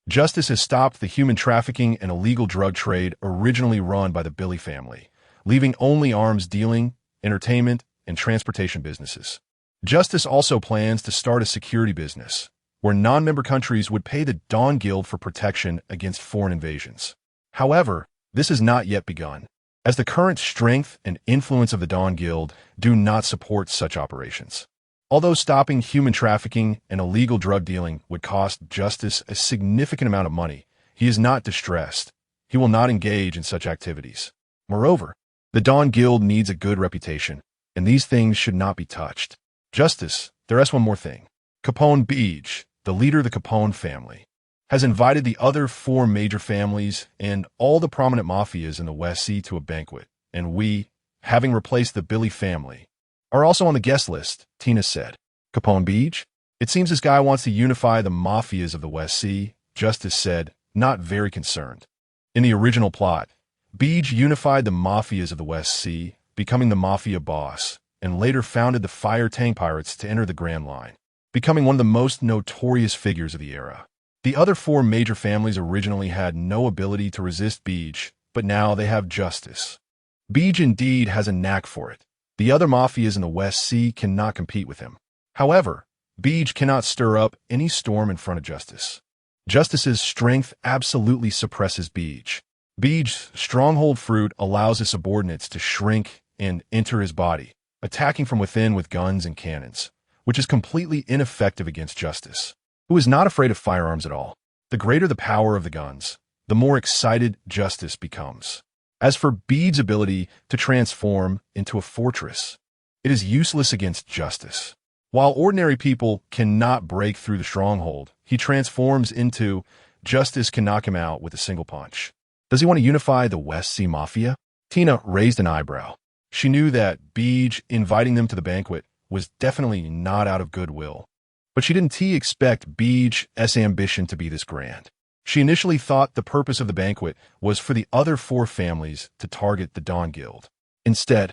Justas has stopped the human trafficking and illegal drug trade originally run by the Billy family, leaving only arms dealing, entertainment, and transportation businesses. Justas also plans to start a security business, where non-member countries would pay the Dawn Guild for protection against foreign invasions. However, this has not yet begun, as the current strength and influence of the Dawn Guild do not support such operations. Although stopping human trafficking and illegal drug dealing would cost Justas a significant amount of money, he is not distressed. He will not engage in such activities. Moreover, the Dawn Guild needs a good reputation, and these things should not be touched. Justas, there's one more thing. Capone Beej, the leader of the Capone family, has invited the other 4 major families and all the prominent mafias in the West Sea to a banquet, and we, having replaced the Billy family, are also on the guest list, Tina said. Capone Beej? It seems this guy wants to unify the mafias of the West Sea, Justas said, not very concerned. In the original plot, Beej unified the mafias of the West Sea, becoming the mafia boss, and later founded the Fire Tank Pirates to enter the Grand Line, becoming one of the most notorious figures of the era. The other 4 major families originally had no ability to resist Beej, but now they have Justas. Beej indeed has a knack for it. The other mafias in the West Sea cannot compete with him. However, Beej cannot stir up any storm in front of Justas. Justas's strength absolutely suppresses Beej. Beej's stronghold fruit allows his subordinates to shrink and enter his body, attacking from within with guns and cannons, which is completely ineffective against Justas, who is not afraid of firearms at all. The greater the power of the guns, the more excited Justas becomes. As for Beej's ability to transform into a fortress, it is useless against Justas. While ordinary people cannot break through the stronghold he transforms into, Justas can knock him out with a single punch. Does he want to unify the West Sea Mafia? Tina raised an eyebrow. She knew that Beej inviting them to the banquet was definitely not out of goodwill. But she didn't expect Beej's ambition to be this grand. She initially thought the purpose of the banquet was for the other four families to target the Dawn Guild. Instead,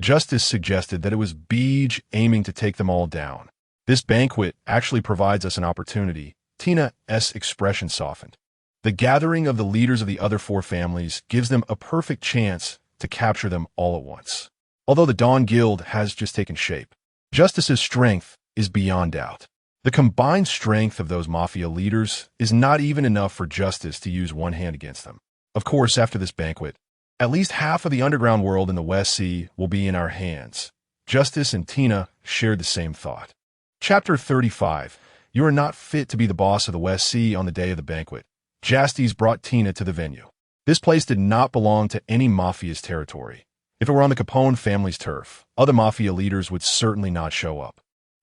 Justas suggested that it was Beej aiming to take them all down. This banquet actually provides us an opportunity. Tina's expression softened. The gathering of the leaders of the other four families gives them a perfect chance to capture them all at once. Although the Dawn Guild has just taken shape, Justas's strength is beyond doubt. The combined strength of those mafia leaders is not even enough for Justas to use one hand against them. Of course, after this banquet, at least half of the underground world in the West Sea will be in our hands. Justas and Tina shared the same thought. Chapter 35. You are not fit to be the boss of the West Sea on the day of the banquet. Justas brought Tina to the venue. This place did not belong to any mafia's territory. If it were on the Capone family's turf, other mafia leaders would certainly not show up.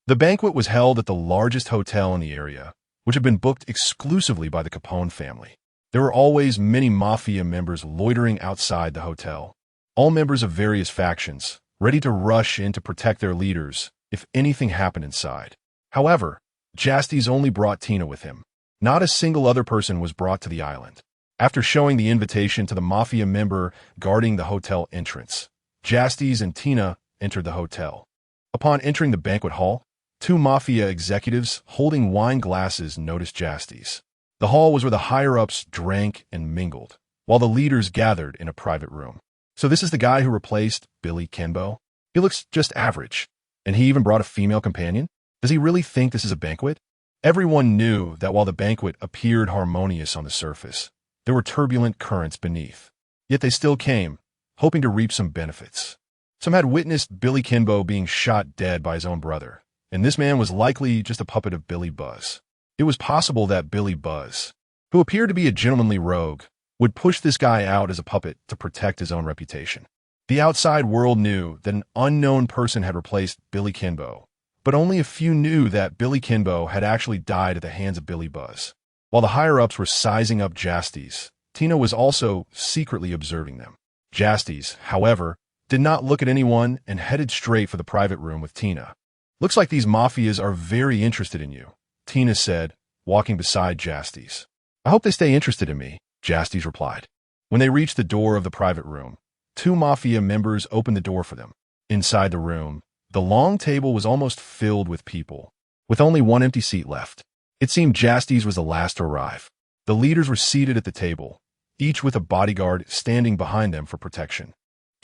The banquet was held at the largest hotel in the area, which had been booked exclusively by the Capone family. There were always many mafia members loitering outside the hotel, all members of various factions, ready to rush in to protect their leaders if anything happened inside. However, Justas only brought Tina with him. Not a single other person was brought to the island. After showing the invitation to the mafia member guarding the hotel entrance, Justas and Tina entered the hotel. Upon entering the banquet hall, two mafia executives holding wine glasses noticed Justas. The hall was where the higher-ups drank and mingled, while the leaders gathered in a private room. So this is the guy who replaced Billy Kenbo? He looks just average, and he even brought a female companion? Does he really think this is a banquet? Everyone knew that while the banquet appeared harmonious on the surface, there were turbulent currents beneath. Yet they still came, hoping to reap some benefits. Some had witnessed Billy Kenbo being shot dead by his own brother, and this man was likely just a puppet of Billy Buzz. It was possible that Billy Buzz, who appeared to be a gentlemanly rogue, would push this guy out as a puppet to protect his own reputation. The outside world knew that an unknown person had replaced Billy Kenbo, but only a few knew that Billy Kenbo had actually died at the hands of Billy Buzz. While the higher-ups were sizing up Justas, Tina was also secretly observing them. Justas, however, did not look at anyone and headed straight for the private room with Tina. Looks like these mafias are very interested in you, Tina said, walking beside Justas. I hope they stay interested in me, Justas replied. When they reached the door of the private room, two mafia members opened the door for them. Inside the room, the long table was almost filled with people, with only one empty seat left. It seemed Justas was the last to arrive. The leaders were seated at the table, each with a bodyguard standing behind them for protection.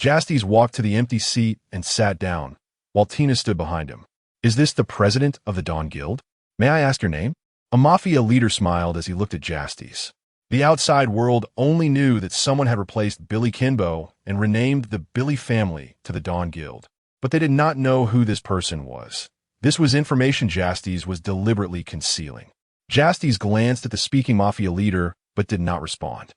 Justas walked to the empty seat and sat down, while Tina stood behind him. Is this the president of the Dawn Guild? May I ask your name? A mafia leader smiled as he looked at Justas. The outside world only knew that someone had replaced Billy Kenbo and renamed the Billy family to the Dawn Guild, but they did not know who this person was. This was information Justas was deliberately concealing. Justas glanced at the speaking mafia leader, but did not respond.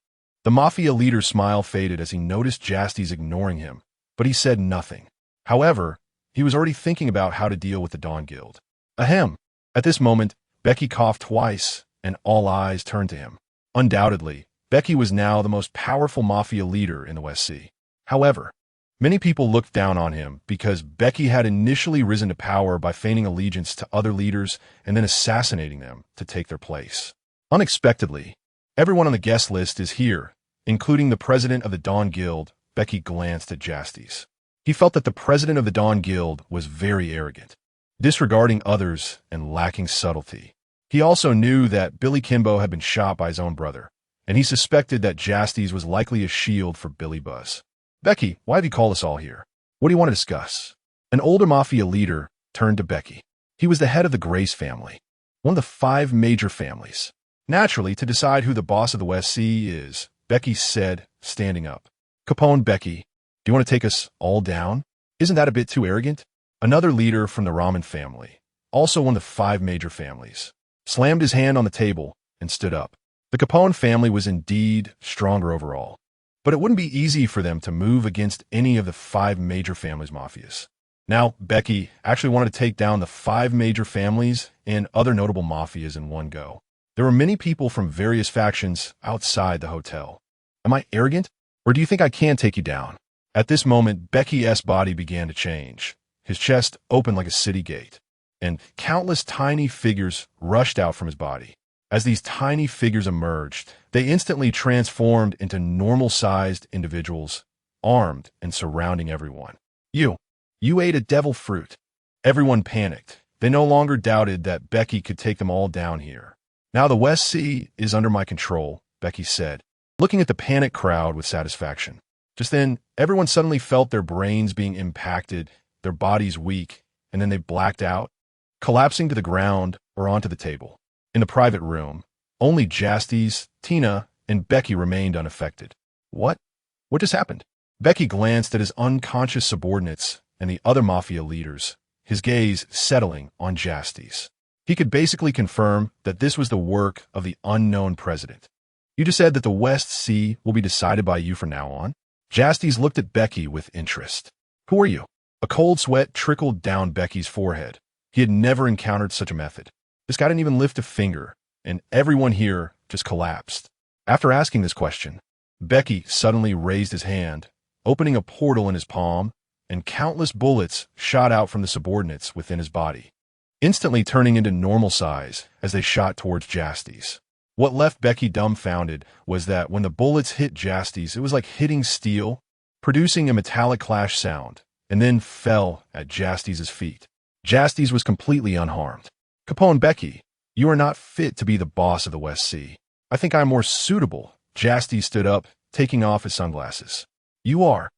The mafia leader's smile faded as he noticed Justas ignoring him, but he said nothing. However, he was already thinking about how to deal with the Dawn Guild. Ahem. At this moment, Becky coughed twice, and all eyes turned to him. Undoubtedly, Becky was now the most powerful mafia leader in the West Sea. However, many people looked down on him because Becky had initially risen to power by feigning allegiance to other leaders and then assassinating them to take their place. Unexpectedly, everyone on the guest list is here, including the president of the Dawn Guild. Becky glanced at Justas. He felt that the president of the Dawn Guild was very arrogant, disregarding others and lacking subtlety. He also knew that Billy Kenbo had been shot by his own brother, and he suspected that Justas was likely a shield for Billy Buzz. Becky, why have you called us all here? What do you want to discuss? An older mafia leader turned to Becky. He was the head of the Grace family, one of the 5 major families. Naturally, to decide who the boss of the West Sea is, Becky said, standing up. Capone, Becky, do you want to take us all down? Isn't that a bit too arrogant? Another leader from the Ramen family, also one of the 5 major families, slammed his hand on the table and stood up. The Capone family was indeed stronger overall, but it wouldn't be easy for them to move against any of the 5 major families' mafias. Now, Becky actually wanted to take down the 5 major families and other notable mafias in one go. There were many people from various factions outside the hotel. Am I arrogant? Or do you think I can take you down? At this moment, Becky's body began to change. His chest opened like a city gate, and countless tiny figures rushed out from his body. As these tiny figures emerged, they instantly transformed into normal-sized individuals, armed and surrounding everyone. You ate a devil fruit. Everyone panicked. They no longer doubted that Becky could take them all down here. Now the West Sea is under my control, Becky said, looking at the panicked crowd with satisfaction. Just then, everyone suddenly felt their brains being impacted, their bodies weak, and then they blacked out, collapsing to the ground or onto the table. In the private room, only Justas, Tina, and Becky remained unaffected. What? What just happened? Becky glanced at his unconscious subordinates and the other mafia leaders, his gaze settling on Justas. He could basically confirm that this was the work of the unknown president. You just said that the West Sea will be decided by you from now on? Justas looked at Becky with interest. Who are you? A cold sweat trickled down Becky's forehead. He had never encountered such a method. This guy didn't even lift a finger, and everyone here just collapsed. After asking this question, Becky suddenly raised his hand, opening a portal in his palm, and countless bullets shot out from the subordinates within his body, instantly turning into normal size as they shot towards Justas. What left Becky dumbfounded was that when the bullets hit Justas, it was like hitting steel, producing a metallic clash sound, and then fell at Justas' feet. Justas was completely unharmed. Capone, Becky, you are not fit to be the boss of the West Sea. I think I am more suitable. Justas stood up, taking off his sunglasses. You are.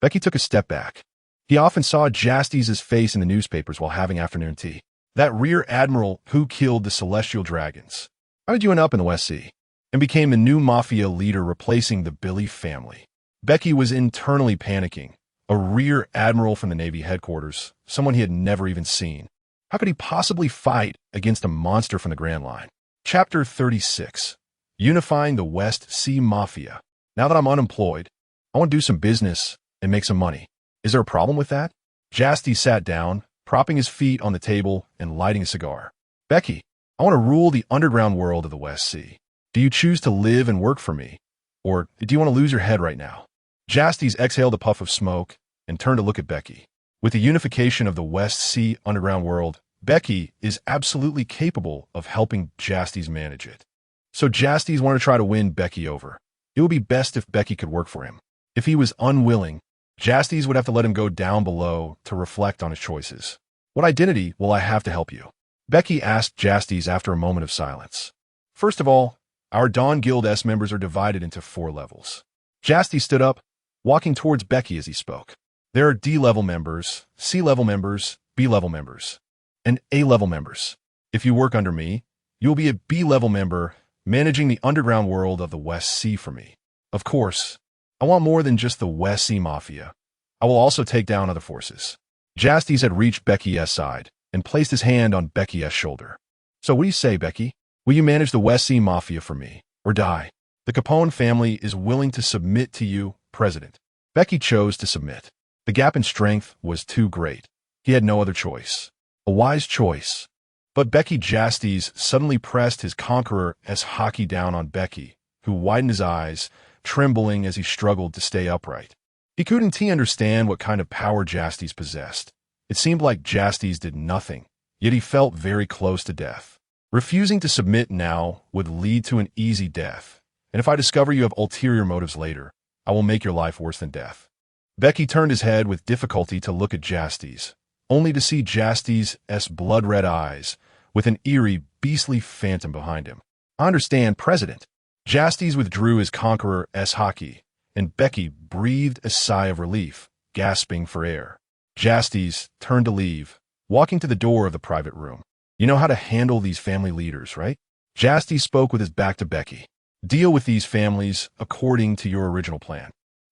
Becky took a step back. He often saw Justas' face in the newspapers while having afternoon tea. That rear admiral who killed the celestial dragons. How did you end up in the West Sea? And became the new mafia leader replacing the Billy family. Becky was internally panicking. A rear admiral from the Navy headquarters, someone he had never even seen. How could he possibly fight against a monster from the Grand Line? Chapter 36. Unifying the West Sea Mafia. Now that I'm unemployed, I want to do some business and make some money. Is there a problem with that? Justas sat down, propping his feet on the table and lighting a cigar. Becky, I want to rule the underground world of the West Sea. Do you choose to live and work for me? Or do you want to lose your head right now? Justas exhaled a puff of smoke and turned to look at Becky. With the unification of the West Sea underground world, Becky is absolutely capable of helping Justas manage it. So Justas wanted to try to win Becky over. It would be best if Becky could work for him. If he was unwilling, Justas would have to let him go down below to reflect on his choices. What identity will I have to help you? Becky asked Justas after a moment of silence. First of all, our Dawn Guild S members are divided into 4 levels. Justas stood up, walking towards Becky as he spoke. There are D-level members, C-level members, B-level members, and A-level members. If you work under me, you will be a B-level member managing the underground world of the West Sea for me. Of course, I want more than just the West Sea Mafia. I will also take down other forces. Justas had reached Becky's side and placed his hand on Becky's shoulder. So what do you say, Becky? Will you manage the West Sea Mafia for me, or die? The Capone family is willing to submit to you, President. Becky chose to submit. The gap in strength was too great. He had no other choice. A wise choice. But Becky Justas suddenly pressed his conqueror as hockey down on Becky, who widened his eyes, trembling as he struggled to stay upright. He couldn't understand what kind of power Justas possessed. It seemed like Justas did nothing, yet he felt very close to death. Refusing to submit now would lead to an easy death, and if I discover you have ulterior motives later, I will make your life worse than death. Becky turned his head with difficulty to look at Justas, only to see Justas' blood-red eyes, with an eerie, beastly phantom behind him. I understand, President. Justas withdrew his conqueror's hockey, and Becky breathed a sigh of relief, gasping for air. Justas turned to leave, walking to the door of the private room. You know how to handle these family leaders, right? Justas spoke with his back to Becky. Deal with these families according to your original plan.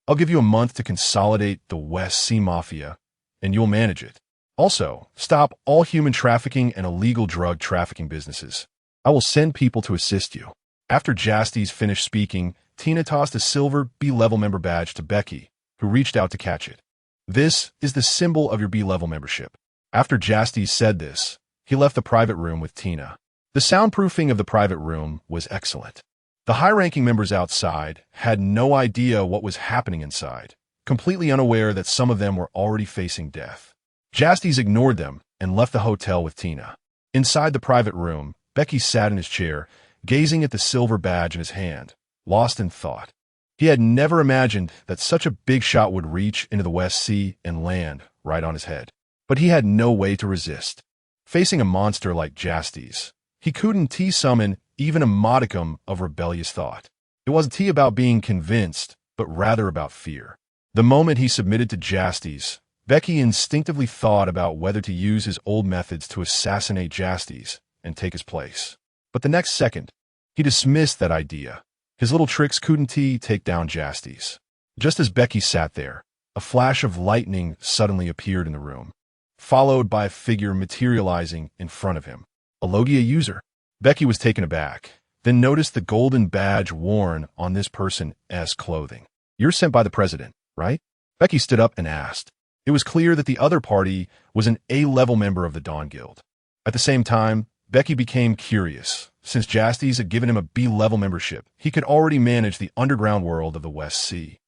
I'll give you a month to consolidate the West Sea Mafia, and you'll manage it. Also, stop all human trafficking and illegal drug trafficking businesses. I will send people to assist you. After Justas finished speaking, Tina tossed a silver B-level member badge to Becky, who reached out to catch it. This is the symbol of your B-level membership. After Justas said this, he left the private room with Tina. The soundproofing of the private room was excellent. The high-ranking members outside had no idea what was happening inside, completely unaware that some of them were already facing death. Justas ignored them and left the hotel with Tina. Inside the private room, Becky sat in his chair, gazing at the silver badge in his hand, lost in thought. He had never imagined that such a big shot would reach into the West Sea and land right on his head. But he had no way to resist. Facing a monster like Justas, he couldn't summon even a modicum of rebellious thought. It wasn't about being convinced, but rather about fear. The moment he submitted to Justas, Becky instinctively thought about whether to use his old methods to assassinate Justas and take his place. But the next second, he dismissed that idea. His little tricks couldn't take down Justas. Just as Becky sat there, a flash of lightning suddenly appeared in the room, followed by a figure materializing in front of him. A Logia user. Becky was taken aback, then noticed the golden badge worn on this person's clothing. "You're sent by the president, right?" Becky stood up and asked. It was clear that the other party was an A-level member of the Dawn Guild. At the same time, Becky became curious. Since Justas had given him a B-level membership, he could already manage the underground world of the West Sea.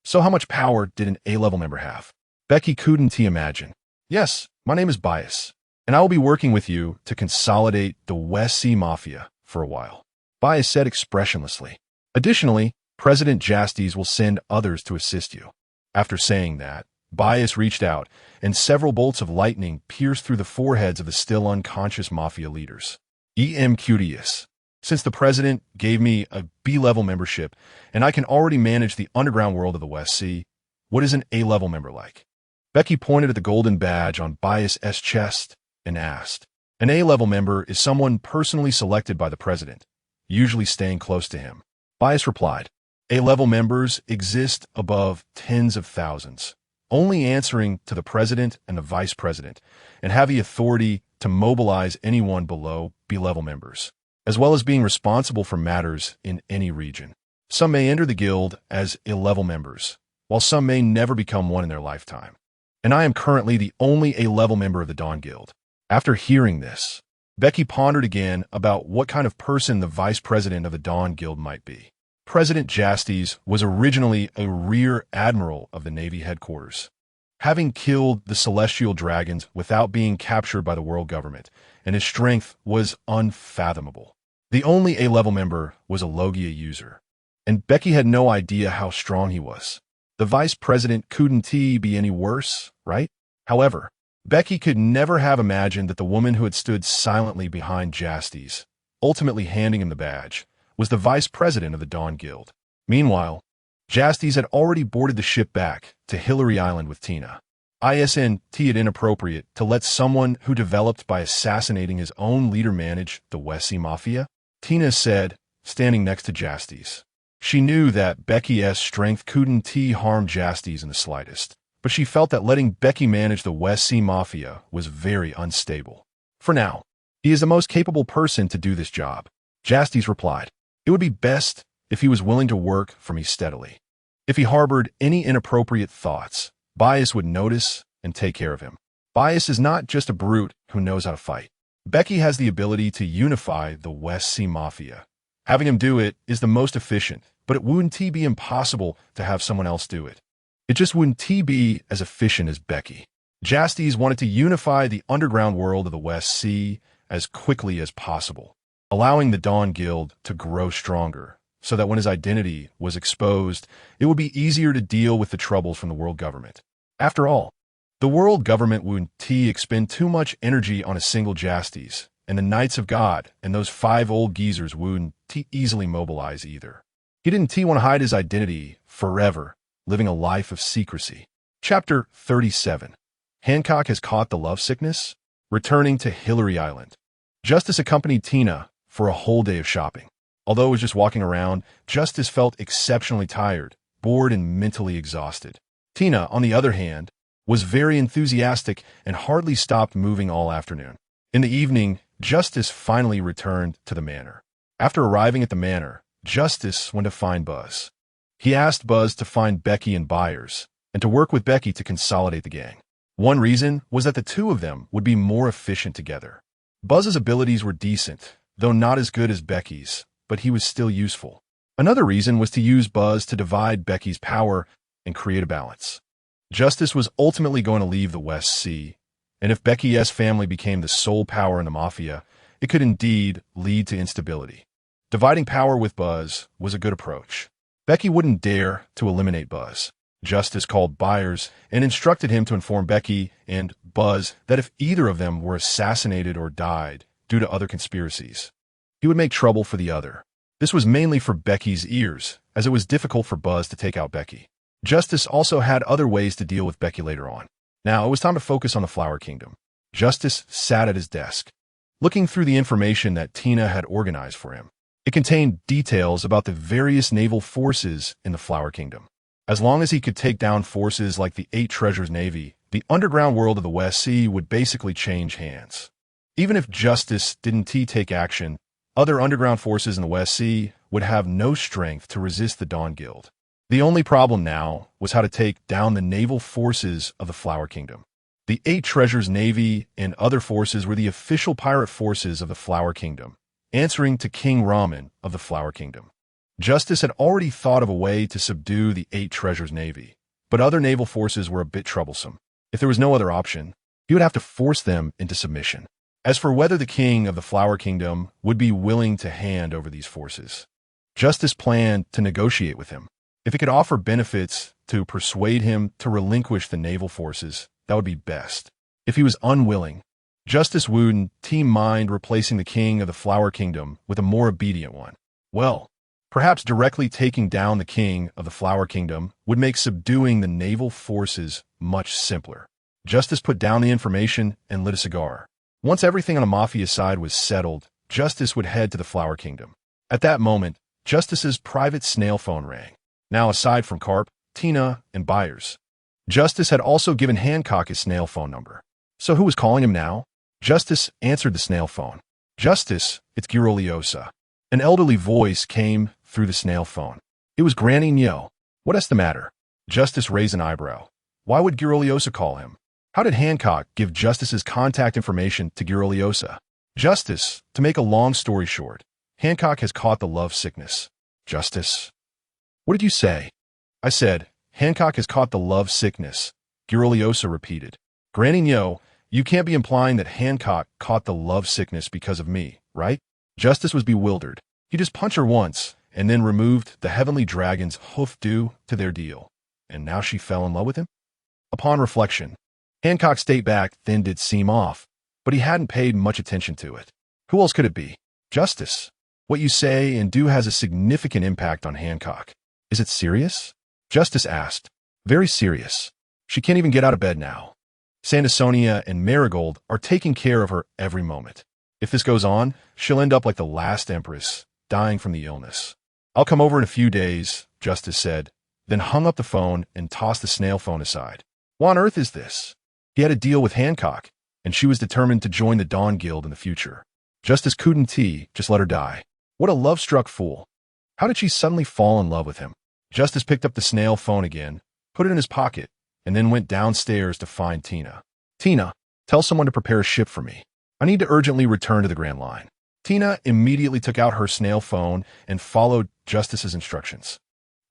So how much power did an A-level member have? Becky couldn't imagine. "Yes, my name is Bias, and I will be working with you to consolidate the West Sea Mafia for a while," Bias said expressionlessly. "Additionally, President Justas will send others to assist you." After saying that, Bias reached out, and several bolts of lightning pierced through the foreheads of the still unconscious Mafia leaders. Curious. Since the president gave me a B-level membership, and I can already manage the underground world of the West Sea, what is an A-level member like? Becky pointed at the golden badge on Bias's chest and asked. An A-level member is someone personally selected by the president, usually staying close to him. Bias replied, A-level members exist above tens of thousands, only answering to the president and the vice president, and have the authority to mobilize anyone below B-level members, as well as being responsible for matters in any region. Some may enter the guild as A-level members, while some may never become one in their lifetime. And I am currently the only A-level member of the Dawn Guild. After hearing this, Becky pondered again about what kind of person the vice president of the Dawn Guild might be. President Justas was originally a rear admiral of the Navy headquarters, having killed the celestial dragons without being captured by the world government, and his strength was unfathomable. The only A-level member was a Logia user, and Becky had no idea how strong he was. The vice president couldn't be any worse, right? However, Becky could never have imagined that the woman who had stood silently behind Justas, ultimately handing him the badge, was the vice president of the Dawn Guild. Meanwhile, Justas had already boarded the ship back to Hillary Island with Tina. Isn't it inappropriate to let someone who developed by assassinating his own leader manage the West Sea Mafia? Tina said, standing next to Justas. She knew that Becky's strength couldn't harm Justas in the slightest, but she felt that letting Becky manage the West Sea Mafia was very unstable. For now, he is the most capable person to do this job, Justas replied. It would be best if he was willing to work for me steadily. If he harbored any inappropriate thoughts, Bias would notice and take care of him. Bias is not just a brute who knows how to fight. Becky has the ability to unify the West Sea Mafia. Having him do it is the most efficient, but it wouldn't be impossible to have someone else do it. It just wouldn't be as efficient as Becky. Justas wanted to unify the underground world of the West Sea as quickly as possible, allowing the Dawn Guild to grow stronger, so that when his identity was exposed, it would be easier to deal with the troubles from the world government. After all, the world government wouldn't expend too much energy on a single Justas, and the Knights of God and those 5 old geezers wouldn't easily mobilize either. He didn't want to hide his identity forever, living a life of secrecy. Chapter 37. Hancock has caught the lovesickness? Returning to Hillary Island. Justas accompanied Tina for a whole day of shopping. Although it was just walking around, Justas felt exceptionally tired, bored, and mentally exhausted. Tina, on the other hand, was very enthusiastic and hardly stopped moving all afternoon. In the evening, Justas finally returned to the manor. After arriving at the manor, Justas went to find Buzz. He asked Buzz to find Becky and Byers, and to work with Becky to consolidate the gang. One reason was that the two of them would be more efficient together. Buzz's abilities were decent, though not as good as Becky's, but he was still useful. Another reason was to use Buzz to divide Becky's power and create a balance. Justas was ultimately going to leave the West Sea, and if Becky's family became the sole power in the Mafia, it could indeed lead to instability. Dividing power with Buzz was a good approach. Becky wouldn't dare to eliminate Buzz. Justas called Byers and instructed him to inform Becky and Buzz that if either of them were assassinated or died due to other conspiracies, he would make trouble for the other. This was mainly for Becky's ears, as it was difficult for Buzz to take out Becky. Justas also had other ways to deal with Becky later on. Now, it was time to focus on the Flower Kingdom. Justas sat at his desk, looking through the information that Tina had organized for him. It contained details about the various naval forces in the Flower Kingdom. As long as he could take down forces like the Eight Treasures Navy, the underground world of the West Sea would basically change hands. Even if Justas didn't take action, other underground forces in the West Sea would have no strength to resist the Dawn Guild. The only problem now was how to take down the naval forces of the Flower Kingdom. The Eight Treasures Navy and other forces were the official pirate forces of the Flower Kingdom, answering to King Ramen of the Flower Kingdom. Justas had already thought of a way to subdue the Eight Treasures Navy, but other naval forces were a bit troublesome. If there was no other option, he would have to force them into submission. As for whether the king of the Flower Kingdom would be willing to hand over these forces, Justas planned to negotiate with him. If he could offer benefits to persuade him to relinquish the naval forces, that would be best. If he was unwilling, Justas wouldn't mind replacing the king of the Flower Kingdom with a more obedient one. Well, perhaps directly taking down the king of the Flower Kingdom would make subduing the naval forces much simpler. Justas put down the information and lit a cigar. Once everything on the Mafia side was settled, Justas would head to the Flower Kingdom. At that moment, Justas's private snail phone rang. Now, aside from Karp, Tina, and Byers, Justas had also given Hancock his snail phone number. So who was calling him now? Justas answered the snail phone. Justas, it's Gorosei. An elderly voice came through the snail phone. It was Granny Nyo. What's the matter? Justas raised an eyebrow. Why would Gorosei call him? How did Hancock give Justas's contact information to Gorosei? Justas, to make a long story short, Hancock has caught the love sickness. Justas. What did you say? I said, Hancock has caught the love sickness. Gorosei repeated. Granny Nyo, you can't be implying that Hancock caught the love sickness because of me, right? Justas was bewildered. He just punched her once, and then removed the heavenly dragon's hoof due to their deal. And now she fell in love with him? Upon reflection, Hancock's stayed back then did seem off, but he hadn't paid much attention to it. Who else could it be? Justas. What you say and do has a significant impact on Hancock. Is it serious? Justas asked. Very serious. She can't even get out of bed now. Sandersonia and Marigold are taking care of her every moment. If this goes on, she'll end up like the last empress, dying from the illness. I'll come over in a few days, Justas said, then hung up the phone and tossed the snail phone aside. What on earth is this? He had a deal with Hancock, and she was determined to join the Dawn Guild in the future. Justas couldn't just let her die. What a love-struck fool. How did she suddenly fall in love with him? Justas picked up the snail phone again, put it in his pocket, and then went downstairs to find Tina. Tina, tell someone to prepare a ship for me. I need to urgently return to the Grand Line. Tina immediately took out her snail phone and followed Justas's instructions.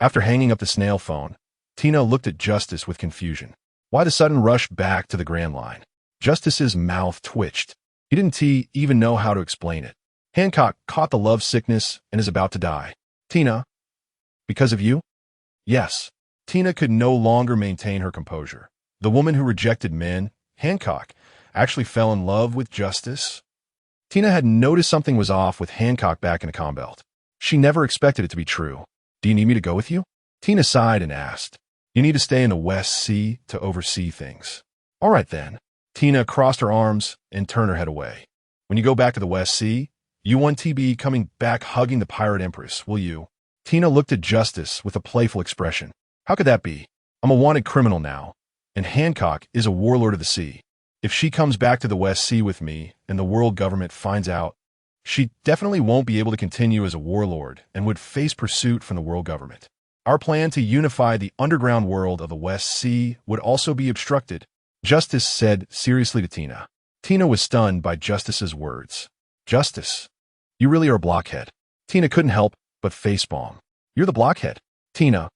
After hanging up the snail phone, Tina looked at Justas with confusion. Why the sudden rush back to the Grand Line? Justas's mouth twitched. He didn't even know how to explain it. Hancock caught the love sickness and is about to die. Tina, because of you? Yes. Tina could no longer maintain her composure. The woman who rejected men, Hancock, actually fell in love with Justas. Tina had noticed something was off with Hancock back in the comm belt. She never expected it to be true. Do you need me to go with you? Tina sighed and asked. You need to stay in the West Sea to oversee things. All right then. Tina crossed her arms and turned her head away. When you go back to the West Sea, you want to be coming back hugging the pirate empress, will you? Tina looked at Justas with a playful expression. How could that be? I'm a wanted criminal now, and Hancock is a warlord of the sea. If she comes back to the West Sea with me and the world government finds out, she definitely won't be able to continue as a warlord and would face pursuit from the world government. Our plan to unify the underground world of the West Sea would also be obstructed, Justas said seriously to Tina. Tina was stunned by Justas's words. Justas, you really are a blockhead. Tina couldn't help but facepalm. You're the blockhead. Tina.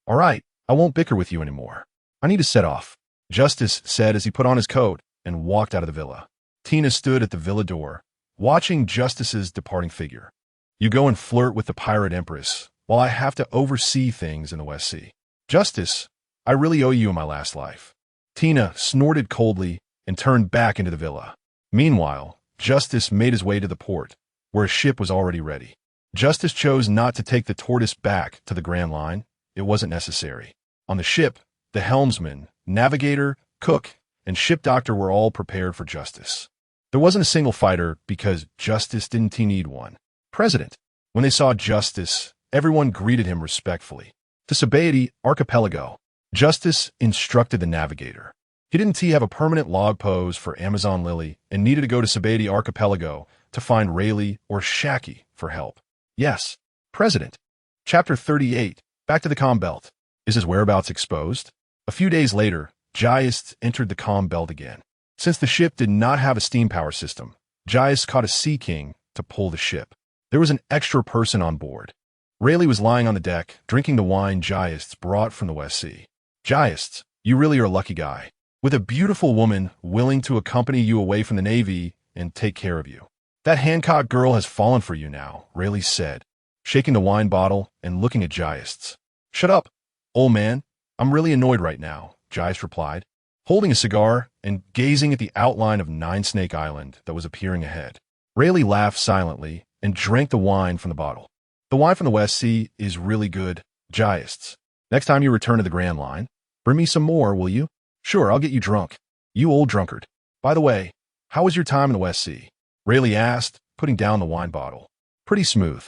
All right, I won't bicker with you anymore. I need to set off, Justas said as he put on his coat and walked out of the villa. Tina stood at the villa door, watching Justas's departing figure. You go and flirt with the pirate empress, while I have to oversee things in the West Sea. Justas, I really owe you in my last life. Tina snorted coldly and turned back into the villa. Meanwhile, Justas made his way to the port, where a ship was already ready. Justas chose not to take the tortoise back to the Grand Line. It wasn't necessary. On the ship, the helmsman, navigator, cook, and ship doctor were all prepared for Justas. There wasn't a single fighter because Justas didn't need one. President. When they saw Justas, everyone greeted him respectfully. To Sabaody Archipelago, Justas instructed the navigator. He didn't have a permanent log pose for Amazon Lily and needed to go to Sabaody Archipelago to find Rayleigh or Shaki for help. Yes, President. Chapter 38. Back to the comm belt. Is his whereabouts exposed? A few days later, Justas entered the comm belt again. Since the ship did not have a steam power system, Justas caught a sea king to pull the ship. There was an extra person on board. Rayleigh was lying on the deck, drinking the wine Justas brought from the West Sea. Justas, you really are a lucky guy, with a beautiful woman willing to accompany you away from the Navy and take care of you. That Hancock girl has fallen for you now, Rayleigh said, shaking the wine bottle and looking at Justas. Shut up, old man. I'm really annoyed right now, Justas replied, holding a cigar and gazing at the outline of Nine Snake Island that was appearing ahead. Rayleigh laughed silently and drank the wine from the bottle. The wine from the West Sea is really good, Justas. Next time you return to the Grand Line, bring me some more, will you? Sure, I'll get you drunk. You old drunkard. By the way, how was your time in the West Sea? Rayleigh asked, putting down the wine bottle. Pretty smooth.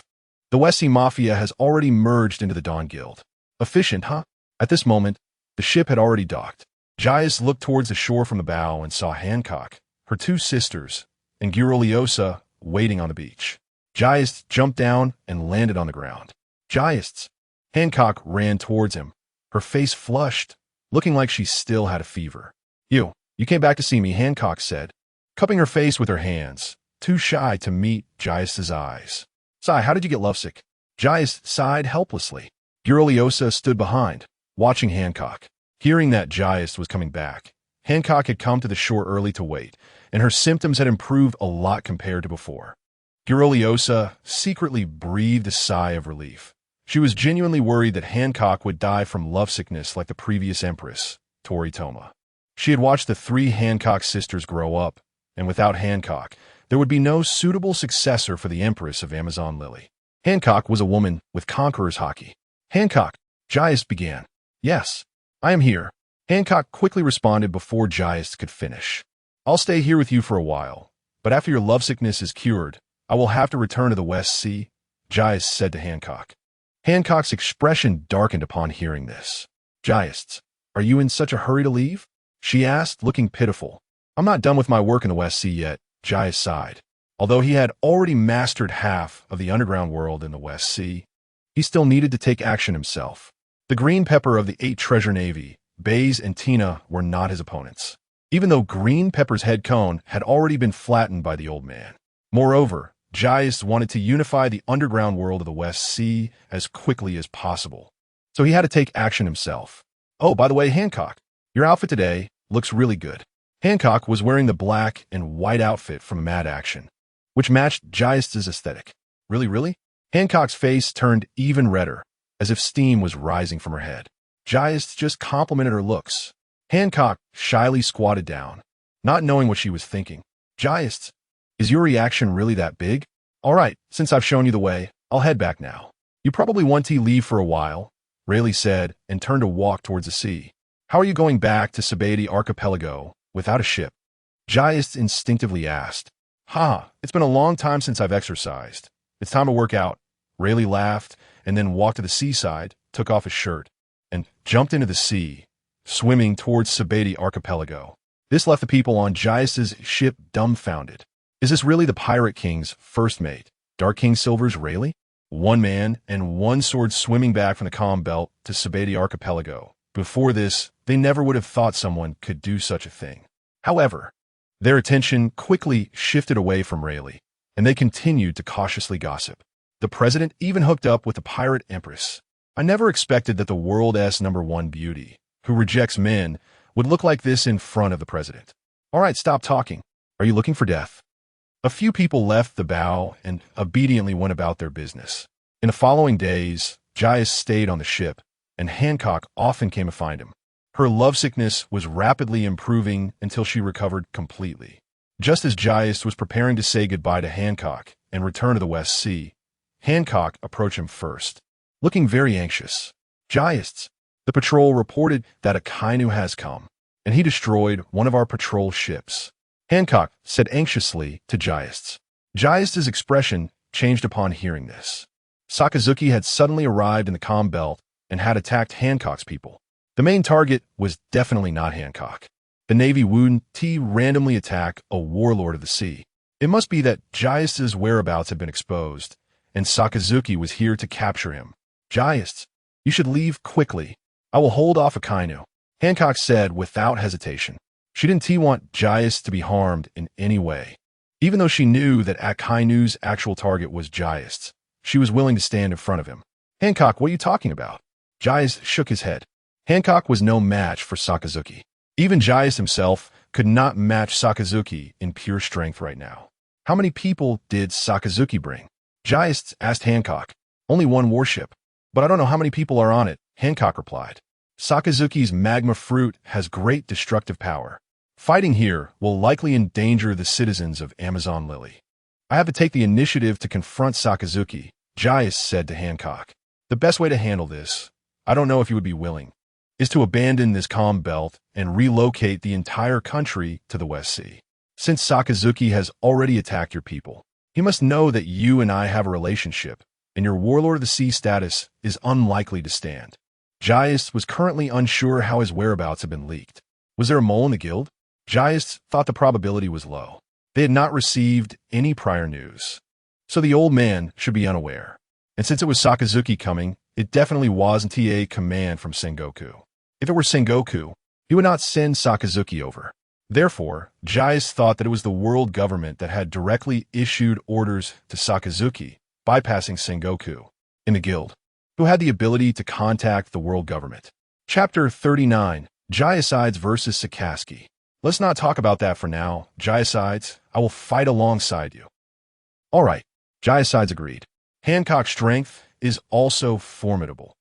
The West Sea Mafia has already merged into the Dawn Guild. Efficient, huh? At this moment, the ship had already docked. Justas looked towards the shore from the bow and saw Hancock, her two sisters, and Gorosei waiting on the beach. Justas jumped down and landed on the ground. Justas. Hancock ran towards him, her face flushed, looking like she still had a fever. You came back to see me, Hancock said, cupping her face with her hands, too shy to meet Justas's eyes. Sigh, how did you get lovesick? Justas sighed helplessly. Gorosei stood behind, watching Hancock. Hearing that Justas was coming back, Hancock had come to the shore early to wait, and her symptoms had improved a lot compared to before. Gorosei secretly breathed a sigh of relief. She was genuinely worried that Hancock would die from lovesickness like the previous empress, Toritoma. She had watched the three Hancock sisters grow up, and without Hancock, there would be no suitable successor for the empress of Amazon Lily. Hancock was a woman with conqueror's hockey. Hancock, Justas began. Yes, I am here. Hancock quickly responded before Justas could finish. I'll stay here with you for a while, but after your lovesickness is cured, I will have to return to the West Sea, Justas said to Hancock. Hancock's expression darkened upon hearing this. Justas, are you in such a hurry to leave? She asked, looking pitiful. I'm not done with my work in the West Sea yet, Justas sighed. Although he had already mastered half of the underground world in the West Sea, he still needed to take action himself. The Green Pepper of the 8 Treasure Navy, Baze and Tina were not his opponents, even though Green Pepper's head cone had already been flattened by the old man. Moreover, Justas wanted to unify the underground world of the West Sea as quickly as possible, so he had to take action himself. Oh, by the way, Hancock, your outfit today looks really good. Hancock was wearing the black and white outfit from Mad Action, which matched Justas's aesthetic. Really? Hancock's face turned even redder, as if steam was rising from her head. Justas just complimented her looks. Hancock shyly squatted down, not knowing what she was thinking. Justas, is your reaction really that big? All right, since I've shown you the way, I'll head back now. You probably want to leave for a while, Rayleigh said, and turned to walk towards the sea. How are you going back to Sabaody Archipelago without a ship? Justas instinctively asked. It's been a long time since I've exercised. It's time to work out. Rayleigh laughed and then walked to the seaside, took off his shirt, and jumped into the sea, swimming towards Sabaody Archipelago. This left the people on Justas's ship dumbfounded. Is this really the Pirate King's first mate, Dark King Silver's Rayleigh? One man and one sword swimming back from the comm belt to Sabaody Archipelago. Before this, they never would have thought someone could do such a thing. However, their attention quickly shifted away from Rayleigh, and they continued to cautiously gossip. The president even hooked up with the pirate empress. I never expected that the world's #1 beauty, who rejects men, would look like this in front of the president. All right, stop talking. Are you looking for death? A few people left the bow and obediently went about their business. In the following days, Justas stayed on the ship, and Hancock often came to find him. Her lovesickness was rapidly improving until she recovered completely. Just as Justas was preparing to say goodbye to Hancock and return to the West Sea, Hancock approached him first, looking very anxious. Justas, the patrol reported that a Kaido has come, and he destroyed one of our patrol ships. Hancock said anxiously to Justas. Justas' expression changed upon hearing this. Sakazuki had suddenly arrived in the calm belt and had attacked Hancock's people. The main target was definitely not Hancock. The Navy wouldn't randomly attack a warlord of the sea. It must be that Justas' whereabouts had been exposed, and Sakazuki was here to capture him. Justas, you should leave quickly. I will hold off a Kaido, Hancock said without hesitation. She didn't want Justas to be harmed in any way. Even though she knew that Kaido's actual target was Justas, she was willing to stand in front of him. Hancock, what are you talking about? Justas shook his head. Hancock was no match for Sakazuki. Even Justas himself could not match Sakazuki in pure strength right now. How many people did Sakazuki bring? Justas asked Hancock. Only one warship. But I don't know how many people are on it, Hancock replied. Sakazuki's magma fruit has great destructive power. Fighting here will likely endanger the citizens of Amazon Lily. I have to take the initiative to confront Sakazuki, Justas said to Hancock. The best way to handle this, I don't know if you would be willing, is to abandon this calm belt and relocate the entire country to the West Sea. Since Sakazuki has already attacked your people, he must know that you and I have a relationship, and your warlord of the sea status is unlikely to stand. Justas was currently unsure how his whereabouts had been leaked. Was there a mole in the guild? Justas thought the probability was low. They had not received any prior news, so the old man should be unaware. And since it was Sakazuki coming, it definitely wasn't a command from Sengoku. If it were Sengoku, he would not send Sakazuki over. Therefore, Justas thought that it was the world government that had directly issued orders to Sakazuki, bypassing Sengoku in the guild, who had the ability to contact the world government. Chapter 39, Justas versus Sakazuki. Let's not talk about that for now, Justas. I will fight alongside you. All right, Justas agreed. Hancock's strength is also formidable.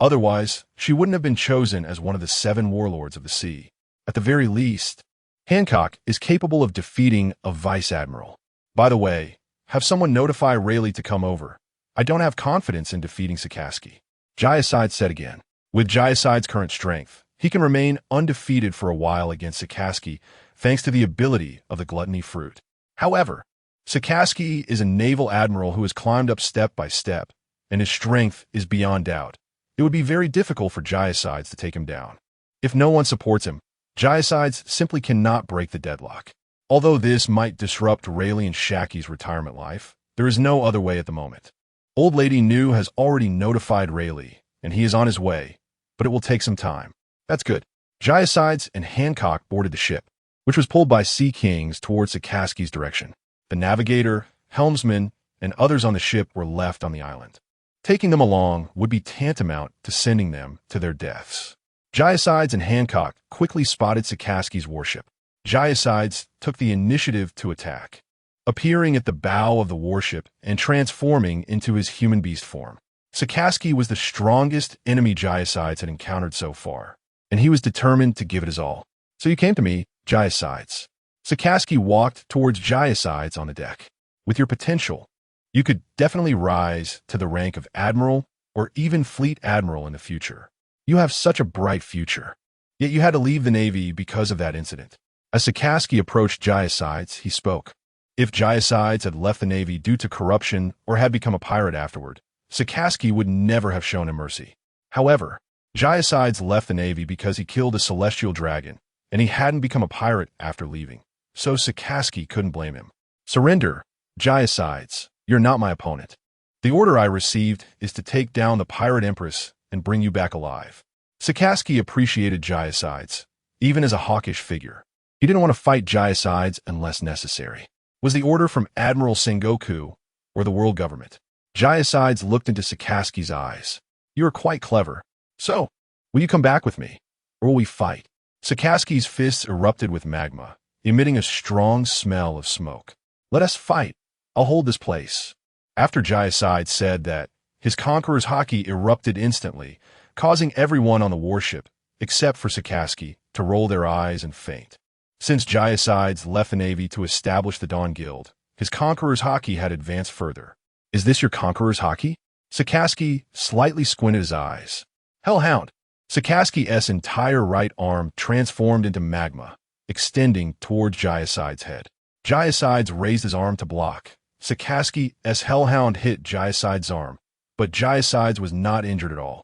Otherwise, she wouldn't have been chosen as one of the 7 warlords of the sea. At the very least, Hancock is capable of defeating a Vice Admiral. By the way, have someone notify Rayleigh to come over. I don't have confidence in defeating Sakazuki. Justas said again. With Justas' current strength, he can remain undefeated for a while against Sakazuki thanks to the ability of the Glutton Fruit. However, Sakazuki is a naval admiral who has climbed up step by step, and his strength is beyond doubt. It would be very difficult for Justas to take him down. If no one supports him, Justas simply cannot break the deadlock. Although this might disrupt Rayleigh and Shaki's retirement life, there is no other way at the moment. Old Lady New has already notified Rayleigh, and he is on his way, but it will take some time. That's good. Justas and Hancock boarded the ship, which was pulled by Sea Kings towards Sakazuki's direction. The navigator, helmsman, and others on the ship were left on the island. Taking them along would be tantamount to sending them to their deaths. Justas and Hancock quickly spotted Sakazuki's warship. Justas took the initiative to attack, appearing at the bow of the warship and transforming into his human beast form. Sakazuki was the strongest enemy Justas had encountered so far, and he was determined to give it his all. So you came to me, Justas. Sakazuki walked towards Justas on the deck. With your potential, you could definitely rise to the rank of admiral or even fleet admiral in the future. You have such a bright future. Yet you had to leave the Navy because of that incident. As Sakazuki approached Justas, he spoke. If Justas had left the Navy due to corruption or had become a pirate afterward, Sakazuki would never have shown him mercy. However, Justas left the Navy because he killed a celestial dragon, and he hadn't become a pirate after leaving, so Sakazuki couldn't blame him. Surrender, Justas. You're not my opponent. The order I received is to take down the pirate empress and bring you back alive. Sakazuki appreciated Justas, even as a hawkish figure. He didn't want to fight Justas unless necessary. Was the order from Admiral Sengoku or the world government? Jayasides looked into Sakaski's eyes. You are quite clever. So, will you come back with me? Or will we fight? Sakaski's fists erupted with magma, emitting a strong smell of smoke. Let us fight. I'll hold this place. After Jayasides said that, his conqueror's haki erupted instantly, causing everyone on the warship, except for Sakaski, to roll their eyes and faint. Since Jayasides left the Navy to establish the Dawn Guild, his conqueror's haki had advanced further. Is this your conqueror's haki? Sakaski slightly squinted his eyes. Hellhound! Sakaski's entire right arm transformed into magma, extending towards Jayasides' head. Jayasides raised his arm to block. Sakaski's Hellhound hit Jayasides' arm, but Jayasides was not injured at all.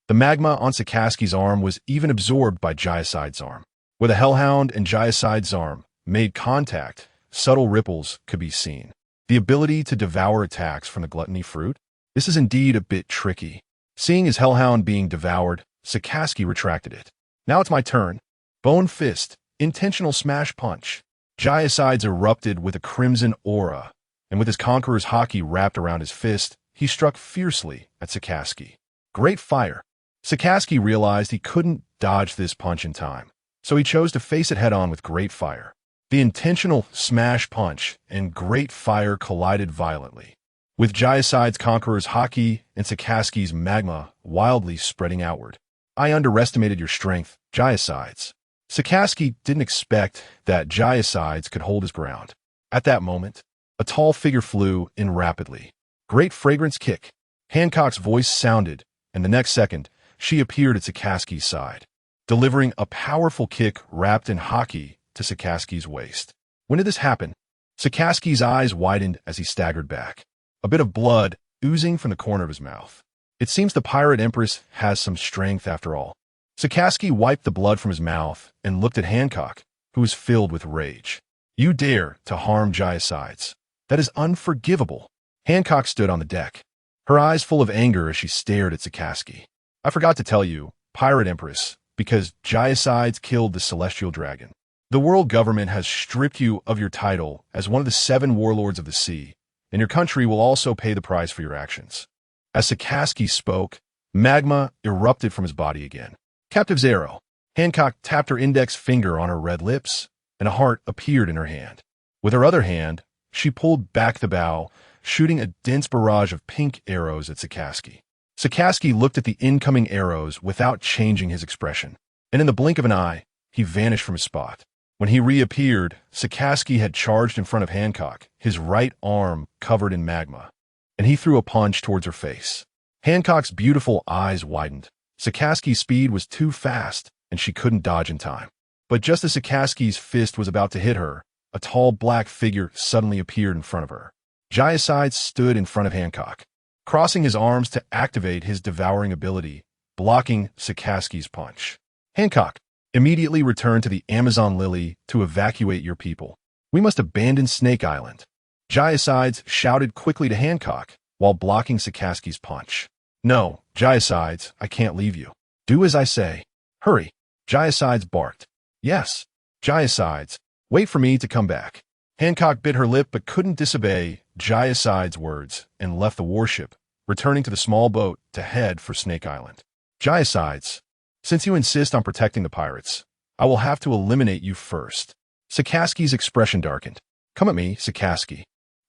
The magma on Sakaski's arm was even absorbed by Jayasides' arm. Where the Hellhound and Jayasides' arm made contact, subtle ripples could be seen. The ability to devour attacks from the Gluttony Fruit? This is indeed a bit tricky. Seeing his Hellhound being devoured, Sakaski retracted it. Now it's my turn. Bone Fist, intentional smash punch. Jayasides erupted with a crimson aura, and with his conqueror's haki wrapped around his fist, he struck fiercely at Sakaski. Great fire. Sakaski realized he couldn't dodge this punch in time, so he chose to face it head-on with great fire. The intentional smash punch and great fire collided violently, with Jayasides' conqueror's haki and Sakaski's magma wildly spreading outward. I underestimated your strength, Jayasides. Sakaski didn't expect that Jayasides could hold his ground. At that moment, a tall figure flew in rapidly. Great fragrance kick. Hancock's voice sounded, and the next second, she appeared at Sakaski's side, delivering a powerful kick wrapped in haki to Sakaski's waist. When did this happen? Sakaski's eyes widened as he staggered back, a bit of blood oozing from the corner of his mouth. It seems the Pirate Empress has some strength after all. Sakaski wiped the blood from his mouth and looked at Hancock, who was filled with rage. You dare to harm Jayasides. That is unforgivable. Hancock stood on the deck, her eyes full of anger as she stared at Sakaski. I forgot to tell you, Pirate Empress, because Jayasides killed the Celestial Dragon. The world government has stripped you of your title as one of the 7 warlords of the sea, and your country will also pay the price for your actions. As Sakaski spoke, magma erupted from his body again. Captive's arrow. Hancock tapped her index finger on her red lips, and a heart appeared in her hand. With her other hand, she pulled back the bow, shooting a dense barrage of pink arrows at Sakaski. Sakaski looked at the incoming arrows without changing his expression, and in the blink of an eye, he vanished from his spot. When he reappeared, Sakaski had charged in front of Hancock, his right arm covered in magma, and he threw a punch towards her face. Hancock's beautiful eyes widened. Sakaski's speed was too fast, and she couldn't dodge in time. But just as Sakaski's fist was about to hit her, a tall black figure suddenly appeared in front of her. Jayasides stood in front of Hancock, crossing his arms to activate his devouring ability, blocking Sakaski's punch. Hancock, immediately return to the Amazon Lily to evacuate your people. We must abandon Snake Island. Jayasides shouted quickly to Hancock while blocking Sakaski's punch. No, Jayasides, I can't leave you. Do as I say. Hurry. Jayasides barked. Yes. Jayasides, wait for me to come back. Hancock bit her lip but couldn't disobey Jayasides' words and left the warship, returning to the small boat to head for Snake Island. Jayasides, since you insist on protecting the pirates, I will have to eliminate you first. Sakaski's expression darkened. Come at me, Sakaski.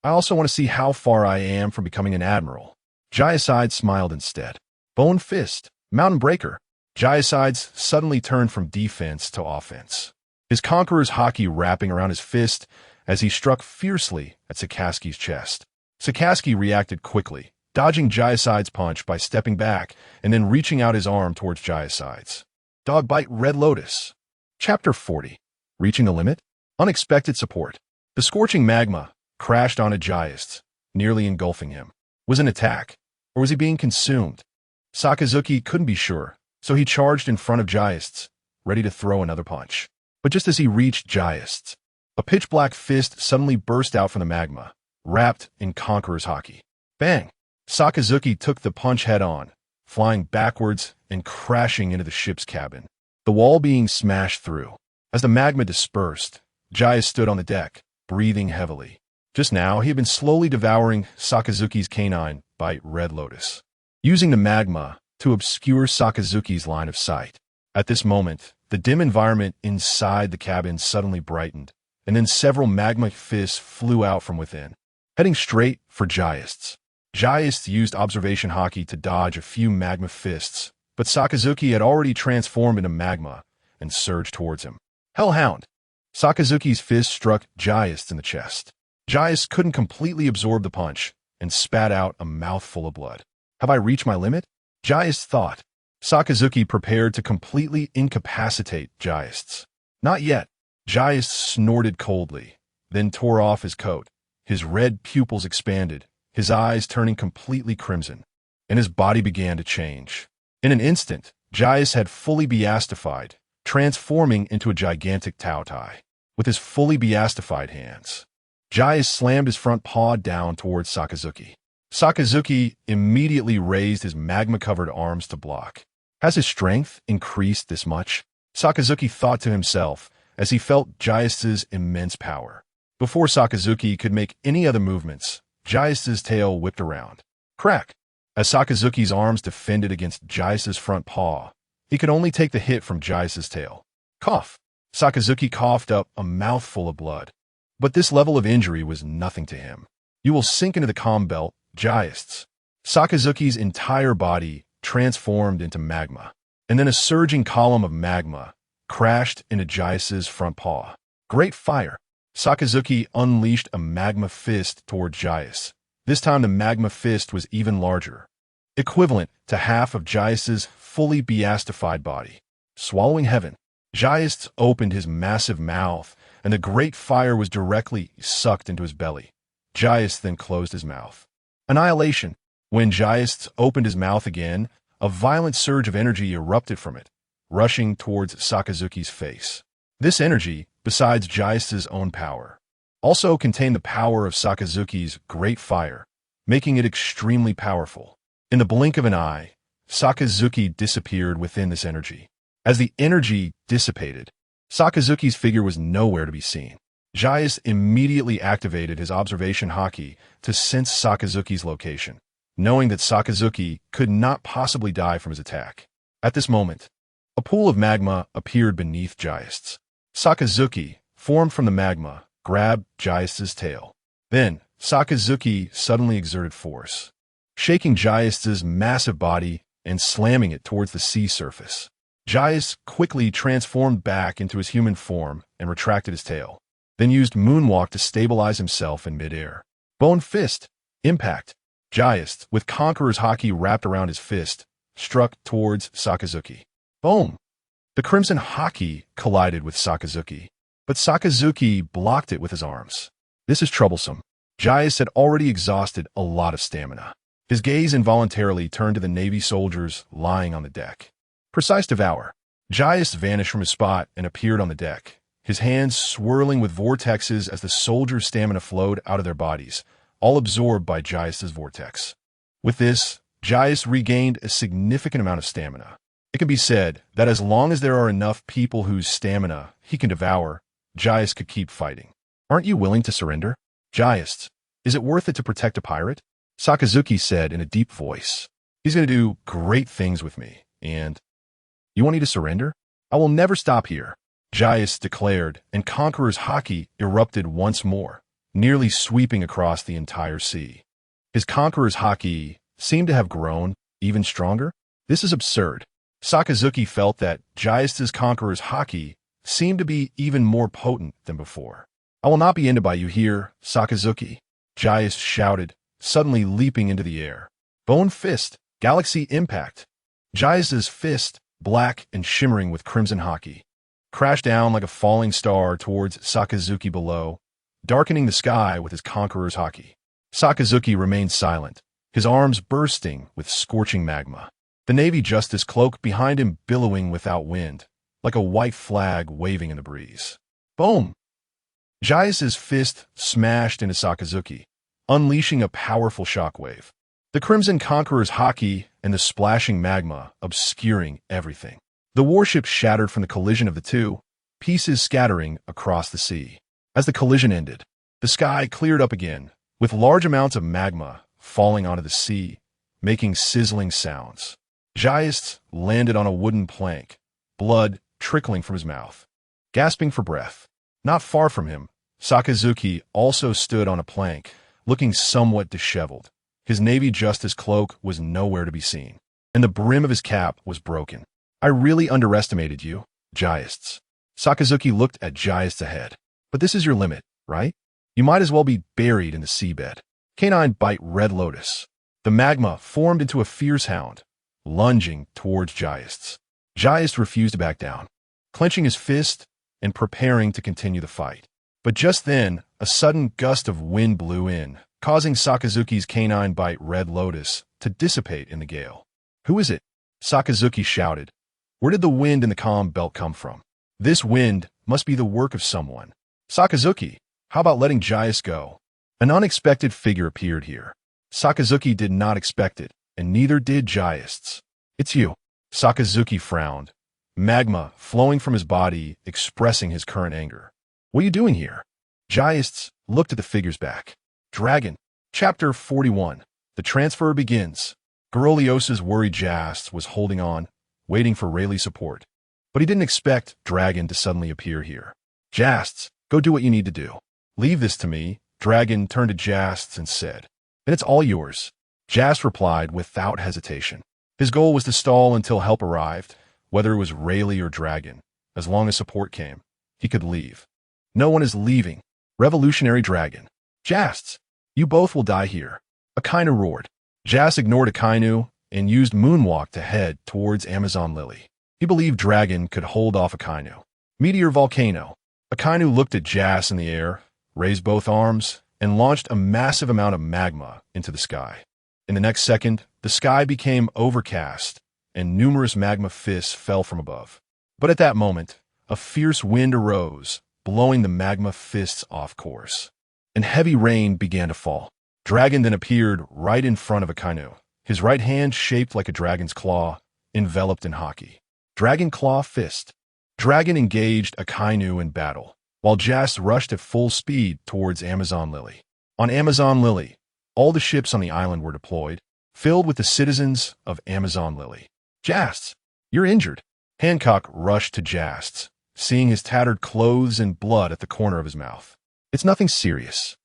I also want to see how far I am from becoming an admiral. Jayasides smiled instead. Bone Fist, Mountain Breaker. Jayasides suddenly turned from defense to offense, his conqueror's haki wrapping around his fist as he struck fiercely at Sakaski's chest. Sakaski reacted quickly, dodging Jayasides' punch by stepping back and then reaching out his arm towards Jayasides. Dog Bite Red Lotus. Chapter 40. Reaching the Limit? Unexpected Support. The scorching magma crashed onto Jayasides, nearly engulfing him. Was it an attack, or was he being consumed? Sakazuki couldn't be sure, so he charged in front of Jayasides, ready to throw another punch. But just as he reached Jayasides, a pitch-black fist suddenly burst out from the magma, wrapped in Conqueror's haki. Bang! Sakazuki took the punch head-on, flying backwards and crashing into the ship's cabin, the wall being smashed through. As the magma dispersed, Jayasides stood on the deck, breathing heavily. Just now, he had been slowly devouring Sakazuki's canine by Red Lotus, using the magma to obscure Sakazuki's line of sight. At this moment, the dim environment inside the cabin suddenly brightened, and then several magma fists flew out from within, heading straight for Justas. Justas used observation haki to dodge a few magma fists, but Sakazuki had already transformed into magma and surged towards him. Hellhound! Sakazuki's fist struck Justas in the chest. Justas couldn't completely absorb the punch and spat out a mouthful of blood. Have I reached my limit? Justas thought. Sakazuki prepared to completely incapacitate Justas. Not yet. Justas snorted coldly, then tore off his coat. His red pupils expanded, his eyes turning completely crimson, and his body began to change. In an instant, Justas had fully beastified, transforming into a gigantic Tautai. With his fully beastified hands, Justas slammed his front paw down towards Sakazuki. Sakazuki immediately raised his magma-covered arms to block. Has his strength increased this much? Sakazuki thought to himself as he felt Justas' immense power. Before Sakazuki could make any other movements, Justas' tail whipped around. Crack! As Sakazuki's arms defended against Justas' front paw, he could only take the hit from Justas' tail. Cough! Sakazuki coughed up a mouthful of blood. But this level of injury was nothing to him. You will sink into the calm belt, Justas. Sakazuki's entire body transformed into magma, and then a surging column of magma crashed into Justas' front paw. Great fire! Sakazuki unleashed a magma fist toward Justas. This time the magma fist was even larger, equivalent to half of Justas' fully beastified body. Swallowing heaven, Justas opened his massive mouth, and the great fire was directly sucked into his belly. Justas then closed his mouth. Annihilation. When Justas opened his mouth again, a violent surge of energy erupted from it, rushing towards Sakazuki's face. This energy, besides Justas' own power, also contained the power of Sakazuki's great fire, making it extremely powerful. In the blink of an eye, Sakazuki disappeared within this energy. As the energy dissipated, Sakazuki's figure was nowhere to be seen. Justas immediately activated his observation haki to sense Sakazuki's location, knowing that Sakazuki could not possibly die from his attack. At this moment, a pool of magma appeared beneath Justas. Sakazuki, formed from the magma, grabbed Justas' tail. Then, Sakazuki suddenly exerted force, shaking Justas' massive body and slamming it towards the sea surface. Justas quickly transformed back into his human form and retracted his tail, then used Moonwalk to stabilize himself in midair. Bone Fist! Impact! Justas, with Conqueror's haki wrapped around his fist, struck towards Sakazuki. Boom! The crimson haki collided with Sakazuki, but Sakazuki blocked it with his arms. This is troublesome. Justas had already exhausted a lot of stamina. His gaze involuntarily turned to the Navy soldiers lying on the deck. Precise Devour. Justas vanished from his spot and appeared on the deck, his hands swirling with vortexes as the soldiers' stamina flowed out of their bodies, all absorbed by Justas' vortex. With this, Justas regained a significant amount of stamina. It can be said that as long as there are enough people whose stamina he can devour, Justas could keep fighting. Aren't you willing to surrender? Justas, is it worth it to protect a pirate? Sakazuki said in a deep voice. He's going to do great things with me, and... You want me to surrender? I will never stop here, Justas declared, and Conqueror's haki erupted once more, nearly sweeping across the entire sea. His Conqueror's haki seemed to have grown even stronger. This is absurd. Sakazuki felt that Justas' Conqueror's haki seemed to be even more potent than before. I will not be ended by you here, Sakazuki, Justas shouted, suddenly leaping into the air. Bone Fist, Galaxy Impact. Justas' fist, black and shimmering with crimson haki, crashed down like a falling star towards Sakazuki below, darkening the sky with his Conqueror's haki. Sakazuki remained silent, his arms bursting with scorching magma. The Navy Justice cloak behind him billowing without wind, like a white flag waving in the breeze. Boom! Justas' fist smashed into Sakazuki, unleashing a powerful shockwave. The Crimson Conqueror's haki and the splashing magma obscuring everything. The warship shattered from the collision of the two, pieces scattering across the sea. As the collision ended, the sky cleared up again, with large amounts of magma falling onto the sea, making sizzling sounds. Justas landed on a wooden plank, blood trickling from his mouth. Gasping for breath. Not far from him, Sakazuki also stood on a plank, looking somewhat disheveled. His Navy Justice cloak was nowhere to be seen, and the brim of his cap was broken. I really underestimated you, Justas. Sakazuki looked at Justas ahead. But this is your limit, right? You might as well be buried in the seabed. Canine bite Red Lotus. The magma formed into a fierce hound, lunging towards Justas. Justas refused to back down, clenching his fist and preparing to continue the fight. But just then, a sudden gust of wind blew in, causing Sakazuki's canine bite Red Lotus to dissipate in the gale. Who is it? Sakazuki shouted. Where did the wind in the calm belt come from? This wind must be the work of someone. Sakazuki, how about letting Justas go? An unexpected figure appeared here. Sakazuki did not expect it, and neither did Justas. It's you. Sakazuki frowned, magma flowing from his body, expressing his current anger. What are you doing here? Justas looked at the figure's back. Dragon. Chapter 41. The transfer begins. Gorosei's worried Justas was holding on, waiting for Rayleigh's support. But he didn't expect Dragon to suddenly appear here. Justas, go do what you need to do. Leave this to me. Dragon turned to Justas and said. Then it's all yours. Justas replied without hesitation. His goal was to stall until help arrived, whether it was Rayleigh or Dragon. As long as support came, he could leave. No one is leaving. Revolutionary Dragon. Justas, you both will die here. Akainu roared. Justas ignored Akainu and used Moonwalk to head towards Amazon Lily. He believed Dragon could hold off Akainu. Meteor Volcano. Akainu looked at Justas in the air, raised both arms, and launched a massive amount of magma into the sky. In the next second, the sky became overcast, and numerous magma fists fell from above. But at that moment, a fierce wind arose, blowing the magma fists off course. And heavy rain began to fall. Dragon then appeared right in front of Akainu, his right hand shaped like a dragon's claw, enveloped in haki. Dragon Claw Fist. Dragon engaged Akainu in battle, while Justas rushed at full speed towards Amazon Lily. On Amazon Lily, all the ships on the island were deployed, filled with the citizens of Amazon Lily. Justas, you're injured. Hancock rushed to Justas, seeing his tattered clothes and blood at the corner of his mouth. It's nothing serious.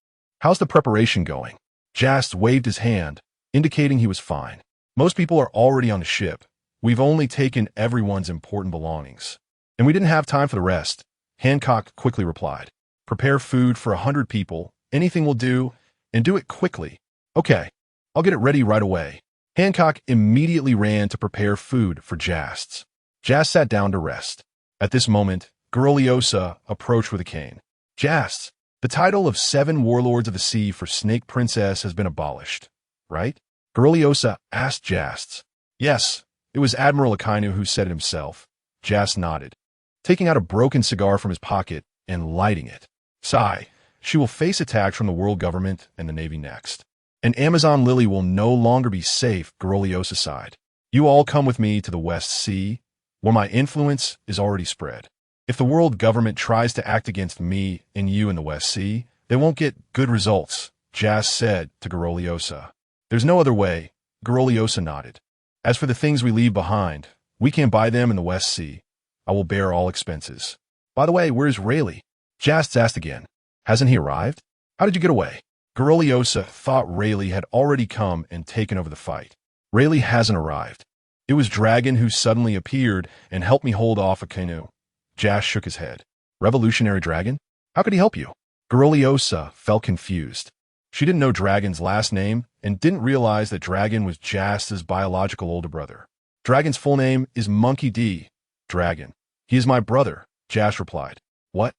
How's the preparation going? Justas waved his hand, indicating he was fine. Most people are already on the ship. We've only taken everyone's important belongings. And we didn't have time for the rest. Hancock quickly replied. Prepare food for 100 people. Anything will do, and do it quickly. Okay, I'll get it ready right away. Hancock immediately ran to prepare food for Justas. Justas sat down to rest. At this moment, Gorosei approached with a cane. Justas, the title of 7 Warlords of the Sea for Snake Princess has been abolished, right? Gorosei asked Justas. Yes, it was Admiral Akainu who said it himself. Justas nodded, taking out a broken cigar from his pocket and lighting it. Sigh, she will face attack from the world government and the Navy next. And Amazon Lily will no longer be safe, Gorosei sighed. You all come with me to the West Sea, where my influence is already spread. If the world government tries to act against me and you in the West Sea, they won't get good results, Justas said to Gorosei. There's no other way, Gorosei nodded. As for the things we leave behind, we can buy them in the West Sea. I will bear all expenses. By the way, where's Rayleigh? Justas asked again. Hasn't he arrived? How did you get away? Gorosei thought Rayleigh had already come and taken over the fight. Rayleigh hasn't arrived. It was Dragon who suddenly appeared and helped me hold off Akainu. Justas shook his head. Revolutionary Dragon? How could he help you? Gorosei felt confused. She didn't know Dragon's last name and didn't realize that Dragon was Justas' biological older brother. Dragon's full name is Monkey D. Dragon. He is my brother, Justas replied. What?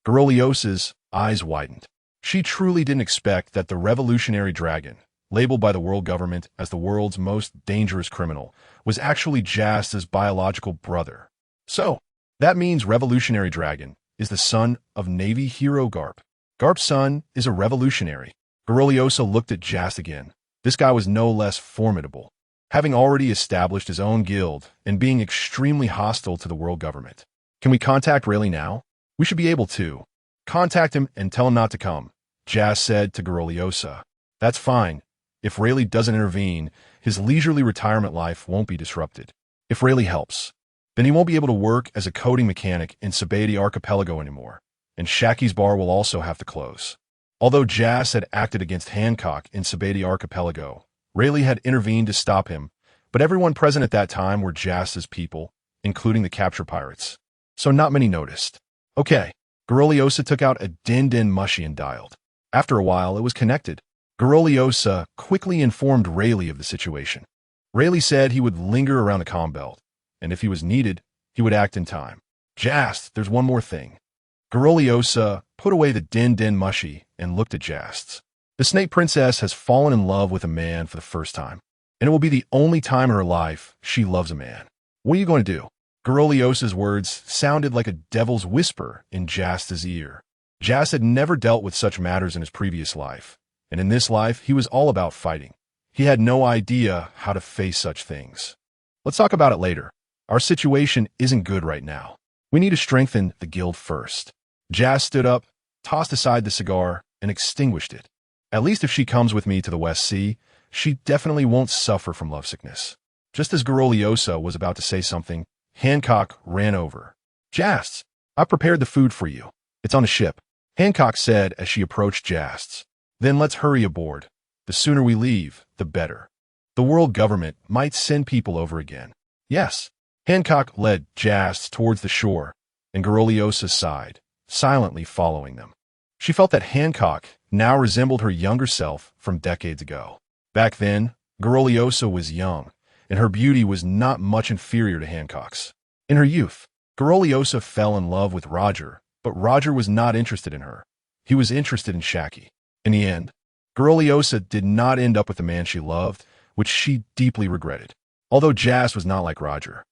Gorosei's eyes widened. She truly didn't expect that the Revolutionary Dragon, labeled by the world government as the world's most dangerous criminal, was actually Justas' biological brother. So, that means Revolutionary Dragon is the son of Navy hero Karp. Karp's son is a revolutionary. Gorosei looked at Justas again. This guy was no less formidable, having already established his own guild and being extremely hostile to the world government. Can we contact Rayleigh now? We should be able to. Contact him and tell him not to come, Justas said to Gorosei. That's fine. If Rayleigh doesn't intervene, his leisurely retirement life won't be disrupted. If Rayleigh helps, then he won't be able to work as a coding mechanic in Sabati Archipelago anymore, and Shaki's bar will also have to close. Although Jas had acted against Hancock in Sabati Archipelago, Rayleigh had intervened to stop him, but everyone present at that time were Jas's people, including the capture pirates. So not many noticed. Okay, Gorosei took out a din mushi and dialed. After a while, it was connected. Gorosei quickly informed Rayleigh of the situation. Rayleigh said he would linger around the comm belt, and if he was needed, he would act in time. Jas, there's one more thing. Gorosei put away the din mushi and looked at Jas. The Snake Princess has fallen in love with a man for the first time, and it will be the only time in her life she loves a man. What are you going to do? Gorosei's words sounded like a devil's whisper in Jas's ear. Jas had never dealt with such matters in his previous life, and in this life he was all about fighting. He had no idea how to face such things. Let's talk about it later. Our situation isn't good right now. We need to strengthen the guild first. Jas stood up, tossed aside the cigar, and extinguished it. At least if she comes with me to the West Sea, she definitely won't suffer from lovesickness. Just as Gorosei was about to say something, Hancock ran over. Jas, I prepared the food for you. It's on the ship, Hancock said as she approached Jas. Then let's hurry aboard. The sooner we leave, the better. The world government might send people over again. Yes. Hancock led Jas towards the shore, and Gorosei sighed, silently following them. She felt that Hancock now resembled her younger self from decades ago. Back then, Gorosei was young, and her beauty was not much inferior to Hancock's. In her youth, Gorosei fell in love with Roger, but Roger was not interested in her. He was interested in Shaki. In the end, Gorosei did not end up with the man she loved, which she deeply regretted. Although Jas was not like Roger,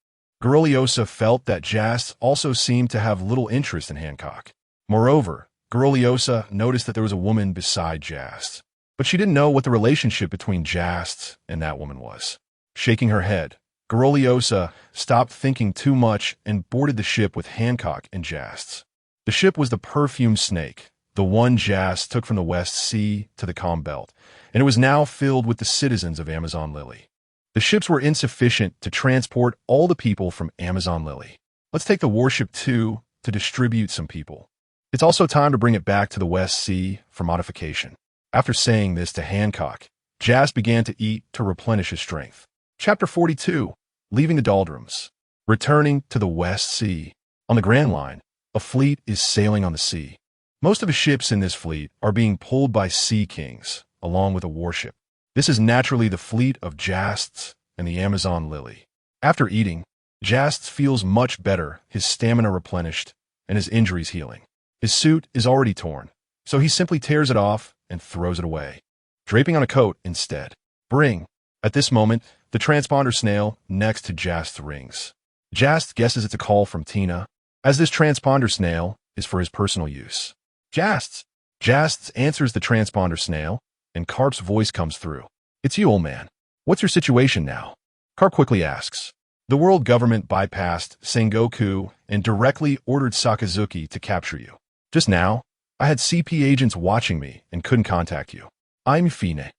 Gorosei felt that Jas also seemed to have little interest in Hancock. Moreover, Gorosei noticed that there was a woman beside Jas, but she didn't know what the relationship between Jas and that woman was. Shaking her head, Gorosei stopped thinking too much and boarded the ship with Hancock and Jas. The ship was the Perfume Snake, the one Jas took from the West Sea to the comm belt, and it was now filled with the citizens of Amazon Lily. The ships were insufficient to transport all the people from Amazon Lily. Let's take the warship too to distribute some people. It's also time to bring it back to the West Sea for modification. After saying this to Hancock, Jas began to eat to replenish his strength. Chapter 42. Leaving the doldrums. Returning to the West Sea. On the Grand Line, a fleet is sailing on the sea. Most of the ships in this fleet are being pulled by sea kings, along with a warship. This is naturally the fleet of Justas and the Amazon Lily. After eating, Justas feels much better, his stamina replenished, and his injuries healing. His suit is already torn, so he simply tears it off and throws it away, draping on a coat instead. Bring. At this moment, the transponder snail next to Justas rings. Justas guesses it's a call from Tina, as this transponder snail is for his personal use. Justas. Justas answers the transponder snail, and Karp's voice comes through. It's you, old man. What's your situation now? Karp quickly asks. The world government bypassed Sengoku and directly ordered Sakazuki to capture you. Just now, I had CP agents watching me and couldn't contact you. I'm Fine.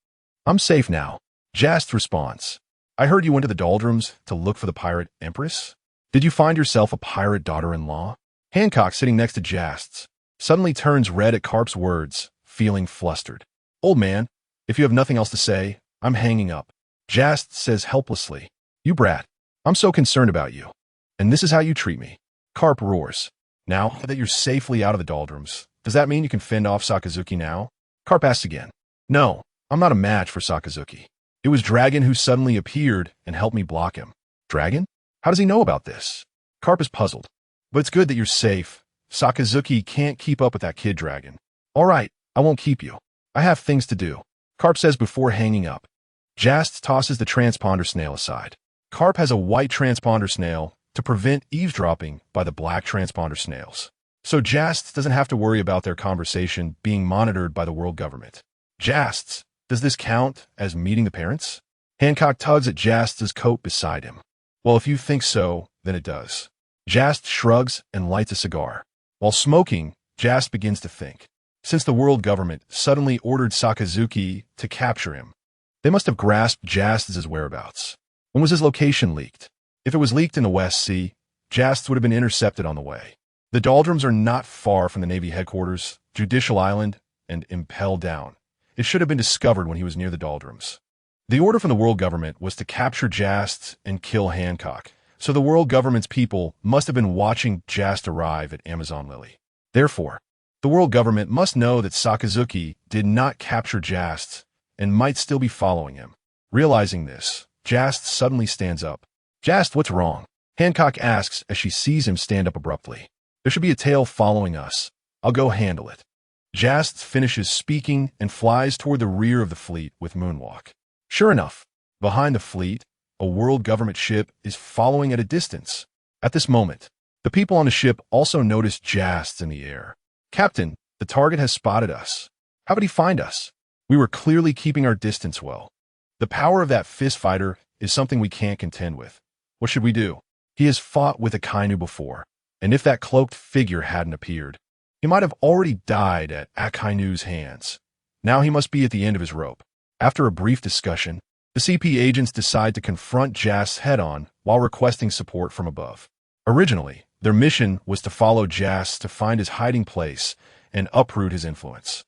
I'm safe now. Justas responds. I heard you went to the doldrums to look for the pirate empress? Did you find yourself a pirate daughter-in-law? Hancock, sitting next to Justas, suddenly turns red at Karp's words, feeling flustered. Old man, if you have nothing else to say, I'm hanging up. Justas says helplessly. You brat. I'm so concerned about you. And this is how you treat me. Karp roars. Now that you're safely out of the doldrums, does that mean you can fend off Sakazuki now? Karp asks again. No, I'm not a match for Sakazuki. It was Dragon who suddenly appeared and helped me block him. Dragon? How does he know about this? Karp is puzzled. But it's good that you're safe. Sakazuki can't keep up with that kid Dragon. All right, I won't keep you. I have things to do. Karp says before hanging up. Justas tosses the transponder snail aside. Karp has a white transponder snail to prevent eavesdropping by the black transponder snails. So Justas doesn't have to worry about their conversation being monitored by the world government. Justas, does this count as meeting the parents? Hancock tugs at Justas' coat beside him. Well, if you think so, then it does. Justas shrugs and lights a cigar. While smoking, Justas begins to think. Since the world government suddenly ordered Sakazuki to capture him, They must have grasped Justas' whereabouts. When was his location leaked? If it was leaked in the West Sea, Justas would have been intercepted on the way. The doldrums are not far from the Navy headquarters, Judicial Island, and Impel Down. It should have been discovered when he was near the doldrums. The order from the world government was to capture Justas and kill Hancock, so the world government's people must have been watching Justas arrive at Amazon Lily. Therefore, the world government must know that Sakazuki did not capture Justas and might still be following him. Realizing this, Justas suddenly stands up. "Justas, what's wrong?" Hancock asks as she sees him stand up abruptly. "There should be a tail following us. I'll go handle it." Justas finishes speaking and flies toward the rear of the fleet with Moonwalk. Sure enough, behind the fleet, a world government ship is following at a distance. At this moment, the people on the ship also notice Justas in the air. "Captain, the target has spotted us. How did he find us? We were clearly keeping our distance well. The power of that fist fighter is something we can't contend with. What should we do? He has fought with a Kainu before, and if that cloaked figure hadn't appeared, he might have already died at Akainu's hands. Now he must be at the end of his rope." After a brief discussion, the CP agents decide to confront Justas head-on while requesting support from above. Originally, their mission was to follow Justas to find his hiding place and uproot his influence.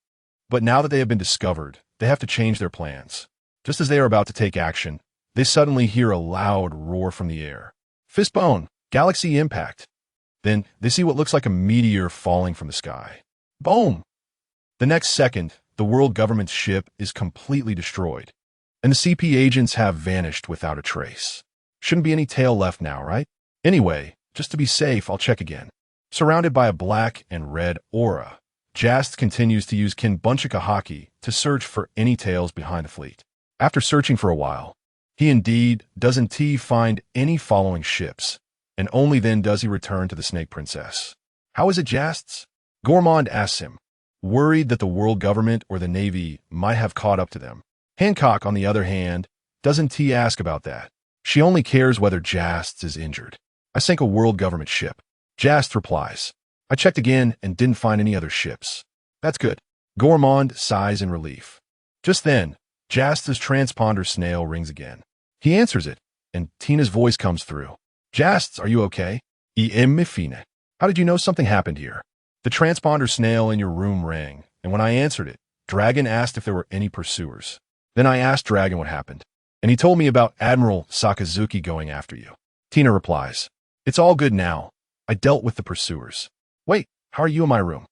But now that they have been discovered, they have to change their plans. Just as they are about to take action, they suddenly hear a loud roar from the air. Fistbone, galaxy impact. Then they see what looks like a meteor falling from the sky. Boom! The next second, the world government's ship is completely destroyed, and the CP agents have vanished without a trace. Shouldn't be any tail left now, right? Anyway, just to be safe, I'll check again. Surrounded by a black and red aura, Justas continues to use Kinbunchika Haki to search for any tails behind the fleet. After searching for a while, he indeed doesn't find any following ships, and only then does he return to the Snake Princess. "How is it, Justas?" Gormand asks him, worried that the world government or the Navy might have caught up to them. Hancock, on the other hand, doesn't ask about that. She only cares whether Justas is injured. "I sank a world government ship." Justas replies, "I checked again and didn't find any other ships." "That's good." Gormand sighs in relief. Just then, Justas' transponder snail rings again. He answers it, and Tina's voice comes through. "Justas, are you okay?" "Mifine. How did you know something happened here?" "The transponder snail in your room rang, and when I answered it, Dragon asked if there were any pursuers. Then I asked Dragon what happened, and he told me about Admiral Sakazuki going after you." Tina replies, "It's all good now. I dealt with the pursuers." "Wait, how are you in my room?"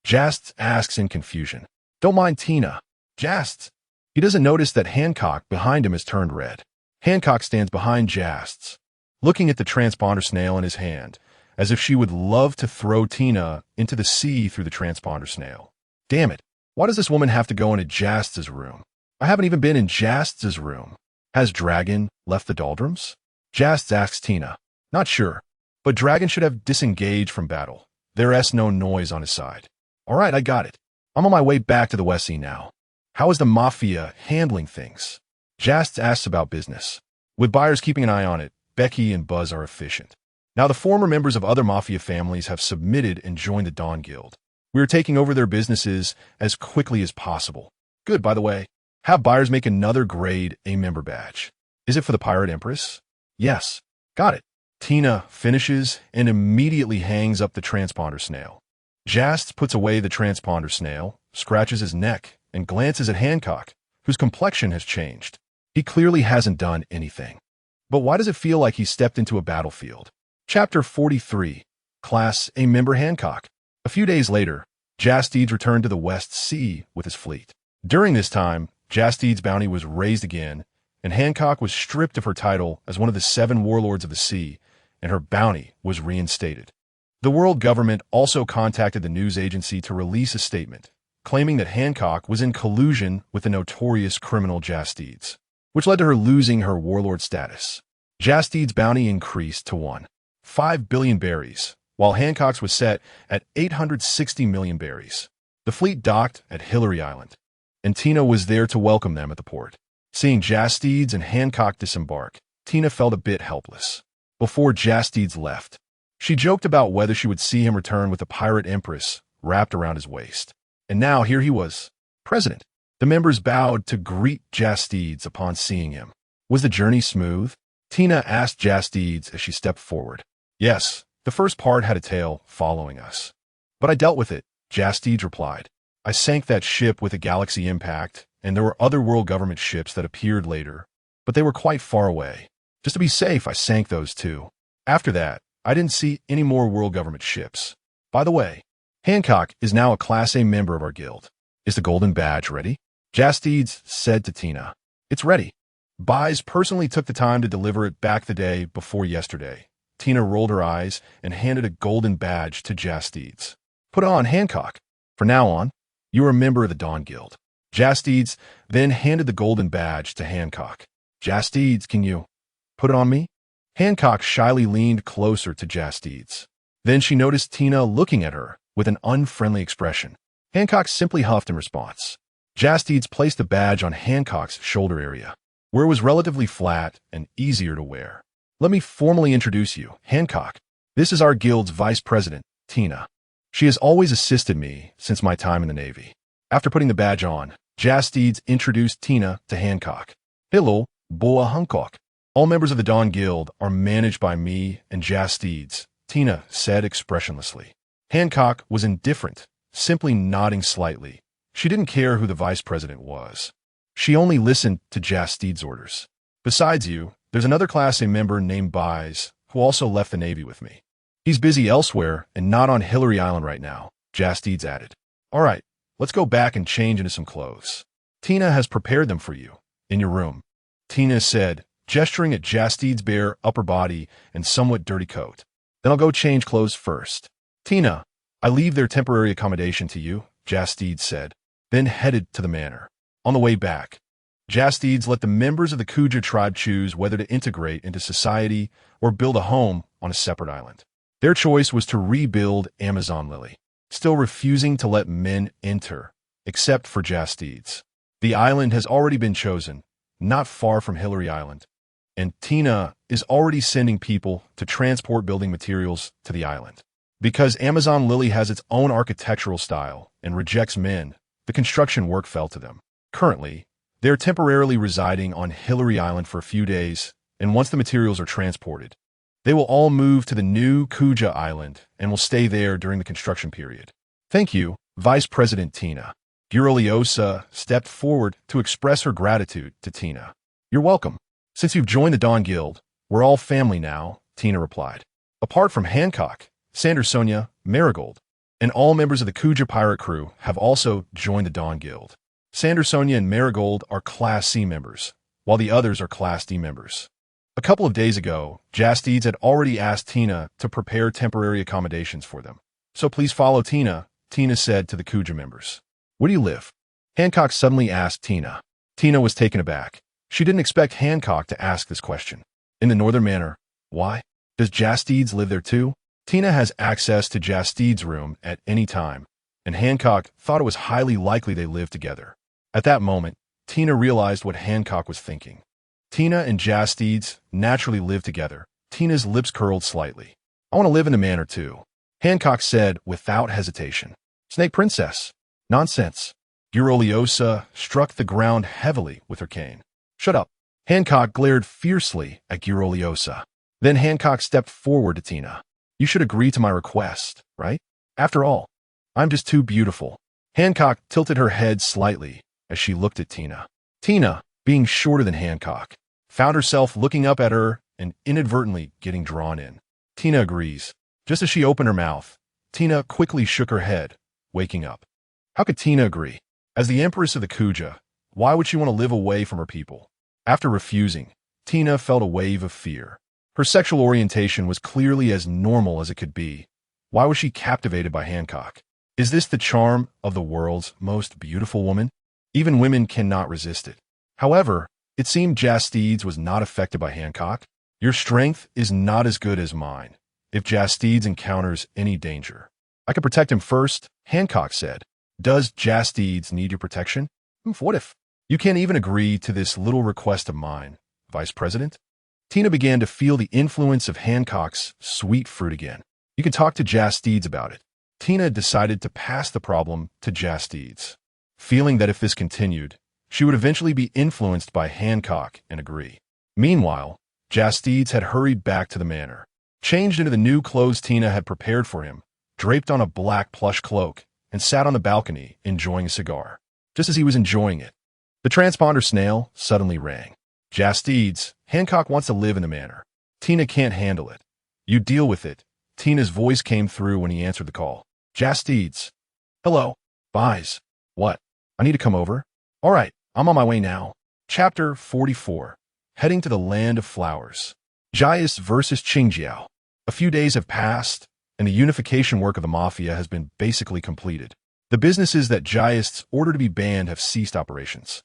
Justas asks in confusion. "Don't mind Tina." "Justas." He doesn't notice that Hancock behind him has turned red. Hancock stands behind Justas, looking at the transponder snail in his hand, as if she would love to throw Tina into the sea through the transponder snail. Damn it, why does this woman have to go into Justas' room? I haven't even been in Justas' room. Has Dragon left the doldrums? Justas asks Tina. Not sure, but Dragon should have disengaged from battle. There's no noise on his side. All right, I got it. I'm on my way back to the West Sea now. How is the Mafia handling things? Justas asks about business. With buyers keeping an eye on it, Becky and Buzz are efficient. Now the former members of other Mafia families have submitted and joined the Dawn Guild. We are taking over their businesses as quickly as possible. Good, by the way. Have buyers make another grade A member badge. Is it for the Pirate Empress? Yes. Got it. Tina finishes and immediately hangs up the transponder snail. Justas puts away the transponder snail, scratches his neck, and glances at Hancock, whose complexion has changed. He clearly hasn't done anything. But why does it feel like he stepped into a battlefield? Chapter 43, Class A Member Hancock. A few days later, Justas returned to the West Sea with his fleet. During this time, Justas' bounty was raised again, and Hancock was stripped of her title as one of the 7 warlords of the sea, and her bounty was reinstated. The world government also contacted the news agency to release a statement, claiming that Hancock was in collusion with the notorious criminal Justas, which led to her losing her warlord status. Justas' bounty increased to 1.5 billion berries, while Hancock's was set at 860 million berries. The fleet docked at Hillary Island, and Tina was there to welcome them at the port. Seeing Justas and Hancock disembark, Tina felt a bit helpless. Before Justas left, she joked about whether she would see him return with the Pirate Empress wrapped around his waist. And now here he was, president. The members bowed to greet Justas upon seeing him. Was the journey smooth? Tina asked Justas as she stepped forward. Yes, the first part had a tail following us. But I dealt with it, Justas replied. I sank that ship with a galaxy impact, and there were other world government ships that appeared later, but they were quite far away. Just to be safe, I sank those too. After that, I didn't see any more world government ships. By the way, Hancock is now a Class A member of our guild. Is the golden badge ready? Justas said to Tina. It's ready. Vice personally took the time to deliver it back the day before yesterday. Tina rolled her eyes and handed a golden badge to Justas. Put it on, Hancock. From now on, you are a member of the Dawn Guild. Justas then handed the golden badge to Hancock. Justas, can you put it on me? Hancock shyly leaned closer to Justas. Then she noticed Tina looking at her with an unfriendly expression. Hancock simply huffed in response. Justas placed the badge on Hancock's shoulder area, where it was relatively flat and easier to wear. Let me formally introduce you, Hancock. This is our guild's vice president, Tina. She has always assisted me since my time in the Navy. After putting the badge on, Justas introduced Tina to Hancock. Hello, Boa Hancock. All members of the Dawn Guild are managed by me and Justas, Tina said expressionlessly. Hancock was indifferent, simply nodding slightly. She didn't care who the vice president was. She only listened to Justas' orders. Besides you, there's another Class A member named Vice who also left the Navy with me. He's busy elsewhere and not on Hillary Island right now, Justas added. All right, let's go back and change into some clothes. Tina has prepared them for you, in your room, Tina said, gesturing at Justas' bare upper body and somewhat dirty coat. Then I'll go change clothes first. Tina, I leave their temporary accommodation to you, Justas said, then headed to the manor. On the way back, Justas let the members of the Kuja tribe choose whether to integrate into society or build a home on a separate island. Their choice was to rebuild Amazon Lily, still refusing to let men enter, except for Justas. The island has already been chosen, not far from Hillary Island, and Tina is already sending people to transport building materials to the island. Because Amazon Lily has its own architectural style and rejects men, the construction work fell to them. Currently, they are temporarily residing on Hillary Island for a few days, and once the materials are transported, they will all move to the new Kuja Island and will stay there during the construction period. Thank you, Vice President Tina. Gorosei stepped forward to express her gratitude to Tina. You're welcome. Since you've joined the Dawn Guild, we're all family now, Tina replied. Apart from Hancock, Sonia, Marigold, and all members of the Kuja pirate crew have also joined the Dawn Guild. Sonia and Marigold are Class C members, while the others are Class D members. A couple of days ago, Justas had already asked Tina to prepare temporary accommodations for them. So please follow Tina, Tina said to the Kuja members. Where do you live? Hancock suddenly asked Tina. Tina was taken aback. She didn't expect Hancock to ask this question. In the Northern Manor. Why? Does Justas live there too? Tina has access to Justas' room at any time, and Hancock thought it was highly likely they lived together. At that moment, Tina realized what Hancock was thinking. Tina and Justas naturally lived together. Tina's lips curled slightly. I want to live in the manor too, Hancock said without hesitation. Snake Princess. Nonsense. Gorosei struck the ground heavily with her cane. Shut up. Hancock glared fiercely at Gorosei. Then Hancock stepped forward to Tina. You should agree to my request, right? After all, I'm just too beautiful. Hancock tilted her head slightly as she looked at Tina. Tina, being shorter than Hancock, found herself looking up at her and inadvertently getting drawn in. Tina agrees. Just as she opened her mouth, Tina quickly shook her head, waking up. How could Tina agree? As the Empress of the Kuja, why would she want to live away from her people? After refusing, Tina felt a wave of fear. Her sexual orientation was clearly as normal as it could be. Why was she captivated by Hancock? Is this the charm of the world's most beautiful woman? Even women cannot resist it. However, it seemed Justas was not affected by Hancock. Your strength is not as good as mine. If Justas encounters any danger, I can protect him first, Hancock said. Does Justas need your protection? What if? You can't even agree to this little request of mine, Vice President? Tina began to feel the influence of Hancock's sweet fruit again. You can talk to Justas about it. Tina decided to pass the problem to Justas. feeling that if this continued, she would eventually be influenced by Hancock and agree. Meanwhile, Justas had hurried back to the manor. Changed into the new clothes Tina had prepared for him, draped on a black plush cloak, and sat on the balcony enjoying a cigar. Just as he was enjoying it, the transponder snail suddenly rang. Justas, Hancock wants to live in the manor. Tina can't handle it. You deal with it. Tina's voice came through when he answered the call. Justas. Hello. Vice. What? I need to come over? All right, I'm on my way now. Chapter 44. Heading to the Land of Flowers. Justas versus Qingjiao. A few days have passed, and the unification work of the Mafia has been basically completed. The businesses that Justas ordered to be banned have ceased operations.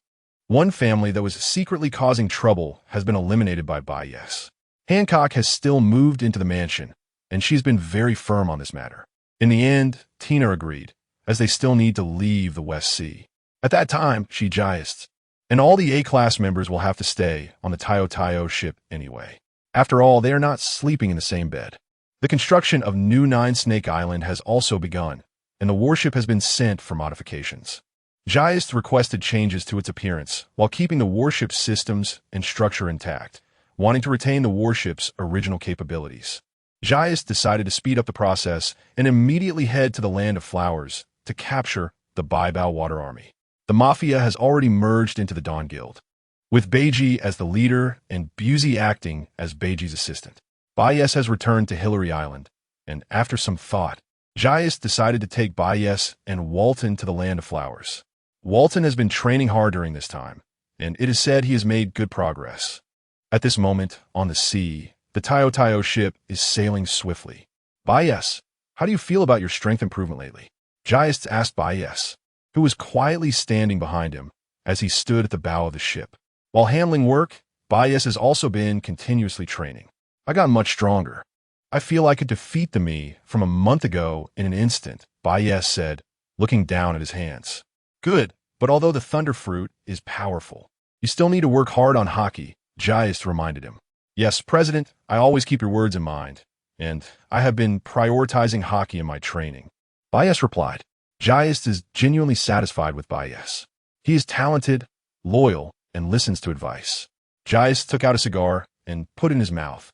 One family that was secretly causing trouble has been eliminated by Vice. Hancock has still moved into the mansion, and she's been very firm on this matter. In the end, Tina agreed, as they still need to leave the West Sea. At that time, she Justas, and all the A-class members will have to stay on the Tayo ship anyway. After all, they are not sleeping in the same bed. The construction of New Nine Snake Island has also begun, and the warship has been sent for modifications. Justas requested changes to its appearance while keeping the warship's systems and structure intact, wanting to retain the warship's original capabilities. Justas decided to speed up the process and immediately head to the Land of Flowers to capture the Baibao Water Army. The Mafia has already merged into the Dawn Guild, with Beiji as the leader and Busey acting as Beiji's assistant. Vice has returned to Hillary Island, and after some thought, Justas decided to take Vice and Walton to the Land of Flowers. Walton has been training hard during this time, and it is said he has made good progress. At this moment, on the sea, the Tayo ship is sailing swiftly. Vice, how do you feel about your strength improvement lately? Justas asked Vice, who was quietly standing behind him as he stood at the bow of the ship. While handling work, Vice has also been continuously training. I got much stronger. I feel I could defeat the me from a month ago in an instant, Vice said, looking down at his hands. Good, but although the Thunder Fruit is powerful, you still need to work hard on hockey, Justas reminded him. Yes, President, I always keep your words in mind, and I have been prioritizing hockey in my training. Vice replied. Justas is genuinely satisfied with Vice. He is talented, loyal, and listens to advice. Justas took out a cigar and put it in his mouth,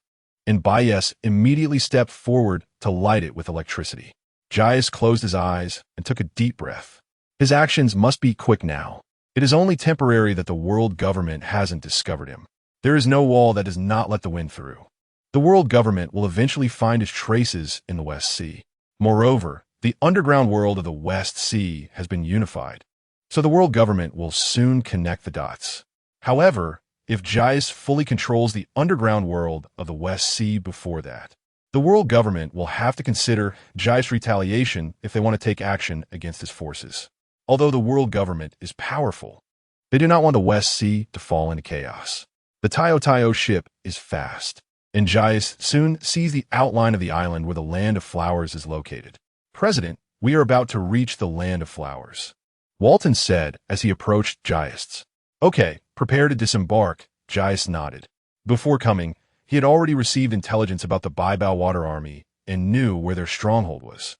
and Vice immediately stepped forward to light it with electricity. Justas closed his eyes and took a deep breath. His actions must be quick now. It is only temporary that the world government hasn't discovered him. There is no wall that does not let the wind through. The world government will eventually find his traces in the West Sea. Moreover, the underground world of the West Sea has been unified, so the world government will soon connect the dots. However, if Justas fully controls the underground world of the West Sea before that, the world government will have to consider Justas' retaliation if they want to take action against his forces. Although the world government is powerful, they do not want the West Sea to fall into chaos. The Tayo ship is fast, and Justas soon sees the outline of the island where the Land of Flowers is located. President, we are about to reach the Land of Flowers, Walton said as he approached Justas. Okay, prepare to disembark, Justas nodded. Before coming, he had already received intelligence about the Baibao Water Army and knew where their stronghold was.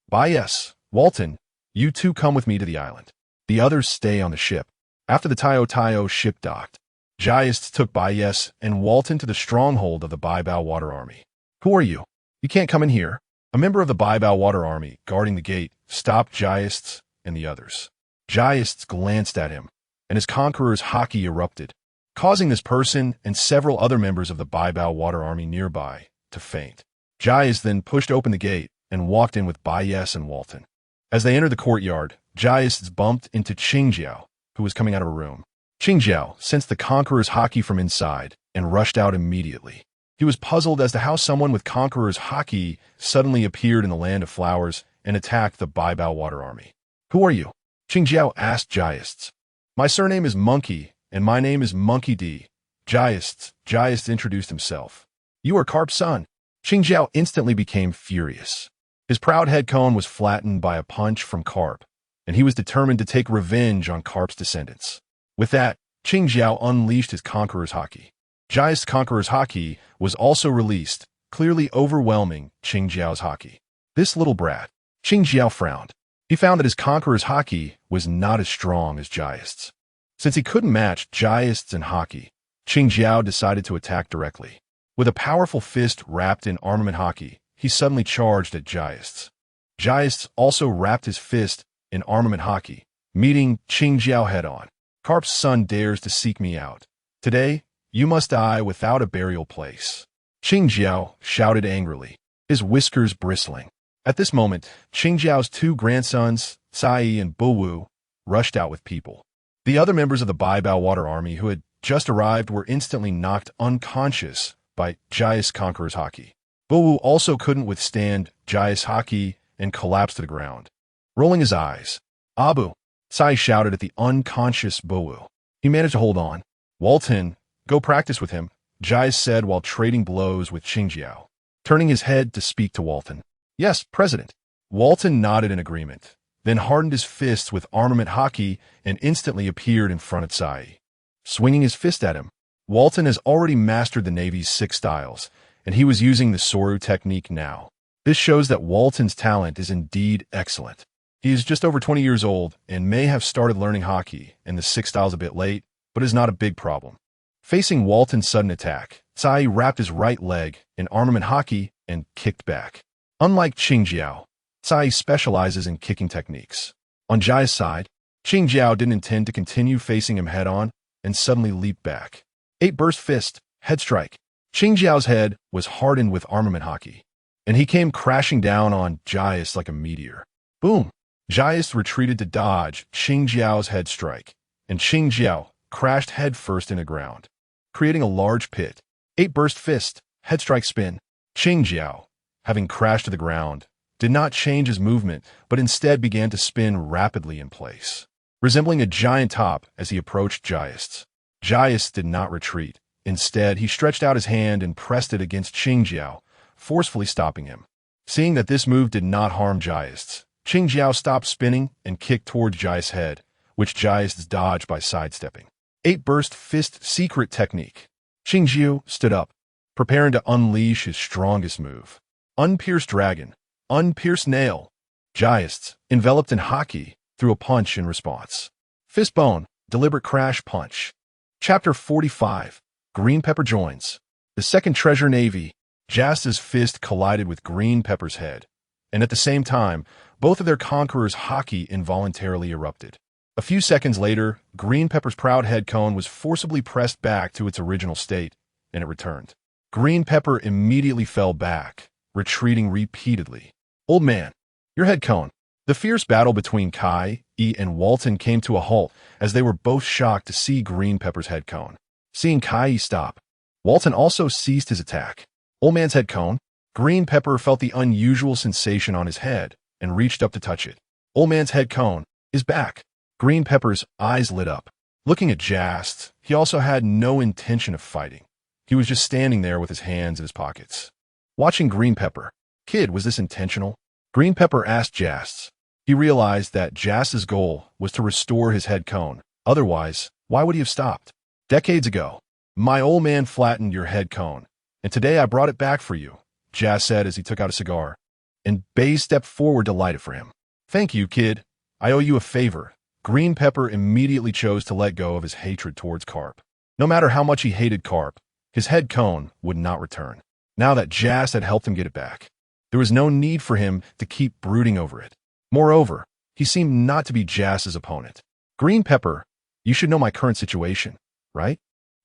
Vice, Walton, you two come with me to the island. The others stay on the ship. After the Tayo ship docked, Justas took Vice and Walton to the stronghold of the Baibao Water Army. Who are you? You can't come in here. A member of the Baibao Water Army guarding the gate stopped Justas and the others. Justas glanced at him, and his conqueror's haki erupted, causing this person and several other members of the Baibao Water Army nearby to faint. Justas then pushed open the gate and walked in with Vice and Walton. As they entered the courtyard, Justas bumped into Qingjiao, who was coming out of a room. Qingjiao sensed the conqueror's haki from inside and rushed out immediately. He was puzzled as to how someone with conqueror's haki suddenly appeared in the Land of Flowers and attacked the Baibao Water Army. Who are you? Qingjiao asked Justas. My surname is Monkey, and my name is Monkey D. Justas introduced himself. You are Karp's son. Qingjiao instantly became furious. His proud head cone was flattened by a punch from Karp, and he was determined to take revenge on Karp's descendants. With that, Qingjiao unleashed his conqueror's haki. Justas' conqueror's haki was also released, clearly overwhelming Qingjiao's haki. This little brat. Qingjiao frowned. He found that his conqueror's haki was not as strong as Justas. Since he couldn't match Justas and haki, Qing Jiao decided to attack directly. With a powerful fist wrapped in armament haki, he suddenly charged at Justas. Justas also wrapped his fist in armament haki, meeting Qing Jiao head-on. Karp's son dares to seek me out. Today, you must die without a burial place. Qing Jiao shouted angrily, his whiskers bristling. At this moment, Qing Jiao's two grandsons, Sai and Buwu, rushed out with people. The other members of the Baibao Water Army who had just arrived were instantly knocked unconscious by Justas' conqueror's haki. Buwu also couldn't withstand Justas' haki and collapsed to the ground. Rolling his eyes, Abu, Sai shouted at the unconscious Buwu. He managed to hold on. Walton, go practice with him, Justas said while trading blows with Qing Jiao. Turning his head to speak to Walton. Yes, President. Walton nodded in agreement, then hardened his fists with armament haki and instantly appeared in front of Sai. Swinging his fist at him, Walton has already mastered the Navy's 6 styles, and he was using the Soru technique now. This shows that Walton's talent is indeed excellent. He is just over 20 years old and may have started learning haki and the 6 styles a bit late, but is not a big problem. Facing Walton's sudden attack, Sai wrapped his right leg in armament haki and kicked back. Unlike Qing Jiao, Sai specializes in kicking techniques. On Jai's side, Qing Jiao didn't intend to continue facing him head-on and suddenly leaped back. 8 burst fist, head strike. Qing Jiao's head was hardened with armament haki, and he came crashing down on Justas like a meteor. Boom! Justas retreated to dodge Qing Jiao's head strike, and Qing Jiao crashed headfirst into ground, creating a large pit. 8 burst fist, head strike spin. Qing Jiao, having crashed to the ground, did not change his movement, but instead began to spin rapidly in place, resembling a giant top as he approached Justas. Justas did not retreat. Instead, he stretched out his hand and pressed it against Qing Jiao, forcefully stopping him. Seeing that this move did not harm Justas, Qing Jiao stopped spinning and kicked towards Justas' head, which Justas dodged by sidestepping. 8 burst fist secret technique. Qing Jiao stood up, preparing to unleash his strongest move. Unpierced dragon, unpierced nail. Justas, enveloped in haki, threw a punch in response. Fistbone, deliberate crash punch. Chapter 45. Green Pepper joins. The second treasure navy, Justas' fist collided with Green Pepper's head, and at the same time, both of their conquerors' haki involuntarily erupted. A few seconds later, Green Pepper's proud head cone was forcibly pressed back to its original state, and it returned. Green Pepper immediately fell back, retreating repeatedly. Old man, your head cone. The fierce battle between Kai, and Walton came to a halt as they were both shocked to see Green Pepper's head cone. Seeing Kai stop, Walton also ceased his attack. Old man's head cone. Green Pepper felt the unusual sensation on his head and reached up to touch it. Old man's head cone is back. Green Pepper's eyes lit up. Looking at Justas, he also had no intention of fighting. He was just standing there with his hands in his pockets. Watching Green Pepper. Kid, was this intentional? Green Pepper asked Justas. He realized that Justas' goal was to restore his head cone. Otherwise, why would he have stopped? Decades ago, my old man flattened your head cone, and today I brought it back for you, Justas said as he took out a cigar, and Baze stepped forward to light it for him. Thank you, kid. I owe you a favor. Green Pepper immediately chose to let go of his hatred towards Karp. No matter how much he hated Karp, his head cone would not return. Now that Justas had helped him get it back, there was no need for him to keep brooding over it. Moreover, he seemed not to be Justas' opponent. Green Pepper, you should know my current situation, right?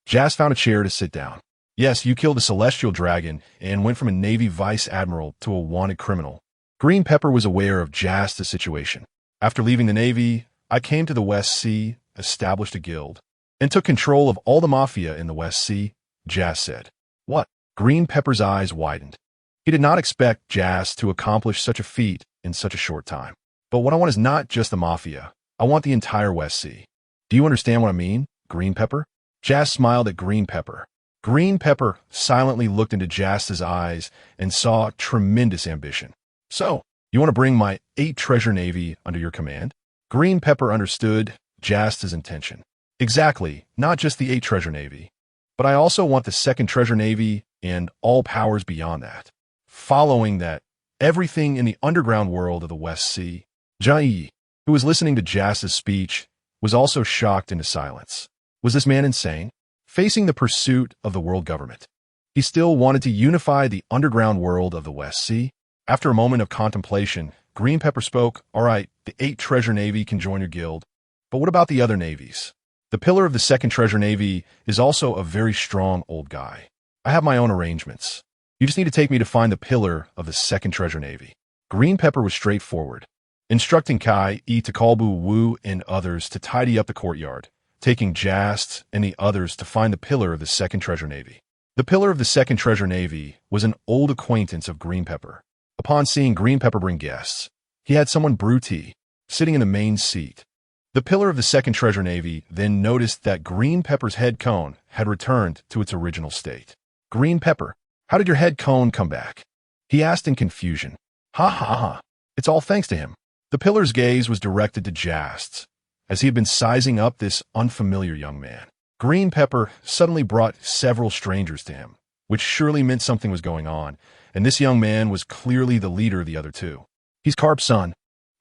Justas found a chair to sit down. Yes, you killed a celestial dragon and went from a Navy Vice Admiral to a wanted criminal. Green Pepper was aware of Justas' situation. After leaving the Navy, I came to the West Sea, established a guild, and took control of all the mafia in the West Sea, Justas said. What? Green Pepper's eyes widened. He did not expect Justas to accomplish such a feat in such a short time. But what I want is not just the mafia. I want the entire West Sea. Do you understand what I mean, Green Pepper? Justas smiled at Green Pepper. Green Pepper silently looked into Justas' eyes and saw tremendous ambition. So, you want to bring my 8 treasure navy under your command? Green Pepper understood Justas' intention. Exactly, not just the 8 treasure navy, but I also want the 2nd treasure navy and all powers beyond that. Following that, everything in the underground world of the West Sea. Jai, who was listening to Justas' speech, was also shocked into silence. Was this man insane? Facing the pursuit of the world government, he still wanted to unify the underground world of the West Sea? After a moment of contemplation, Green Pepper spoke. All right, the 8 Treasure Navy can join your guild, but what about the other navies? The pillar of the 2nd Treasure Navy is also a very strong old guy. I have my own arrangements. You just need to take me to find the pillar of the 2nd Treasure Navy. Green Pepper was straightforward, instructing Kai, to Kalbu, Wu, and others to tidy up the courtyard, taking Justas and the others to find the pillar of the 2nd Treasure Navy. The pillar of the 2nd Treasure Navy was an old acquaintance of Green Pepper. Upon seeing Green Pepper bring guests, he had someone brew tea, sitting in the main seat. The pillar of the 2nd Treasure Navy then noticed that Green Pepper's head cone had returned to its original state. Green Pepper, how did your head cone come back? He asked in confusion. Ha ha ha, it's all thanks to him. The pillar's gaze was directed to Justas, as he had been sizing up this unfamiliar young man. Green Pepper suddenly brought several strangers to him, which surely meant something was going on, and this young man was clearly the leader of the other 2. He's Karp's son,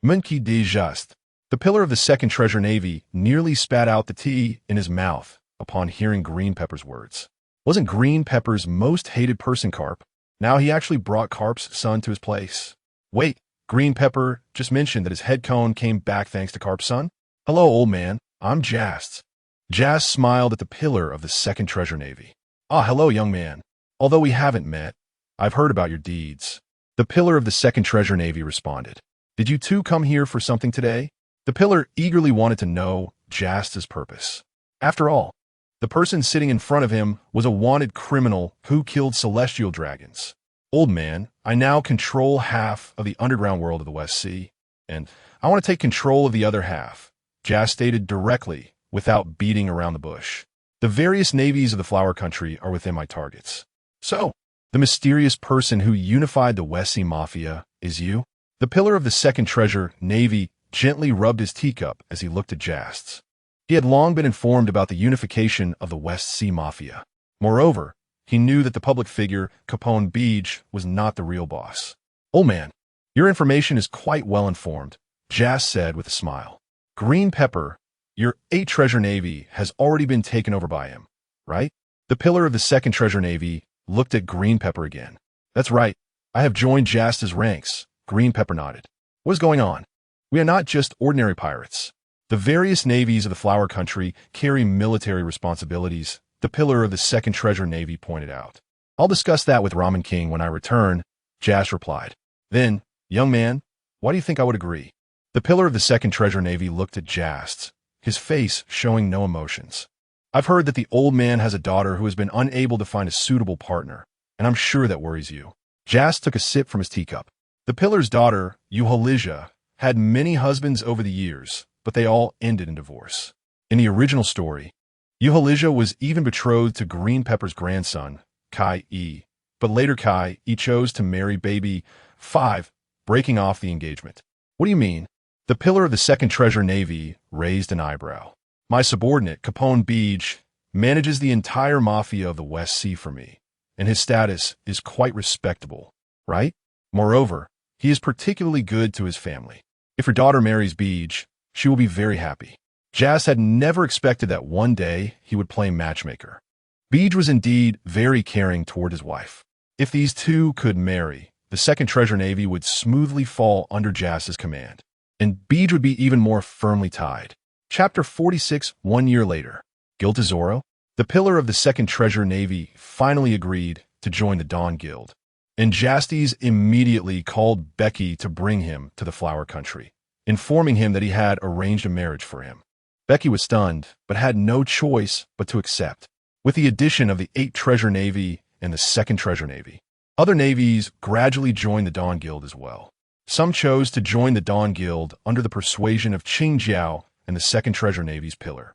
Munki de Just. The pillar of the 2nd Treasure Navy nearly spat out the tea in his mouth upon hearing Green Pepper's words. Wasn't Green Pepper's most hated person Karp? Now he actually brought Karp's son to his place. Wait, Green Pepper just mentioned that his head cone came back thanks to Karp's son? Hello, old man. I'm Justas. Justas smiled at the pillar of the 2nd Treasure Navy. Ah, hello, young man. Although we haven't met, I've heard about your deeds. The pillar of the 2nd Treasure Navy responded. Did you 2 come here for something today? The pillar eagerly wanted to know Justas' purpose. After all, the person sitting in front of him was a wanted criminal who killed celestial dragons. Old man, I now control half of the underground world of the West Sea, and I want to take control of the other half, Justas stated directly, without beating around the bush. The various navies of the Flower Country are within my targets. So, the mysterious person who unified the West Sea Mafia is you? The pillar of the 2nd Treasure Navy gently rubbed his teacup as he looked at Justas. He had long been informed about the unification of the West Sea Mafia. Moreover, he knew that the public figure, Capone Beej, was not the real boss. Oh man, your information is quite well informed, Justas said with a smile. Green Pepper, your 8 Treasure Navy has already been taken over by him, right? The pillar of the 2nd Treasure Navy looked at Green Pepper again. That's right. I have joined Justas' ranks. Green Pepper nodded. What is going on? We are not just ordinary pirates. The various navies of the Flower Country carry military responsibilities, the pillar of the 2nd Treasure Navy pointed out. I'll discuss that with Ramen King when I return, Justas replied. Then, young man, why do you think I would agree? The pillar of the 2nd Treasure Navy looked at Justas, his face showing no emotions. I've heard that the old man has a daughter who has been unable to find a suitable partner, and I'm sure that worries you. Justas took a sip from his teacup. The pillar's daughter, Euholizia, had many husbands over the years, but they all ended in divorce. In the original story, Euholizia was even betrothed to Green Pepper's grandson, Kai, but later Kai chose to marry baby 5, breaking off the engagement. What do you mean? The pillar of the 2nd Treasure Navy raised an eyebrow. My subordinate, Capone Beej, manages the entire mafia of the West Sea for me, and his status is quite respectable, right? Moreover, he is particularly good to his family. If your daughter marries Beej, she will be very happy. Justas had never expected that one day he would play matchmaker. Beej was indeed very caring toward his wife. If these 2 could marry, the 2nd Treasure Navy would smoothly fall under Justas' command, and Beej would be even more firmly tied. Chapter 46, 1 year later. Guild Tesoro? The pillar of the 2nd Treasure Navy finally agreed to join the Dawn Guild, and Justas immediately called Becky to bring him to the Flower Country, informing him that he had arranged a marriage for him. Becky was stunned, but had no choice but to accept. With the addition of the 8 Treasure Navy and the 2nd Treasure Navy, other navies gradually joined the Dawn Guild as well. Some chose to join the Dawn Guild under the persuasion of Qingjiao and the 2nd Treasure Navy's pillar,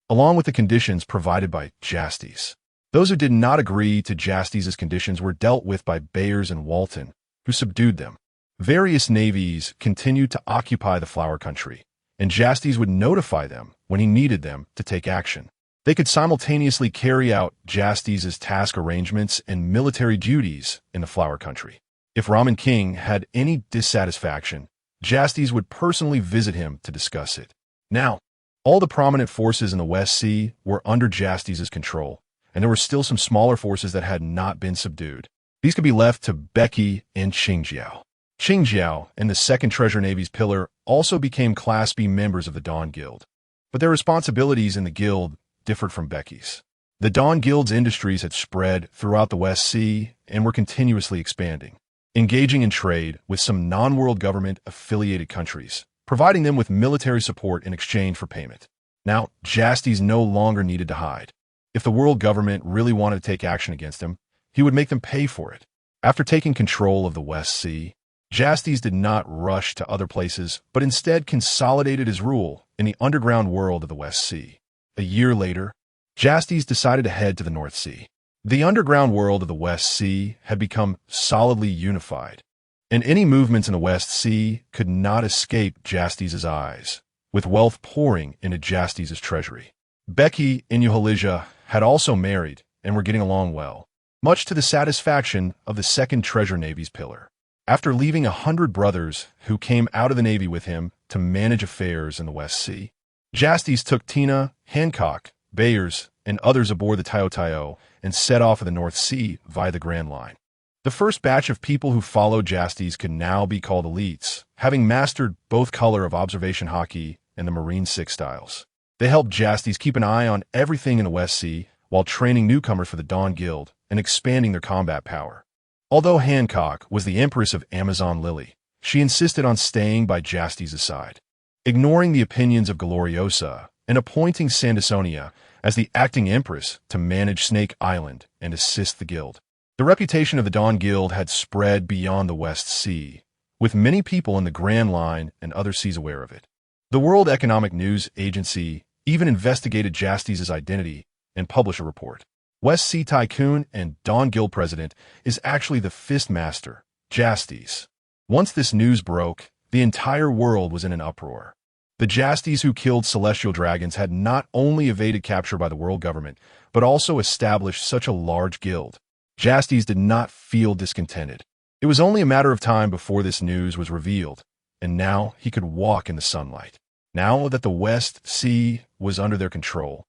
along with the conditions provided by Justas. Those who did not agree to Justas' conditions were dealt with by Bayers and Walton, who subdued them. Various navies continued to occupy the Flower Country, and Justas would notify them when he needed them to take action. They could simultaneously carry out Justas' task arrangements and military duties in the Flower Country. If Ramen King had any dissatisfaction, Justas would personally visit him to discuss it. Now, all the prominent forces in the West Sea were under Justas' control, and there were still some smaller forces that had not been subdued. These could be left to Becky and Qingjiao. Qingjiao and the 2nd Treasure Navy's pillar also became Class B members of the Dawn Guild, but their responsibilities in the guild differed from Becky's. The Dawn Guild's industries had spread throughout the West Sea and were continuously expanding, engaging in trade with some non-world government-affiliated countries, providing them with military support in exchange for payment. Now, Justas no longer needed to hide. If the world government really wanted to take action against him, he would make them pay for it. After taking control of the West Sea, Justas did not rush to other places, but instead consolidated his rule in the underground world of the West Sea. A year later, Justas decided to head to the North Sea. The underground world of the West Sea had become solidly unified, and any movements in the West Sea could not escape Justas' eyes, with wealth pouring into Justas' treasury. Becky and Euhelija had also married and were getting along well, much to the satisfaction of the 2nd Treasure Navy's pillar. After leaving 100 brothers who came out of the Navy with him to manage affairs in the West Sea, Justas took Tina, Hancock, Bayers, and others aboard the Tayo and set off for the North Sea via the Grand Line. The first batch of people who followed Justas could now be called elites, having mastered both color of observation hockey and the Marine 6 styles. They helped Justas keep an eye on everything in the West Sea while training newcomers for the Dawn Guild and expanding their combat power. Although Hancock was the Empress of Amazon Lily, she insisted on staying by Justas' side, ignoring the opinions of Gloriosa and appointing Sandersonia as the acting empress to manage Snake Island and assist the guild. The reputation of the Dawn Guild had spread beyond the West Sea, with many people in the Grand Line and other seas aware of it. The World Economic News Agency even investigated Justas' identity and published a report. West Sea Tycoon and Dawn Guild President is actually the Fist Master, Justas. Once this news broke, the entire world was in an uproar. The Justas who killed celestial dragons had not only evaded capture by the world government, but also established such a large guild. Justas did not feel discontented. It was only a matter of time before this news was revealed, and now he could walk in the sunlight. Now that the West Sea was under their control,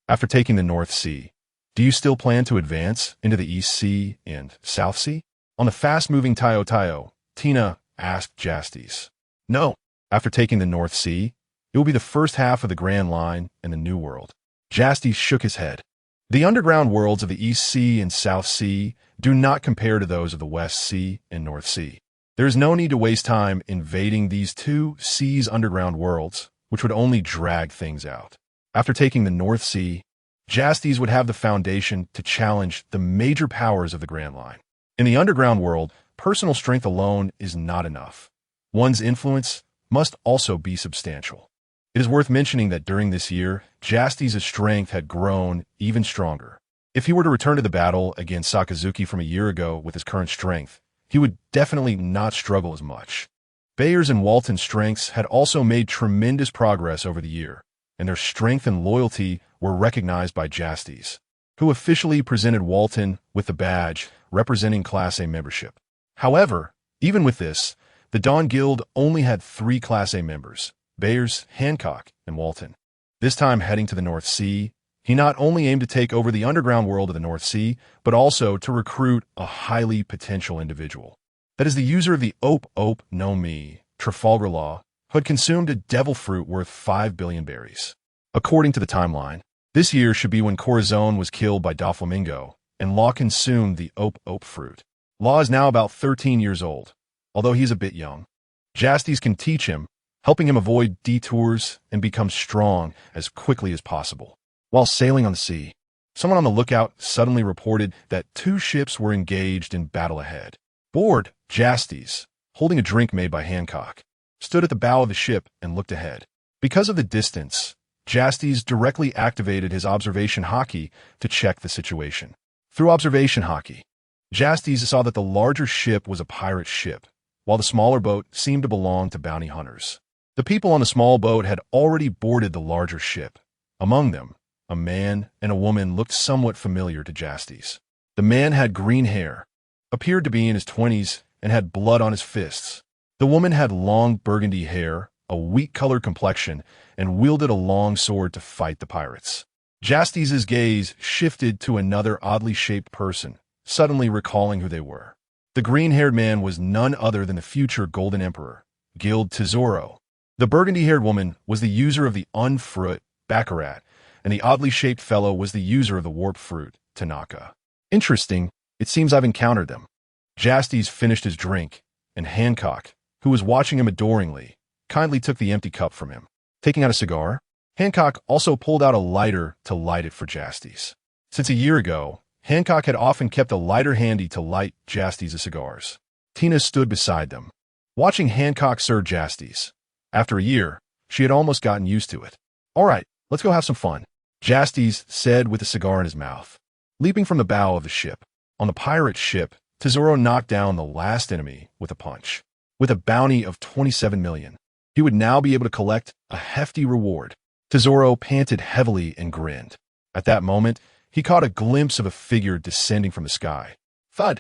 after taking the North Sea, do you still plan to advance into the East Sea and South Sea? On the fast-moving Tayo, Tina asked Justas. No. After taking the North Sea, it will be the first half of the Grand Line and the New World. Justas shook his head. The underground worlds of the East Sea and South Sea do not compare to those of the West Sea and North Sea. There is no need to waste time invading these two seas' underground worlds, which would only drag things out. After taking the North Sea, Justas would have the foundation to challenge the major powers of the Grand Line. In the underground world, personal strength alone is not enough. One's influence must also be substantial. It is worth mentioning that during this year, Justas' strength had grown even stronger. If he were to return to the battle against Sakazuki from a year ago with his current strength, he would definitely not struggle as much. Bayers and Walton's strengths had also made tremendous progress over the year, and their strength and loyalty were recognized by Justas, who officially presented Walton with the badge representing Class A membership. However, even with this, the Dawn Guild only had 3 Class A members, Bayers, Hancock, and Walton. This time heading to the North Sea, he not only aimed to take over the underground world of the North Sea, but also to recruit a highly potential individual. That is the user of the Ope no Mi, Trafalgar Law, who had consumed a devil fruit worth 5 billion berries. According to the timeline, this year should be when Corazon was killed by Doflamingo, and Law consumed the Ope fruit. Law is now about 13 years old, although he's a bit young. Justas can teach him, helping him avoid detours and become strong as quickly as possible. While sailing on the sea, someone on the lookout suddenly reported that 2 ships were engaged in battle ahead. Bored, Justas, holding a drink made by Hancock, stood at the bow of the ship and looked ahead. Because of the distance, Justas directly activated his observation hockey to check the situation. Through observation hockey, Justas saw that the larger ship was a pirate ship, while the smaller boat seemed to belong to bounty hunters. The people on the small boat had already boarded the larger ship. Among them, a man and a woman looked somewhat familiar to Justas. The man had green hair, appeared to be in his 20s, and had blood on his fists. The woman had long burgundy hair, a wheat-colored complexion, and wielded a long sword to fight the pirates. Justas' gaze shifted to another oddly shaped person, suddenly recalling who they were. The green-haired man was none other than the future Golden Emperor, Guild Tesoro. The burgundy-haired woman was the user of the unfruit, Baccarat, and the oddly shaped fellow was the user of the warp fruit, Tanaka. Interesting, it seems I've encountered them. Justas finished his drink, and Hancock, who was watching him adoringly, kindly took the empty cup from him. Taking out a cigar, Hancock also pulled out a lighter to light it for Justas. Since a year ago, Hancock had often kept a lighter handy to light Justas' cigars. Tina stood beside them, watching Hancock serve Justas. After a year, she had almost gotten used to it. All right, let's go have some fun, Justas said with a cigar in his mouth. Leaping from the bow of the ship. On the pirate ship, Tesoro knocked down the last enemy with a punch. With a bounty of 27 million, he would now be able to collect a hefty reward. Tesoro panted heavily and grinned. At that moment, he caught a glimpse of a figure descending from the sky. Thud!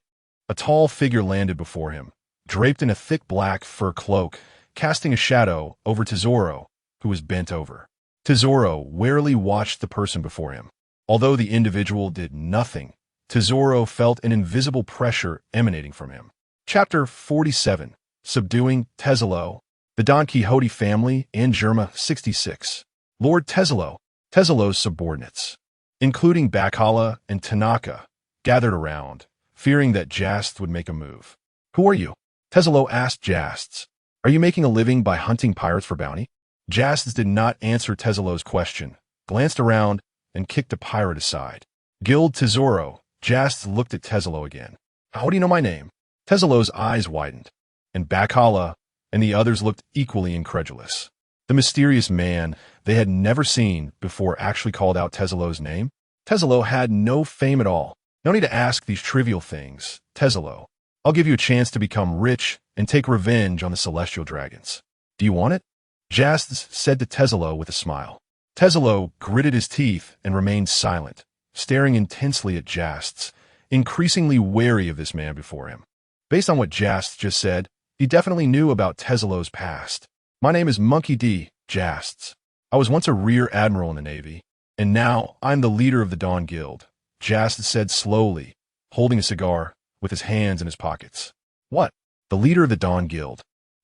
A tall figure landed before him, draped in a thick black fur cloak, casting a shadow over Tesoro, who was bent over. Tesoro warily watched the person before him. Although the individual did nothing, Tesoro felt an invisible pressure emanating from him. Chapter 47. Subduing Tesoro. The Don Quixote family and Germa 66. Lord Tesoro. Tesoro's subordinates, including Bacala and Tanaka, gathered around, fearing that Justas would make a move. Who are you? Tesoro asked Justas. Are you making a living by hunting pirates for bounty? Justas did not answer Tesoro's question, glanced around, and kicked the pirate aside. Guild Tesoro. Justas looked at Tesoro again. How do you know my name? Tesoro's eyes widened, and Bacala and the others looked equally incredulous. The mysterious man they had never seen before actually called out Tesoro's name. Tesoro had no fame at all. No need to ask these trivial things, Tesoro. I'll give you a chance to become rich and take revenge on the celestial dragons. Do you want it? Justas said to Tesoro with a smile. Tesoro gritted his teeth and remained silent, staring intensely at Justas, increasingly wary of this man before him. Based on what Justas just said, he definitely knew about Tesoro's past. My name is Monkey D. Justas. I was once a rear admiral in the Navy, and now I'm the leader of the Dawn Guild, Justas said slowly, holding a cigar with his hands in his pockets. What? The leader of the Dawn Guild?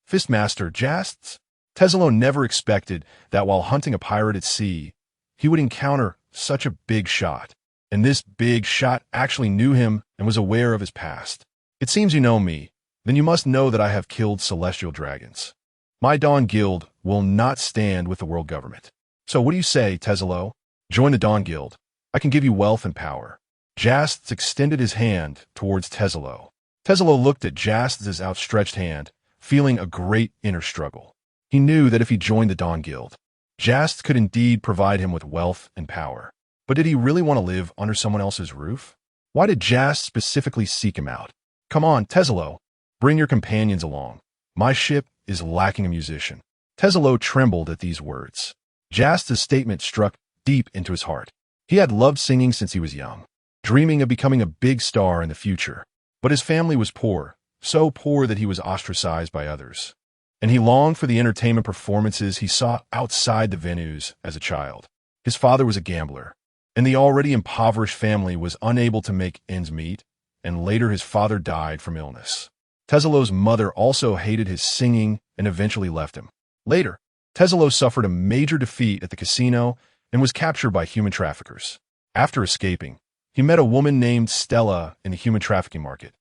Fistmaster Justas? Tesoro never expected that while hunting a pirate at sea, he would encounter such a big shot. And this big shot actually knew him and was aware of his past. It seems you know me. Then you must know that I have killed celestial dragons. My Dawn Guild will not stand with the world government. So what do you say, Tesoro? Join the Dawn Guild. I can give you wealth and power. Justas extended his hand towards Tesoro. Tesoro looked at Justas' outstretched hand, feeling a great inner struggle. He knew that if he joined the Dawn Guild, Justas could indeed provide him with wealth and power. But did he really want to live under someone else's roof? Why did Justas specifically seek him out? Come on, Tesoro. Bring your companions along. My ship is lacking a musician. Tesoro trembled at these words. Justas' statement struck deep into his heart. He had loved singing since he was young, dreaming of becoming a big star in the future. But his family was poor, so poor that he was ostracized by others. And he longed for the entertainment performances he saw outside the venues as a child. His father was a gambler, and the already impoverished family was unable to make ends meet, and later his father died from illness. Tesoro's mother also hated his singing and eventually left him. Later, Tesoro suffered a major defeat at the casino and was captured by human traffickers. After escaping, he met a woman named Stella in the human trafficking market,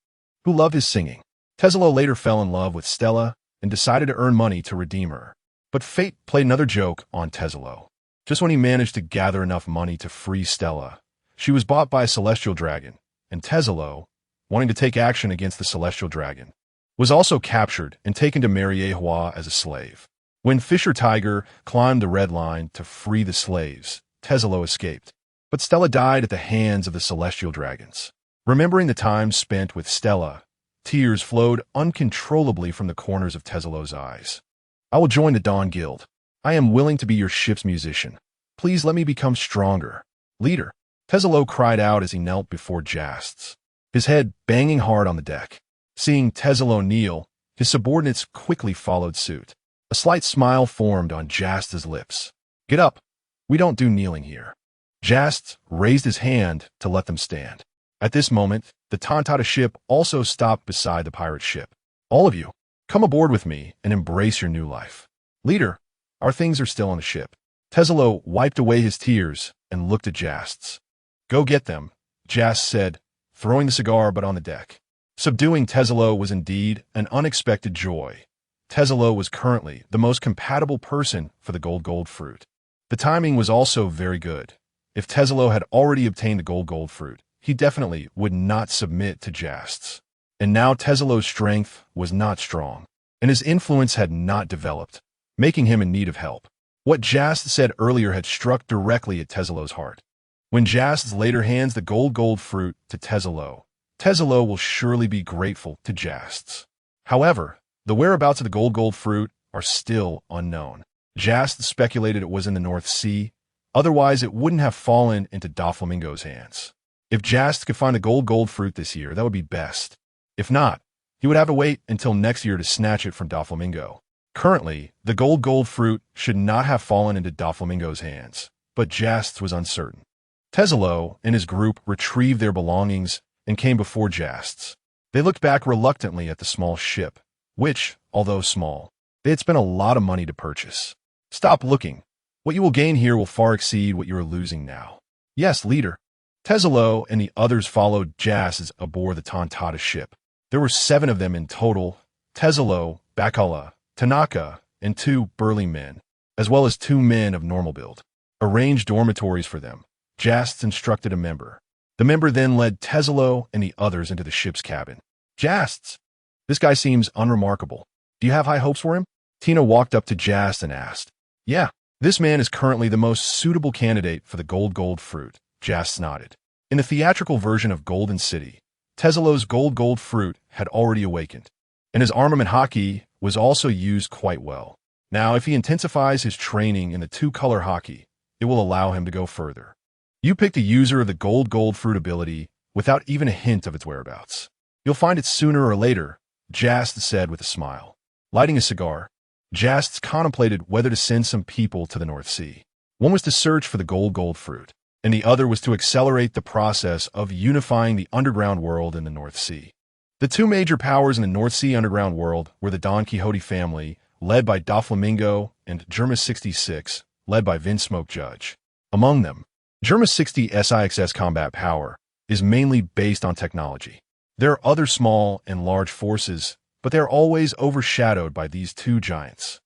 who loved his singing. Tesoro later fell in love with Stella and decided to earn money to redeem her. But fate played another joke on Tesoro. Just when he managed to gather enough money to free Stella, she was bought by a celestial dragon, and Tesoro, wanting to take action against the celestial dragon, was also captured and taken to Mariehua as a slave. When Fisher Tiger climbed the red line to free the slaves, Tesoro escaped. But Stella died at the hands of the celestial dragons. Remembering the time spent with Stella, tears flowed uncontrollably from the corners of Tesoro's eyes. I will join the Dawn Guild. I am willing to be your ship's musician. Please let me become stronger. Leader, Tesoro cried out as he knelt before Justas, his head banging hard on the deck. Seeing Tesoro kneel, His subordinates quickly followed suit. A slight smile formed on Justas' lips. "Get up. We don't do kneeling here." Justas raised his hand to let them stand. At this moment, the Tontada ship also stopped beside the pirate ship. "All of you, come aboard with me and embrace your new life." "Leader, our things are still on the ship." Tesla wiped away his tears and looked at Justas. "Go get them," Justas said, throwing the cigar butt on the deck. Subduing Tesla was indeed an unexpected joy. Tesla was currently the most compatible person for the gold fruit. The timing was also very good. If Tesla had already obtained the gold fruit, he definitely would not submit to Justas. And now Tesla's strength was not strong, and his influence had not developed, making him in need of help. What Justas said earlier had struck directly at Tesla's heart. When Justas later hands the gold fruit to Tesla will surely be grateful to Justas. However, the whereabouts of the gold fruit are still unknown. Justas speculated it was in the North Sea, otherwise it wouldn't have fallen into Doflamingo's hands. If Justas could find the gold fruit this year, that would be best. If not, he would have to wait until next year to snatch it from Doflamingo. Currently, the gold fruit should not have fallen into Doflamingo's hands, but Justas was uncertain. Tesla and his group retrieved their belongings and came before Justas. They looked back reluctantly at the small ship, which, although small, they had spent a lot of money to purchase. "Stop looking. What you will gain here will far exceed what you are losing now." "Yes, leader." Tesla and the others followed Justas aboard the Tontada ship. There were 7 of them in total: Tesla, Bakala, Tanaka, and 2 burly men, as well as 2 men of normal build. Arrange dormitories for them. Justas instructed a member. The member then led Tesla and the others into the ship's cabin. "Justas, this guy seems unremarkable. Do you have high hopes for him?" Tina walked up to Justas and asked. "Yeah, this man is currently the most suitable candidate for the gold fruit." Justas nodded. In the theatrical version of Golden City, Tesla's gold fruit had already awakened, and his armament hockey was also used quite well. Now, if he intensifies his training in the 2-color hockey, it will allow him to go further. You picked a user of the gold fruit ability without even a hint of its whereabouts. You'll find it sooner or later, Justas said with a smile. Lighting a cigar, Justas contemplated whether to send some people to the North Sea. One was to search for the gold fruit, and the other was to accelerate the process of unifying the underground world in the North Sea. The 2 major powers in the North Sea underground world were the Don Quixote family, led by Doflamingo, and Germa 66, led by Vinsmoke Judge. Among them, Germa 60 SIXS combat power is mainly based on technology. There are other small and large forces, but they are always overshadowed by these 2 giants.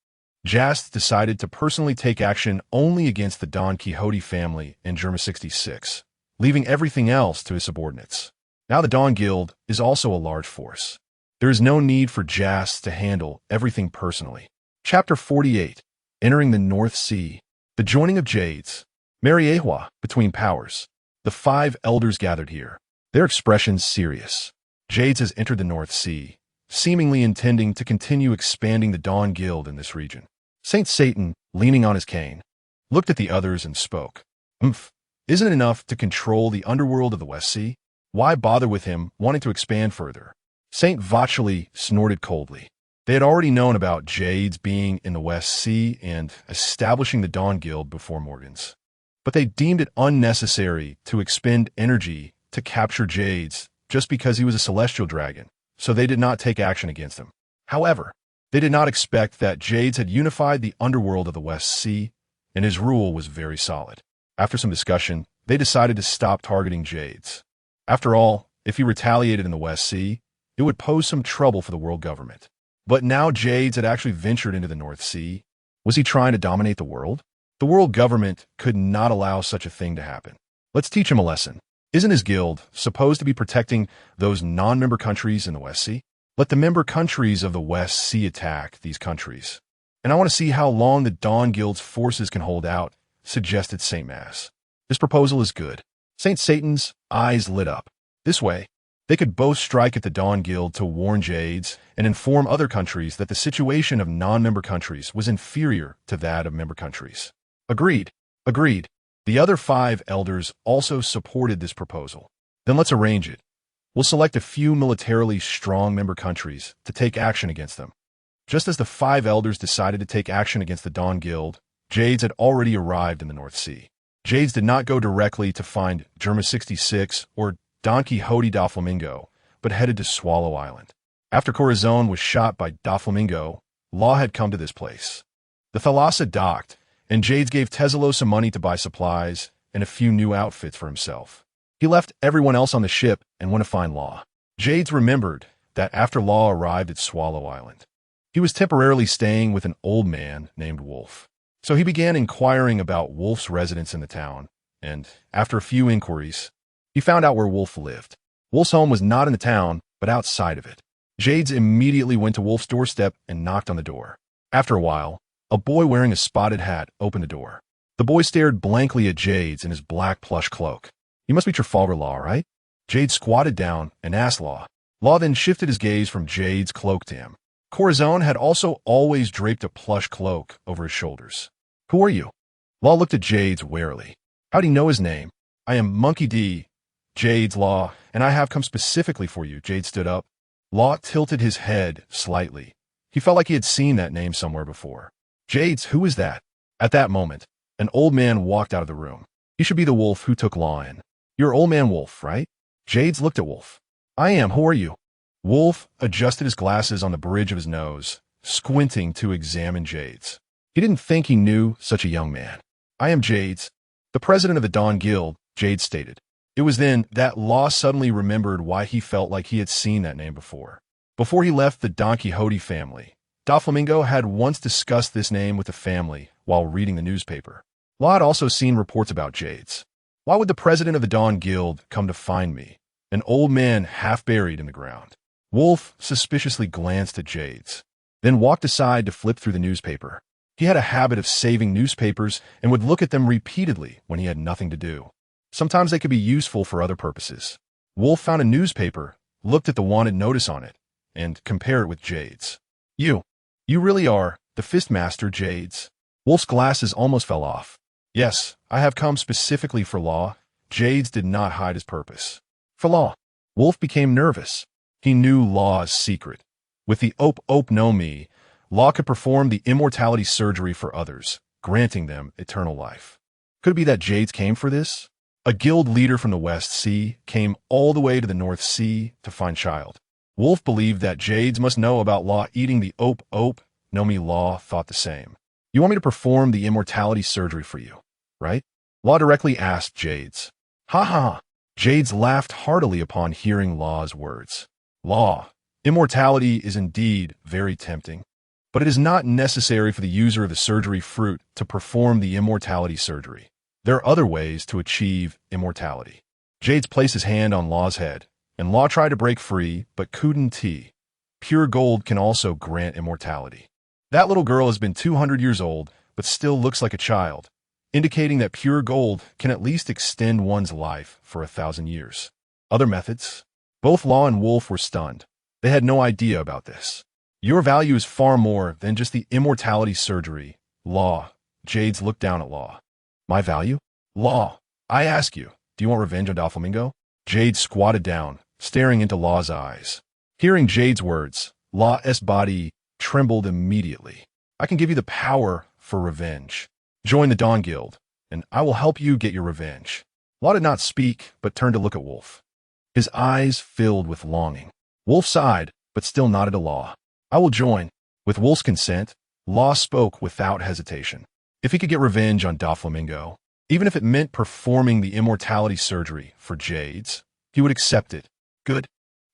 Justas decided to personally take action only against the Don Quixote family and Germa 66, leaving everything else to his subordinates. Now the Dawn Guild is also a large force. There is no need for Justas to handle everything personally. Chapter 48, Entering the North Sea. The joining of Jades. Mariehua, between powers. The 5 elders gathered here, their expressions serious. Jades has entered the North Sea, seemingly intending to continue expanding the Dawn Guild in this region. Saint Satan, leaning on his cane, looked at the others and spoke. Isn't it enough to control the underworld of the West Sea? Why bother with him wanting to expand further? Saint Vacheli snorted coldly. They had already known about Jades being in the West Sea and establishing the Dawn Guild before Morgan's. But they deemed it unnecessary to expend energy to capture Jades just because he was a celestial dragon, so they did not take action against him. However, they did not expect that Jades had unified the underworld of the West Sea, and his rule was very solid. After some discussion, they decided to stop targeting Jades. After all, if he retaliated in the West Sea, it would pose some trouble for the world government. But now Jades had actually ventured into the North Sea. Was he trying to dominate the world? The world government could not allow such a thing to happen. Let's teach him a lesson. Isn't his guild supposed to be protecting those non-member countries in the West Sea? Let the member countries of the West Sea attack these countries. And I want to see how long the Dawn Guild's forces can hold out, suggested Saint Mass. This proposal is good. Saint Satan's eyes lit up. This way, they could both strike at the Dawn Guild to warn Jades and inform other countries that the situation of non-member countries was inferior to that of member countries. Agreed. The other 5 elders also supported this proposal. Then let's arrange it. We'll select a few militarily strong member countries to take action against them. Just as the 5 elders decided to take action against the Dawn Guild, Jades had already arrived in the North Sea. Jades did not go directly to find Germa 66 or Don Quixote Doflamingo, but headed to Swallow Island. After Corazon was shot by Doflamingo, Law had come to this place. The Thalassa docked, and Jades gave Tesalo some money to buy supplies and a few new outfits for himself. He left everyone else on the ship and went to find Law. Jades remembered that after Law arrived at Swallow Island, he was temporarily staying with an old man named Wolf. So he began inquiring about Wolf's residence in the town, and after a few inquiries, he found out where Wolf lived. Wolf's home was not in the town, but outside of it. Jades immediately went to Wolf's doorstep and knocked on the door. After a while, a boy wearing a spotted hat opened the door. The boy stared blankly at Jades in his black plush cloak. "You must be Trafalgar Law, right?" Jades squatted down and asked Law. Law then shifted his gaze from Jades' cloak to him. Corazon had also always draped a plush cloak over his shoulders. "Who are you?" Law looked at Jades warily. "How'd he know his name?" "I am Monkey D. Jades, Law, and I have come specifically for you." Jade stood up. Law tilted his head slightly. He felt like he had seen that name somewhere before. "Jades, who is that?" At that moment, an old man walked out of the room. He should be the Wolf who took Law in. "You're Old Man Wolf, right?" Jades looked at Wolf. "I am. Who are you?" Wolf adjusted his glasses on the bridge of his nose, squinting to examine Jades. He didn't think he knew such a young man. "I am Jades, the president of the Dawn Guild," Jades stated. It was then that Law suddenly remembered why he felt like he had seen that name before. Before he left the Don Quixote family, Doflamingo had once discussed this name with the family while reading the newspaper. Law had also seen reports about Jades. Why would the president of the Dawn Guild come to find me, an old man half buried in the ground? Wolf suspiciously glanced at Jades, then walked aside to flip through the newspaper. He had a habit of saving newspapers and would look at them repeatedly when he had nothing to do. Sometimes they could be useful for other purposes. Wolf found a newspaper, looked at the wanted notice on it, and compared it with Jades. You really are the Fistmaster, Jades." Wolf's glasses almost fell off. "Yes, I have come specifically for Law." Jades did not hide his purpose. "For Law." Wolf became nervous. He knew Law's secret. With the Op no Mi, Law could perform the immortality surgery for others, granting them eternal life. Could it be that Jades came for this? A guild leader from the West Sea came all the way to the North Sea to find Child. Wolf believed that Jades must know about Law eating the Op no Mi. Law thought the same. "You want me to perform the immortality surgery for you, right?" Law directly asked Jades. "Ha ha." Jades laughed heartily upon hearing Law's words. "Law, immortality is indeed very tempting, but it is not necessary for the user of the surgery fruit to perform the immortality surgery. There are other ways to achieve immortality." Jades placed his hand on Law's head, and Law tried to break free, but couldn't. Pure gold can also grant immortality. That little girl has been 200 years old, but still looks like a child, indicating that pure gold can at least extend one's life for 1,000 years. Other methods? Both Law and Wolf were stunned. They had no idea about this. "Your value is far more than just the immortality surgery, Law." Jades looked down at Law. "My value? Law, I ask you, do you want revenge on Doflamingo?" Jade squatted down, staring into Law's eyes. Hearing Jade's words, Law's body trembled immediately. "I can give you the power for revenge. Join the Dawn Guild, and I will help you get your revenge." Law did not speak, but turned to look at Wolf. His eyes filled with longing. Wolf sighed, but still nodded to Law. "I will join." With Wolf's consent, Law spoke without hesitation. If he could get revenge on Doflamingo, even if it meant performing the immortality surgery for Jades, he would accept it. "Good.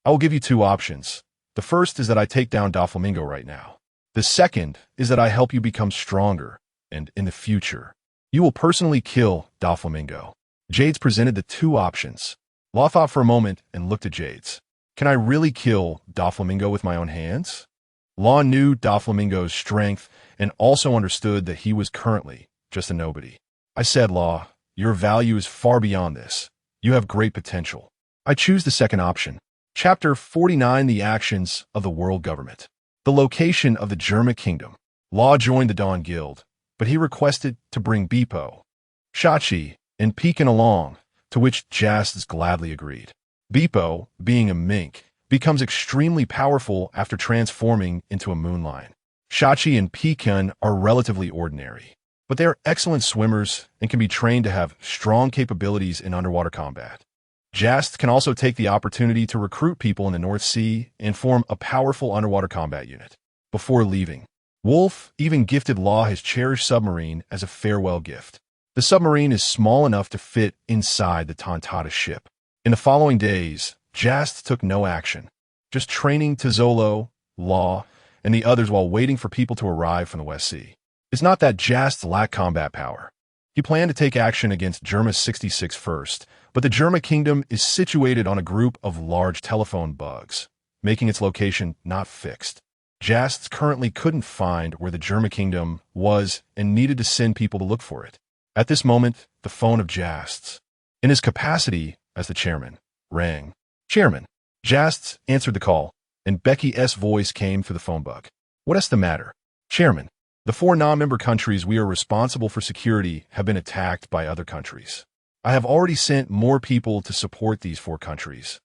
I will give you 2 options. The first is that I take down Doflamingo right now. The second is that I help you become stronger, and in the future, you will personally kill Doflamingo." Jades presented the 2 options. Law thought for a moment and looked at Jades. "Can I really kill Doflamingo with my own hands?" Law knew Doflamingo's strength and also understood that he was currently just a nobody. "I said, Law, your value is far beyond this. You have great potential. I choose the second option." Chapter 49: The Actions of the World Government. The location of the Germa Kingdom. Law joined the Dawn Guild, but he requested to bring Bepo, Shachi, and Pekin along, to which Justas gladly agreed. Beepo, being a mink, becomes extremely powerful after transforming into a moon lion. Shachi and Pekan are relatively ordinary, but they are excellent swimmers and can be trained to have strong capabilities in underwater combat. Jast can also take the opportunity to recruit people in the North Sea and form a powerful underwater combat unit. Before leaving, Wolf even gifted Law his cherished submarine as a farewell gift. The submarine is small enough to fit inside the Tontata ship. In the following days, Jast took no action, just training Tizolo, Law, and the others while waiting for people to arrive from the West Sea. It's not that Jast lacked combat power. He planned to take action against Germa 66 first, but the Germa Kingdom is situated on a group of large telephone bugs, making its location not fixed. Jast currently couldn't find where the Germa Kingdom was and needed to send people to look for it. At this moment, the phone of Jast's, in his capacity as the chairman, rang. Chairman. Jast's answered the call, and Becky's voice came through the phone bug. What's the matter? Chairman. The 4 non-member countries we are responsible for security have been attacked by other countries. I have already sent more people to support these 4 countries.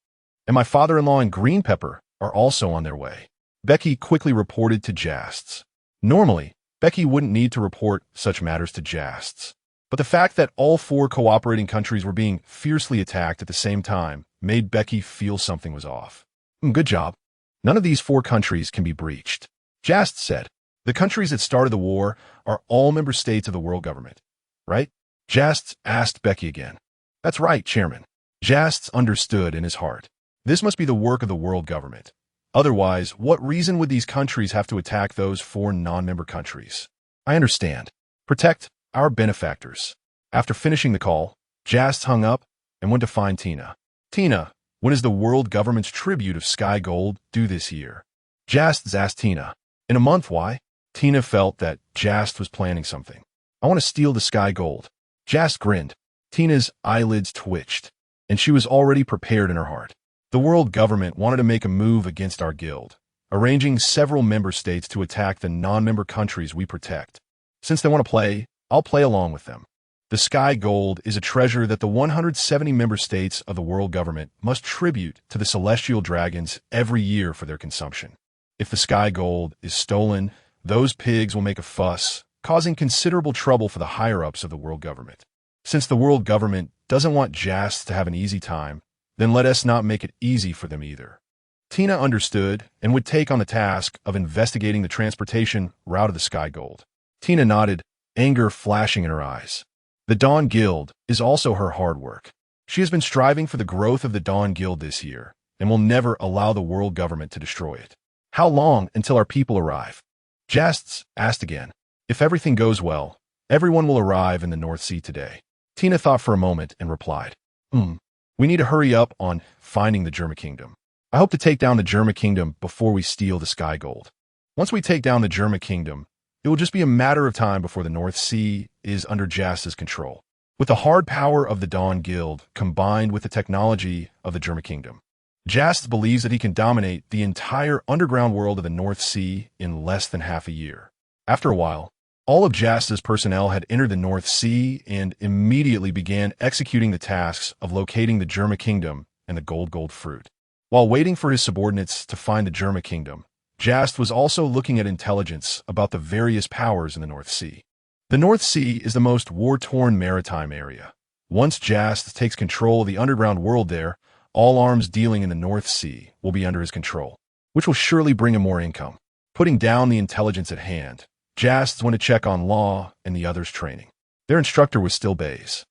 And my father-in-law and Green Pepper are also on their way. Becky quickly reported to Jast's. Normally, Becky wouldn't need to report such matters to Jast's. But the fact that all 4 cooperating countries were being fiercely attacked at the same time made Becky feel something was off. Good job. None of these 4 countries can be breached. Jast said. The countries that started the war are all member states of the world government, right? Jast asked Becky again. That's right, Chairman. Jast understood in his heart. This must be the work of the world government. Otherwise, what reason would these countries have to attack those 4 non-member countries? I understand. Protect our benefactors. After finishing the call, Jast hung up and went to find Tina. Tina, when is the world government's tribute of Sky Gold due this year? Jast asked Tina. In a month, why? Tina felt that Jast was planning something. I want to steal the Sky Gold. Jast grinned. Tina's eyelids twitched, and she was already prepared in her heart. The world government wanted to make a move against our guild, arranging several member states to attack the non-member countries we protect. Since they want to play, I'll play along with them. The Sky Gold is a treasure that the 170 member states of the world government must tribute to the celestial dragons every year for their consumption. If the Sky Gold is stolen, those pigs will make a fuss, causing considerable trouble for the higher-ups of the world government. Since the world government doesn't want Jast to have an easy time, then let us not make it easy for them either. Tina understood and would take on the task of investigating the transportation route of the Sky Gold. Tina nodded, anger flashing in her eyes. The Dawn Guild is also her hard work. She has been striving for the growth of the Dawn Guild this year and will never allow the world government to destroy it. How long until our people arrive? Jasts asked again. If everything goes well, everyone will arrive in the North Sea today. Tina thought for a moment and replied, We need to hurry up on finding the Germa Kingdom. I hope to take down the Germa Kingdom before we steal the Sky Gold. Once we take down the Germa Kingdom, it will just be a matter of time before the North Sea is under Jast's control. With the hard power of the Dawn Guild combined with the technology of the Germa Kingdom, Jast believes that he can dominate the entire underground world of the North Sea in less than half a year. After a while, all of Jast's personnel had entered the North Sea and immediately began executing the tasks of locating the Germa Kingdom and the Gold Fruit. While waiting for his subordinates to find the Germa Kingdom, Jast was also looking at intelligence about the various powers in the North Sea. The North Sea is the most war-torn maritime area. Once Jast takes control of the underground world there, all arms dealing in the North Sea will be under his control, which will surely bring him more income. Putting down the intelligence at hand, Jast went to check on Law and the others' training. Their instructor was still Bays.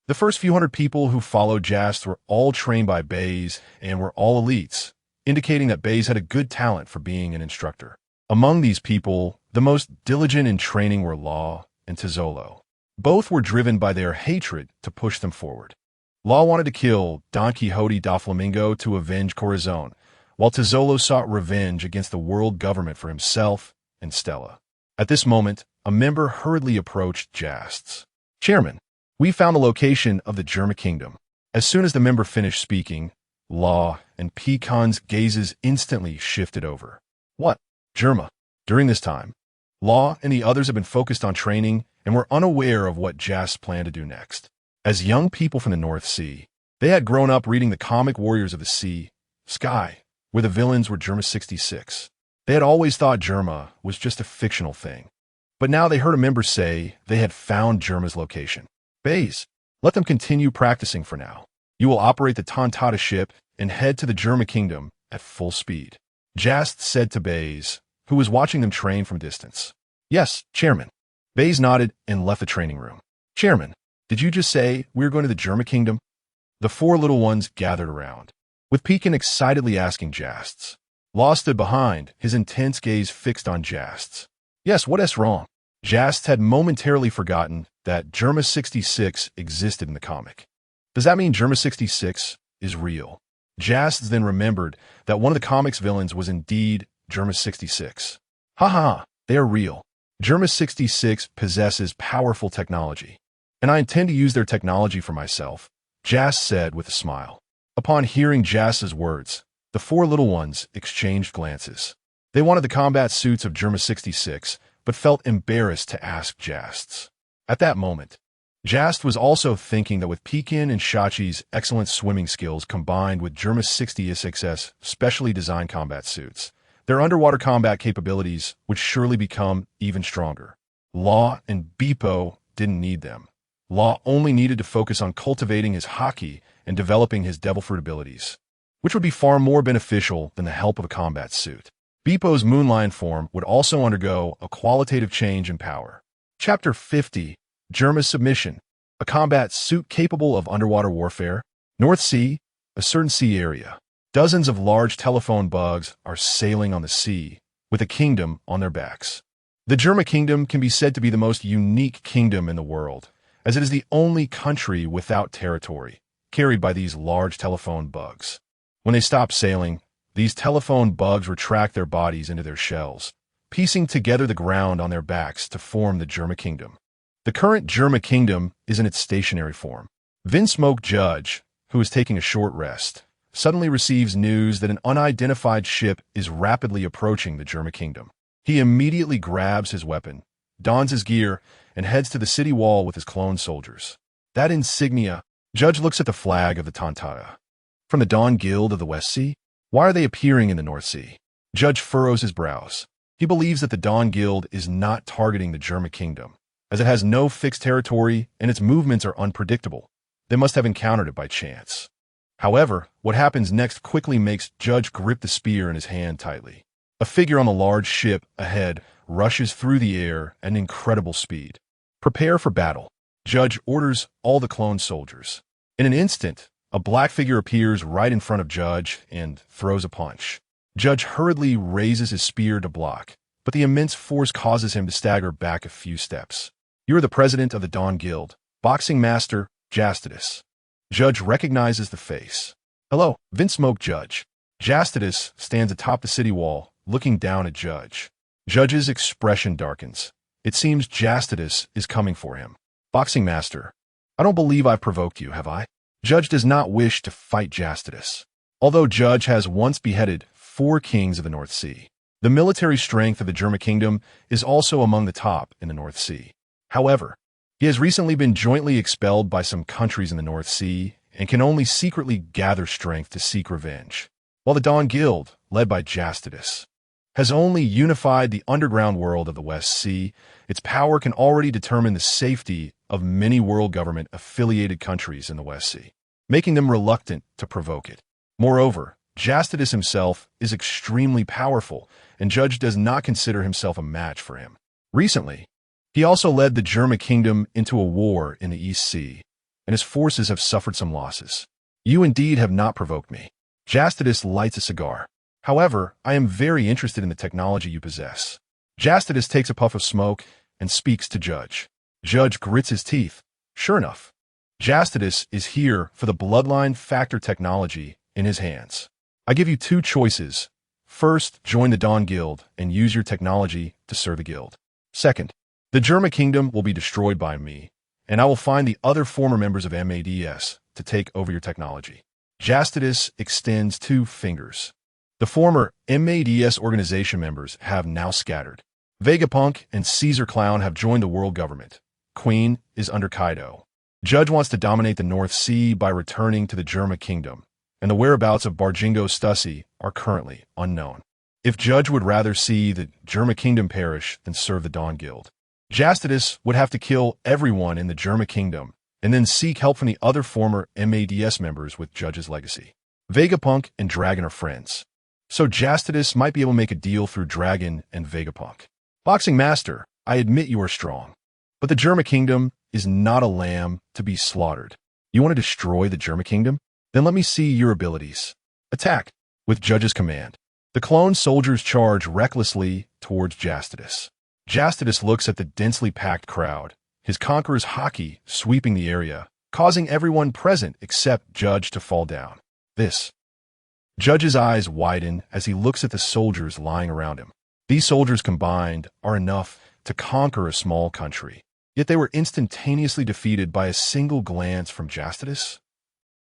The first few hundred people who followed Jast were all trained by Bays and were all elites, indicating that Bays had a good talent for being an instructor. Among these people, the most diligent in training were Law and Tizolo. Both were driven by their hatred to push them forward. Law wanted to kill Don Quixote da Flamingo to avenge Corazon, while Tizolo sought revenge against the world government for himself and Stella. At this moment, a member hurriedly approached Jast's. Chairman, we found the location of the Germa Kingdom. As soon as the member finished speaking, Law and Pecan's gazes instantly shifted over. What? Germa. During this time, Law and the others had been focused on training and were unaware of what Jast planned to do next. As young people from the North Sea, They had grown up reading the comic Warriors of the Sea, Sky, where the villains were Germa 66. They had always thought Germa was just a fictional thing. But now they heard a member say they had found Germa's location. Baze, let them continue practicing for now. You will operate the Tontata ship and head to the Germa Kingdom at full speed. Jast said to Baze, who was watching them train from distance. Yes, Chairman. Baze nodded and left the training room. Chairman, did you just say we're going to the Germa Kingdom? The four little ones gathered around, with Pekin excitedly asking Jasts. Law stood behind, his intense gaze fixed on Jasts. Yes, what's wrong? Jasts had momentarily forgotten that Germa 66 existed in the comic. Does that mean Germa 66 is real? Jasts then remembered that one of the comic's villains was indeed Germa 66. Ha ha, they are real. Germa 66 possesses powerful technology, and I intend to use their technology for myself, Jast said with a smile. Upon hearing Jast's words, the four little ones exchanged glances. They wanted the combat suits of Germa 66, but felt embarrassed to ask Jasts. At that moment, Jast was also thinking that with Pekin and Shachi's excellent swimming skills combined with Germa 66's specially designed combat suits, their underwater combat capabilities would surely become even stronger. Law and Beepo didn't need them. Law only needed to focus on cultivating his haki and developing his devil fruit abilities, which would be far more beneficial than the help of a combat suit. Beepo's moonlion form would also undergo a qualitative change in power. Chapter 50, Germa's Submission, a combat suit capable of underwater warfare. North Sea, a certain sea area. Dozens of large telephone bugs are sailing on the sea, with a kingdom on their backs. The Germa Kingdom can be said to be the most unique kingdom in the world, as it is the only country without territory, carried by these large telephone bugs. When they stop sailing, these telephone bugs retract their bodies into their shells, piecing together the ground on their backs to form the Germa Kingdom. The current Germa Kingdom is in its stationary form. Vinsmoke Judge, who is taking a short rest, suddenly receives news that an unidentified ship is rapidly approaching the Germa Kingdom. He immediately grabs his weapon, dons his gear, and heads to the city wall with his clone soldiers. That insignia, Judge looks at the flag of the Tontata. From the Dawn Guild of the West Sea? Why are they appearing in the North Sea? Judge furrows his brows. He believes that the Dawn Guild is not targeting the Germa Kingdom, as it has no fixed territory and its movements are unpredictable. They must have encountered it by chance. However, what happens next quickly makes Judge grip the spear in his hand tightly. A figure on the large ship ahead rushes through the air at an incredible speed. Prepare for battle. Judge orders all the clone soldiers. In an instant, a black figure appears right in front of Judge and throws a punch. Judge hurriedly raises his spear to block, but the immense force causes him to stagger back a few steps. You are the president of the Dawn Guild, boxing master Justas. Judge recognizes the face. Hello, Vinsmoke Judge. Justas stands atop the city wall, looking down at Judge. Judge's expression darkens. It seems Justas is coming for him. Boxing master, I don't believe I've provoked you, have I? Judge does not wish to fight Justas. Although Judge has once beheaded 4 kings of the North Sea, the military strength of the Germa Kingdom is also among the top in the North Sea. However, he has recently been jointly expelled by some countries in the North Sea and can only secretly gather strength to seek revenge, while the Dawn Guild, led by Justas, has only unified the underground world of the West Sea. Its power can already determine the safety of many world government-affiliated countries in the West Sea, making them reluctant to provoke it. Moreover, Justas himself is extremely powerful, and Judge does not consider himself a match for him. Recently, he also led the Germa Kingdom into a war in the East Sea, and his forces have suffered some losses. You indeed have not provoked me. Justas lights a cigar. However, I am very interested in the technology you possess. Justas takes a puff of smoke and speaks to Judge. Judge grits his teeth. Sure enough, Justas is here for the bloodline factor technology in his hands. I give you 2 choices. First, join the Dawn Guild and use your technology to serve the guild. Second, the Germa Kingdom will be destroyed by me, and I will find the other former members of MADS to take over your technology. Justas extends 2 fingers. The former MADS organization members have now scattered. Vegapunk and Caesar Clown have joined the world government. Queen is under Kaido. Judge wants to dominate the North Sea by returning to the Germa kingdom, and the whereabouts of Bargingo Stussy are currently unknown. If Judge would rather see the Germa kingdom perish than serve the Dawn Guild, Justas would have to kill everyone in the Germa kingdom and then seek help from the other former MADS members with Judge's legacy. Vegapunk and Dragon are friends, so Justas might be able to make a deal through Dragon and Vegapunk. Boxing Master, I admit you are strong, but the Germa kingdom is not a lamb to be slaughtered. You want to destroy the Germa kingdom? Then let me see your abilities. Attack. With Judge's command, the clone soldiers charge recklessly towards Justas. Justas looks at the densely packed crowd, his conqueror's haki sweeping the area, causing everyone present except Judge to fall down. Judge's eyes widen as he looks at the soldiers lying around him. These soldiers combined are enough to conquer a small country, yet they were instantaneously defeated by a single glance from Justas.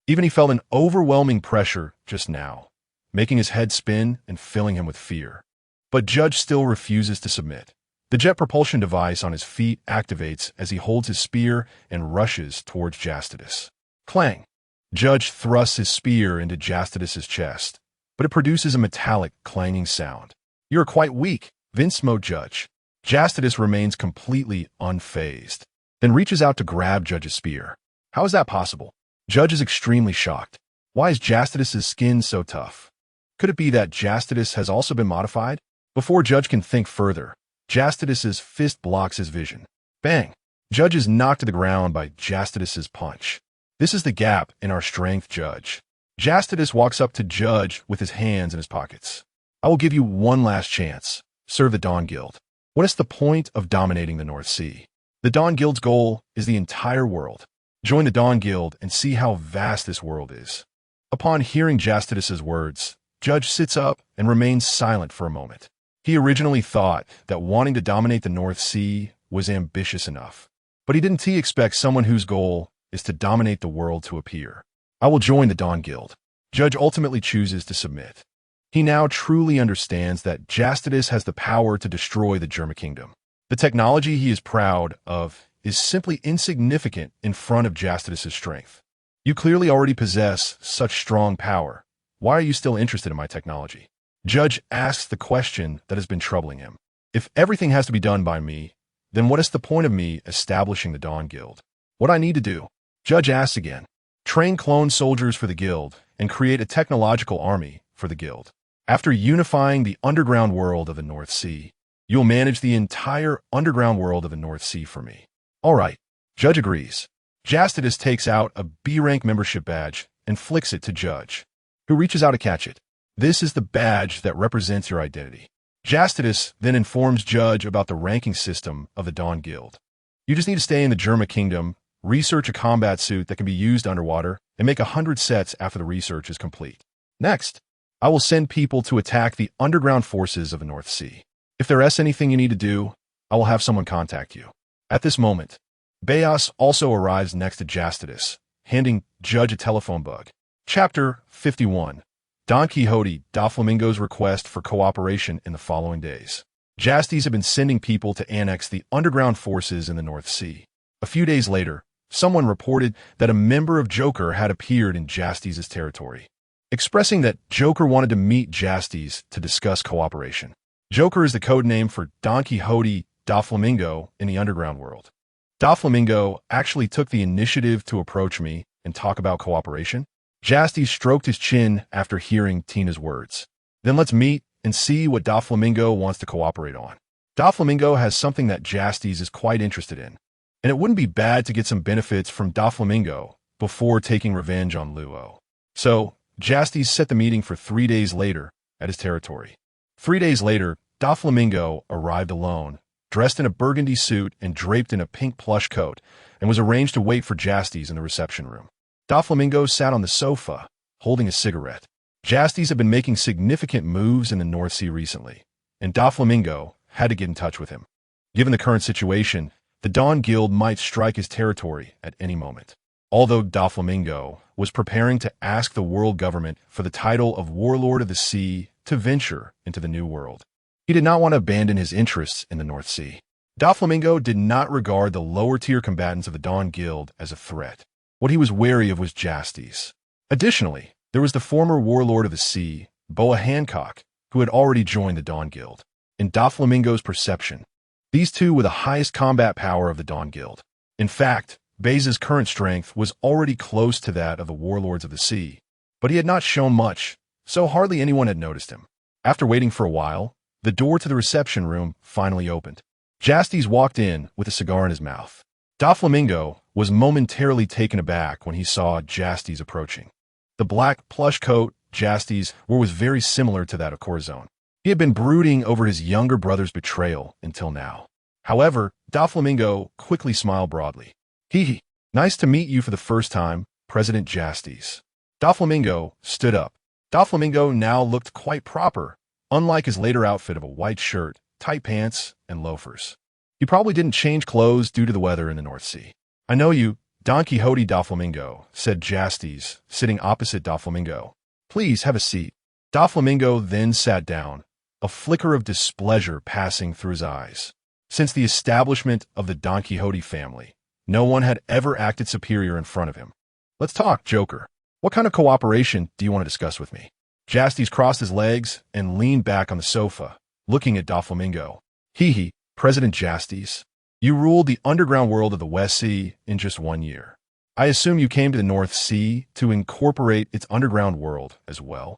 Even he felt an overwhelming pressure just now, making his head spin and filling him with fear. But Judge still refuses to submit. The jet propulsion device on his feet activates as he holds his spear and rushes towards Justas. Clang! Judge thrusts his spear into Justas' chest, but it produces a metallic, clanging sound. You are quite weak, Vince smote Judge. Justas remains completely unfazed, then reaches out to grab Judge's spear. How is that possible? Judge is extremely shocked. Why is Justas' skin so tough? Could it be that Justas has also been modified? Before Judge can think further, Justas' fist blocks his vision. Bang! Judge is knocked to the ground by Justas' punch. This is the gap in our strength, Judge. Justas walks up to Judge with his hands in his pockets. I will give you one last chance. Serve the Dawn Guild. What is the point of dominating the North Sea? The Dawn Guild's goal is the entire world. Join the Dawn Guild and see how vast this world is. Upon hearing Justas' words, Judge sits up and remains silent for a moment. He originally thought that wanting to dominate the North Sea was ambitious enough, but he didn't expect someone whose goal is to dominate the world to appear. I will join the Dawn Guild. Judge ultimately chooses to submit. He now truly understands that Justas has the power to destroy the Germa kingdom. The technology he is proud of is simply insignificant in front of Justas' strength. You clearly already possess such strong power. Why are you still interested in my technology? Judge asks the question that has been troubling him. If everything has to be done by me, then what is the point of me establishing the Dawn Guild? What I need to do? Judge asks again. Train clone soldiers for the guild and create a technological army for the guild. After unifying the underground world of the North Sea, you'll manage the entire underground world of the North Sea for me. All right. Judge agrees. Justas takes out a B-rank membership badge and flicks it to Judge, who reaches out to catch it. This is the badge that represents your identity. Justas then informs Judge about the ranking system of the Dawn Guild. You just need to stay in the Germa kingdom, research a combat suit that can be used underwater, and make 100 sets after the research is complete. Next, I will send people to attack the underground forces of the North Sea. If there is anything you need to do, I will have someone contact you. At this moment, Beas also arrives next to Justas, handing Judge a telephone bug. Chapter 51. Don Quixote Doflamingo's request for cooperation in the following days. Justas have been sending people to annex the underground forces in the North Sea. A few days later, someone reported that a member of Joker had appeared in Justas' territory, expressing that Joker wanted to meet Justas to discuss cooperation. Joker is the code name for Don Quixote Doflamingo in the underground world. Doflamingo actually took the initiative to approach me and talk about cooperation. Justas stroked his chin after hearing Tina's words. Then let's meet and see what Doflamingo wants to cooperate on. Doflamingo has something that Justas is quite interested in, and it wouldn't be bad to get some benefits from Doflamingo before taking revenge on Luo. So, Justas set the meeting for 3 days later at his territory. 3 days later, Doflamingo arrived alone, dressed in a burgundy suit and draped in a pink plush coat, and was arranged to wait for Justas in the reception room. Doflamingo sat on the sofa, holding a cigarette. Justas had been making significant moves in the North Sea recently, and Doflamingo had to get in touch with him. Given the current situation, the Dawn Guild might strike his territory at any moment. Although Doflamingo was preparing to ask the world government for the title of Warlord of the Sea to venture into the New World, he did not want to abandon his interests in the North Sea. Doflamingo did not regard the lower-tier combatants of the Dawn Guild as a threat. What he was wary of was Justas. Additionally, there was the former warlord of the sea, Boa Hancock, who had already joined the Dawn Guild. In Doflamingo's perception, these two were the highest combat power of the Dawn Guild. In fact, Baze's current strength was already close to that of the warlords of the sea, but he had not shown much, so hardly anyone had noticed him. After waiting for a while, the door to the reception room finally opened. Justas walked in with a cigar in his mouth. Doflamingo was momentarily taken aback when he saw Justas approaching. The black plush coat Justas wore was very similar to that of Corazon. He had been brooding over his younger brother's betrayal until now. However, Doflamingo quickly smiled broadly. Hee, nice to meet you for the first time, President Justas. Doflamingo stood up. Doflamingo now looked quite proper, unlike his later outfit of a white shirt, tight pants, and loafers. He probably didn't change clothes due to the weather in the North Sea. I know you, Don Quixote Doflamingo, said Justas, sitting opposite Doflamingo. Please have a seat. Doflamingo then sat down, a flicker of displeasure passing through his eyes. Since the establishment of the Don Quixote family, no one had ever acted superior in front of him. Let's talk, Joker. What kind of cooperation do you want to discuss with me? Justas crossed his legs and leaned back on the sofa, looking at Doflamingo. Hee, President Justas. You ruled the underground world of the West Sea in just 1 year. I assume you came to the North Sea to incorporate its underground world as well.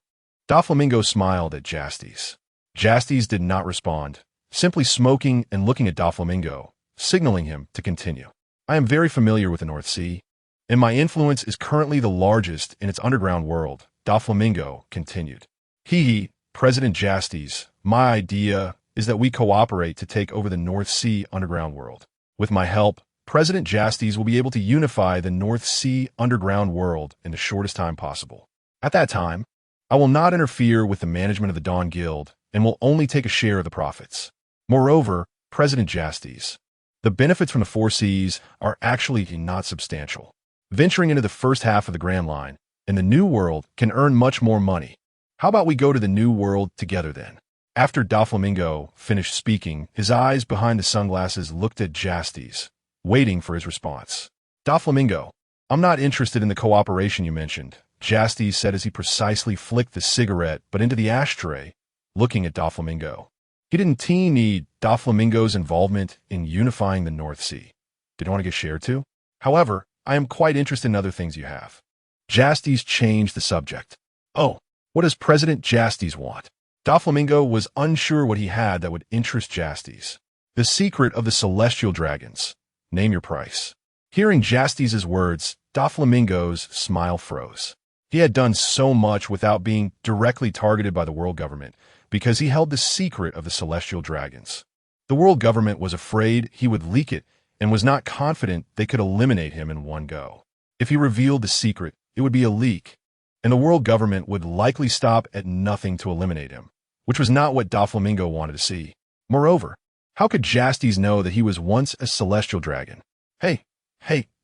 Doflamingo smiled at Justas. Justas did not respond, simply smoking and looking at Doflamingo, signaling him to continue. I am very familiar with the North Sea, and my influence is currently the largest in its underground world, Doflamingo continued. Hee, President Justas, my idea is that we cooperate to take over the North Sea underground world. With my help, President Justas will be able to unify the North Sea underground world in the shortest time possible. At that time, I will not interfere with the management of the Dawn Guild and will only take a share of the profits. Moreover, President Justas, the benefits from the Four Seas are actually not substantial. Venturing into the first half of the Grand Line in the New World can earn much more money. How about we go to the New World together then? After Doflamingo finished speaking, his eyes behind the sunglasses looked at Justas, waiting for his response. Doflamingo, I'm not interested in the cooperation you mentioned, Justas said as he precisely flicked the cigarette but into the ashtray, looking at Doflamingo. He didn't need Doflamingo's involvement in unifying the North Sea. Did he want to get shared too? However, I am quite interested in other things you have. Justas changed the subject. Oh, what does President Justas want? Doflamingo was unsure what he had that would interest Justas. The secret of the celestial dragons. Name your price. Hearing Justas' words, Doflamingo's smile froze. He had done so much without being directly targeted by the world government because he held the secret of the celestial dragons. The world government was afraid he would leak it and was not confident they could eliminate him in one go. If he revealed the secret, it would be a leak, and the world government would likely stop at nothing to eliminate him, which was not what Doflamingo wanted to see. Moreover, how could Justas know that he was once a celestial dragon? Hey,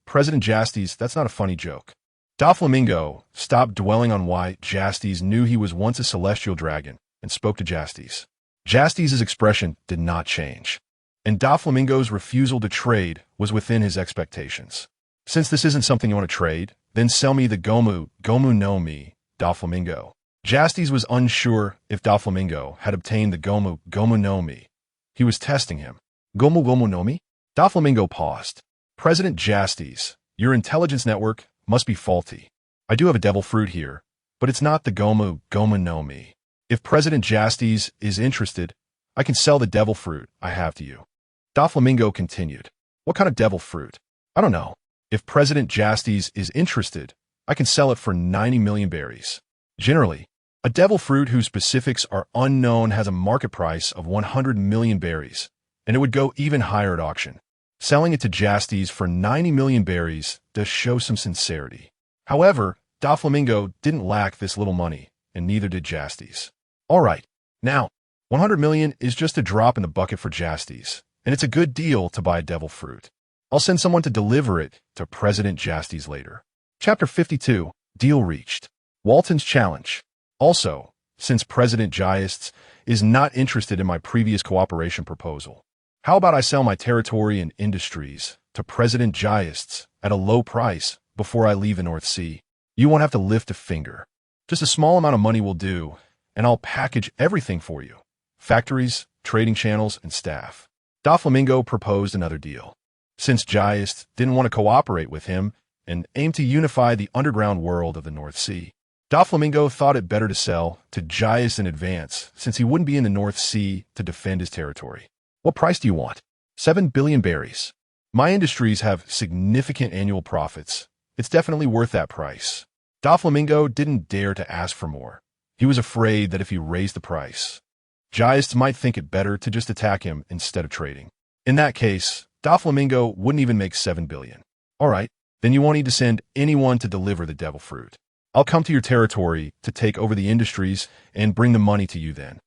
President Justas, that's not a funny joke. Doflamingo stopped dwelling on why Justas knew he was once a celestial dragon and spoke to Justas. Justas' expression did not change, and Doflamingo's refusal to trade was within his expectations. Since this isn't something you want to trade, then sell me the Gomu no Mi, Doflamingo. Justas was unsure if Doflamingo had obtained the Gomu no Mi. He was testing him. Gomu no Mi? Doflamingo paused. President Justas, your intelligence network must be faulty. I do have a devil fruit here, but it's not the Gomu no Mi. If President Justas is interested, I can sell the devil fruit I have to you. Doflamingo continued. What kind of devil fruit? I don't know. If President Justas is interested, I can sell it for 90 million berries. Generally, a devil fruit whose specifics are unknown has a market price of 100 million berries, and it would go even higher at auction. Selling it to Justas for 90 million berries does show some sincerity. However, Doflamingo didn't lack this little money, and neither did Justas. All right, now, 100 million is just a drop in the bucket for Justas, and it's a good deal to buy a devil fruit. I'll send someone to deliver it to President Justas later. Chapter 52, Deal Reached. Walton's Challenge. Also, since President Justas is not interested in my previous cooperation proposal, How about I sell my territory and industries to President Justas at a low price before I leave the North Sea? You won't have to lift a finger. Just a small amount of money will do, and I'll package everything for you. Factories, trading channels, and staff. Doflamingo proposed another deal. Since Justas didn't want to cooperate with him and aimed to unify the underground world of the North Sea, Doflamingo thought it better to sell to Justas in advance since he wouldn't be in the North Sea to defend his territory. What price do you want? 7 billion berries. My industries have significant annual profits. It's definitely worth that price. Doflamingo didn't dare to ask for more. He was afraid that if he raised the price, Justas might think it better to just attack him instead of trading. In that case, Doflamingo wouldn't even make 7 billion. All right, then you won't need to send anyone to deliver the devil fruit. I'll come to your territory to take over the industries and bring the money to you then.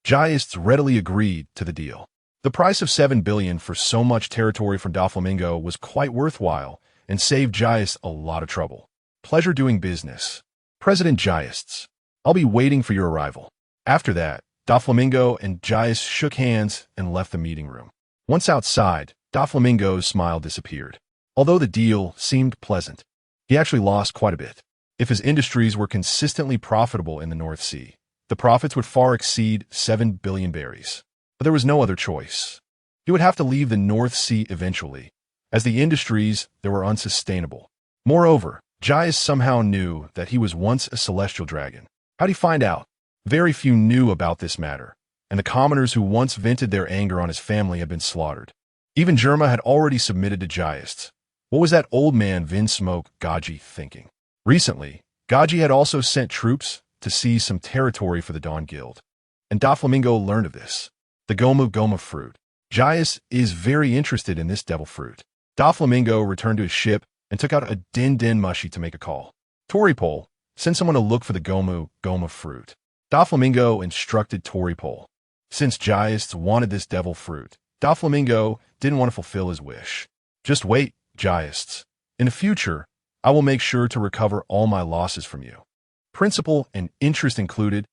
Justas readily agreed to the deal. The price of 7 billion for so much territory from Doflamingo was quite worthwhile and saved Justas a lot of trouble. Pleasure doing business. President Justas. I'll be waiting for your arrival. After that, Doflamingo and Justas shook hands and left the meeting room. Once outside, Doflamingo's smile disappeared. Although the deal seemed pleasant, he actually lost quite a bit. If his industries were consistently profitable in the North Sea, the profits would far exceed 7 billion berries. But there was no other choice. He would have to leave the North Sea eventually, as the industries there were unsustainable. Moreover, Justas somehow knew that he was once a celestial dragon. How'd he find out? Very few knew about this matter, and the commoners who once vented their anger on his family had been slaughtered. Even Germa had already submitted to Justas. What was that old man Vinsmoke Gaji thinking? Recently, Gaji had also sent troops to seize some territory for the Dawn Guild, and Doflamingo learned of this. The Goma fruit. Justas is very interested in this devil fruit. Doflamingo returned to his ship and took out a din mushi to make a call. Toripole, send someone to look for the Goma fruit. Doflamingo instructed Toripole. Since Justas wanted this devil fruit, Doflamingo didn't want to fulfill his wish. Just wait, Justas. In the future, I will make sure to recover all my losses from you. Principal and interest included.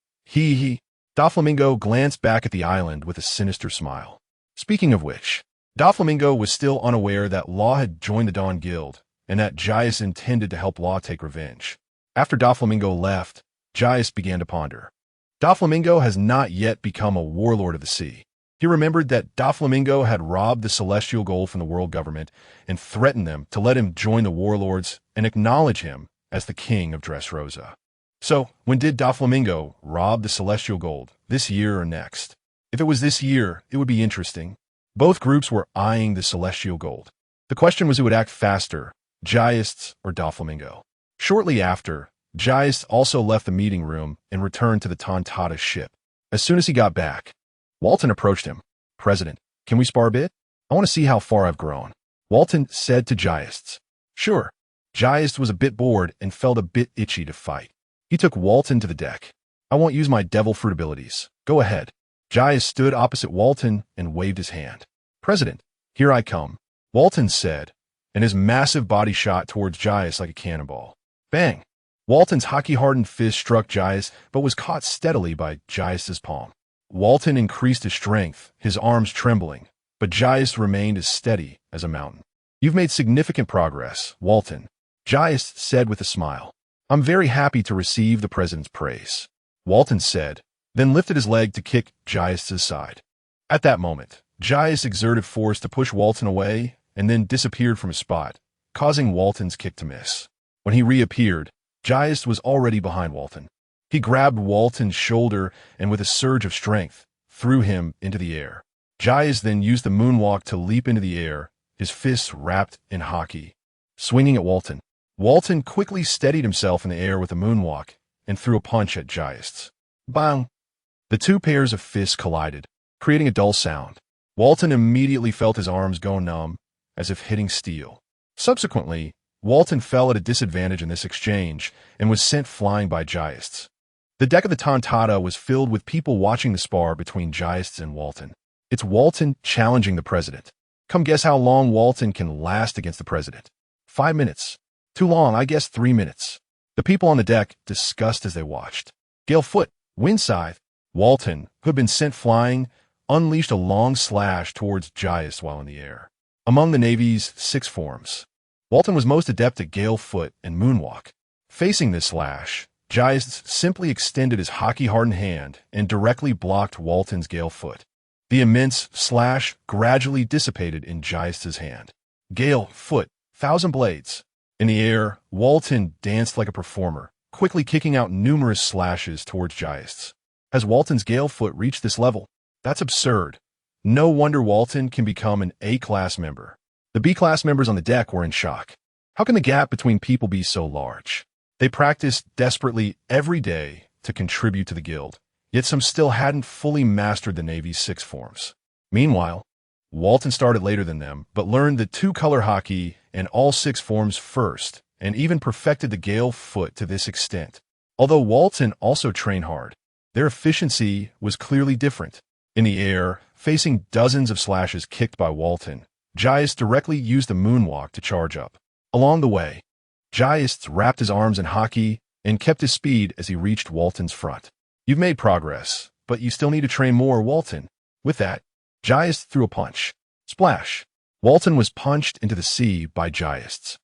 Doflamingo glanced back at the island with a sinister smile. Speaking of which, Doflamingo was still unaware that Law had joined the Dawn Guild and that Justas intended to help Law take revenge. After Doflamingo left, Justas began to ponder. Doflamingo has not yet become a warlord of the sea. He remembered that Doflamingo had robbed the celestial gold from the world government and threatened them to let him join the warlords and acknowledge him as the king of Dressrosa. So, when did Doflamingo rob the celestial gold, this year or next? If it was this year, it would be interesting. Both groups were eyeing the celestial gold. The question was who would act faster, Justas or Doflamingo. Shortly after, Justas also left the meeting room and returned to the Tontata ship. As soon as he got back, Walton approached him. President, can we spar a bit? I want to see how far I've grown. Walton said to Justas. Sure. Justas was a bit bored and felt a bit itchy to fight. He took Walton to the deck. I won't use my devil fruit abilities. Go ahead. Justas stood opposite Walton and waved his hand. President, here I come, Walton said, and his massive body shot towards Justas like a cannonball. Bang! Walton's hockey-hardened fist struck Justas, but was caught steadily by Justas' palm. Walton increased his strength, his arms trembling, but Justas remained as steady as a mountain. You've made significant progress, Walton, Justas said with a smile. I'm very happy to receive the president's praise, Walton said, then lifted his leg to kick Justas' side. At that moment, Justas exerted force to push Walton away and then disappeared from his spot, causing Walton's kick to miss. When he reappeared, Justas was already behind Walton. He grabbed Walton's shoulder and with a surge of strength, threw him into the air. Justas then used the moonwalk to leap into the air, his fists wrapped in hockey, swinging at Walton. Walton quickly steadied himself in the air with a moonwalk and threw a punch at Justas. Bang! The two pairs of fists collided, creating a dull sound. Walton immediately felt his arms go numb, as if hitting steel. Subsequently, Walton fell at a disadvantage in this exchange and was sent flying by Justas. The deck of the Tontata was filled with people watching the spar between Justas and Walton. It's Walton challenging the president. Come guess how long Walton can last against the president. 5 minutes. Too long, I guess 3 minutes. The people on the deck discussed as they watched. Gale Foot, Windscythe, Walton, who had been sent flying, unleashed a long slash towards Justas while in the air. Among the Navy's 6 forms, Walton was most adept at Gale Foot and Moonwalk. Facing this slash, Justas simply extended his hockey-hardened hand and directly blocked Walton's Gale Foot. The immense slash gradually dissipated in Justas' hand. Gale Foot, 1,000 blades. In the air, Walton danced like a performer, quickly kicking out numerous slashes towards Justas. Has Walton's Gale Foot reached this level? That's absurd. No wonder Walton can become an A-class member. The B-class members on the deck were in shock. How can the gap between people be so large? They practiced desperately every day to contribute to the guild, yet some still hadn't fully mastered the Navy's 6 forms. Meanwhile, Walton started later than them, but learned the 2-color hockey and all 6 forms first, and even perfected the Gale Foot to this extent. Although Walton also trained hard, their efficiency was clearly different. In the air, facing dozens of slashes kicked by Walton, Justas directly used the moonwalk to charge up. Along the way, Justas wrapped his arms in hockey and kept his speed as he reached Walton's front. You've made progress, but you still need to train more, Walton. With that, Justas threw a punch. Splash! Walton was punched into the sea by Justas.